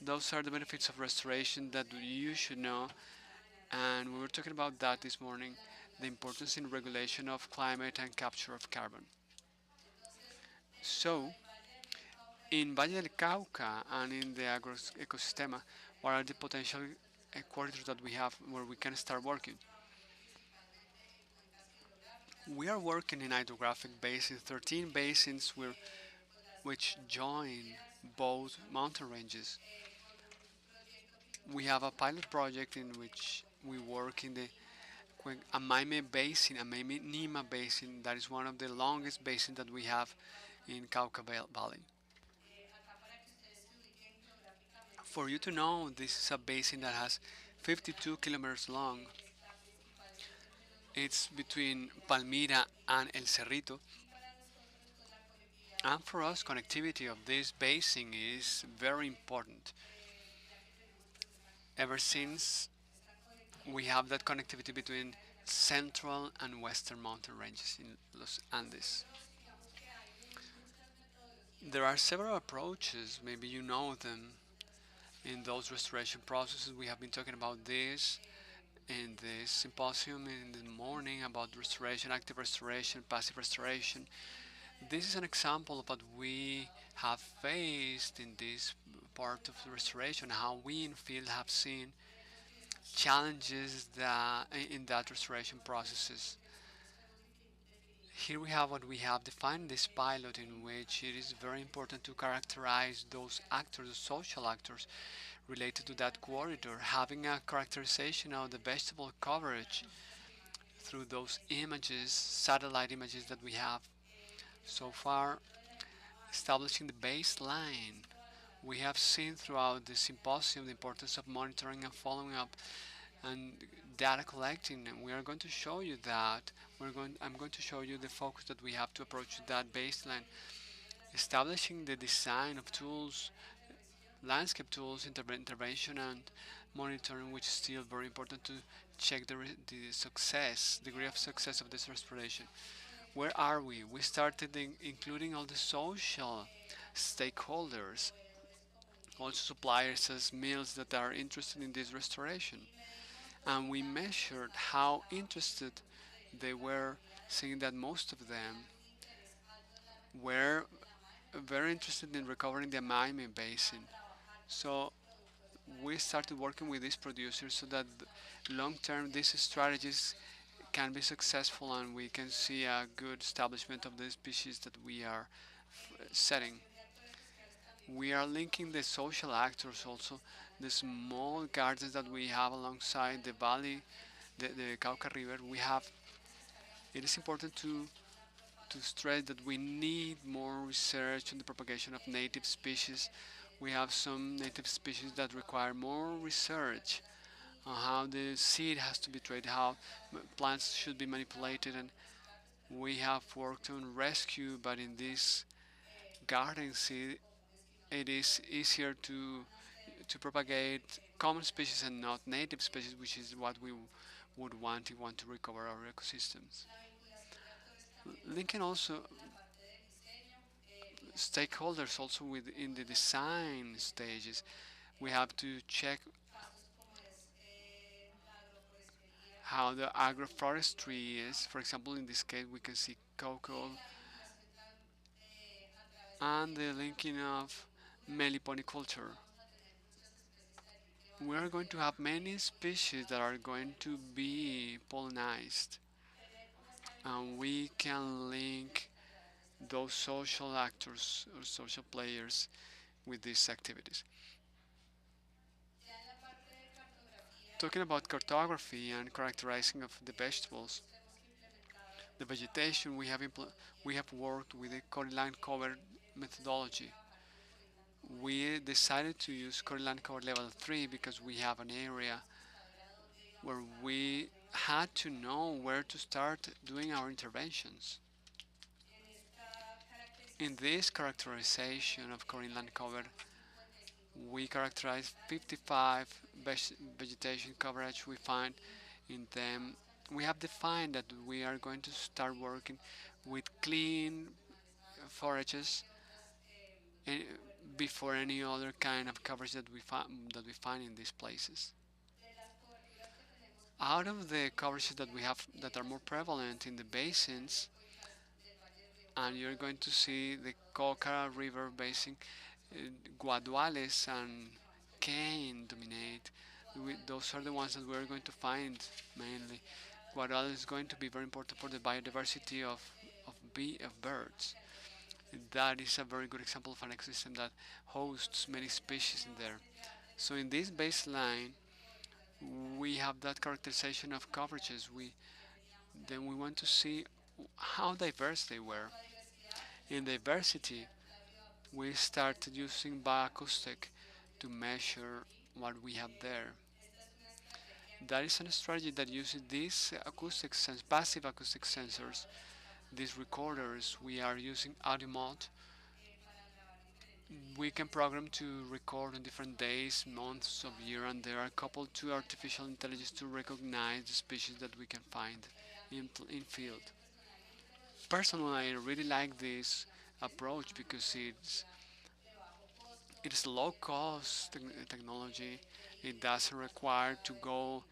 Those are the benefits of restoration that you should know, and we were talking about that this morning, the importance in regulation of climate and capture of carbon. So, in Valle del Cauca and in the agro ecosystem, what are the potential corridors that we have where we can start working? We are working in hydrographic basins, 13 basins which join both mountain ranges. We have a pilot project in which we work in the Amaime Basin, Amaime Nima Basin, that is one of the longest basins that we have in Cauca Valley. For you to know, this is a basin that has 52 kilometers long. It's between Palmira and El Cerrito. And for us, connectivity of this basin is very important. Ever since we have that connectivity between central and western mountain ranges in Los Andes. There are several approaches, maybe you know them, in those restoration processes. We have been talking about this in the symposium in the morning about restoration, active restoration, passive restoration. This is an example of what we have faced in this part of the restoration, how we in field have seen challenges that in that restoration processes. Here we have what we have defined this pilot, in which it is very important to characterize those actors, the social actors related to that corridor, having a characterization of the vegetable coverage through those images, satellite images that we have so far, establishing the baseline. We have seen throughout the symposium the importance of monitoring and following up and data collecting, and we are going to show you that. I'm going to show you the focus that we have to approach that baseline, establishing the design of tools, landscape tools, intervention and monitoring, which is still very important to check the success, degree of success of this restoration. Where are we? We started including all the social stakeholders, also suppliers as mills that are interested in this restoration. And we measured how interested they were, seeing that most of them were very interested in recovering the Amaime Basin. So we started working with these producers so that long term these strategies can be successful and we can see a good establishment of the species that we are setting. We are linking the social actors also, the small gardens that we have alongside the valley, the Cauca River. It is important to stress that we need more research on the propagation of native species. We have some native species that require more research on how the seed has to be treated, how plants should be manipulated, and we have worked on rescue, but in this garden seed, it is easier to propagate common species and not native species, which is what we would want if we want to recover our ecosystems. Linking also stakeholders also within the design stages. We have to check how the agroforestry is. For example, in this case, we can see cocoa and the linking of meliponiculture. We are going to have many species that are going to be pollinized, and we can link those social actors or social players with these activities. Talking about cartography and characterizing of the vegetables, the vegetation, we have worked with the cordyline cover methodology. We decided to use cordyline cover level 3 because we have an area where we had to know where to start doing our interventions. In this characterization of core inland cover, we characterize 55 vegetation coverage we find in them. We have defined that we are going to start working with clean forages eh, before any other kind of coverage that we find in these places. Out of the coverages that we have that are more prevalent in the basins, and you're going to see the Coca River basin, uh, Guaduales and cane dominate. Those are the ones that we're going to find mainly. Guaduales is going to be very important for the biodiversity of birds. That is a very good example of an ecosystem that hosts many species in there. So in this baseline, we have that characterization of coverages. Then we want to see how diverse they were. In diversity, we started using bioacoustic to measure what we have there. That is a strategy that uses these passive acoustic sensors, these recorders. We are using audio mode. We can program to record on different days, months of year, and they are coupled to artificial intelligence to recognize the species that we can find in field. Personally, I really like this approach because it's low cost technology. It doesn't require to go.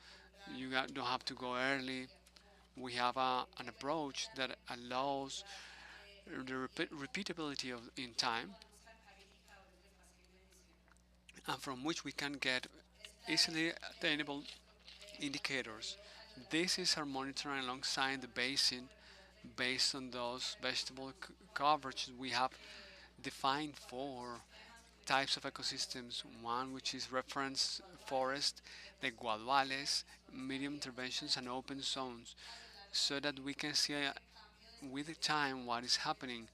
Don't have to go early. We have an approach that allows the repeatability of in time, and from which we can get easily attainable indicators. This is our monitoring alongside the basin based on those vegetable coverages we have defined for types of ecosystems. One which is reference forest, the guaduales, medium interventions, and open zones, so that we can see with the time what is happening.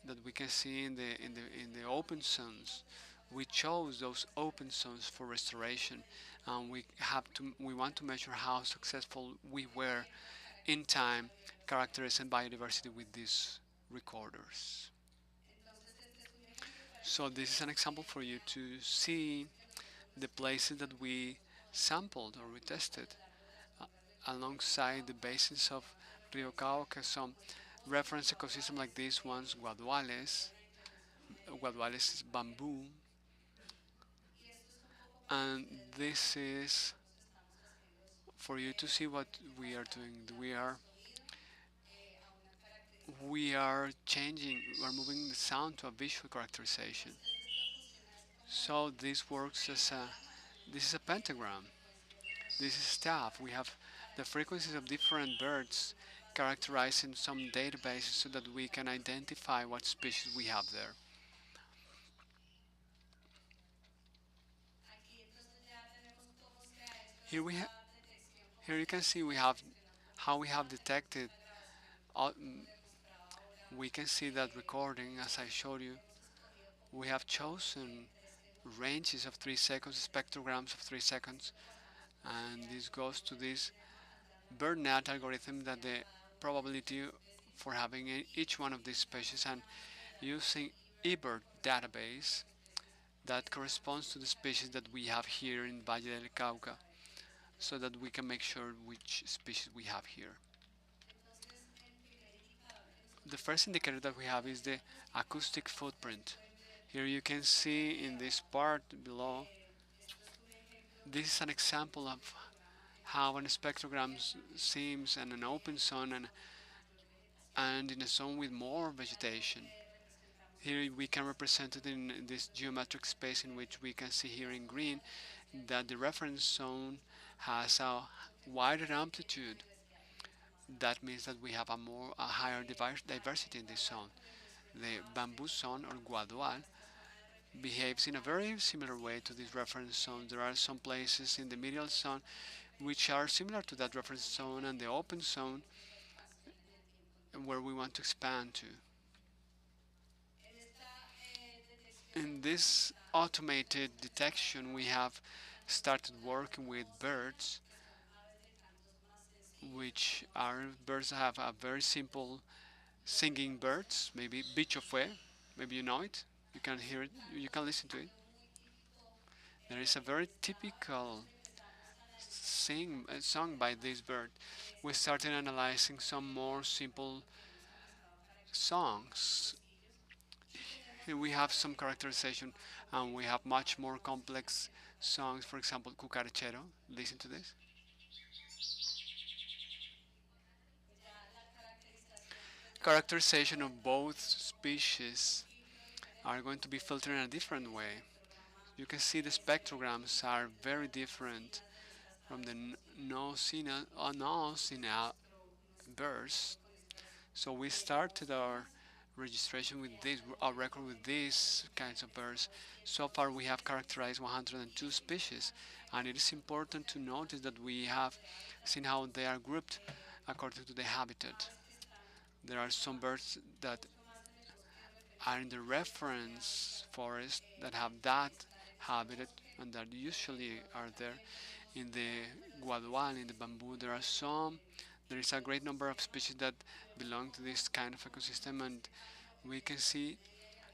That we can see in the open zones. We chose those open zones for restoration, and we want to measure how successful we were in time characterizing biodiversity with these recorders. So this is an example for you to see the places that we sampled or we tested alongside the basins of Rio Cauca. Some reference ecosystem like these ones, Guaduales. Guaduales is bamboo, and this is for you to see what we are doing. We are changing. We are moving the sound to a visual characterization. So this works as a. This is a pentagram. This is staff. We have the frequencies of different birds characterized in some databases so that we can identify what species we have there. Here we ha- Here you can see we have how we have detected. Uh, we can see that recording as I showed you. We have chosen ranges of 3 seconds, spectrograms of 3 seconds, and this goes to this BirdNet algorithm that the probability for having each one of these species, and using eBird database that corresponds to the species that we have here in Valle del Cauca, so that we can make sure which species we have here. The first indicator that we have is the acoustic footprint. Here you can see in this part below, this is an example of how a spectrogram seems in an open zone and in a zone with more vegetation. Here we can represent it in this geometric space in which we can see here in green that the reference zone has a wider amplitude. That means that we have a higher diversity in this zone. The bamboo zone or guadual behaves in a very similar way to this reference zone. There are some places in the medial zone which are similar to that reference zone and the open zone where we want to expand to. In this automated detection, we have started working with birds which are birds that have a very simple singing birds, maybe bicho fue, maybe you know it, you can hear it, you can listen to it. There is a very typical song by this bird. We started analyzing some more simple songs. Here we have some characterization, and we have much more complex songs. For example, cucarachero. Listen to this. Characterization of both species are going to be filtered in a different way. You can see the spectrograms are very different from the no-signal birds. So we started our registration with this, our record with these kinds of birds. So far we have characterized 102 species, and it is important to notice that we have seen how they are grouped according to the habitat. There are some birds that are in the reference forest that have that habitat and that usually are there. In the guadual, in the bamboo, there is a great number of species that belong to this kind of ecosystem, and we can see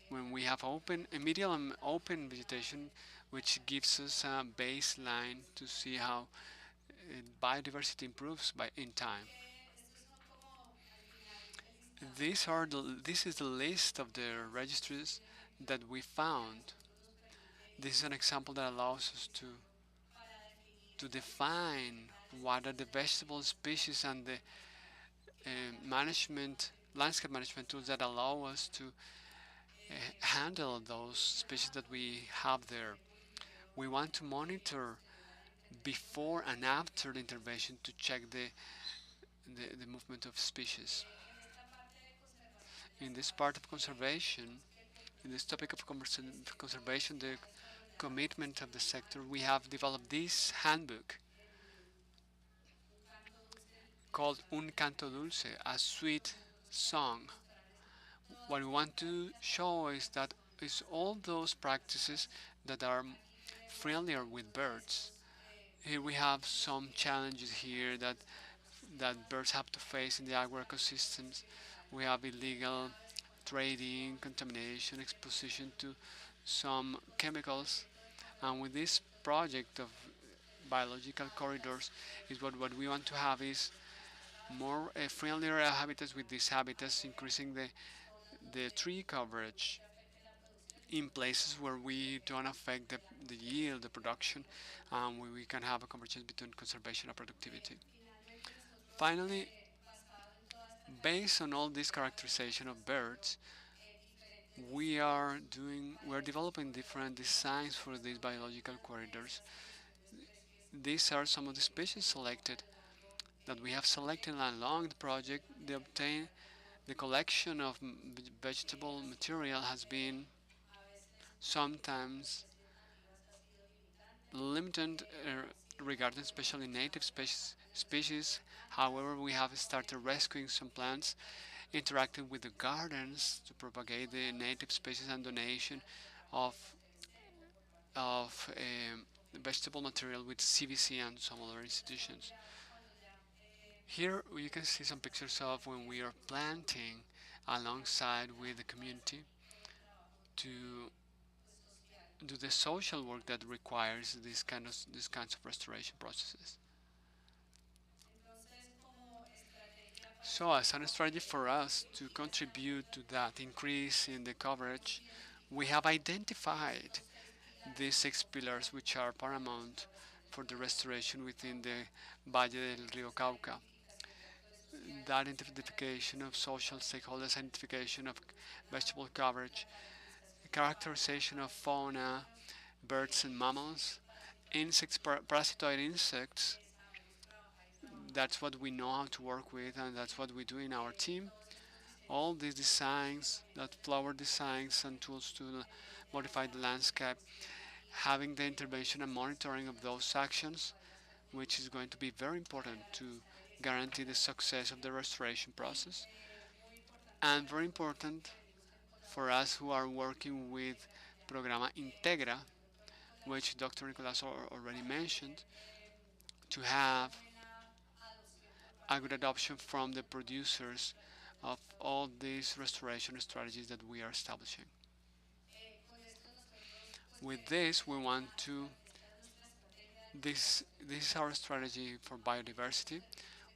when we have a medial and open vegetation, which gives us a baseline to see how biodiversity improves in time. This is the list of the registries that we found. This is an example that allows us to define what are the vegetable species and the landscape management tools that allow us to handle those species that we have there. We want to monitor before and after the intervention to check the movement of species. In this part of conservation, in this topic of conservation, the commitment of the sector, we have developed this handbook called Un Canto Dulce, a sweet song. What we want to show is that it's all those practices that are friendlier with birds. Here we have some challenges here that birds have to face in the agroecosystems. We have illegal trading, contamination, exposition to some chemicals, and with this project of biological corridors, is what we want to have is more friendlier habitats with these habitats, increasing the tree coverage in places where we don't affect the yield, the production, and we can have a convergence between conservation and productivity. Finally, based on all this characterization of birds, we're developing different designs for these biological corridors. These are some of the species selected that we have selected along the project. The collection of vegetable material has been sometimes limited regarding especially native species. However, we have started rescuing some plants, interacting with the gardens to propagate the native species and donation of vegetable material with CVC and some other institutions. Here you can see some pictures of when we are planting alongside with the community to do the social work that requires these kinds of restoration processes. So as a strategy for us to contribute to that increase in the coverage, we have identified these 6 pillars which are paramount for the restoration within the Valle del Río Cauca. The identification of social stakeholders, identification of vegetable coverage, characterization of fauna, birds and mammals, insects, parasitoid insects. That's what we know how to work with, and that's what we do in our team. All these designs, that flower designs and tools to modify the landscape, having the intervention and monitoring of those actions, which is going to be very important to guarantee the success of the restoration process, and very important for us who are working with Programa Integra, which Dr. Nicolas already mentioned, to have a good adoption from the producers of all these restoration strategies that we are establishing. With this, we want to this is our strategy for biodiversity.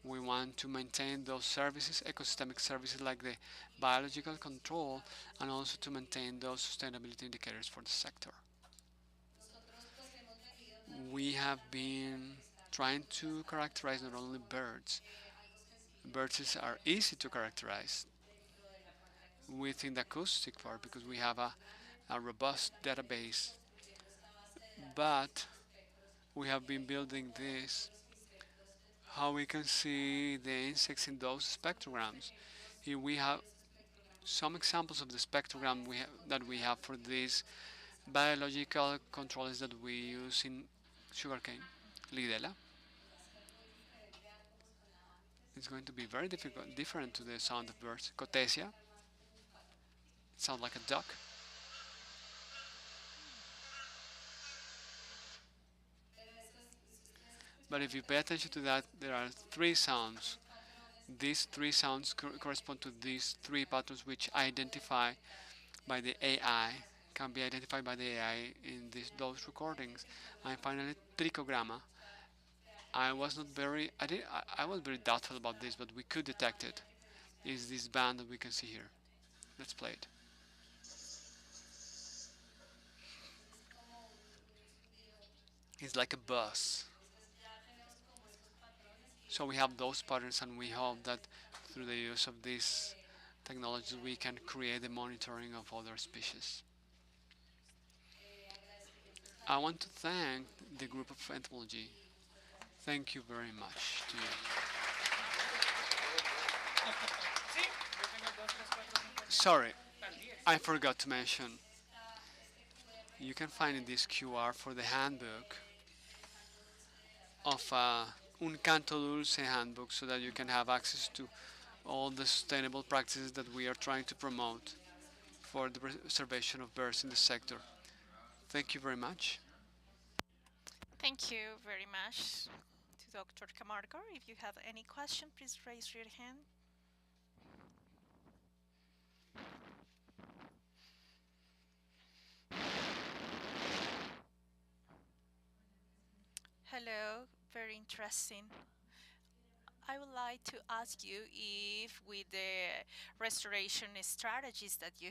We want to maintain those services, ecosystemic services like the biological control, and also to maintain those sustainability indicators for the sector. We have been trying to characterize not only birds. Birds are easy to characterize within the acoustic part because we have a robust database, but we have been building this how we can see the insects in those spectrograms. Here we have some examples of the spectrogram that we have for these biological controls that we use in sugarcane, Lidella. It's going to be very different to the sound of birds. Cotesia, it sounds like a duck. But if you pay attention to that, there are three sounds. These three sounds correspond to these three patterns which identify by the AI, can be identified by the AI in those recordings. And finally, tricogramma. I was not very, I did, I was very doubtful about this, but we could detect it. Is this band that we can see here? Let's play it. It's like a bus. So we have those patterns, and we hope that through the use of these technologies, we can create the monitoring of other species. I want to thank the group of entomology. Thank you very much to you. Sorry, I forgot to mention. You can find in this QR for the handbook of Un Canto Dulce handbook so that you can have access to all the sustainable practices that we are trying to promote for the preservation of birds in the sector. Thank you very much. Thank you very much to Dr. Camargo. If you have any question, please raise your hand. Hello, very interesting. I would like to ask you if with the restoration strategies that you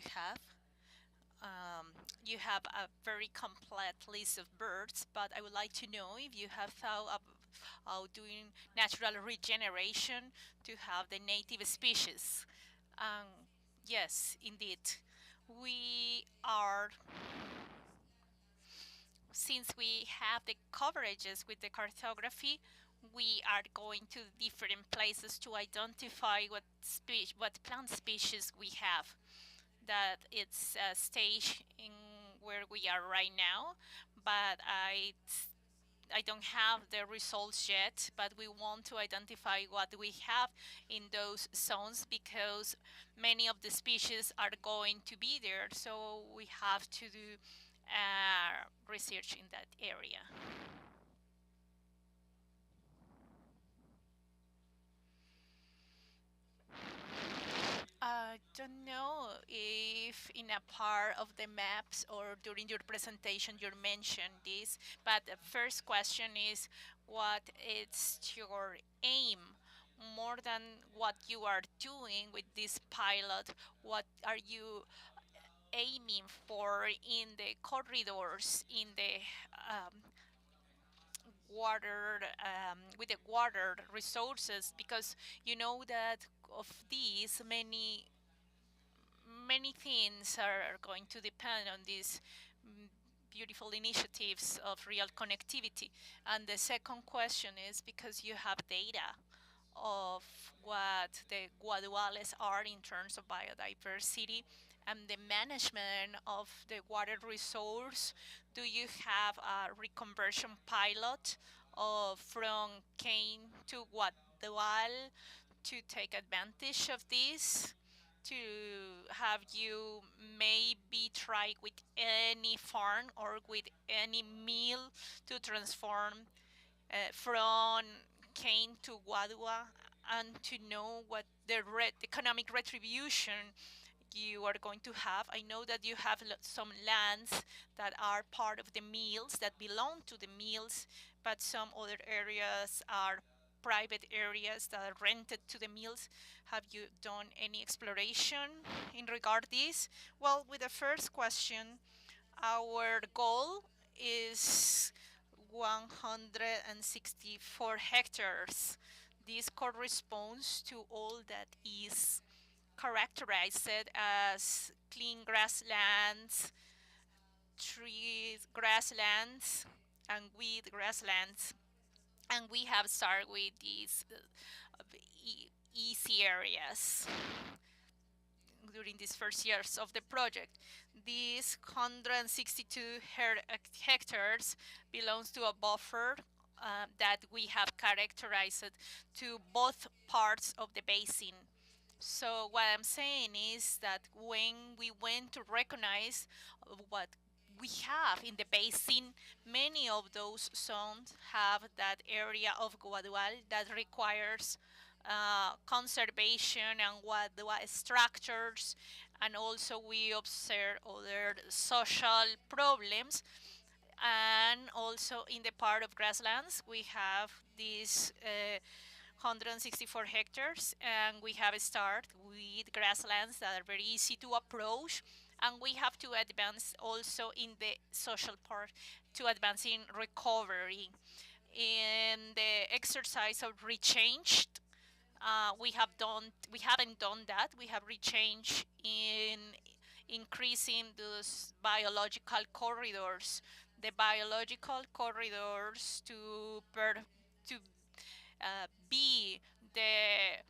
have a very complete list of birds, but I would like to know if you have thought of doing natural regeneration to have the native species. Yes, indeed. We are, since we have the coverages with the cartography, we are going to different places to identify what plant species we have. That it's a stage in where we are right now, but I don't have the results yet, but we want to identify what we have in those zones because many of the species are going to be there, so we have to do research in that area. I don't know if in a part of the maps or during your presentation you mentioned this, but the first question is what is your aim more than what you are doing with this pilot? What are you aiming for in the corridors, in the water, with the water resources? Because you know that of these many things are going to depend on these beautiful initiatives of real connectivity. And the second question is because you have data of what the guaduales are in terms of biodiversity and the management of the water resource. Do you have a reconversion pilot of from cane to guadual to take advantage of this? To have you maybe try with any farm or with any mill to transform from cane to guadua and to know what the economic retribution you are going to have. I know that you have some lands that are part of the mills, that belong to the mills, but some other areas are private areas that are rented to the mills. Have you done any exploration in regard to this? Well, with the first question, our goal is 164 hectares. This corresponds to all that is characterized as clean grasslands, trees, grasslands, and weed grasslands. And we have started with these easy areas during these first years of the project. These 162 hectares belongs to a buffer that we have characterized to both parts of the basin. So what I'm saying is that when we went to recognize what we have in the basin, many of those zones have that area of Guadual that requires conservation and what structures, and also we observe other social problems. And also in the part of grasslands, we have these 164 hectares, and we have started with grasslands that are very easy to approach, and we have to advance also in the social part to advance in recovery. In the exercise of rechanged, we haven't done that. We have rechanged in increasing those biological corridors, the biological corridors to be the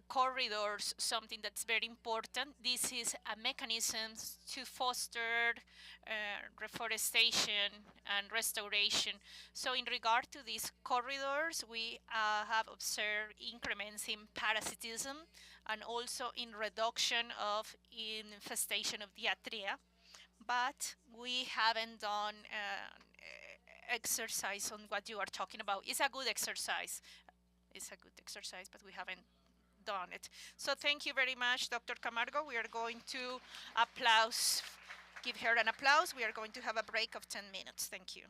corridors, something that's very important. This is a mechanism to foster reforestation and restoration. So in regard to these corridors, we have observed increments in parasitism and also in reduction of infestation of diarrhea. But we haven't done exercise on what you are talking about. It's a good exercise. It's a good exercise, but we haven't done it. So thank you very much, Dr. Camargo. We are going to give her an applause. We are going to have a break of 10 minutes. Thank you.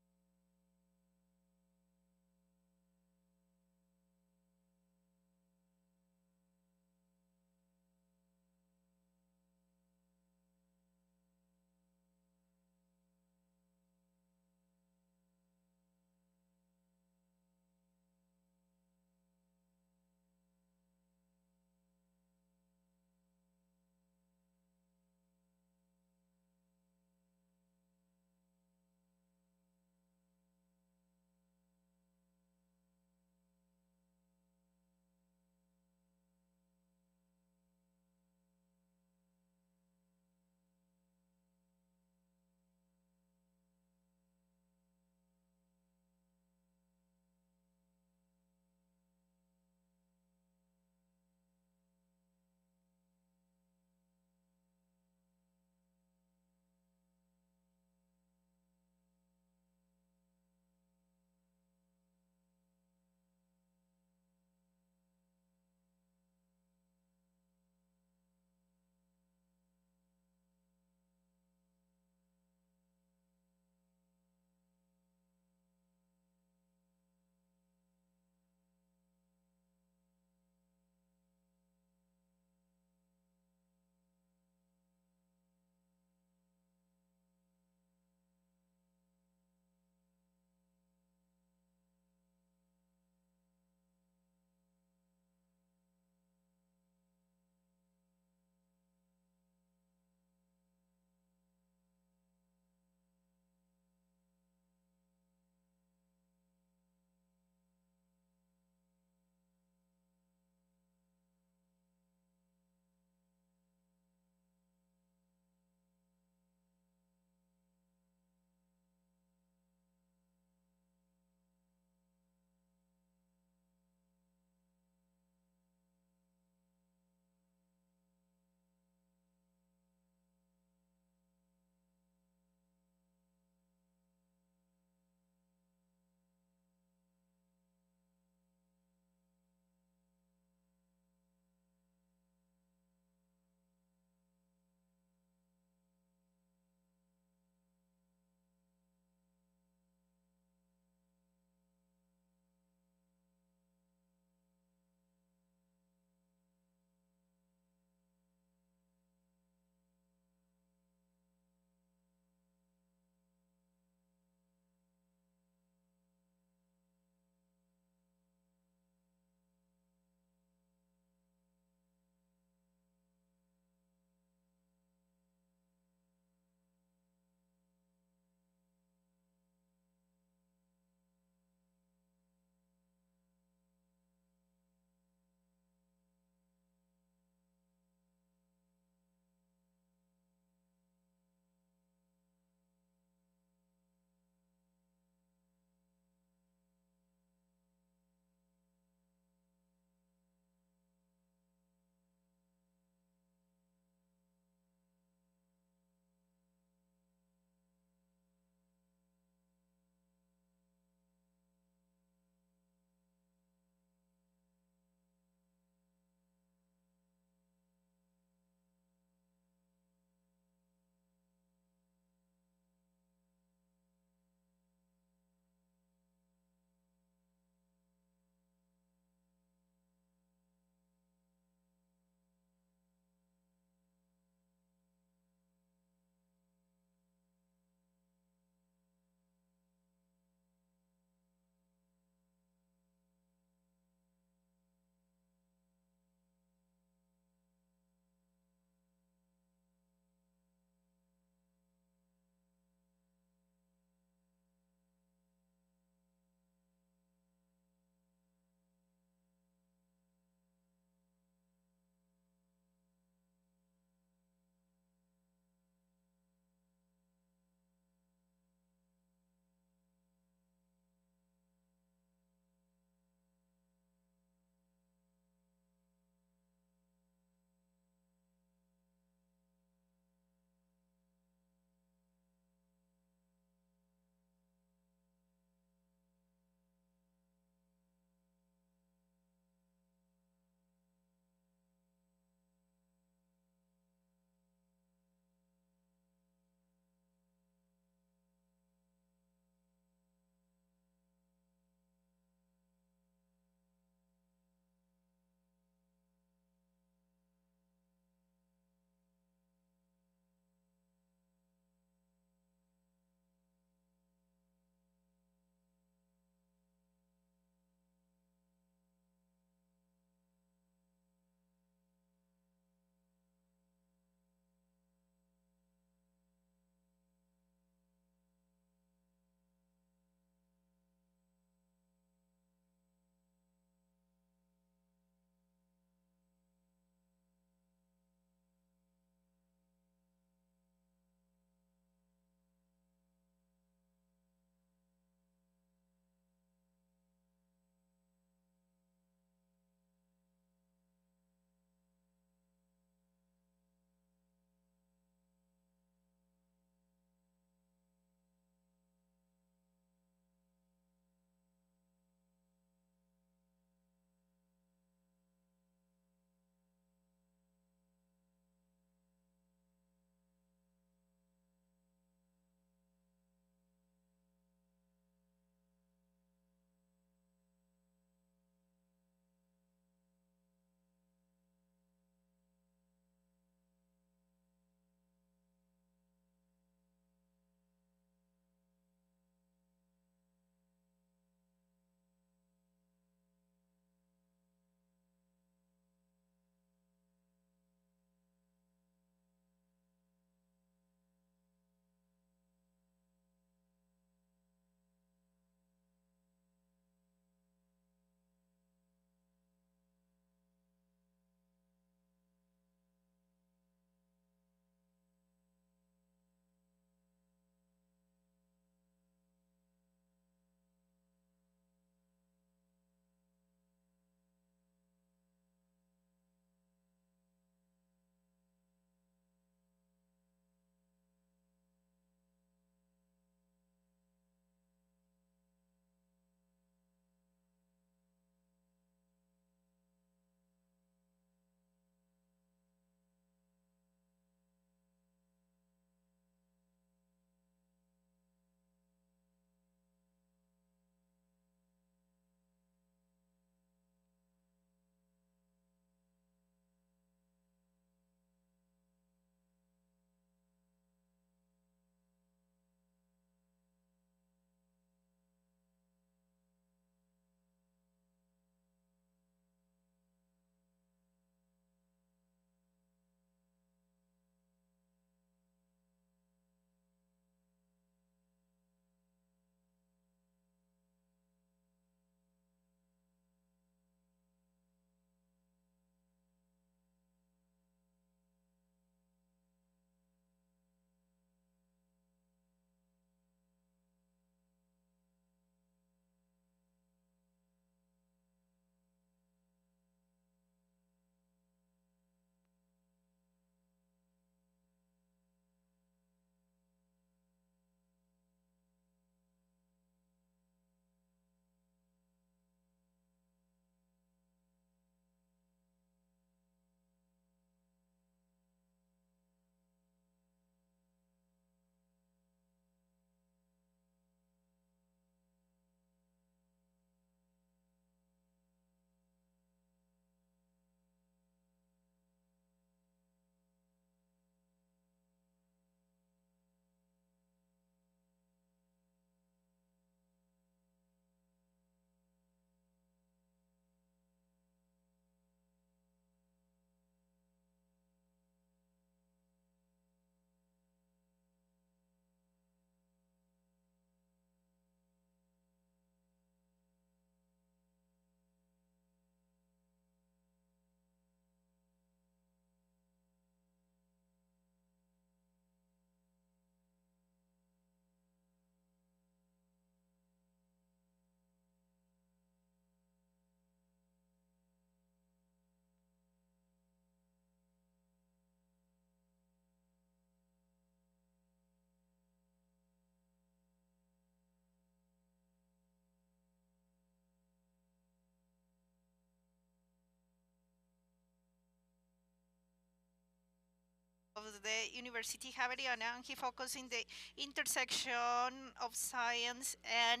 of the University Javeriana, and he focused in the intersection of science and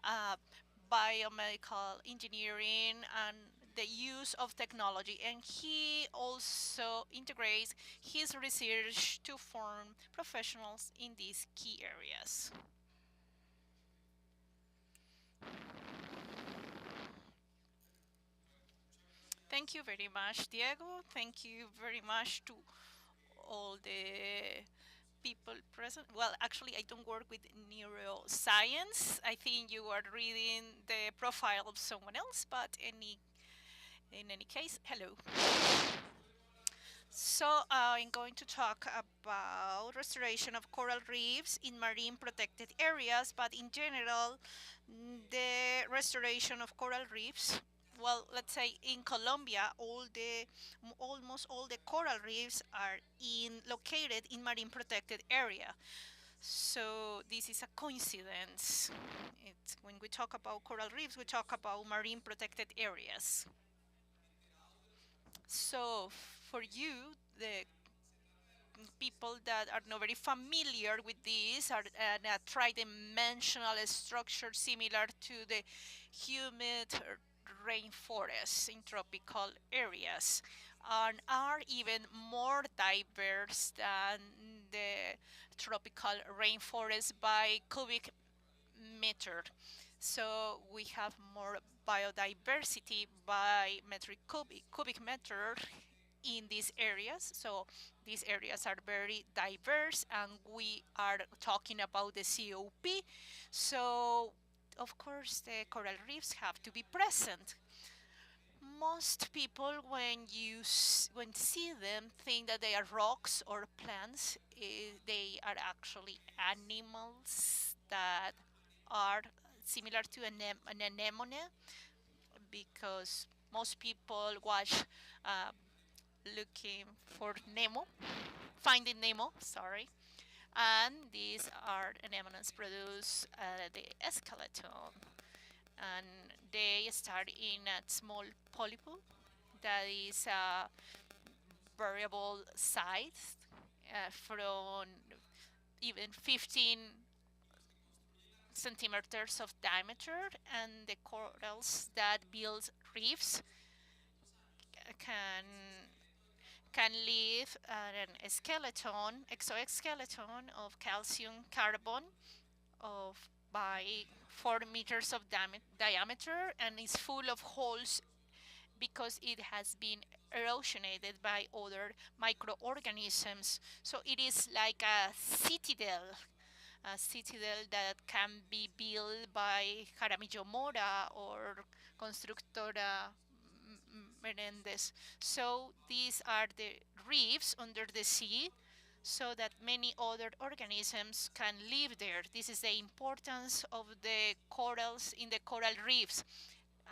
uh, biomedical engineering and the use of technology. And he also integrates his research to form professionals in these key areas. Thank you very much, Diego. Thank you very much to all the people present. Well, actually, I don't work with neuroscience. I think you are reading the profile of someone else, but in any case, hello. So I'm going to talk about restoration of coral reefs in marine protected areas, but in general, the restoration of coral reefs. Well, let's say in Colombia, almost all the coral reefs are located in marine protected area. So this is a coincidence. When we talk about coral reefs, we talk about marine protected areas. So for you, the people that are not very familiar with this are a tridimensional structure similar to the humid rainforests in tropical areas, and are even more diverse than the tropical rainforest by cubic meter. So we have more biodiversity by cubic meter in these areas. So these areas are very diverse, and we are talking about the COP. So of course the coral reefs have to be present. Most people, when see them, think that they are rocks or plants. They are actually animals that are similar to an anemone, because most people watch looking for Nemo, Finding Nemo, sorry. And these are anemones produce the skeleton, and they start in a small polyp that is variable size from even 15 centimeters of diameter, and the corals that build reefs can leave a skeleton, exoskeleton of calcium carbon of by 4 meters of diameter, and is full of holes because it has been erosionated by other microorganisms. So it is like a citadel that can be built by Jaramillo Mora or Constructora Menendez. So these are the reefs under the sea, so that many other organisms can live there. This is the importance of the corals in the coral reefs.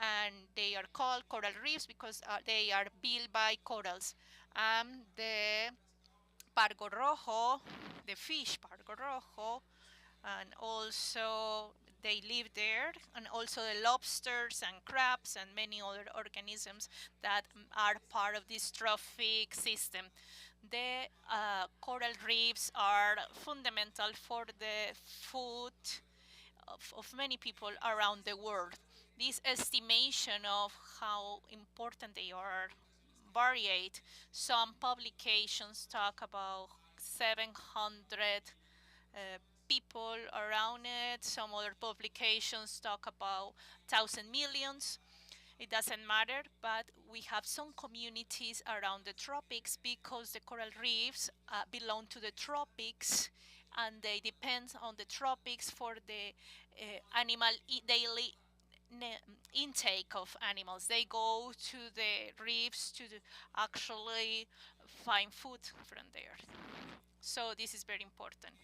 And they are called coral reefs because they are built by corals. The pargo rojo, the fish pargo rojo, and also they live there, and also the lobsters and crabs and many other organisms that are part of this trophic system. The coral reefs are fundamental for the food of many people around the world. This estimation of how important they are variate. Some publications talk about 700 people around it. Some other publications talk about 1,000 millions. It doesn't matter, but we have some communities around the tropics because the coral reefs belong to the tropics, and they depend on the tropics for the animal daily intake of animals. They go to the reefs to actually find food from there. So this is very important.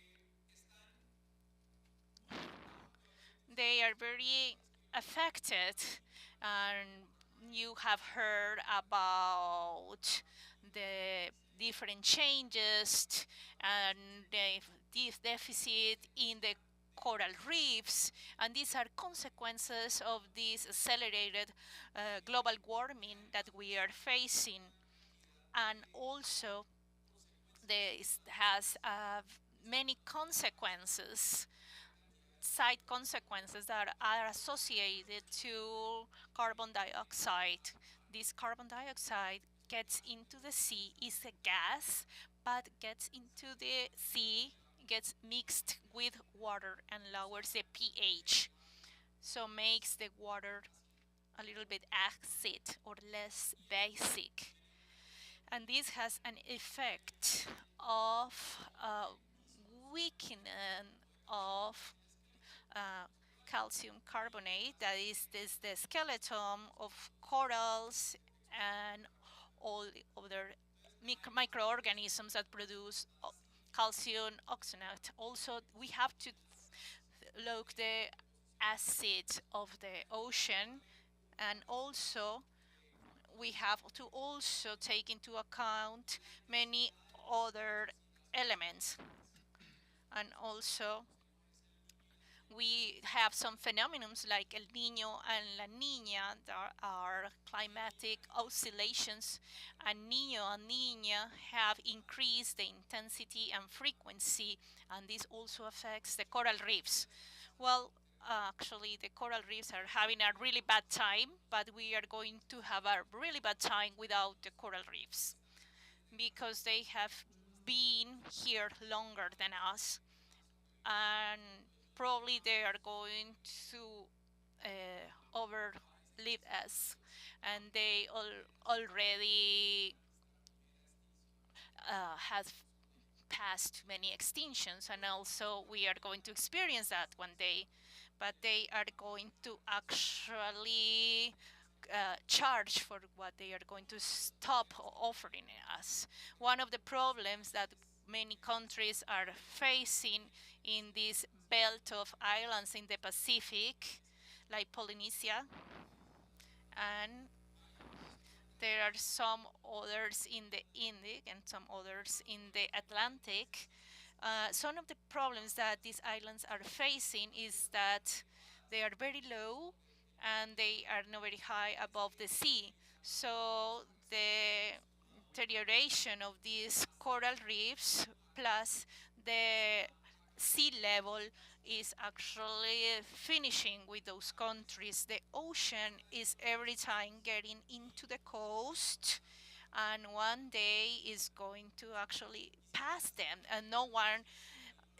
They are very affected, and you have heard about the different changes and the deficit in the coral reefs, and these are consequences of this accelerated global warming that we are facing. And also this has many consequences, side consequences that are associated to carbon dioxide. This carbon dioxide gets into the sea, is a gas, but gets into the sea, gets mixed with water and lowers the pH, so makes the water a little bit acid or less basic. And this has an effect of weakening of uh, calcium carbonate, that is this the skeleton of corals and all the other microorganisms that produce calcium oxalate. Also, we have to look the acid of the ocean, and also we have to also take into account many other elements. And also we have some phenomena like El Nino and La Nina that are climatic oscillations, and Nino and Nina have increased the intensity and frequency, and this also affects the coral reefs. Well, actually the coral reefs are having a really bad time, but we are going to have a really bad time without the coral reefs because they have been here longer than us, and probably they are going to overlive us, and they already have past many extinctions, and also we are going to experience that one day, but they are going to actually charge for what they are going to stop offering us. One of the problems that many countries are facing in this belt of islands in the Pacific, like Polynesia, and there are some others in the Indic and some others in the Atlantic. Some of the problems that these islands are facing is that they are very low and they are not very high above the sea. So the deterioration of these coral reefs plus the sea level is actually finishing with those countries. The ocean is every time getting into the coast, and one day is going to actually pass them, and no one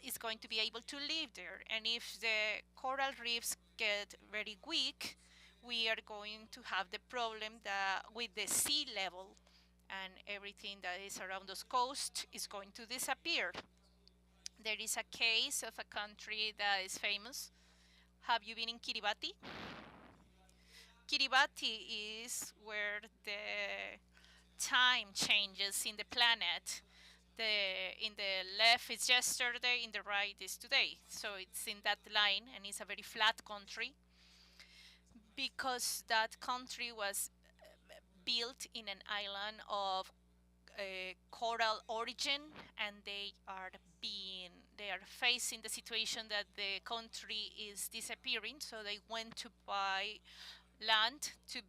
is going to be able to live there. And if the coral reefs get very weak, we are going to have the problem that with the sea level, and everything that is around those coasts is going to disappear. There is a case of a country that is famous. Have you been in Kiribati? Kiribati is where the time changes in the planet. In the left is yesterday, in the right is today. So it's in that line, and it's a very flat country because that country was built in an island of coral origin, and they are facing the situation that the country is disappearing, so they went to buy land to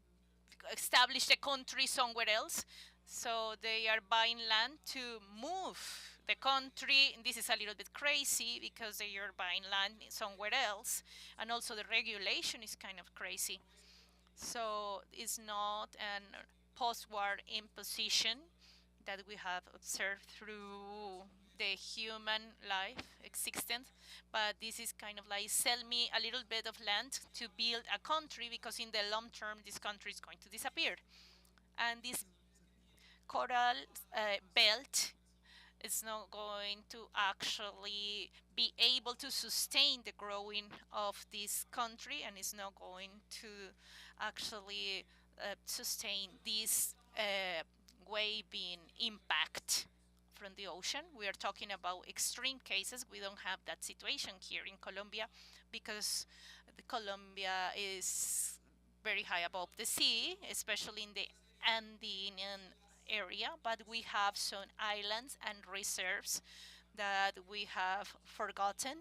establish the country somewhere else. So they are buying land to move the country, and this is a little bit crazy because they are buying land somewhere else, and also the regulation is kind of crazy. So it's not an post-war imposition that we have observed through the human life existence, but this is kind of like sell me a little bit of land to build a country, because in the long term this country is going to disappear. And this coral belt is not going to actually be able to sustain the growing of this country, and is not going to actually sustain this waving impact from the ocean. We are talking about extreme cases. We don't have that situation here in Colombia because the Colombia is very high above the sea, especially in the Andean area, but we have some islands and reserves that we have forgotten.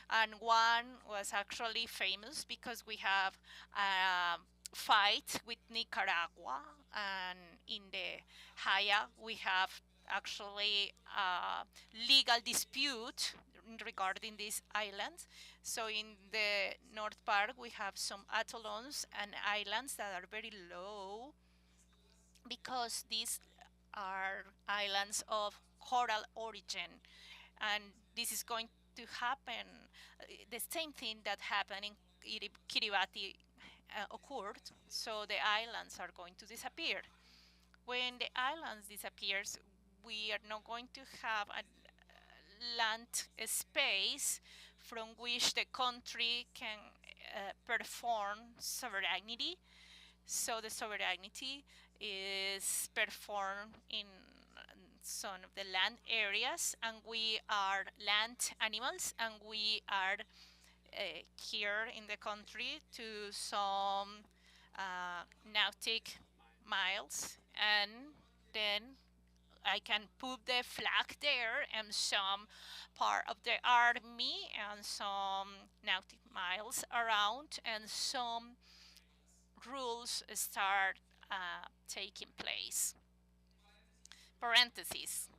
And one was actually famous because we have a fight with Nicaragua, and in the Haya we have actually legal dispute regarding these islands. So in the North Park, we have some atolls and islands that are very low because these are islands of coral origin, and this is going to happen. The same thing that happened in Kiribati occurred, so the islands are going to disappear. When the islands disappears, we are not going to have a land space from which the country can perform sovereignty. So the sovereignty is performed in some of the land areas, and we are land animals, and we are here in the country to some nautic miles, and then I can put the flag there and some part of the army and some nautic miles around, and some rules start taking place. Parentheses.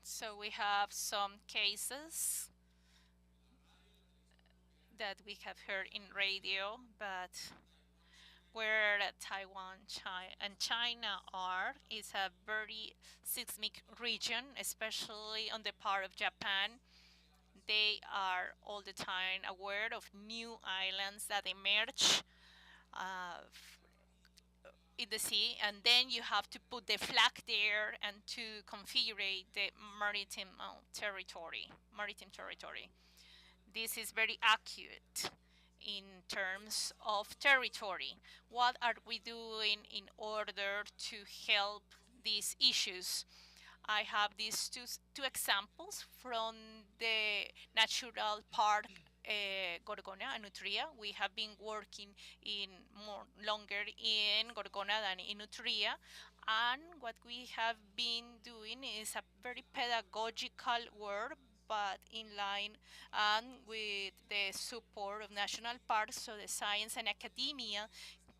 So we have some cases that we have heard in radio, but where Taiwan and China are is a very seismic region, especially on the part of Japan. They are all the time aware of new islands that emerge uh, in the sea, and then you have to put the flag there and to configure the maritime territory. This is very accurate in terms of territory. What are we doing in order to help these issues? I have these two examples from the natural park Gorgona and Nutria. We have been working in more longer in Gorgona than in Nutria, and what we have been doing is a very pedagogical work, but in line with the support of national parks, so the science and academia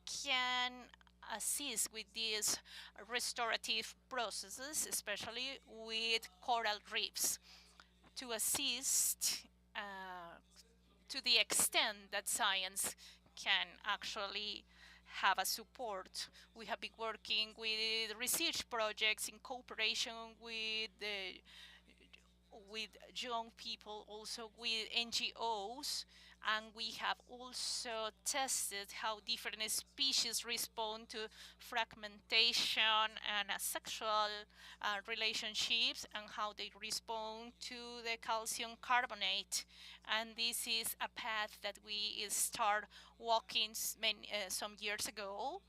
can assist with these restorative processes, especially with coral reefs, to assist to the extent that science can actually have a support. We have been working with research projects in cooperation with young people, also with NGOs, and we have also tested how different species respond to fragmentation and sexual relationships, and how they respond to the calcium carbonate. And this is a path that we start walking some years ago,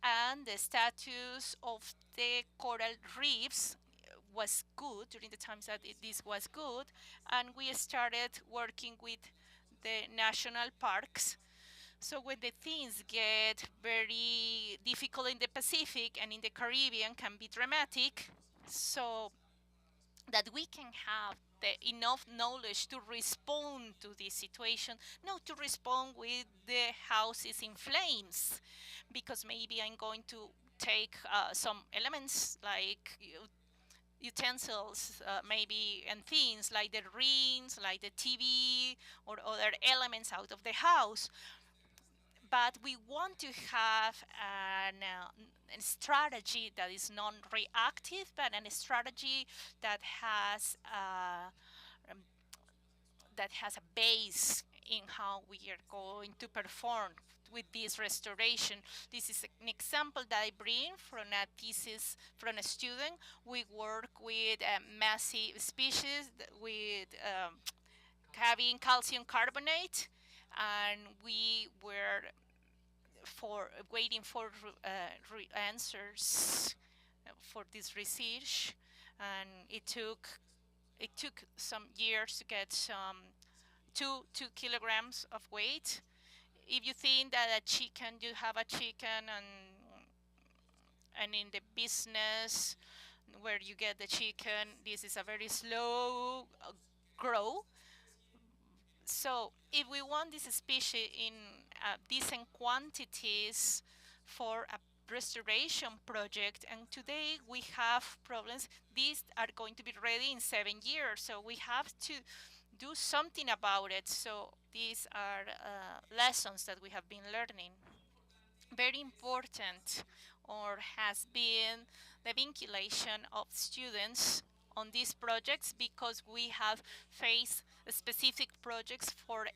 and the status of the coral reefs was good during the times that this was good, and we started working with the national parks. So when the things get very difficult in the Pacific and in the Caribbean can be dramatic, so that we can have the enough knowledge to respond to this situation, not to respond with the houses in flames, because maybe I'm going to take some elements like utensils, maybe, and things like the rings, like the TV, or other elements out of the house. But we want to have a strategy that is non-reactive, but a strategy that has um, that has a base in how we are going to perform with this restoration. This is an example that I bring from a thesis from a student. We work with massive species with having calcium carbonate, and we were for waiting for answers for this research, and it took some years to get some 2 kilograms of weight. If you think that a chicken, you have a chicken, and in the business where you get the chicken, this is a very slow grow. So if we want this species in decent quantities for a restoration project, and today we have problems. These are going to be ready in 7 years, so we have to do something about it. So these are lessons that we have been learning. Very important or has been the vinculation of students on these projects, because we have faced specific projects for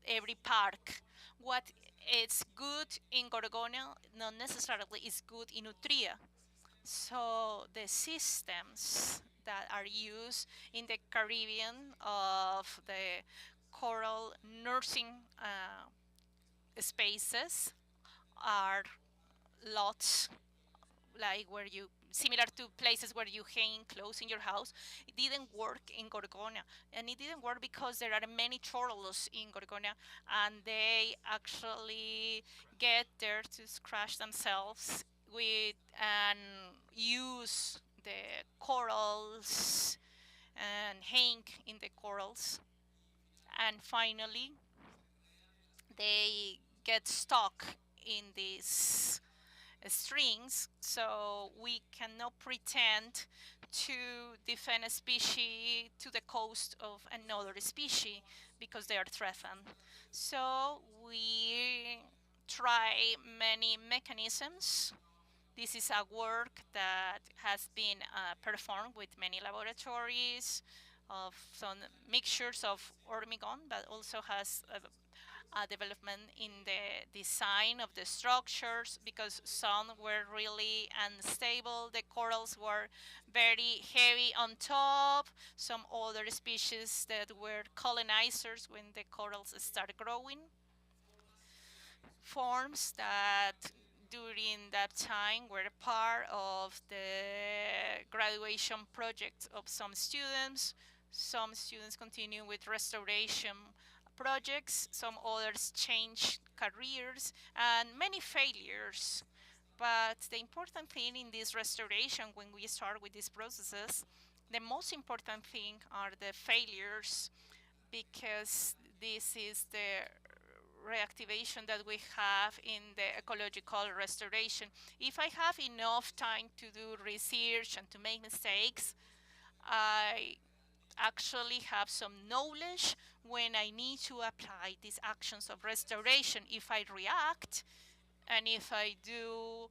every park. What is good in Gorgona not necessarily is good in Utria. So the systems that are used in the Caribbean of the coral nursing spaces are lots, like where you similar to places where you hang clothes in your house. It didn't work in Gorgona, and it didn't work because there are many turtles in Gorgona, and they actually get there to scratch themselves with and use the corals and hang in the corals, and finally they get stuck in these strings, so we cannot pretend to defend a species to the cost of another species because they are threatened. So we try many mechanisms. This is a work that has been performed with many laboratories of some mixtures of hormigón, but also has development in the design of the structures, because some were really unstable. The corals were very heavy on top. Some other species that were colonizers when the corals started growing. Forms that during that time were part of the graduation project of some students. Some students continue with restoration projects, some others change careers, and many failures. But the important thing in this restoration, when we start with these processes, the most important thing are the failures, because this is the reactivation that we have in the ecological restoration. If I have enough time to do research and to make mistakes, I actually have some knowledge when I need to apply these actions of restoration. If I react and if I do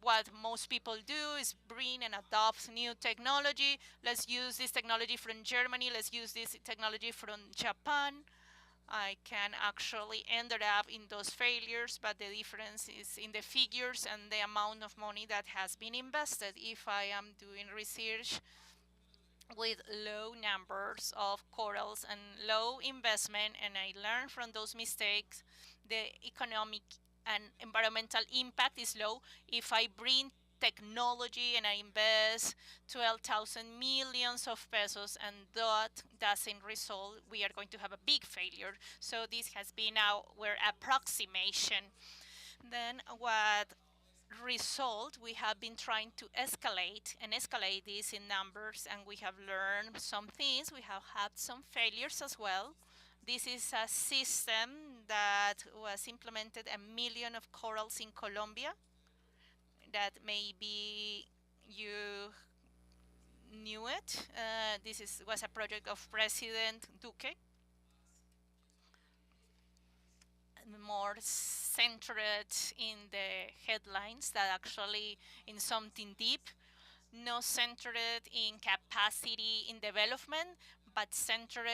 what most people do is bring and adopt new technology. Let's use this technology from Germany. Let's use this technology from Japan. I can actually end up in those failures, but the difference is in the figures and the amount of money that has been invested. If I am doing research with low numbers of corals and low investment, and I learn from those mistakes, the economic and environmental impact is low. If I bring technology and I invest 12,000 millions of pesos and that doesn't result, we are going to have a big failure. So this has been our approximation. Then what result, we have been trying to escalate this in numbers, and we have learned some things. We have had some failures as well. This is a system that was implemented 1 million of corals in Colombia, that maybe you knew it. Was a project of President Duque, more centered in the headlines than actually in something deep, not centered in capacity in development, but centered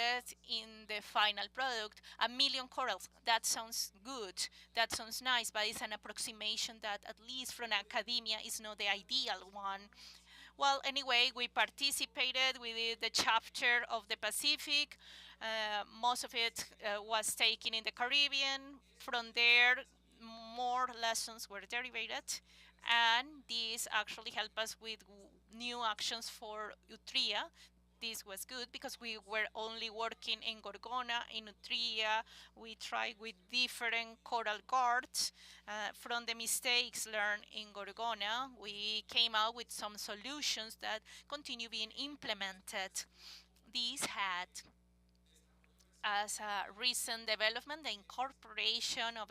in the final product. 1 million corals, that sounds good, that sounds nice, but it's an approximation that, at least from academia, is not the ideal one. Well, anyway, we participated. We did the chapter of the Pacific. Most of it was taken in the Caribbean. From there, more lessons were derived, and this actually helped us with new actions for Utria. This was good because we were only working in Gorgona, in Utria. We tried with different coral guards. From the mistakes learned in Gorgona, we came out with some solutions that continue being implemented. These had, as a recent development, the incorporation of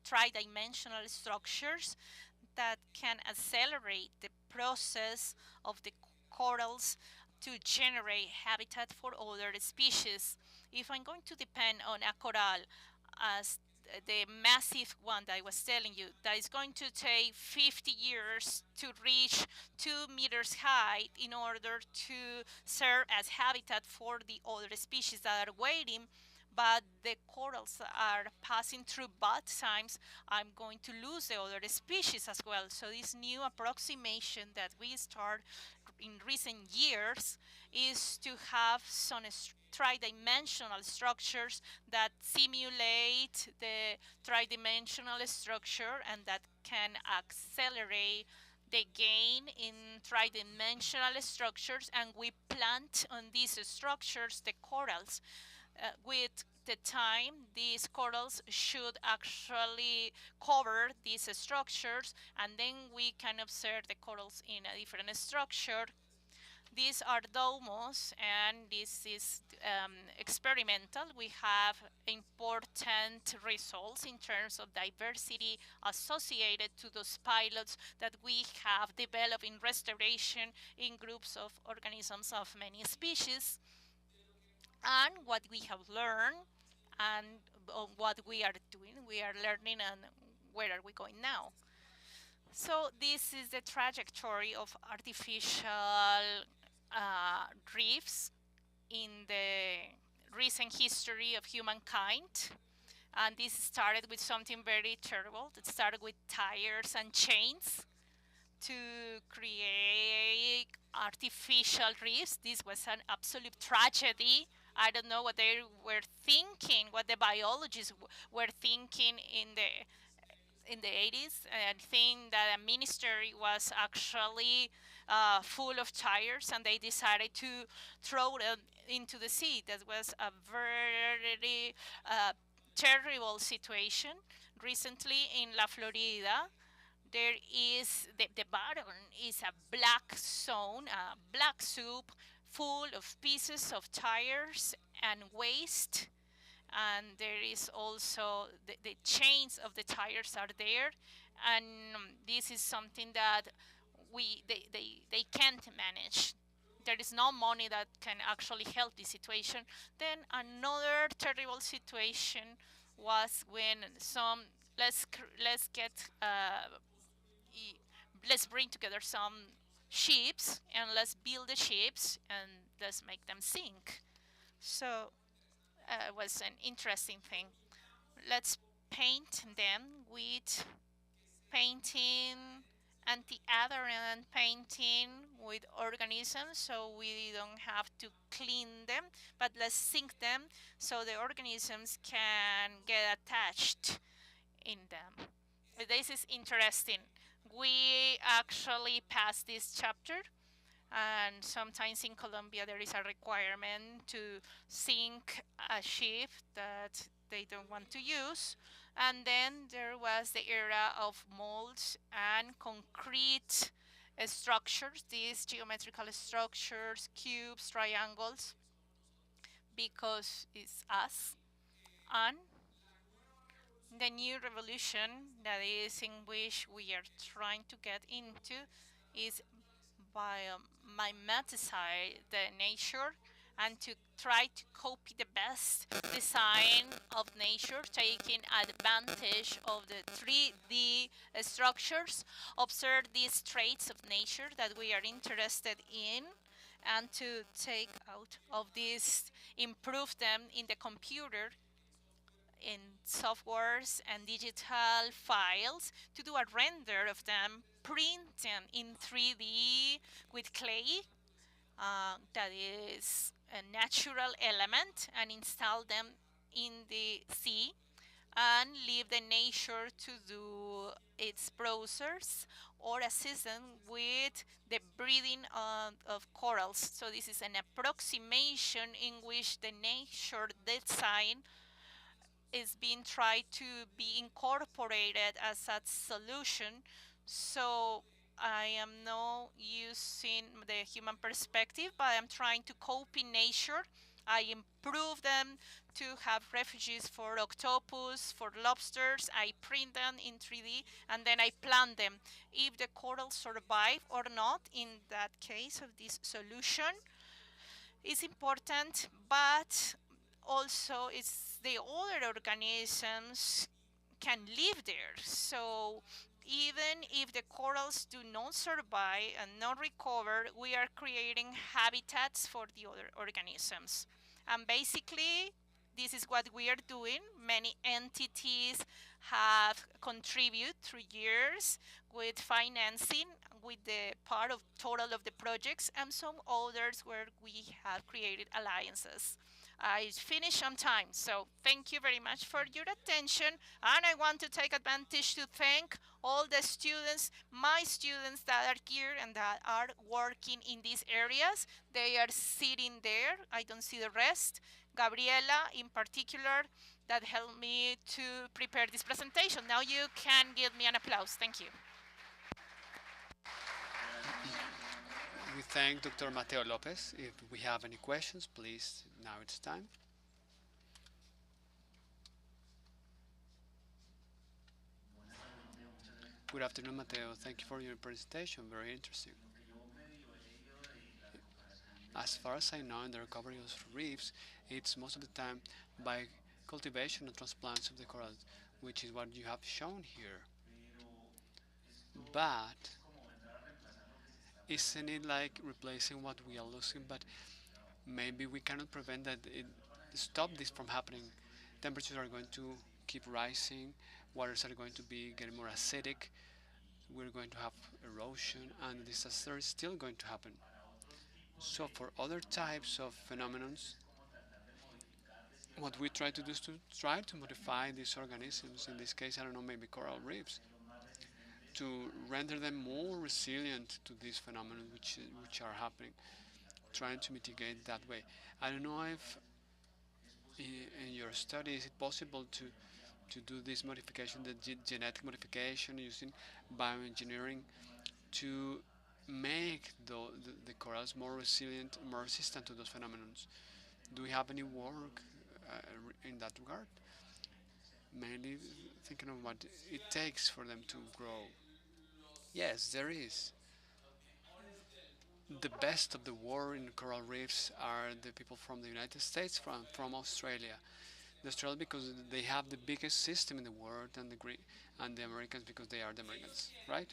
tridimensional structures that can accelerate the process of the corals to generate habitat for other species. If I'm going to depend on a coral as the massive one that I was telling you, that is going to take 50 years to reach 2 meters high in order to serve as habitat for the other species that are waiting, but the corals are passing through bad times, I'm going to lose the other species as well. So this new approximation that we start in recent years is to have some tridimensional structures that simulate the tridimensional structure and that can accelerate the gain in tridimensional structures, and we plant on these structures the corals. With the time, these corals should actually cover these structures, and then we can observe the corals in a different structure. These are domos, and this is experimental. We have important results in terms of diversity associated to those pilots that we have developed in restoration in groups of organisms of many species. And what we have learned and what we are doing, we are learning, and where are we going now. So this is the trajectory of artificial reefs in the recent history of humankind. And this started with something very terrible. It started with tires and chains to create artificial reefs. This was an absolute tragedy. I don't know what they were thinking, what the biologists were thinking in the 80s. And I think that a ministry was actually full of tires, and they decided to throw them into the sea. That was a very terrible situation. Recently in La Florida, there is the bottom is a black zone, a black soup full of pieces of tires and waste, and there is also the chains of the tires are there, and this is something that they can't manage. There is no money that can actually help this situation. Then another terrible situation was when some let's get let's bring together some ships and let's build the ships and let's make them sink. So it was an interesting thing. Let's paint them with painting, anti-adherent painting with organisms, so we don't have to clean them, but let's sink them so the organisms can get attached in them. This is interesting. We actually passed this chapter, and sometimes in Colombia there is a requirement to sink a ship that they don't want to use. And then there was the era of molds and concrete structures, these geometrical structures, cubes, triangles, because it's us. And the new revolution that is in which we are trying to get into is mimeticize the nature and to try to copy the best design of nature, taking advantage of the 3D structures, observe these traits of nature that we are interested in, and to take out of these, improve them in the computer, in softwares and digital files, to do a render of them, print them in 3D with clay that is a natural element, and install them in the sea and leave the nature to do its process or assist them with the breeding of corals. So this is an approximation in which the nature design is being tried to be incorporated as a solution. So I am not using the human perspective, but I'm trying to copy nature I improve them to have refuges for octopus, for lobsters. I print them in 3D and then I plant them. If the corals survive or not, in that case of this solution, is important, but also it's the other organisms can live there. So even if the corals do not survive and not recover, we are creating habitats for the other organisms. And basically, this is what we are doing. Many entities have contributed through years with financing, with the part of total of the projects, and some others where we have created alliances. I finished on time, so thank you very much for your attention. And I want to take advantage to thank all the students, my students that are here and that are working in these areas. They are sitting there. I don't see the rest. Gabriela, in particular, that helped me to prepare this presentation. Now you can give me an applause. Thank you. We thank Dr. Mateo Lopez. If we have any questions, please, now it's time. Good afternoon, Mateo. Thank you for your presentation. Very interesting. As far as I know, in the recovery of reefs, it's most of the time by cultivation and transplants of the corals, which is what you have shown here. But isn't it like replacing what we are losing? But maybe we cannot prevent that. Stop this from happening. Temperatures are going to keep rising. Waters are going to be getting more acidic. We're going to have erosion, and the disaster is still going to happen. So for other types of phenomena, what we try to do is to try to modify these organisms. In this case, I don't know, maybe coral reefs, to render them more resilient to these phenomena which are happening, trying to mitigate that way. I don't know if in your study is it possible to do this modification, the genetic modification using bioengineering to make the corals more resilient, more resistant to those phenomena. Do we have any work in that regard? Mainly thinking of what it takes for them to grow. Yes, there is. The best of the world in coral reefs are the people from the United States, from Australia. The Australia because they have the biggest system in the world, and and the Americans because they are the Americans, right?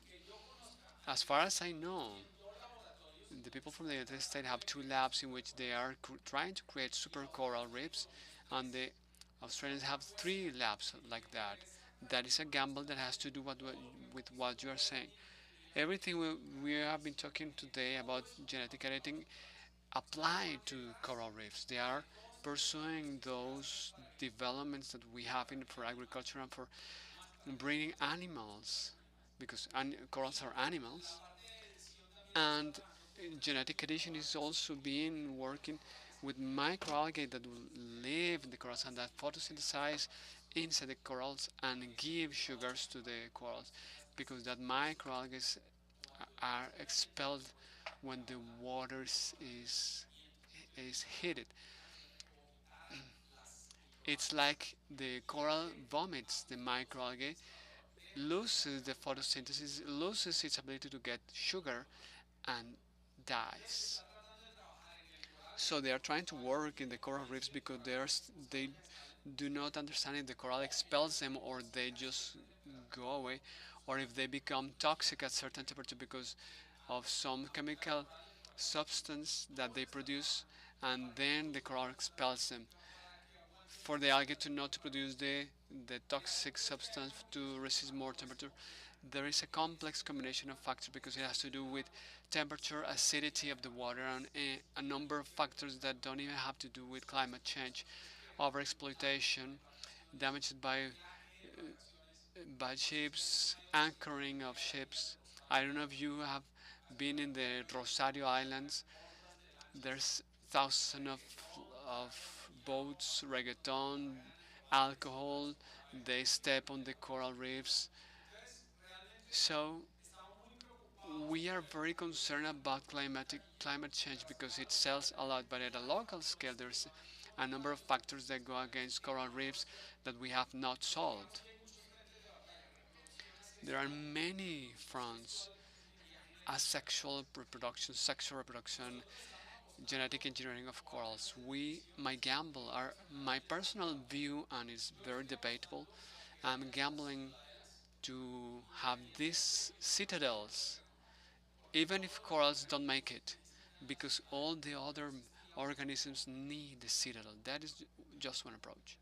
As far as I know, the people from the United States have two labs in which they are trying to create super coral reefs, and the Australians have three labs like that. That is a gamble that has to do with what you are saying. Everything we have been talking today about genetic editing apply to coral reefs. They are pursuing those developments that we have for agriculture and for breeding animals, because corals are animals, and genetic addition is also being working with microalgae that will live in the corals and that photosynthesize inside the corals and give sugars to the corals, because that microalgae are expelled when the water is heated. It's like the coral vomits the microalgae, loses the photosynthesis, loses its ability to get sugar, and dies. So they are trying to work in the coral reefs because they do not understand if the coral expels them or they just go away, or if they become toxic at certain temperature because of some chemical substance that they produce, and then the coral expels them. For the algae to not to produce the toxic substance to resist more temperature, there is a complex combination of factors because it has to do with temperature, acidity of the water, and a number of factors that don't even have to do with climate change, overexploitation, damage by ships, anchoring of ships. I don't know if you have been in the Rosario Islands. There's thousands of boats, reggaeton, alcohol. They step on the coral reefs. So we we are very concerned about climate change because it sells a lot, but at a local scale, there's a number of factors that go against coral reefs that we have not solved. There are many fronts: asexual reproduction, sexual reproduction, genetic engineering of corals. My gamble, are my personal view, and it's very debatable. I'm gambling to have these citadels, even if corals don't make it, because all the other organisms need the citadel. That is just one approach.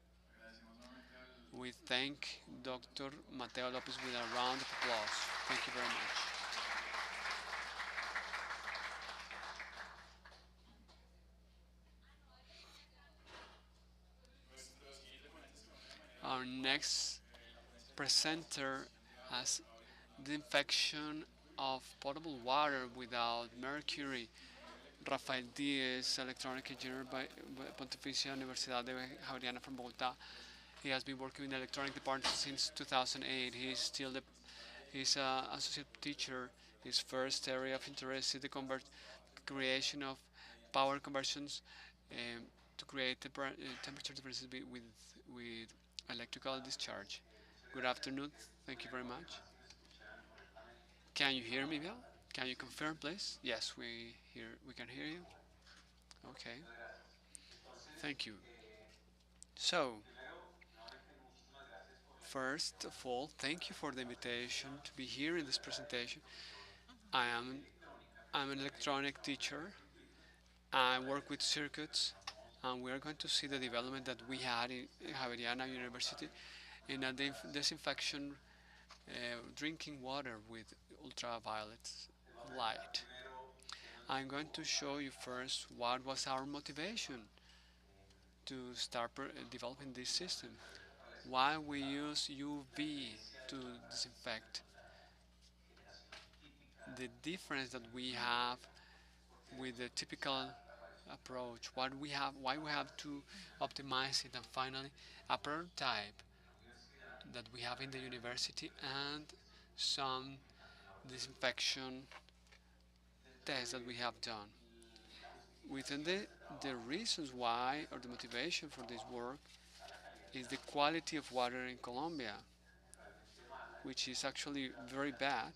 We thank Dr. Mateo Lopez with a round of applause. Thank you very much. Our next presenter has the infection of potable water without mercury. Rafael Díez, electronic engineer by Pontificia Universidad de Javeriana from Bogotá. He has been working in the electronic department since 2008. He's an associate teacher. His first area of interest is the creation of power conversions um, to create temperature differences with electrical discharge. Good afternoon. Thank you very much. Can you hear me well? Can you confirm, please? Yes, we can hear you. Okay. Thank you. So, first of all, thank you for the invitation to be here in this presentation. I am I'm an electronic teacher. I work with circuits, and we are going to see the development that we had in Javeriana University in a disinfection drinking water with ultraviolet light. I'm going to show you first what was our motivation to start developing this system, why we use UV to disinfect, the difference that we have with the typical approach, why we have to optimize it, and finally a prototype that we have in the university and some disinfection tests that we have done. Within the reasons why, or the motivation for this work, is the quality of water in Colombia, which is actually very bad.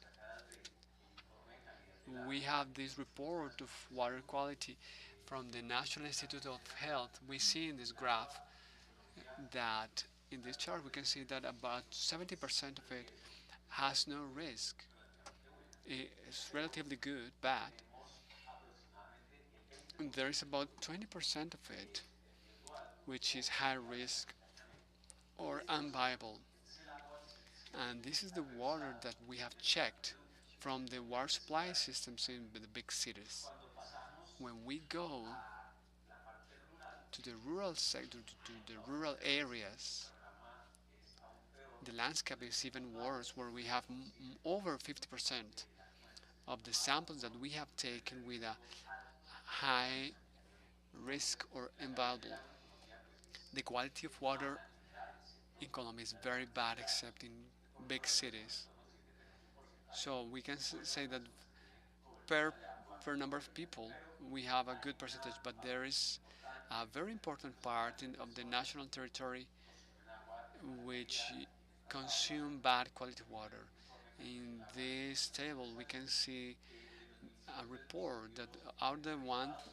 We have this report of water quality from the National Institute of Health. We see in this graph that in this chart we can see that about 70% of it has no risk. It's relatively good, bad. And there is about 20% of it which is high risk or unviable. And this is the water that we have checked from the water supply systems in the big cities. When we go to the rural sector, to the rural areas, the landscape is even worse, where we have over 50% of the samples that we have taken with a high risk or inviolable. The quality of water in Colombia is very bad, except in big cities. So we can say that per number of people, we have a good percentage, but there is a very important part of the national territory which consume bad quality water. In this table, we can see a report that out of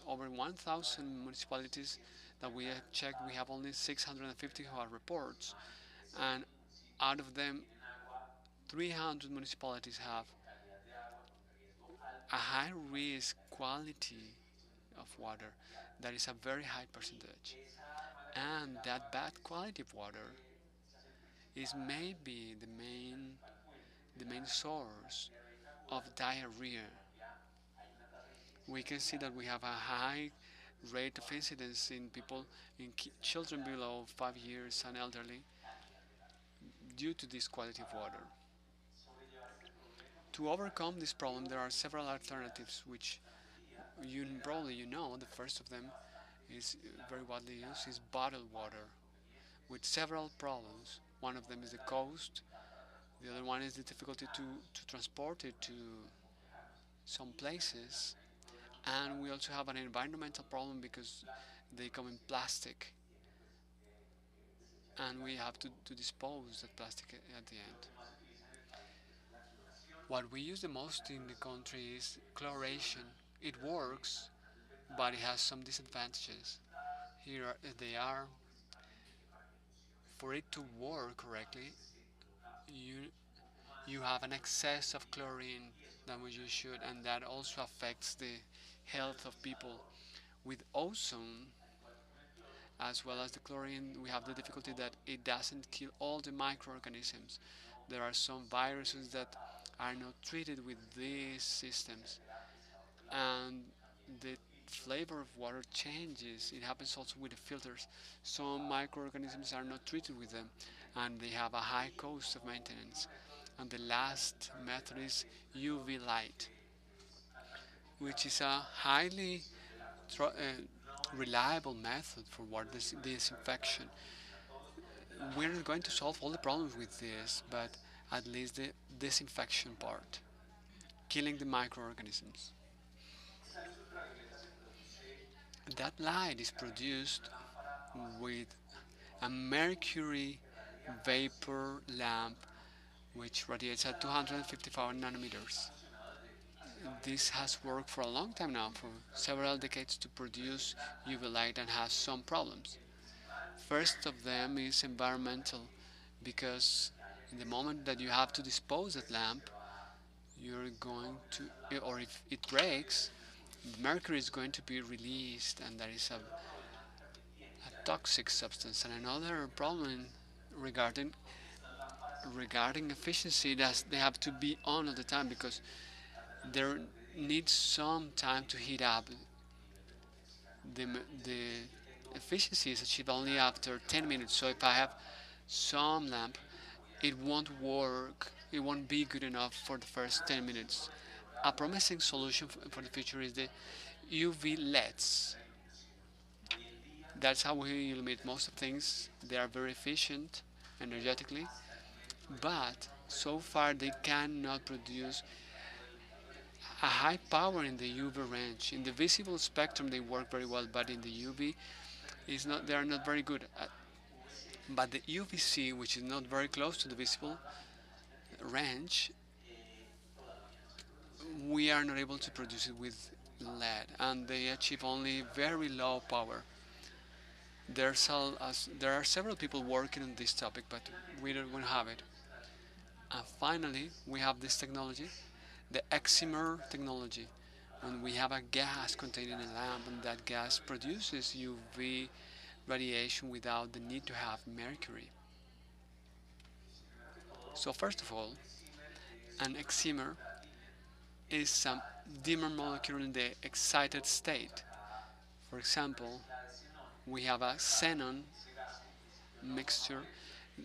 over 1,000 municipalities that we have checked, we have only 650 who are reports, and out of them, 300 municipalities have a high risk quality of water. That is a very high percentage, and that bad quality of water is maybe the main source of diarrhea. We can see that we have a high rate of incidence in people, in children below 5 years and elderly, due to this quality of water. To overcome this problem, there are several alternatives, which probably you know. The first of them is very widely used, is bottled water, with several problems. One of them is the cost. The other one is the difficulty to transport it to some places, and we also have an environmental problem because they come in plastic, and we have to dispose that plastic at the end. What we use the most in the country is chloration. It works, but it has some disadvantages. They are. For it to work correctly, you you have an excess of chlorine than what you should, and that also affects the health of people. With ozone, as well as the chlorine, we have the difficulty that it doesn't kill all the microorganisms. There are some viruses that are not treated with these systems, and the flavor of water changes. It happens also with the filters. Some microorganisms are not treated with them, and they have a high cost of maintenance. And the last method is UV light, which is a highly reliable method for water disinfection. We're not going to solve all the problems with this, but at least the disinfection part, killing the microorganisms. That light is produced with a mercury vapor lamp which radiates at 255 nanometers. This has worked for a long time now, for several decades, to produce UV light and has some problems. First of them is environmental, because in the moment that you have to dispose that lamp, you're going to, or if it breaks, mercury is going to be released, and that is a toxic substance. And another problem regarding efficiency, that they have to be on all the time because there needs some time to heat up. The efficiency is achieved only after 10 minutes. So if I have some lamp, it won't work. It won't be good enough for the first 10 minutes. A promising solution for the future is the UV LEDs. That's how we illuminate most of things. They are very efficient energetically, but so far they cannot produce a high power in the UV range. In the visible spectrum they work very well, but in the UV is not, they are not very good. But the UVC, which is not very close to the visible range, we are not able to produce it with LED, and they achieve only very low power. There are several people working on this topic, but we don't have it. And finally, we have this technology, the excimer technology, when we have a gas contained in a lamp, and that gas produces UV radiation without the need to have mercury. So first of all, an excimer is some dimmer molecule in the excited state. For example, we have a xenon mixture.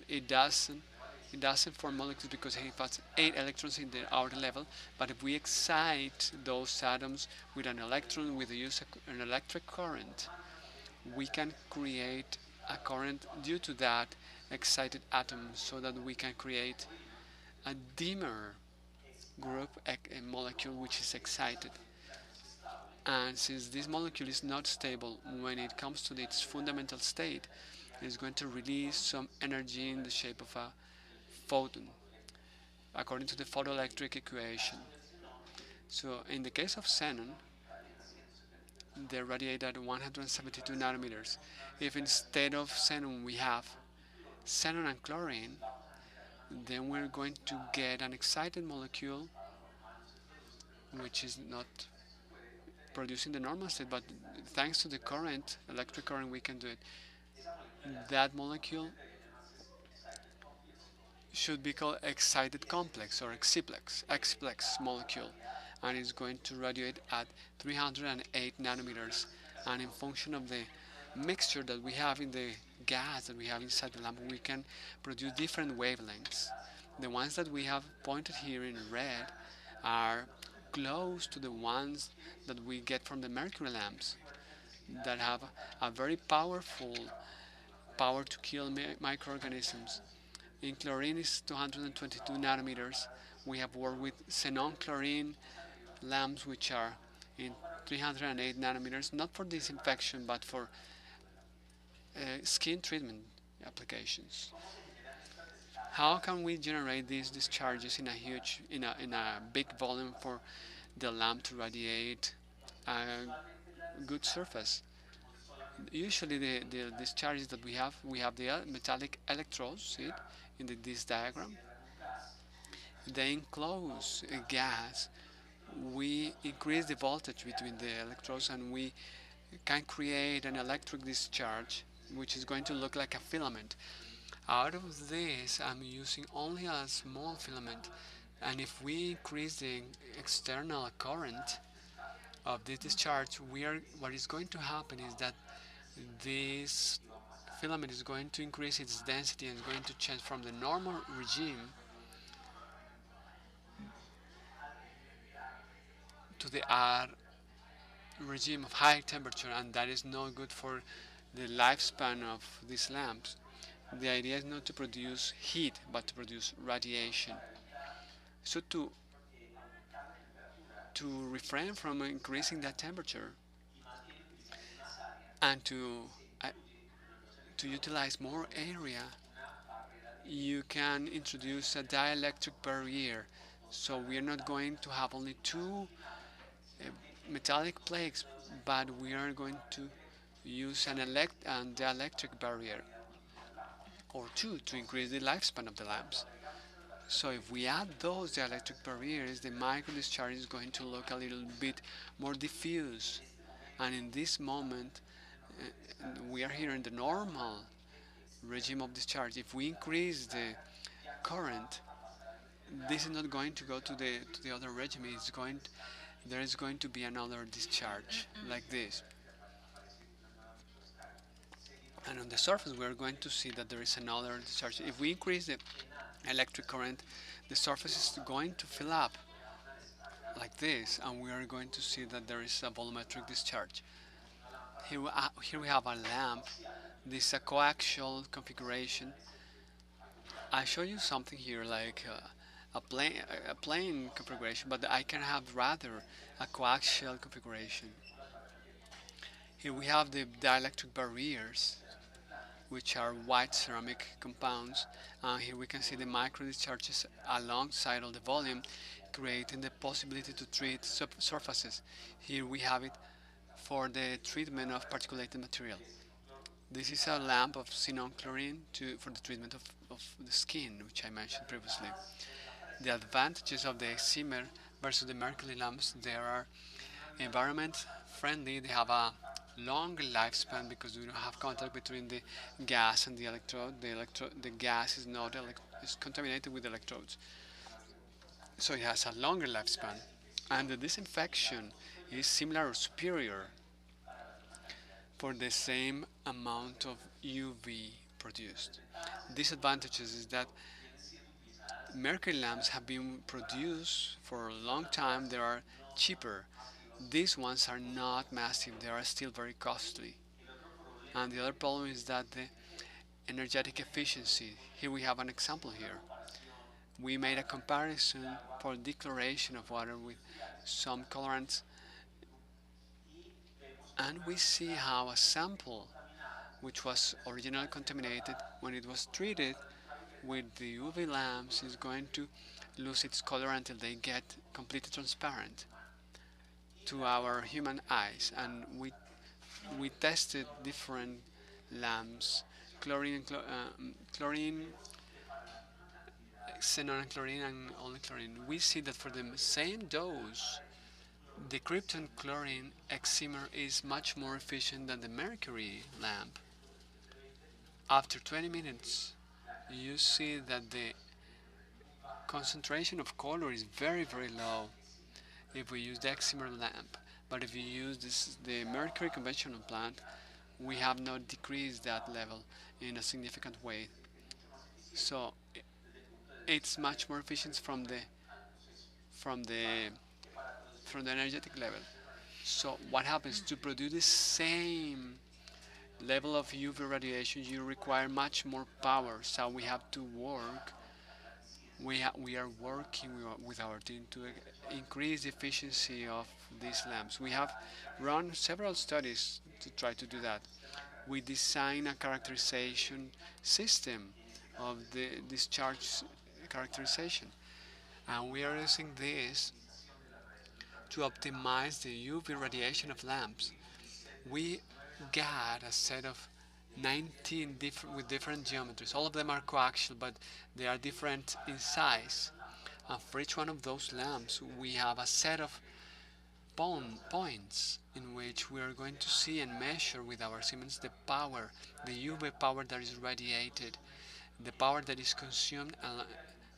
It doesn't it doesn't form molecules because it has 8 electrons in the outer level, but if we excite those atoms with an electron with the use of an electric current, we can create a current due to that excited atom, so that we can create a dimmer group, a molecule which is excited. And since this molecule is not stable, when it comes to its fundamental state, it's going to release some energy in the shape of a photon, according to the photoelectric equation. So in the case of xenon, they radiate at 172 nanometers. If instead of xenon we have xenon and chlorine, then we're going to get an excited molecule which is not producing the normal state, but thanks to the current, electric current, we can do it. That molecule should be called excited complex or exciplex molecule, and it's going to radiate at 308 nanometers. And in function of the mixture that we have in the gas that we have inside the lamp, we can produce different wavelengths. The ones that we have pointed here in red are close to the ones that we get from the mercury lamps, that have a very powerful power to kill microorganisms. In chlorine is 222 nanometers. We have worked with xenon chlorine lamps which are in 308 nanometers, not for disinfection but for skin treatment applications. How can we generate these discharges in a big volume for the lamp to radiate a good surface? Usually the discharges that we have the metallic electrodes, see it in this diagram. They enclose a gas. We increase the voltage between the electrodes and we can create an electric discharge which is going to look like a filament. Out of this, I'm using only a small filament, and if we increase the external current of this discharge, what is going to happen is that this filament is going to increase its density and is going to change from the normal regime to the regime of high temperature, and that is not good for the lifespan of these lamps. The idea is not to produce heat but to produce radiation. So to refrain from increasing that temperature and uh, to utilize more area, you can introduce a dielectric barrier. So we are not going to have only two metallic plates, but we are going to use an dielectric barrier or two to increase the lifespan of the lamps. So if we add those dielectric barriers, the micro discharge is going to look a little bit more diffuse. And in this moment, we are here in the normal regime of discharge. If we increase the current, this is not going to go to the other regime. There is going to be another discharge like this. And on the surface, we are going to see that there is another discharge. If we increase the electric current, the surface is going to fill up like this, and we are going to see that there is a volumetric discharge. Here we have a lamp. This is a coaxial configuration. I show you something here like a plain configuration, but I can have rather a coaxial configuration. Here we have the dielectric barriers, which are white ceramic compounds. Here we can see the micro discharges alongside of the volume, creating the possibility to treat surfaces. Here we have it for the treatment of particulated material. This is a lamp of xenon chlorine for the treatment of the skin, which I mentioned previously. The advantages of the excimer versus the mercury lamps, they are environment friendly. They have a long lifespan because we don't have contact between the gas and the electrode. The gas is not is contaminated with electrodes, so it has a longer lifespan. And the disinfection is similar or superior for the same amount of UV produced. Disadvantages is that mercury lamps have been produced for a long time. They are cheaper. These ones are not massive. They are still very costly. And the other problem is that the energetic efficiency. Here we have an example here. We made a comparison for decoloration of water with some colorants, and we see how a sample which was originally contaminated, when it was treated with the UV lamps, is going to lose its color until they get completely transparent to our human eyes. And we tested different lamps, chlorine, chlorine, xenon and chlorine, and only chlorine. We see that for the same dose, the krypton chlorine excimer is much more efficient than the mercury lamp. After 20 minutes, you see that the concentration of color is very low if we use the excimer lamp. But if you use the mercury conventional plant, we have not decreased that level in a significant way. So it's much more efficient from the energetic level. So what happens to produce the same level of UV radiation? You require much more power. So we have to work. We are working with our team to increase the efficiency of these lamps. We have run several studies to try to do that. We design a characterization system of the discharge characterization, and we are using this to optimize the UV radiation of lamps. We got a set of 19 different with different geometries. All of them are coaxial, but they are different in size. And for each one of those lamps, we have a set of points in which we are going to see and measure with our Siemens the power, the UV power that is radiated, the power that is consumed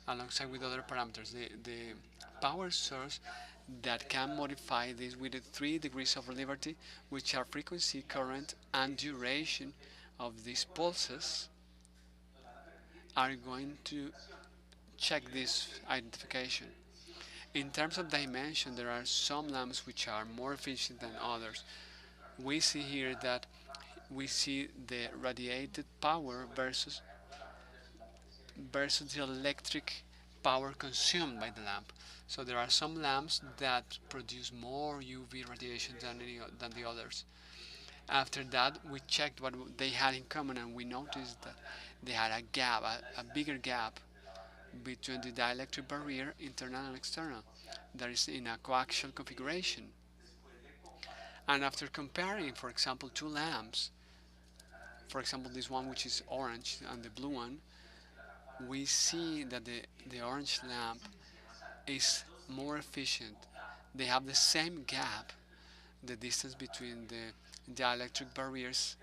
alongside with other parameters. The power source that can modify this with the 3 degrees of liberty, which are frequency, current, and duration of these pulses, are going to check this identification. In terms of dimension, there are some lamps which are more efficient than others. We see here that we see the radiated power versus the electric power consumed by the lamp. So there are some lamps that produce more UV radiation than the others. After that, we checked what they had in common, and we noticed that they had a gap, a bigger gap between the dielectric barrier, internal and external, that is in a coaxial configuration. And after comparing, for example, two lamps, for example, this one which is orange and the blue one, we see that the orange lamp is more efficient. They have the same gap, the distance between the dielectric barriers,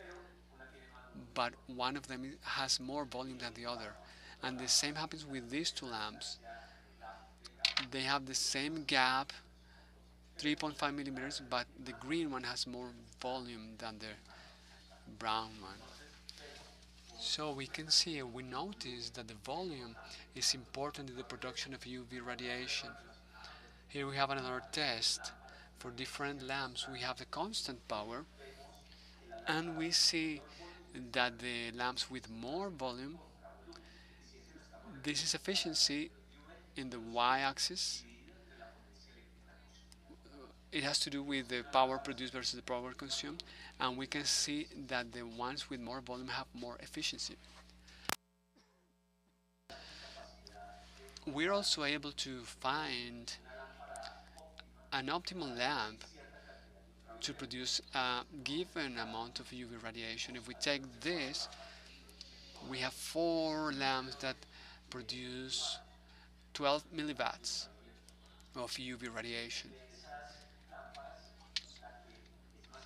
but one of them has more volume than the other. And the same happens with these two lamps. They have the same gap, 3.5 millimeters, but the green one has more volume than the brown one. So we can see, we notice that the volume is important in the production of UV radiation. Here we have another test. For different lamps we have the constant power, and we see that the lamps with more volume, this is efficiency in the y-axis. It has to do with the power produced versus the power consumed, and we can see that the ones with more volume have more efficiency. We're also able to find an optimal lamp to produce a given amount of UV radiation. If we take this, we have 4 lamps that produce 12 milliwatts of UV radiation.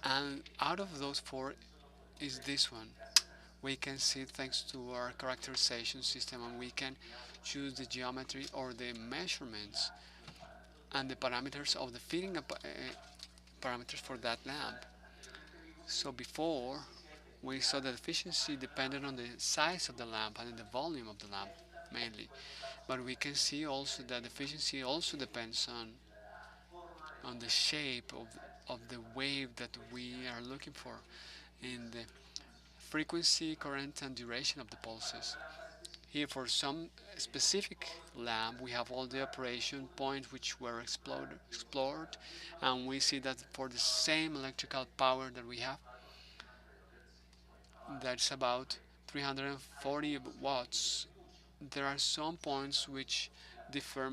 And out of those 4 is this one. We can see thanks to our characterization system, and we can choose the geometry or the measurements and the parameters of the fitting parameters for that lamp. So before, we saw that efficiency depended on the size of the lamp and the volume of the lamp mainly. But we can see also that efficiency also depends on the shape of the wave that we are looking for in the frequency, current, and duration of the pulses. Here for some specific lamp we have all the operation points which were explored, and we see that for the same electrical power that we have, that's about 340 watts, there are some points which differ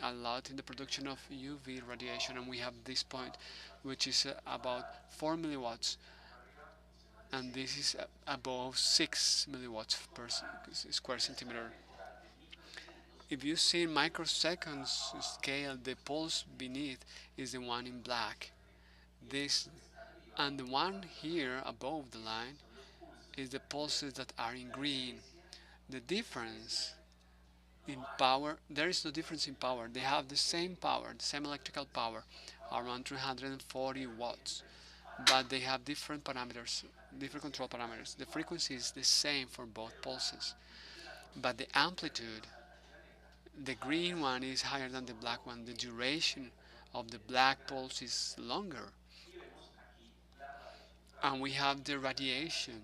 a lot in the production of UV radiation, and we have this point which is about 4 milliwatts, and this is above 6 milliwatts per square centimeter. If you see in microseconds scale, the pulse beneath is the one in black. This and the one here above the line is the pulses that are in green. The difference in power, there is no difference in power. They have the same power, the same electrical power, around 340 watts, but they have different parameters, different control parameters. The frequency is the same for both pulses, but the amplitude, the green one is higher than the black one. The duration of the black pulse is longer, and we have the radiation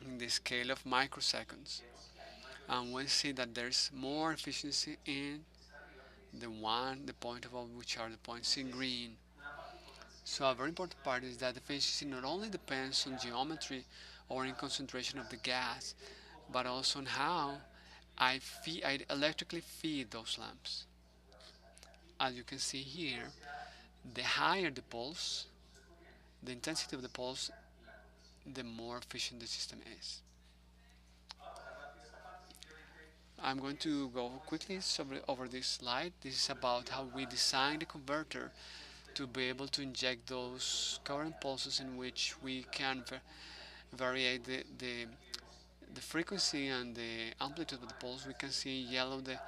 in the scale of microseconds, and we see that there's more efficiency in the point above which are the points in green. So a very important part is that efficiency not only depends on geometry or in concentration of the gas, but also on how I electrically feed those lamps. As you can see here, the higher the pulse, the intensity of the pulse, the more efficient the system is. I'm going to go quickly over this slide. This is about how we design the converter to be able to inject those current pulses in which we can vary the frequency and the amplitude of the pulse. We can see in yellow the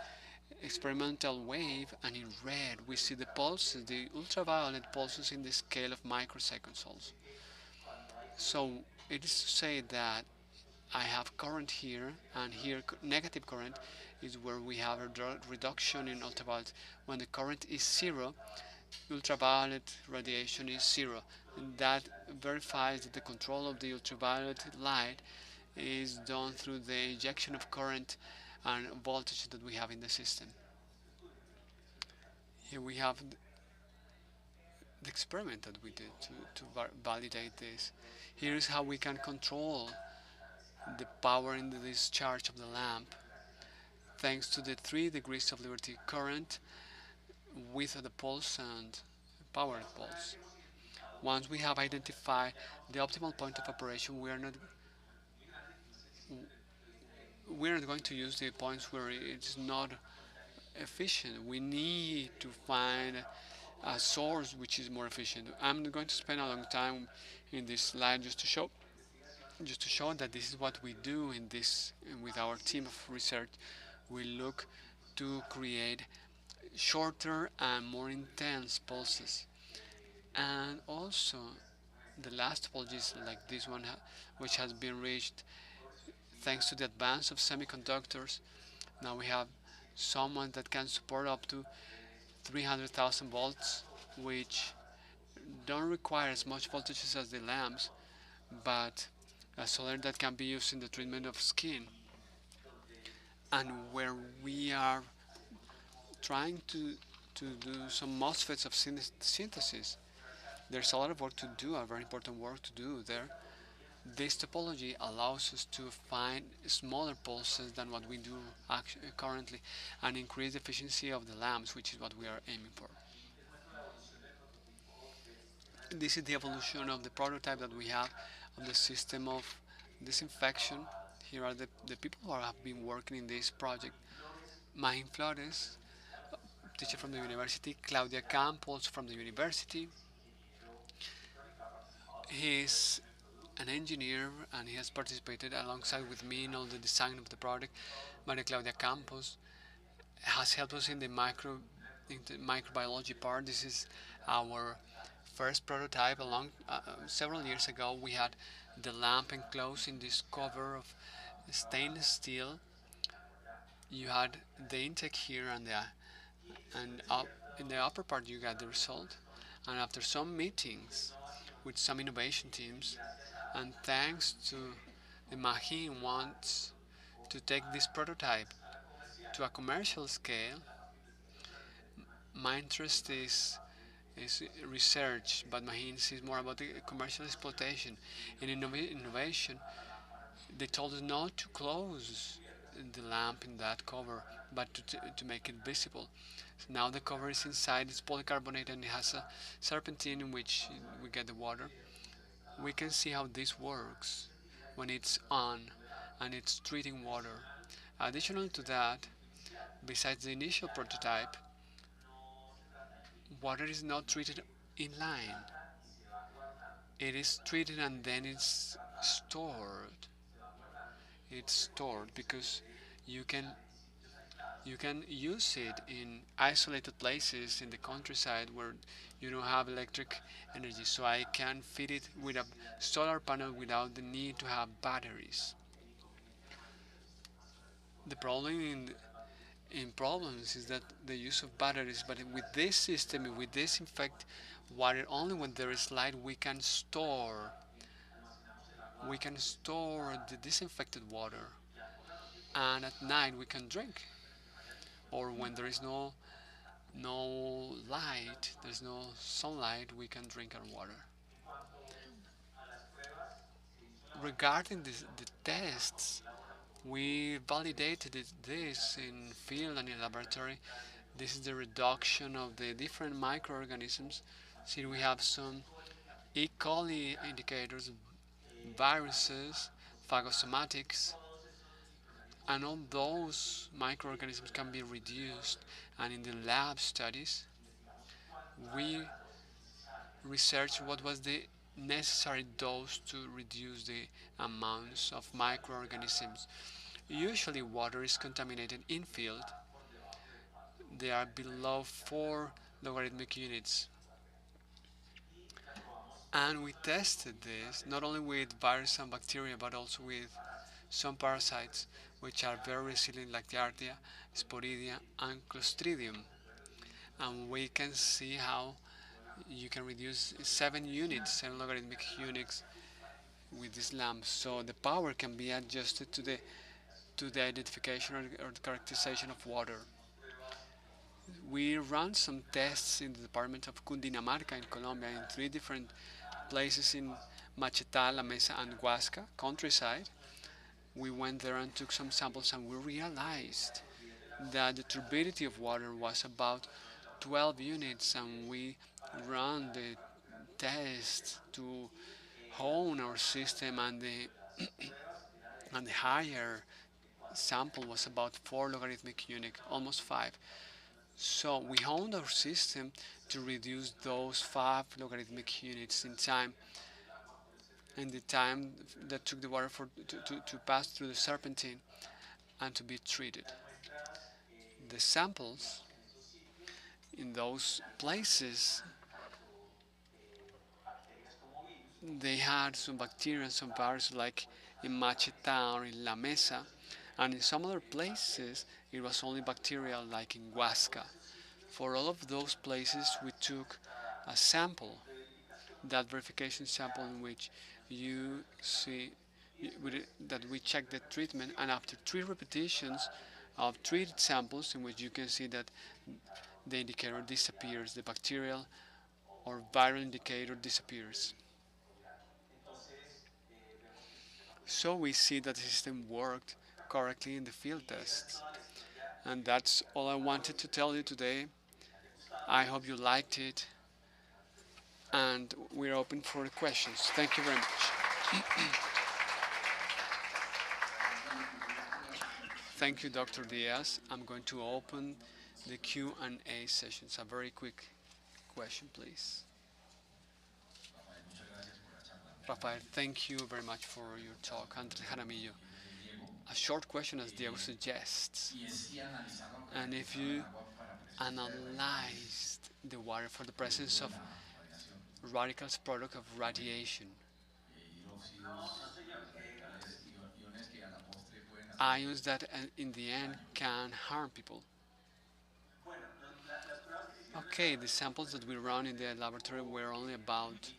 experimental wave, and in red we see the pulses, the ultraviolet pulses in the scale of microseconds also. So it is to say that I have current here, and here negative current is where we have a reduction in ultraviolet. When the current is zero, ultraviolet radiation is zero, and that verifies that the control of the ultraviolet light is done through the injection of current and voltage that we have in the system. Here we have the experiment that we did to validate this. Here is how we can control the power in the discharge of the lamp thanks to the 3 degrees of liberty current with the pulse and power pulse. Once we have identified the optimal point of operation, we are not going to use the points where it's not efficient. We need to find a source which is more efficient. I'm not going to spend a long time in this slide just to show that this is what we do in this with our team of research. We look to create shorter and more intense pulses, and also the last topologies like this one which has been reached thanks to the advance of semiconductors. Now we have someone that can support up to 300,000 volts, which don't require as much voltages as the lamps, but a solar that can be used in the treatment of skin, and where we are trying to do some MOSFETs of synthesis. There's a lot of work to do, a very important work to do there. This topology allows us to find smaller pulses than what we do currently and increase the efficiency of the lamps, which is what we are aiming for. This is the evolution of the prototype that we have of the system of disinfection. Here are the people who have been working in this project. Mahin Flores, teacher from the university, Claudia Campos from the university. He's an engineer and he has participated alongside with me in all the design of the project. Maria Claudia Campos has helped us in the microbiology part. This is our first prototype. Several years ago, we had the lamp enclosed in this cover of stainless steel. You had the intake here and up in the upper part you got the result. And after some meetings with some innovation teams, and thanks to the Mahin wants to take this prototype to a commercial scale. My interest is research, but Mahin is more about the commercial exploitation. In innovation, they told us not to close the lamp in that cover, but to make it visible. So now the cover is inside, it's polycarbonate and it has a serpentine in which we get the water. We can see how this works when it's on and it's treating water. Additional to that, besides the initial prototype, water is not treated in line. It is treated and then it's stored. It's stored because you can you can use it in isolated places in the countryside where you don't have electric energy. So I can feed it with a solar panel without the need to have batteries. The problem in problems is that the use of batteries, but with this system, if we disinfect water only when there is light, we can store the disinfected water, and at night we can drink, or when there is no no light, there's no sunlight, we can drink our water. Regarding the tests, we validated this in field and in laboratory. This is the reduction of the different microorganisms. See, we have some E. coli indicators, viruses, phagosomatics, and all those microorganisms can be reduced. And in the lab studies, we researched what was the necessary dose to reduce the amounts of microorganisms. Usually, water is contaminated in field. They are below 4 logarithmic units. And we tested this not only with viruses and bacteria but also with some parasites which are very resilient like Giardia, Sporidia, and Clostridium. And we can see how you can reduce 7 units, 7 logarithmic units with this lamp. So the power can be adjusted to the identification or the characterization of water. We ran some tests in the department of Cundinamarca in Colombia in 3 different places in Machetá, La Mesa, and Huasca, countryside. We went there and took some samples, and we realized that the turbidity of water was about 12 units, and we ran the test to hone our system, and the higher sample was about 4 logarithmic units, almost 5. So we honed our system to reduce those 5 logarithmic units in time, and the time that took the water to pass through the serpentine and to be treated. The samples in those places, they had some bacteria and some viruses like in Macheta or in La Mesa, and in some other places it was only bacterial like in Huasca. For all of those places we took a sample, that verification sample in which you see that we check the treatment, and after 3 repetitions of treated samples in which you can see that the indicator disappears, the bacterial or viral indicator disappears. So we see that the system worked correctly in the field tests. And that's all I wanted to tell you today. I hope you liked it, and we're open for the questions. Thank you very much. Thank you, Dr. Diaz. I'm going to open the Q&A sessions. A very quick question, please. Rafael, thank you very much for your talk. Andres Jaramillo, a short question as Diego suggests. And if you analyzed the water for the presence of radicals product of radiation, ions that in the end can harm people. Okay, the samples that we run in the laboratory were only about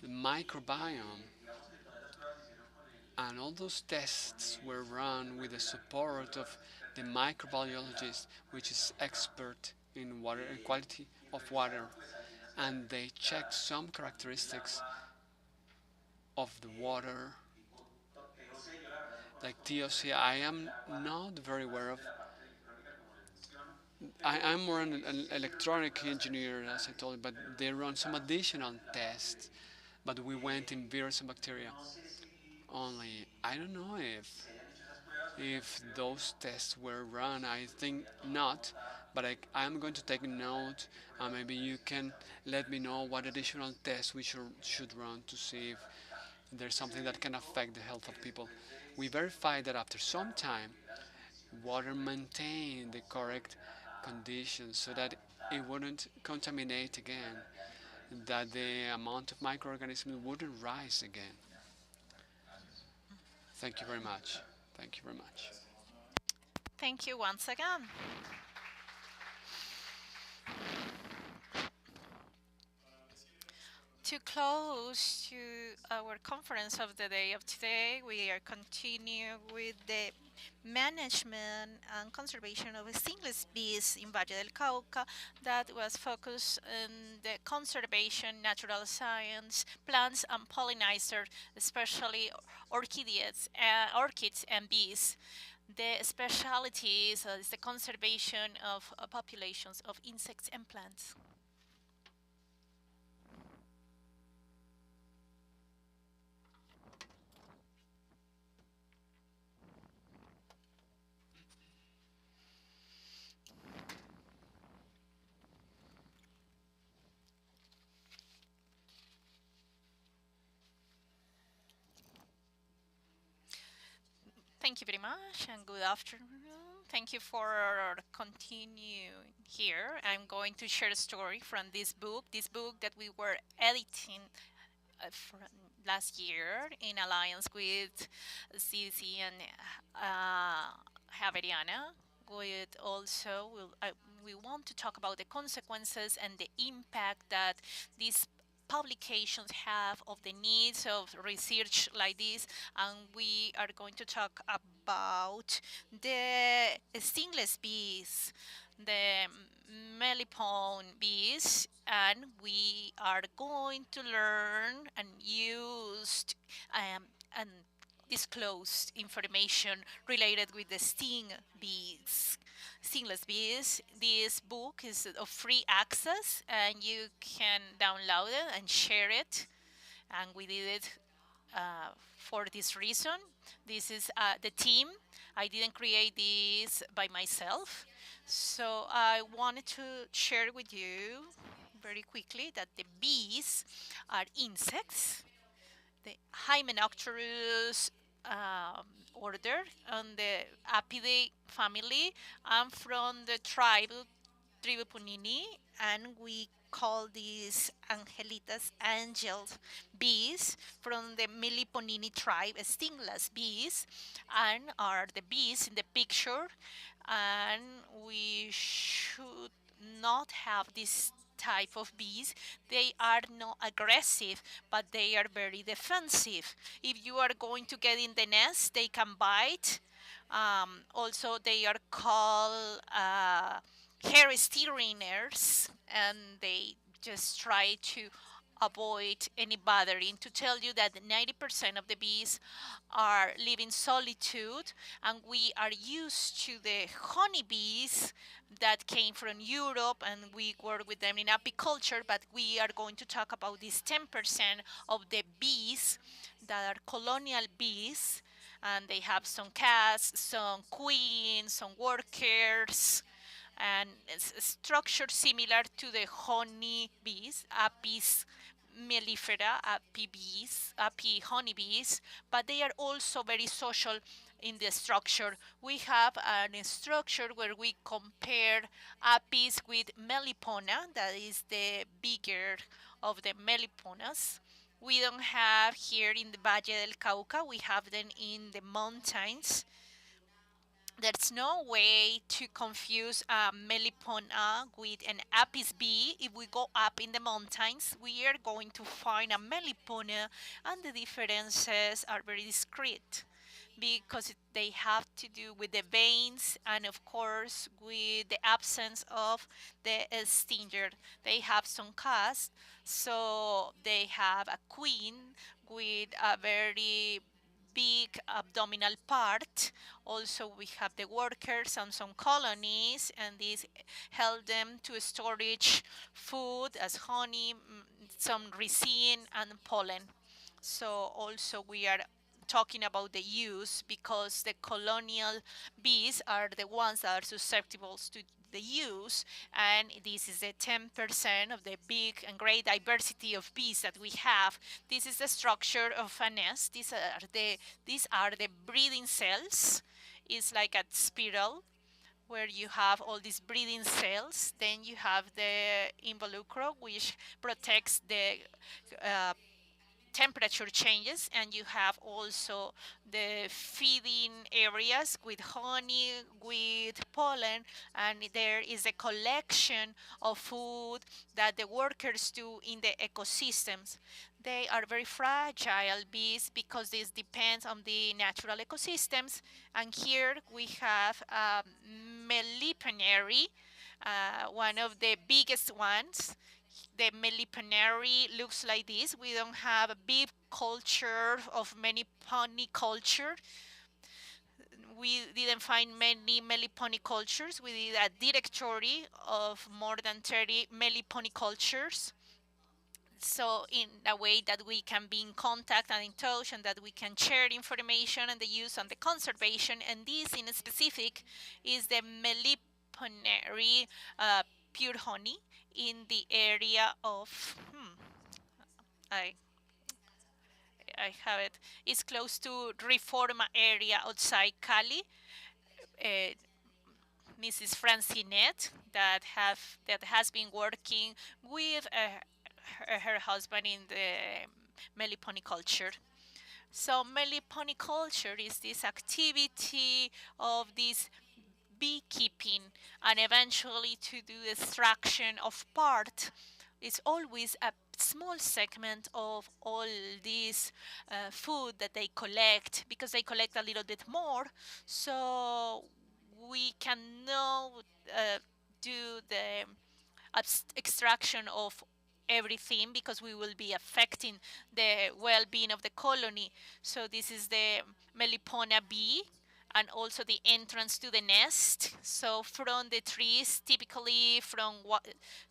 the microbiome, and all those tests were run with the support of the microbiologist, which is expert in water and quality of water, and they checked some characteristics of the water, like TOC. I am not very aware of. I'm more an electronic engineer, as I told you, but they run some additional tests. But we went in virus and bacteria only. I don't know if those tests were run. I think not, but I'm going to take note. Maybe you can let me know what additional tests we should run to see if there's something that can affect the health of people. We verified that after some time, water maintained the correct conditions so that it wouldn't contaminate again, that the amount of microorganisms wouldn't rise again. Thank you very much. Thank you very much. Thank you once again. To close to our conference of the day of today, we are continuing with the management and conservation of stingless bees in Valle del Cauca that was focused on the conservation, natural science, plants and pollinators, especially orchids and bees. The specialty is the conservation of populations of insects and plants. Thank you very much and good afternoon. Thank you for continuing here. I'm going to share a story from this book that we were editing from last year in alliance with CC and Javeriana. With also, we want to talk about the consequences and the impact that these publications have of the needs of research like this, and we are going to talk about the stingless bees, the melipone bees, and we are going to learn and use and disclosed information related with the stingless bees. This book is of free access and you can download it and share it. And we did it for this reason. This is the team. I didn't create this by myself. So I wanted to share with you very quickly that the bees are insects, the Hymenopterus order on the Apidae family. I'm from the tribu Punini, and we call these Angelitas angels bees from the Meliponini tribe, stingless bees, and are the bees in the picture. And we should not have this type of bees. They are not aggressive, but they are very defensive. If you are going to get in the nest, they can bite. Also, they are called hair steeringers, and they just try to avoid any bothering. To tell you that 90% of the bees are live in solitude, and we are used to the honeybees that came from Europe, and we work with them in apiculture, but we are going to talk about this 10% of the bees that are colonial bees, and they have some castes, some queens, some workers, and it's a structure similar to the honey bees, Apis mellifera, api honeybees, but they are also very social in the structure. We have a structure where we compare apis with melipona, that is the bigger of the meliponas. We don't have here in the Valle del Cauca, we have them in the mountains. There's no way to confuse a melipona with an apis bee. If we go up in the mountains, we are going to find a melipona, and the differences are very discrete because they have to do with the veins and, of course, with the absence of the stinger. They have some cast, so they have a queen with a very big abdominal part. Also, we have the workers and some colonies, and these help them to storage food as honey, some resin, and pollen. So also we are talking about the use because the colonial bees are the ones that are susceptible to the use, and this is the 10% of the big and great diversity of bees that we have. This is the structure of a nest. These are the breeding cells. It's like a spiral where you have all these breeding cells. Then you have the involucro, which protects the temperature changes, and you have also the feeding areas with honey, with pollen, and there is a collection of food that the workers do in the ecosystems. They are very fragile bees because this depends on the natural ecosystems. And here we have Meliponary, one of the biggest ones. The Meliponary looks like this. We don't have a big culture of many poniculture. We didn't find many meliponicultures. We did a directory of more than 30 meliponicultures. So in a way that we can be in contact and in touch, and that we can share information and the use and the conservation. And this in specific is the Meliponary pure honey in the area of I I have it. It's close to Reforma area outside Cali. Uh, Mrs. Francinette that has been working with her husband in the meliponiculture. So meliponiculture is this activity of this beekeeping, and eventually to do extraction of part. It's always a small segment of all this food that they collect, because they collect a little bit more, so we can now do the extraction of everything, because we will be affecting the well-being of the colony. So this is the Melipona bee, and also the entrance to the nest. So from the trees, typically from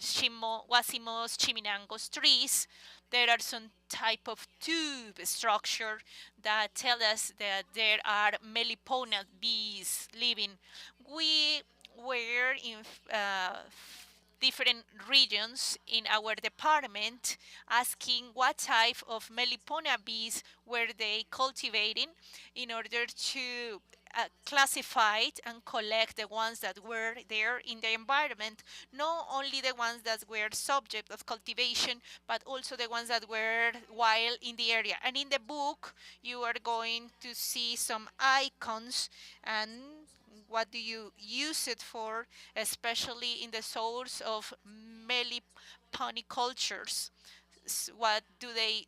Wasimos, Chiminangos trees, there are some type of tube structure that tell us that there are Melipona bees living. We were in different regions in our department, asking what type of Melipona bees were they cultivating, in order to classify and collect the ones that were there in the environment, not only the ones that were subject of cultivation, but also the ones that were wild in the area. And in the book, you are going to see some icons and what do you use it for, especially in the source of meliponicultures. What do they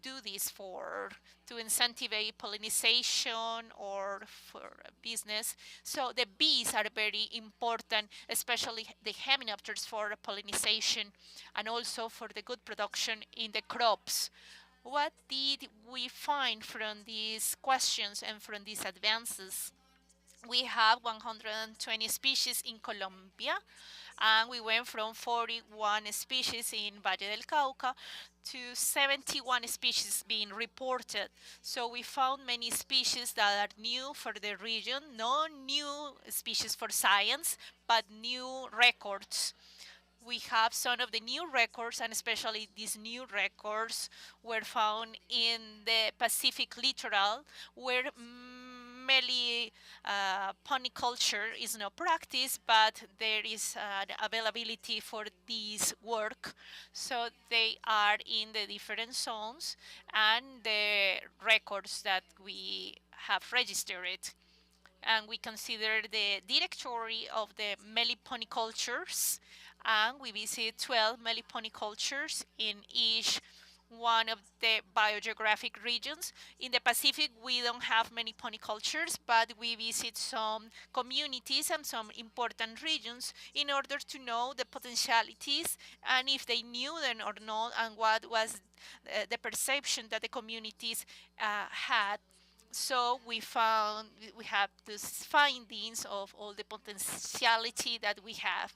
do this for? To incentivize pollination or for business. So the bees are very important, especially the hymenopters, for pollination and also for the good production in the crops. What did we find from these questions and from these advances? We have 120 species in Colombia, and we went from 41 species in Valle del Cauca to 71 species being reported. So we found many species that are new for the region, no new species for science, but new records. We have some of the new records, and especially these new records were found in the Pacific littoral, where many poniculture is not practiced, but there is availability for this work. So they are in the different zones, and the records that we have registered, and we consider the directory of the meliponicultures, and we visit 12 meliponicultures in each one of the biogeographic regions. In the Pacific, we don't have many ponicultures, but we visit some communities and some important regions in order to know the potentialities, and if they knew them or not, and what was the perception that the communities had. So we have these findings of all the potentiality that we have.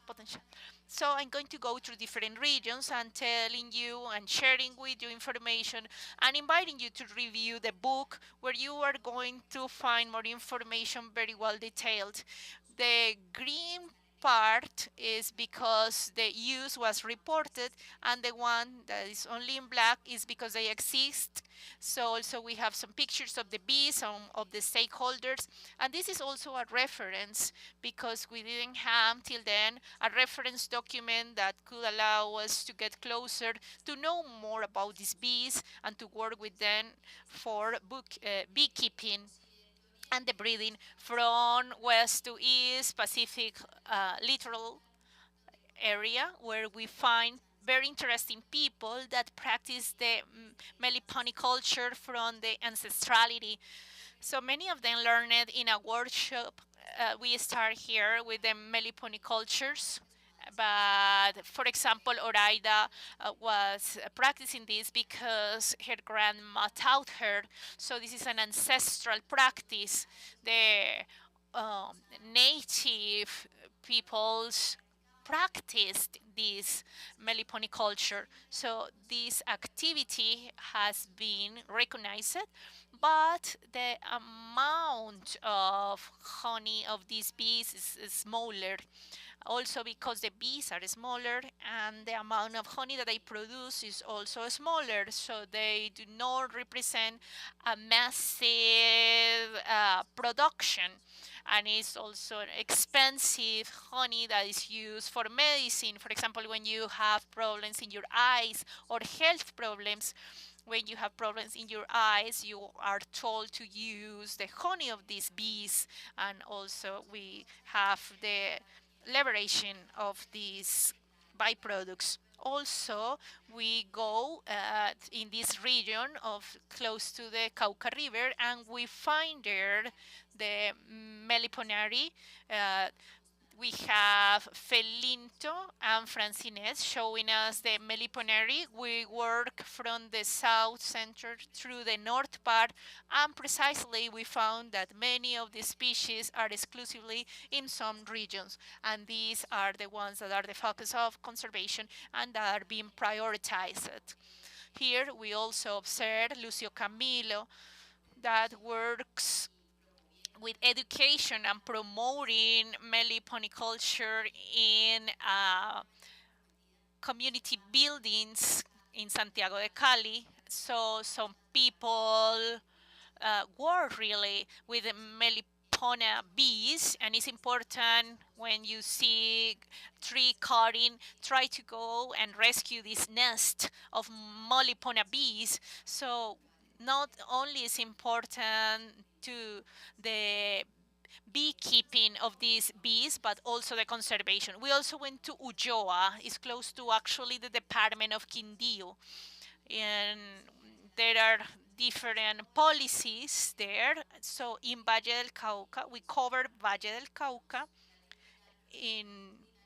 So I'm going to go through different regions and telling you and sharing with you information, and inviting you to review the book, where you are going to find more information very well detailed. The green part is because the use was reported, and the one that is only in black is because they exist. So also we have some pictures of the bees, some of the stakeholders, and this is also a reference because we didn't have till then a reference document that could allow us to get closer to know more about these bees and to work with them for beekeeping and the breeding from west to east, Pacific littoral area, where we find very interesting people that practice the meliponiculture from the ancestrality. So many of them learned in a workshop. We start here with the meliponicultures. But for example, Oraida was practicing this because her grandma taught her. So this is an ancestral practice. The native peoples practiced this meliponiculture. So this activity has been recognized, but the amount of honey of these bees is smaller. Also because the bees are smaller and the amount of honey that they produce is also smaller, so they do not represent a massive production, and it's also expensive honey that is used for medicine. For example, when you have problems in your eyes or health problems, when you have problems in your eyes, you are told to use the honey of these bees. And also we have the liberation of these byproducts. Also, we go in this region of close to the Cauca River, and we find there the Meliponari. We have Felinto and Francines showing us the Meliponari. We work from the south center through the north part, and precisely we found that many of the species are exclusively in some regions, and these are the ones that are the focus of conservation and that are being prioritized. Here we also observe Lucio Camilo that works with education and promoting meliponiculture in community buildings in Santiago de Cali. So some people work really with the melipona bees, and it's important when you see tree cutting, try to go and rescue this nest of melipona bees. So not only is important to the beekeeping of these bees, but also the conservation. We also went to Ulloa. It's close to actually the department of Quindío, and there are different policies there. So in Valle del Cauca, we covered Valle del Cauca in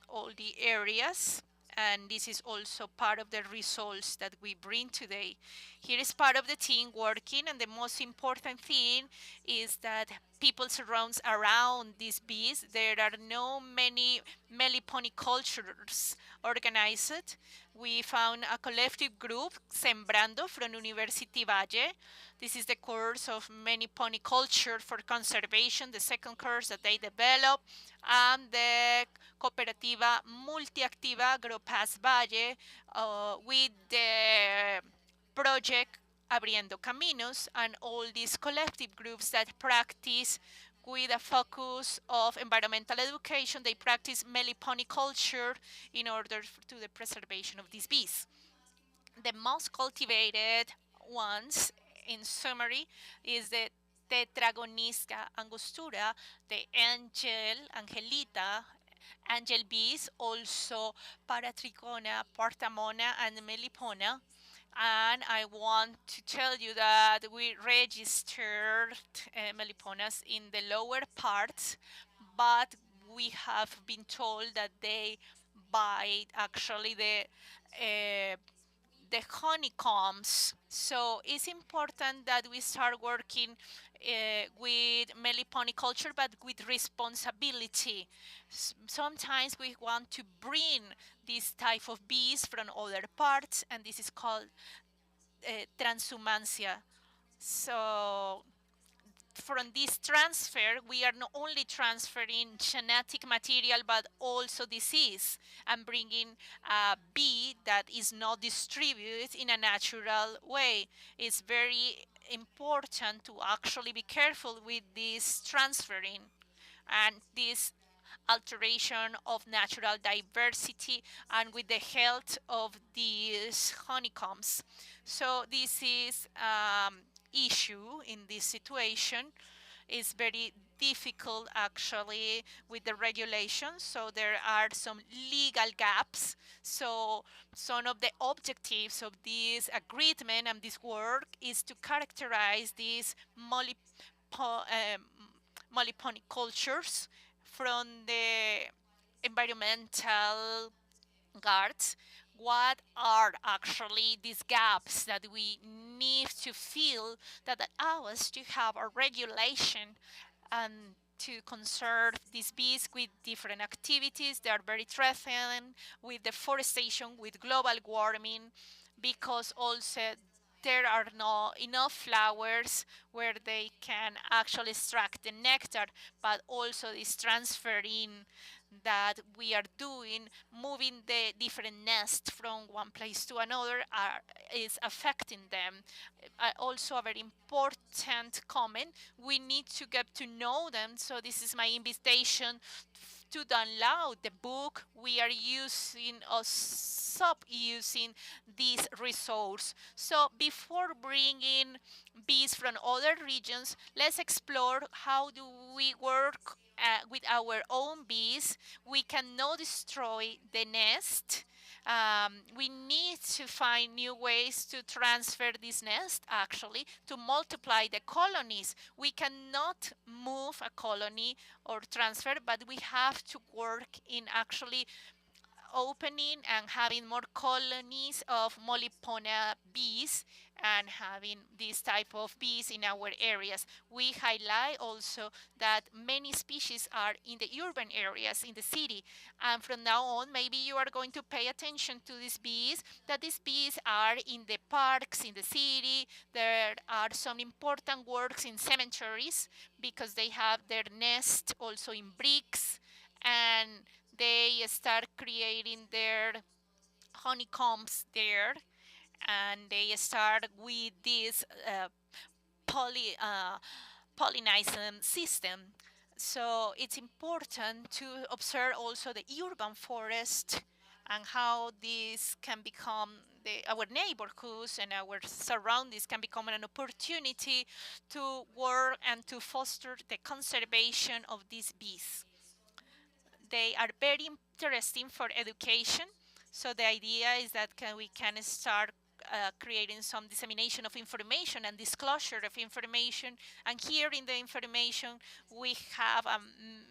all the areas, and this is also part of the results that we bring today. Here is part of the team working, and the most important thing is that people surrounds around these bees. There are no many meliponicultures organized. We found a collective group, Sembrando, from University Valle. This is the course of meliponiculture for conservation, the second course that they developed, and the Cooperativa Multiactiva Agropas Valle with the project Abriendo Caminos, and all these collective groups that practice with a focus of environmental education. They practice meliponiculture in order to the preservation of these bees. The most cultivated ones, in summary, is the Tetragonisca angostura, the Angelita, angel bees, also Paratricona, Partamona, and Melipona. And I want to tell you that we registered Meliponas in the lower parts, but we have been told that they bite actually uh, the honeycombs. So it's important that we start working with meliponiculture, but with responsibility. Sometimes we want to bring this type of bees from other parts, and this is called transhumancia. So from this transfer, we are not only transferring genetic material but also disease, and bringing a bee that is not distributed in a natural way. It's very important to actually be careful with this transferring and this alteration of natural diversity and with the health of these honeycombs. So this is issue in this situation. Is very difficult actually with the regulations, so there are some legal gaps. So some of the objectives of this agreement and this work is to characterize these polyponicultures from the environmental guards. What are actually these gaps that we need to fill that allow us to have a regulation and to conserve these bees with different activities? They are very threatened with deforestation, with global warming, because also there are not enough flowers where they can actually extract the nectar, but also this transferring that we are doing, moving the different nests from one place to another, is affecting them. Also, a very important comment, we need to get to know them. So this is my invitation to download the book. We are using or stop using this resource. So before bringing bees from other regions, let's explore how do we work with our own bees. We cannot destroy the nest. We need to find new ways to transfer this nest, actually, to multiply the colonies. We cannot move a colony or transfer, but we have to work in actually opening and having more colonies of Molipona bees and having this type of bees in our areas. We highlight also that many species are in the urban areas in the city, and from now on maybe you are going to pay attention to these bees, that these bees are in the parks in the city. There are some important works in cemeteries because they have their nest also in bricks, and they start creating their honeycombs there, and they start with this poly, pollination system. So it's important to observe also the urban forest and how this can become our neighborhoods and our surroundings can become an opportunity to work and to foster the conservation of these bees. They are very interesting for education. So the idea is that we can start creating some dissemination of information and disclosure of information. And here in the information, we have a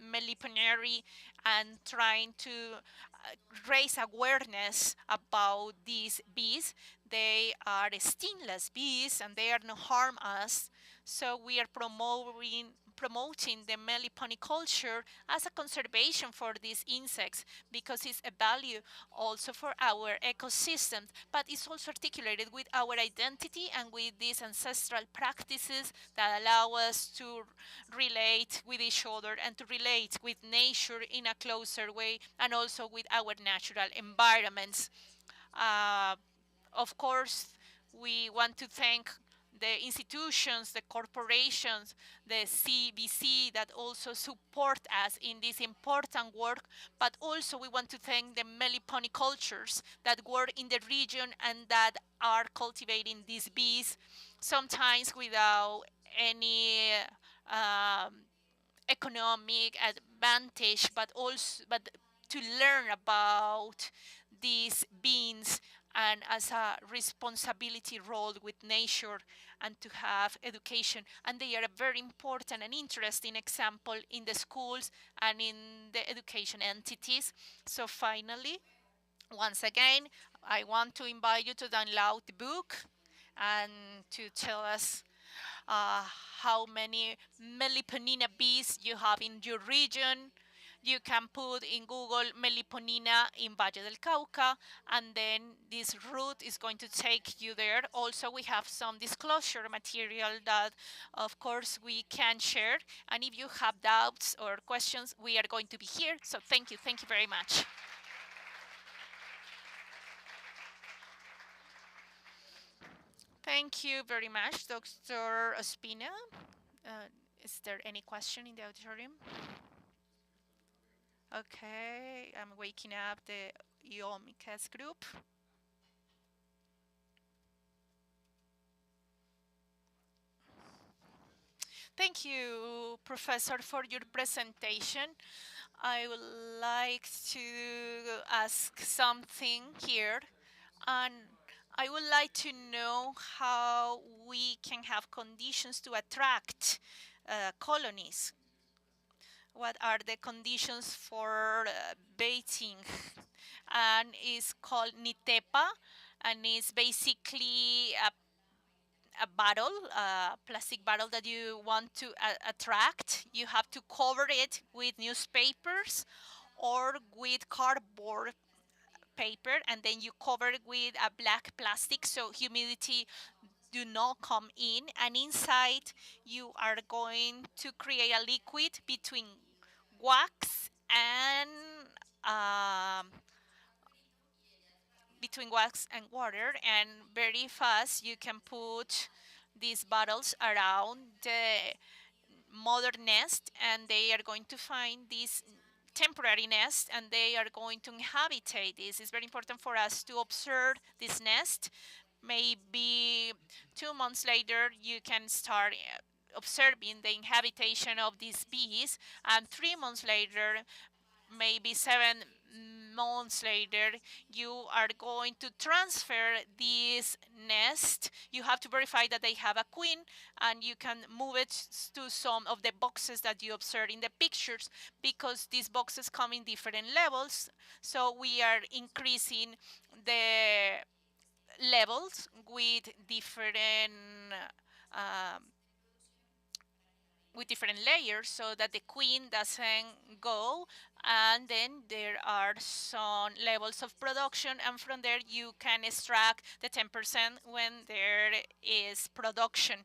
meliponiary and trying to raise awareness about these bees. They are stingless bees and they are not harm us. So we are promoting the meliponiculture as a conservation for these insects because it's a value also for our ecosystems, but it's also articulated with our identity and with these ancestral practices that allow us to relate with each other and to relate with nature in a closer way and also with our natural environments. Uh, of course, we want to thank the institutions, the corporations, the CBC that also support us in this important work, but also we want to thank the meliponicultures that work in the region and that are cultivating these bees, sometimes without any um, economic advantage, but also to learn about these beings and as a responsibility role with nature and to have education. And they are a very important and interesting example in the schools and in the education entities. So finally, once again, I want to invite you to download the book and to tell us how many Meliponina bees you have in your region. You can put in Google Meliponina in Valle del Cauca, and then this route is going to take you there. Also, we have some disclosure material that, of course, we can share. And if you have doubts or questions, we are going to be here. So thank you very much. Thank you very much, Dr. Ospina. Is there any question in the auditorium? Okay, I'm waking up the IOMICAS group. Thank you, Professor, for your presentation. I would like to ask something here, and I would like to know how we can have conditions to attract colonies. What are the conditions for baiting? And it's called Nitepa, and it's basically a bottle, a plastic bottle that you want to attract. You have to cover it with newspapers or with cardboard paper, and then you cover it with a black plastic so humidity do not come in, and inside you are going to create a liquid between wax and um, between wax and water, and very fast you can put these bottles around the mother nest, and they are going to find this temporary nest, and they are going to inhabit this. It's very important for us to observe this nest. Maybe 2 months later you can start observing the inhabitation of these bees, and 3 months later, maybe 7 months later, you are going to transfer this nest. You have to verify that they have a queen, and you can move it to some of the boxes that you observe in the pictures, because these boxes come in different levels. So we are increasing the levels with um, different layers so that the queen doesn't go, and then there are some levels of production, and from there you can extract the 10% when there is production.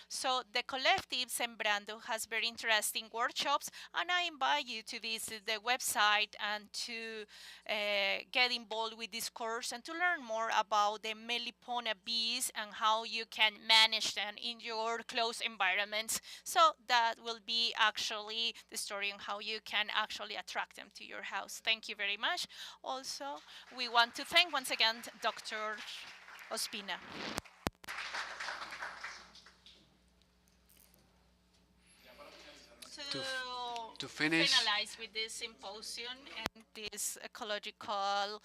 So the collective Sembrando has very interesting workshops, and I invite you to visit the website and to get involved with this course and to learn more about the Melipona bees and how you can manage them in your close environments. So that will be actually the story on how you can actually attract them to your house. Thank you very much. Also, we want to thank once again Dr. Ospina. To, To to finish, finalize with this symposium and this ecological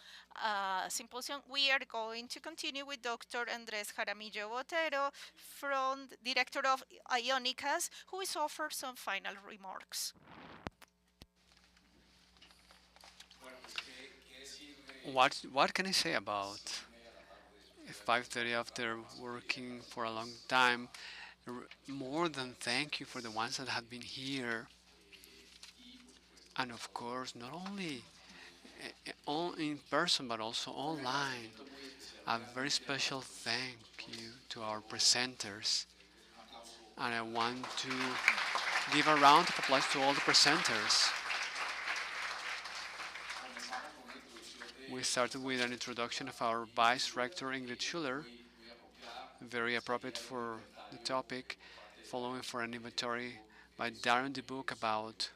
symposium, we are going to continue with Dr. Andres Jaramillo Botero, from Director of Ionicas, who is offer some final remarks. what can I say about 5:30 after working for a long time? More than thank you for the ones that have been here, and of course, not only all in person but also online. A very special thank you to our presenters, and I want to give a round of applause to all the presenters. We started with an introduction of our Vice Rector Ingrid Schuller, very appropriate for the topic, following for an inventory by Darren DeBook about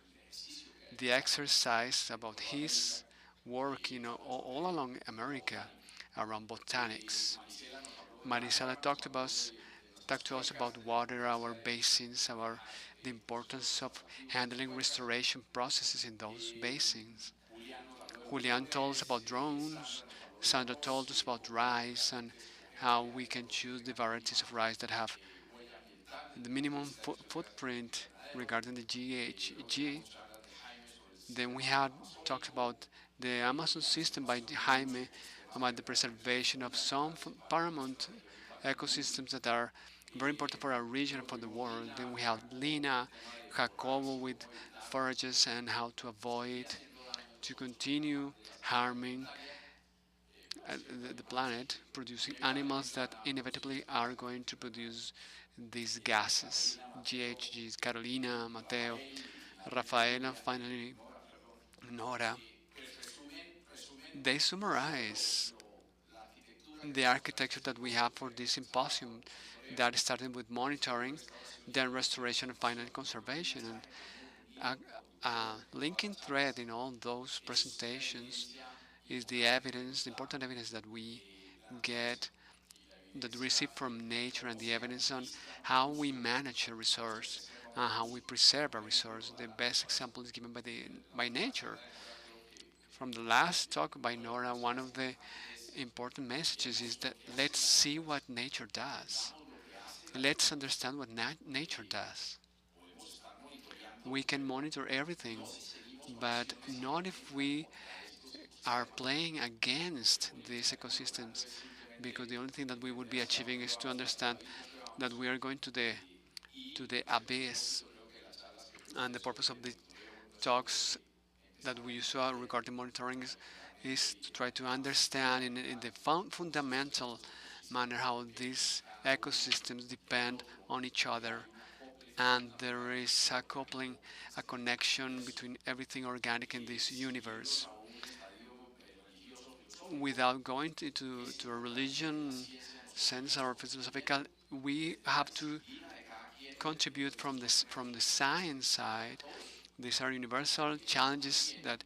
the exercise, about his work all along America around botanics. Marisela talked to us about water, our basins, the importance of handling restoration processes in those basins. Julian told us about drones. Sandra told us about rice and how we can choose the varieties of rice that have the minimum footprint regarding the GHG. Then we had talked about the Amazon system by Jaime, about the preservation of some paramount ecosystems that are very important for our region and for the world. Then we have Lina, Jacobo with forages and how to avoid to continue harming the planet, producing animals that inevitably are going to produce these gases. GHGs, Carolina, Mateo, Rafaela, finally Nora. They summarize the architecture that we have for this symposium that started with monitoring, then restoration, and finally conservation. And a linking thread in all those presentations is the evidence, the important evidence that we get, that we receive from nature, and the evidence on how we manage a resource and how we preserve a resource. The best example is given by nature. From the last talk by Nora, one of the important messages is that let's see what nature does. Let's understand what nature does. We can monitor everything, but not if we are playing against these ecosystems, because the only thing that we would be achieving is to understand that we are going to the abyss. And the purpose of the talks that we saw regarding monitoring is to try to understand in the fundamental manner how these ecosystems depend on each other, and there is a coupling, a connection between everything organic in this universe. Without going to a religion sense or philosophical, we have to contribute from the science side. These are universal challenges that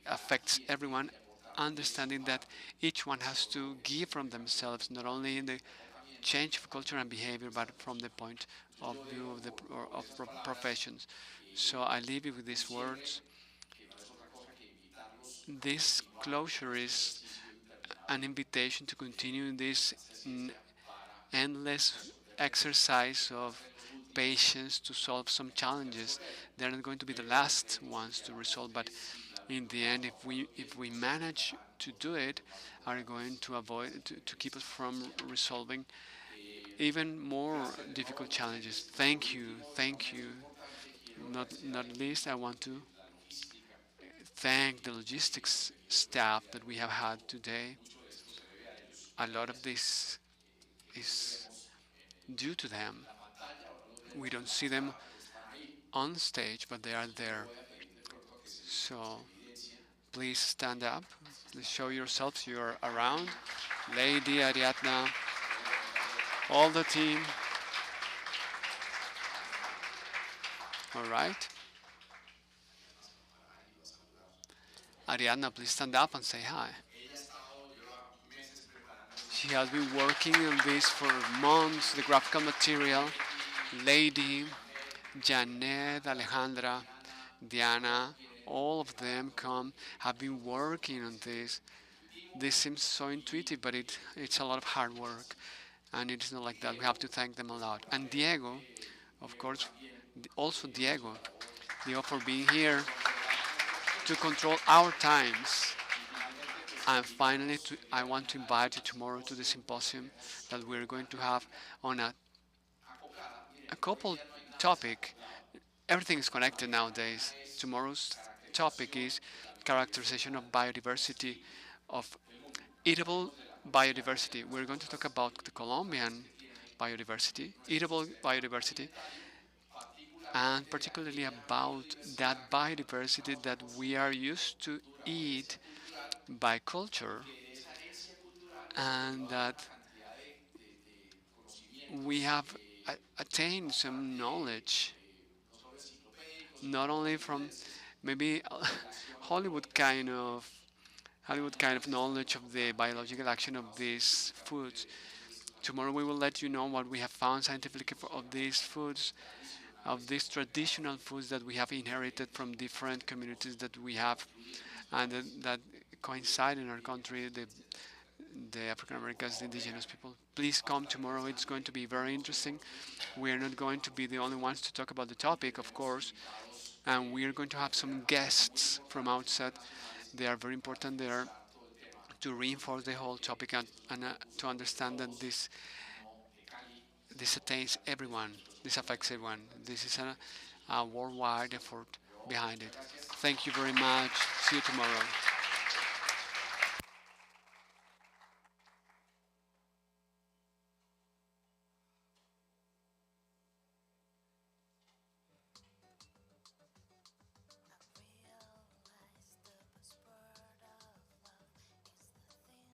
affects everyone, understanding that each one has to give from themselves, not only in the change of culture and behavior, but from the point of view of the professions. So I leave you with these words. This closure is an invitation to continue this endless exercise of patience to solve some challenges. They're not going to be the last ones to resolve, but in the end, if we manage to do it, are going to avoid to keep us from resolving even more difficult challenges. Thank you, thank you. Not least, I want to thank the logistics staff that we have had today. A lot of this is due to them. We don't see them on stage, but they are there. So please stand up. Please show yourselves you're around. Lady Ariadna, all the team. All right. Ariadna, please stand up and say hi. She has been working on this for months, the graphical material. Lady, Janet, Alejandra, Diana, all of them have been working on this. This seems so intuitive, but it's a lot of hard work. And it's not like that. We have to thank them a lot. And Diego, of course, also Diego for being here to control our times. And finally, I want to invite you tomorrow to the symposium that we're going to have on a couple topic. Everything is connected nowadays. Tomorrow's topic is characterization of biodiversity, of eatable biodiversity. We're going to talk about the Colombian biodiversity, eatable biodiversity, and particularly about that biodiversity that we are used to eat by culture, and that we have attained some knowledge, not only from maybe Hollywood kind of Hollywood kind of knowledge of the biological action of these foods. Tomorrow we will let you know what we have found scientifically of these foods, of these traditional foods that we have inherited from different communities that we have, and that coincide in our country, the African Americans, the indigenous people. Please come tomorrow. It's going to be very interesting. We are not going to be the only ones to talk about the topic, of course, and we are going to have some guests from outside. They are very important. They are to reinforce the whole topic and to understand that this attains everyone. This affects everyone. This is a worldwide effort behind it. Thank you very much. See you tomorrow.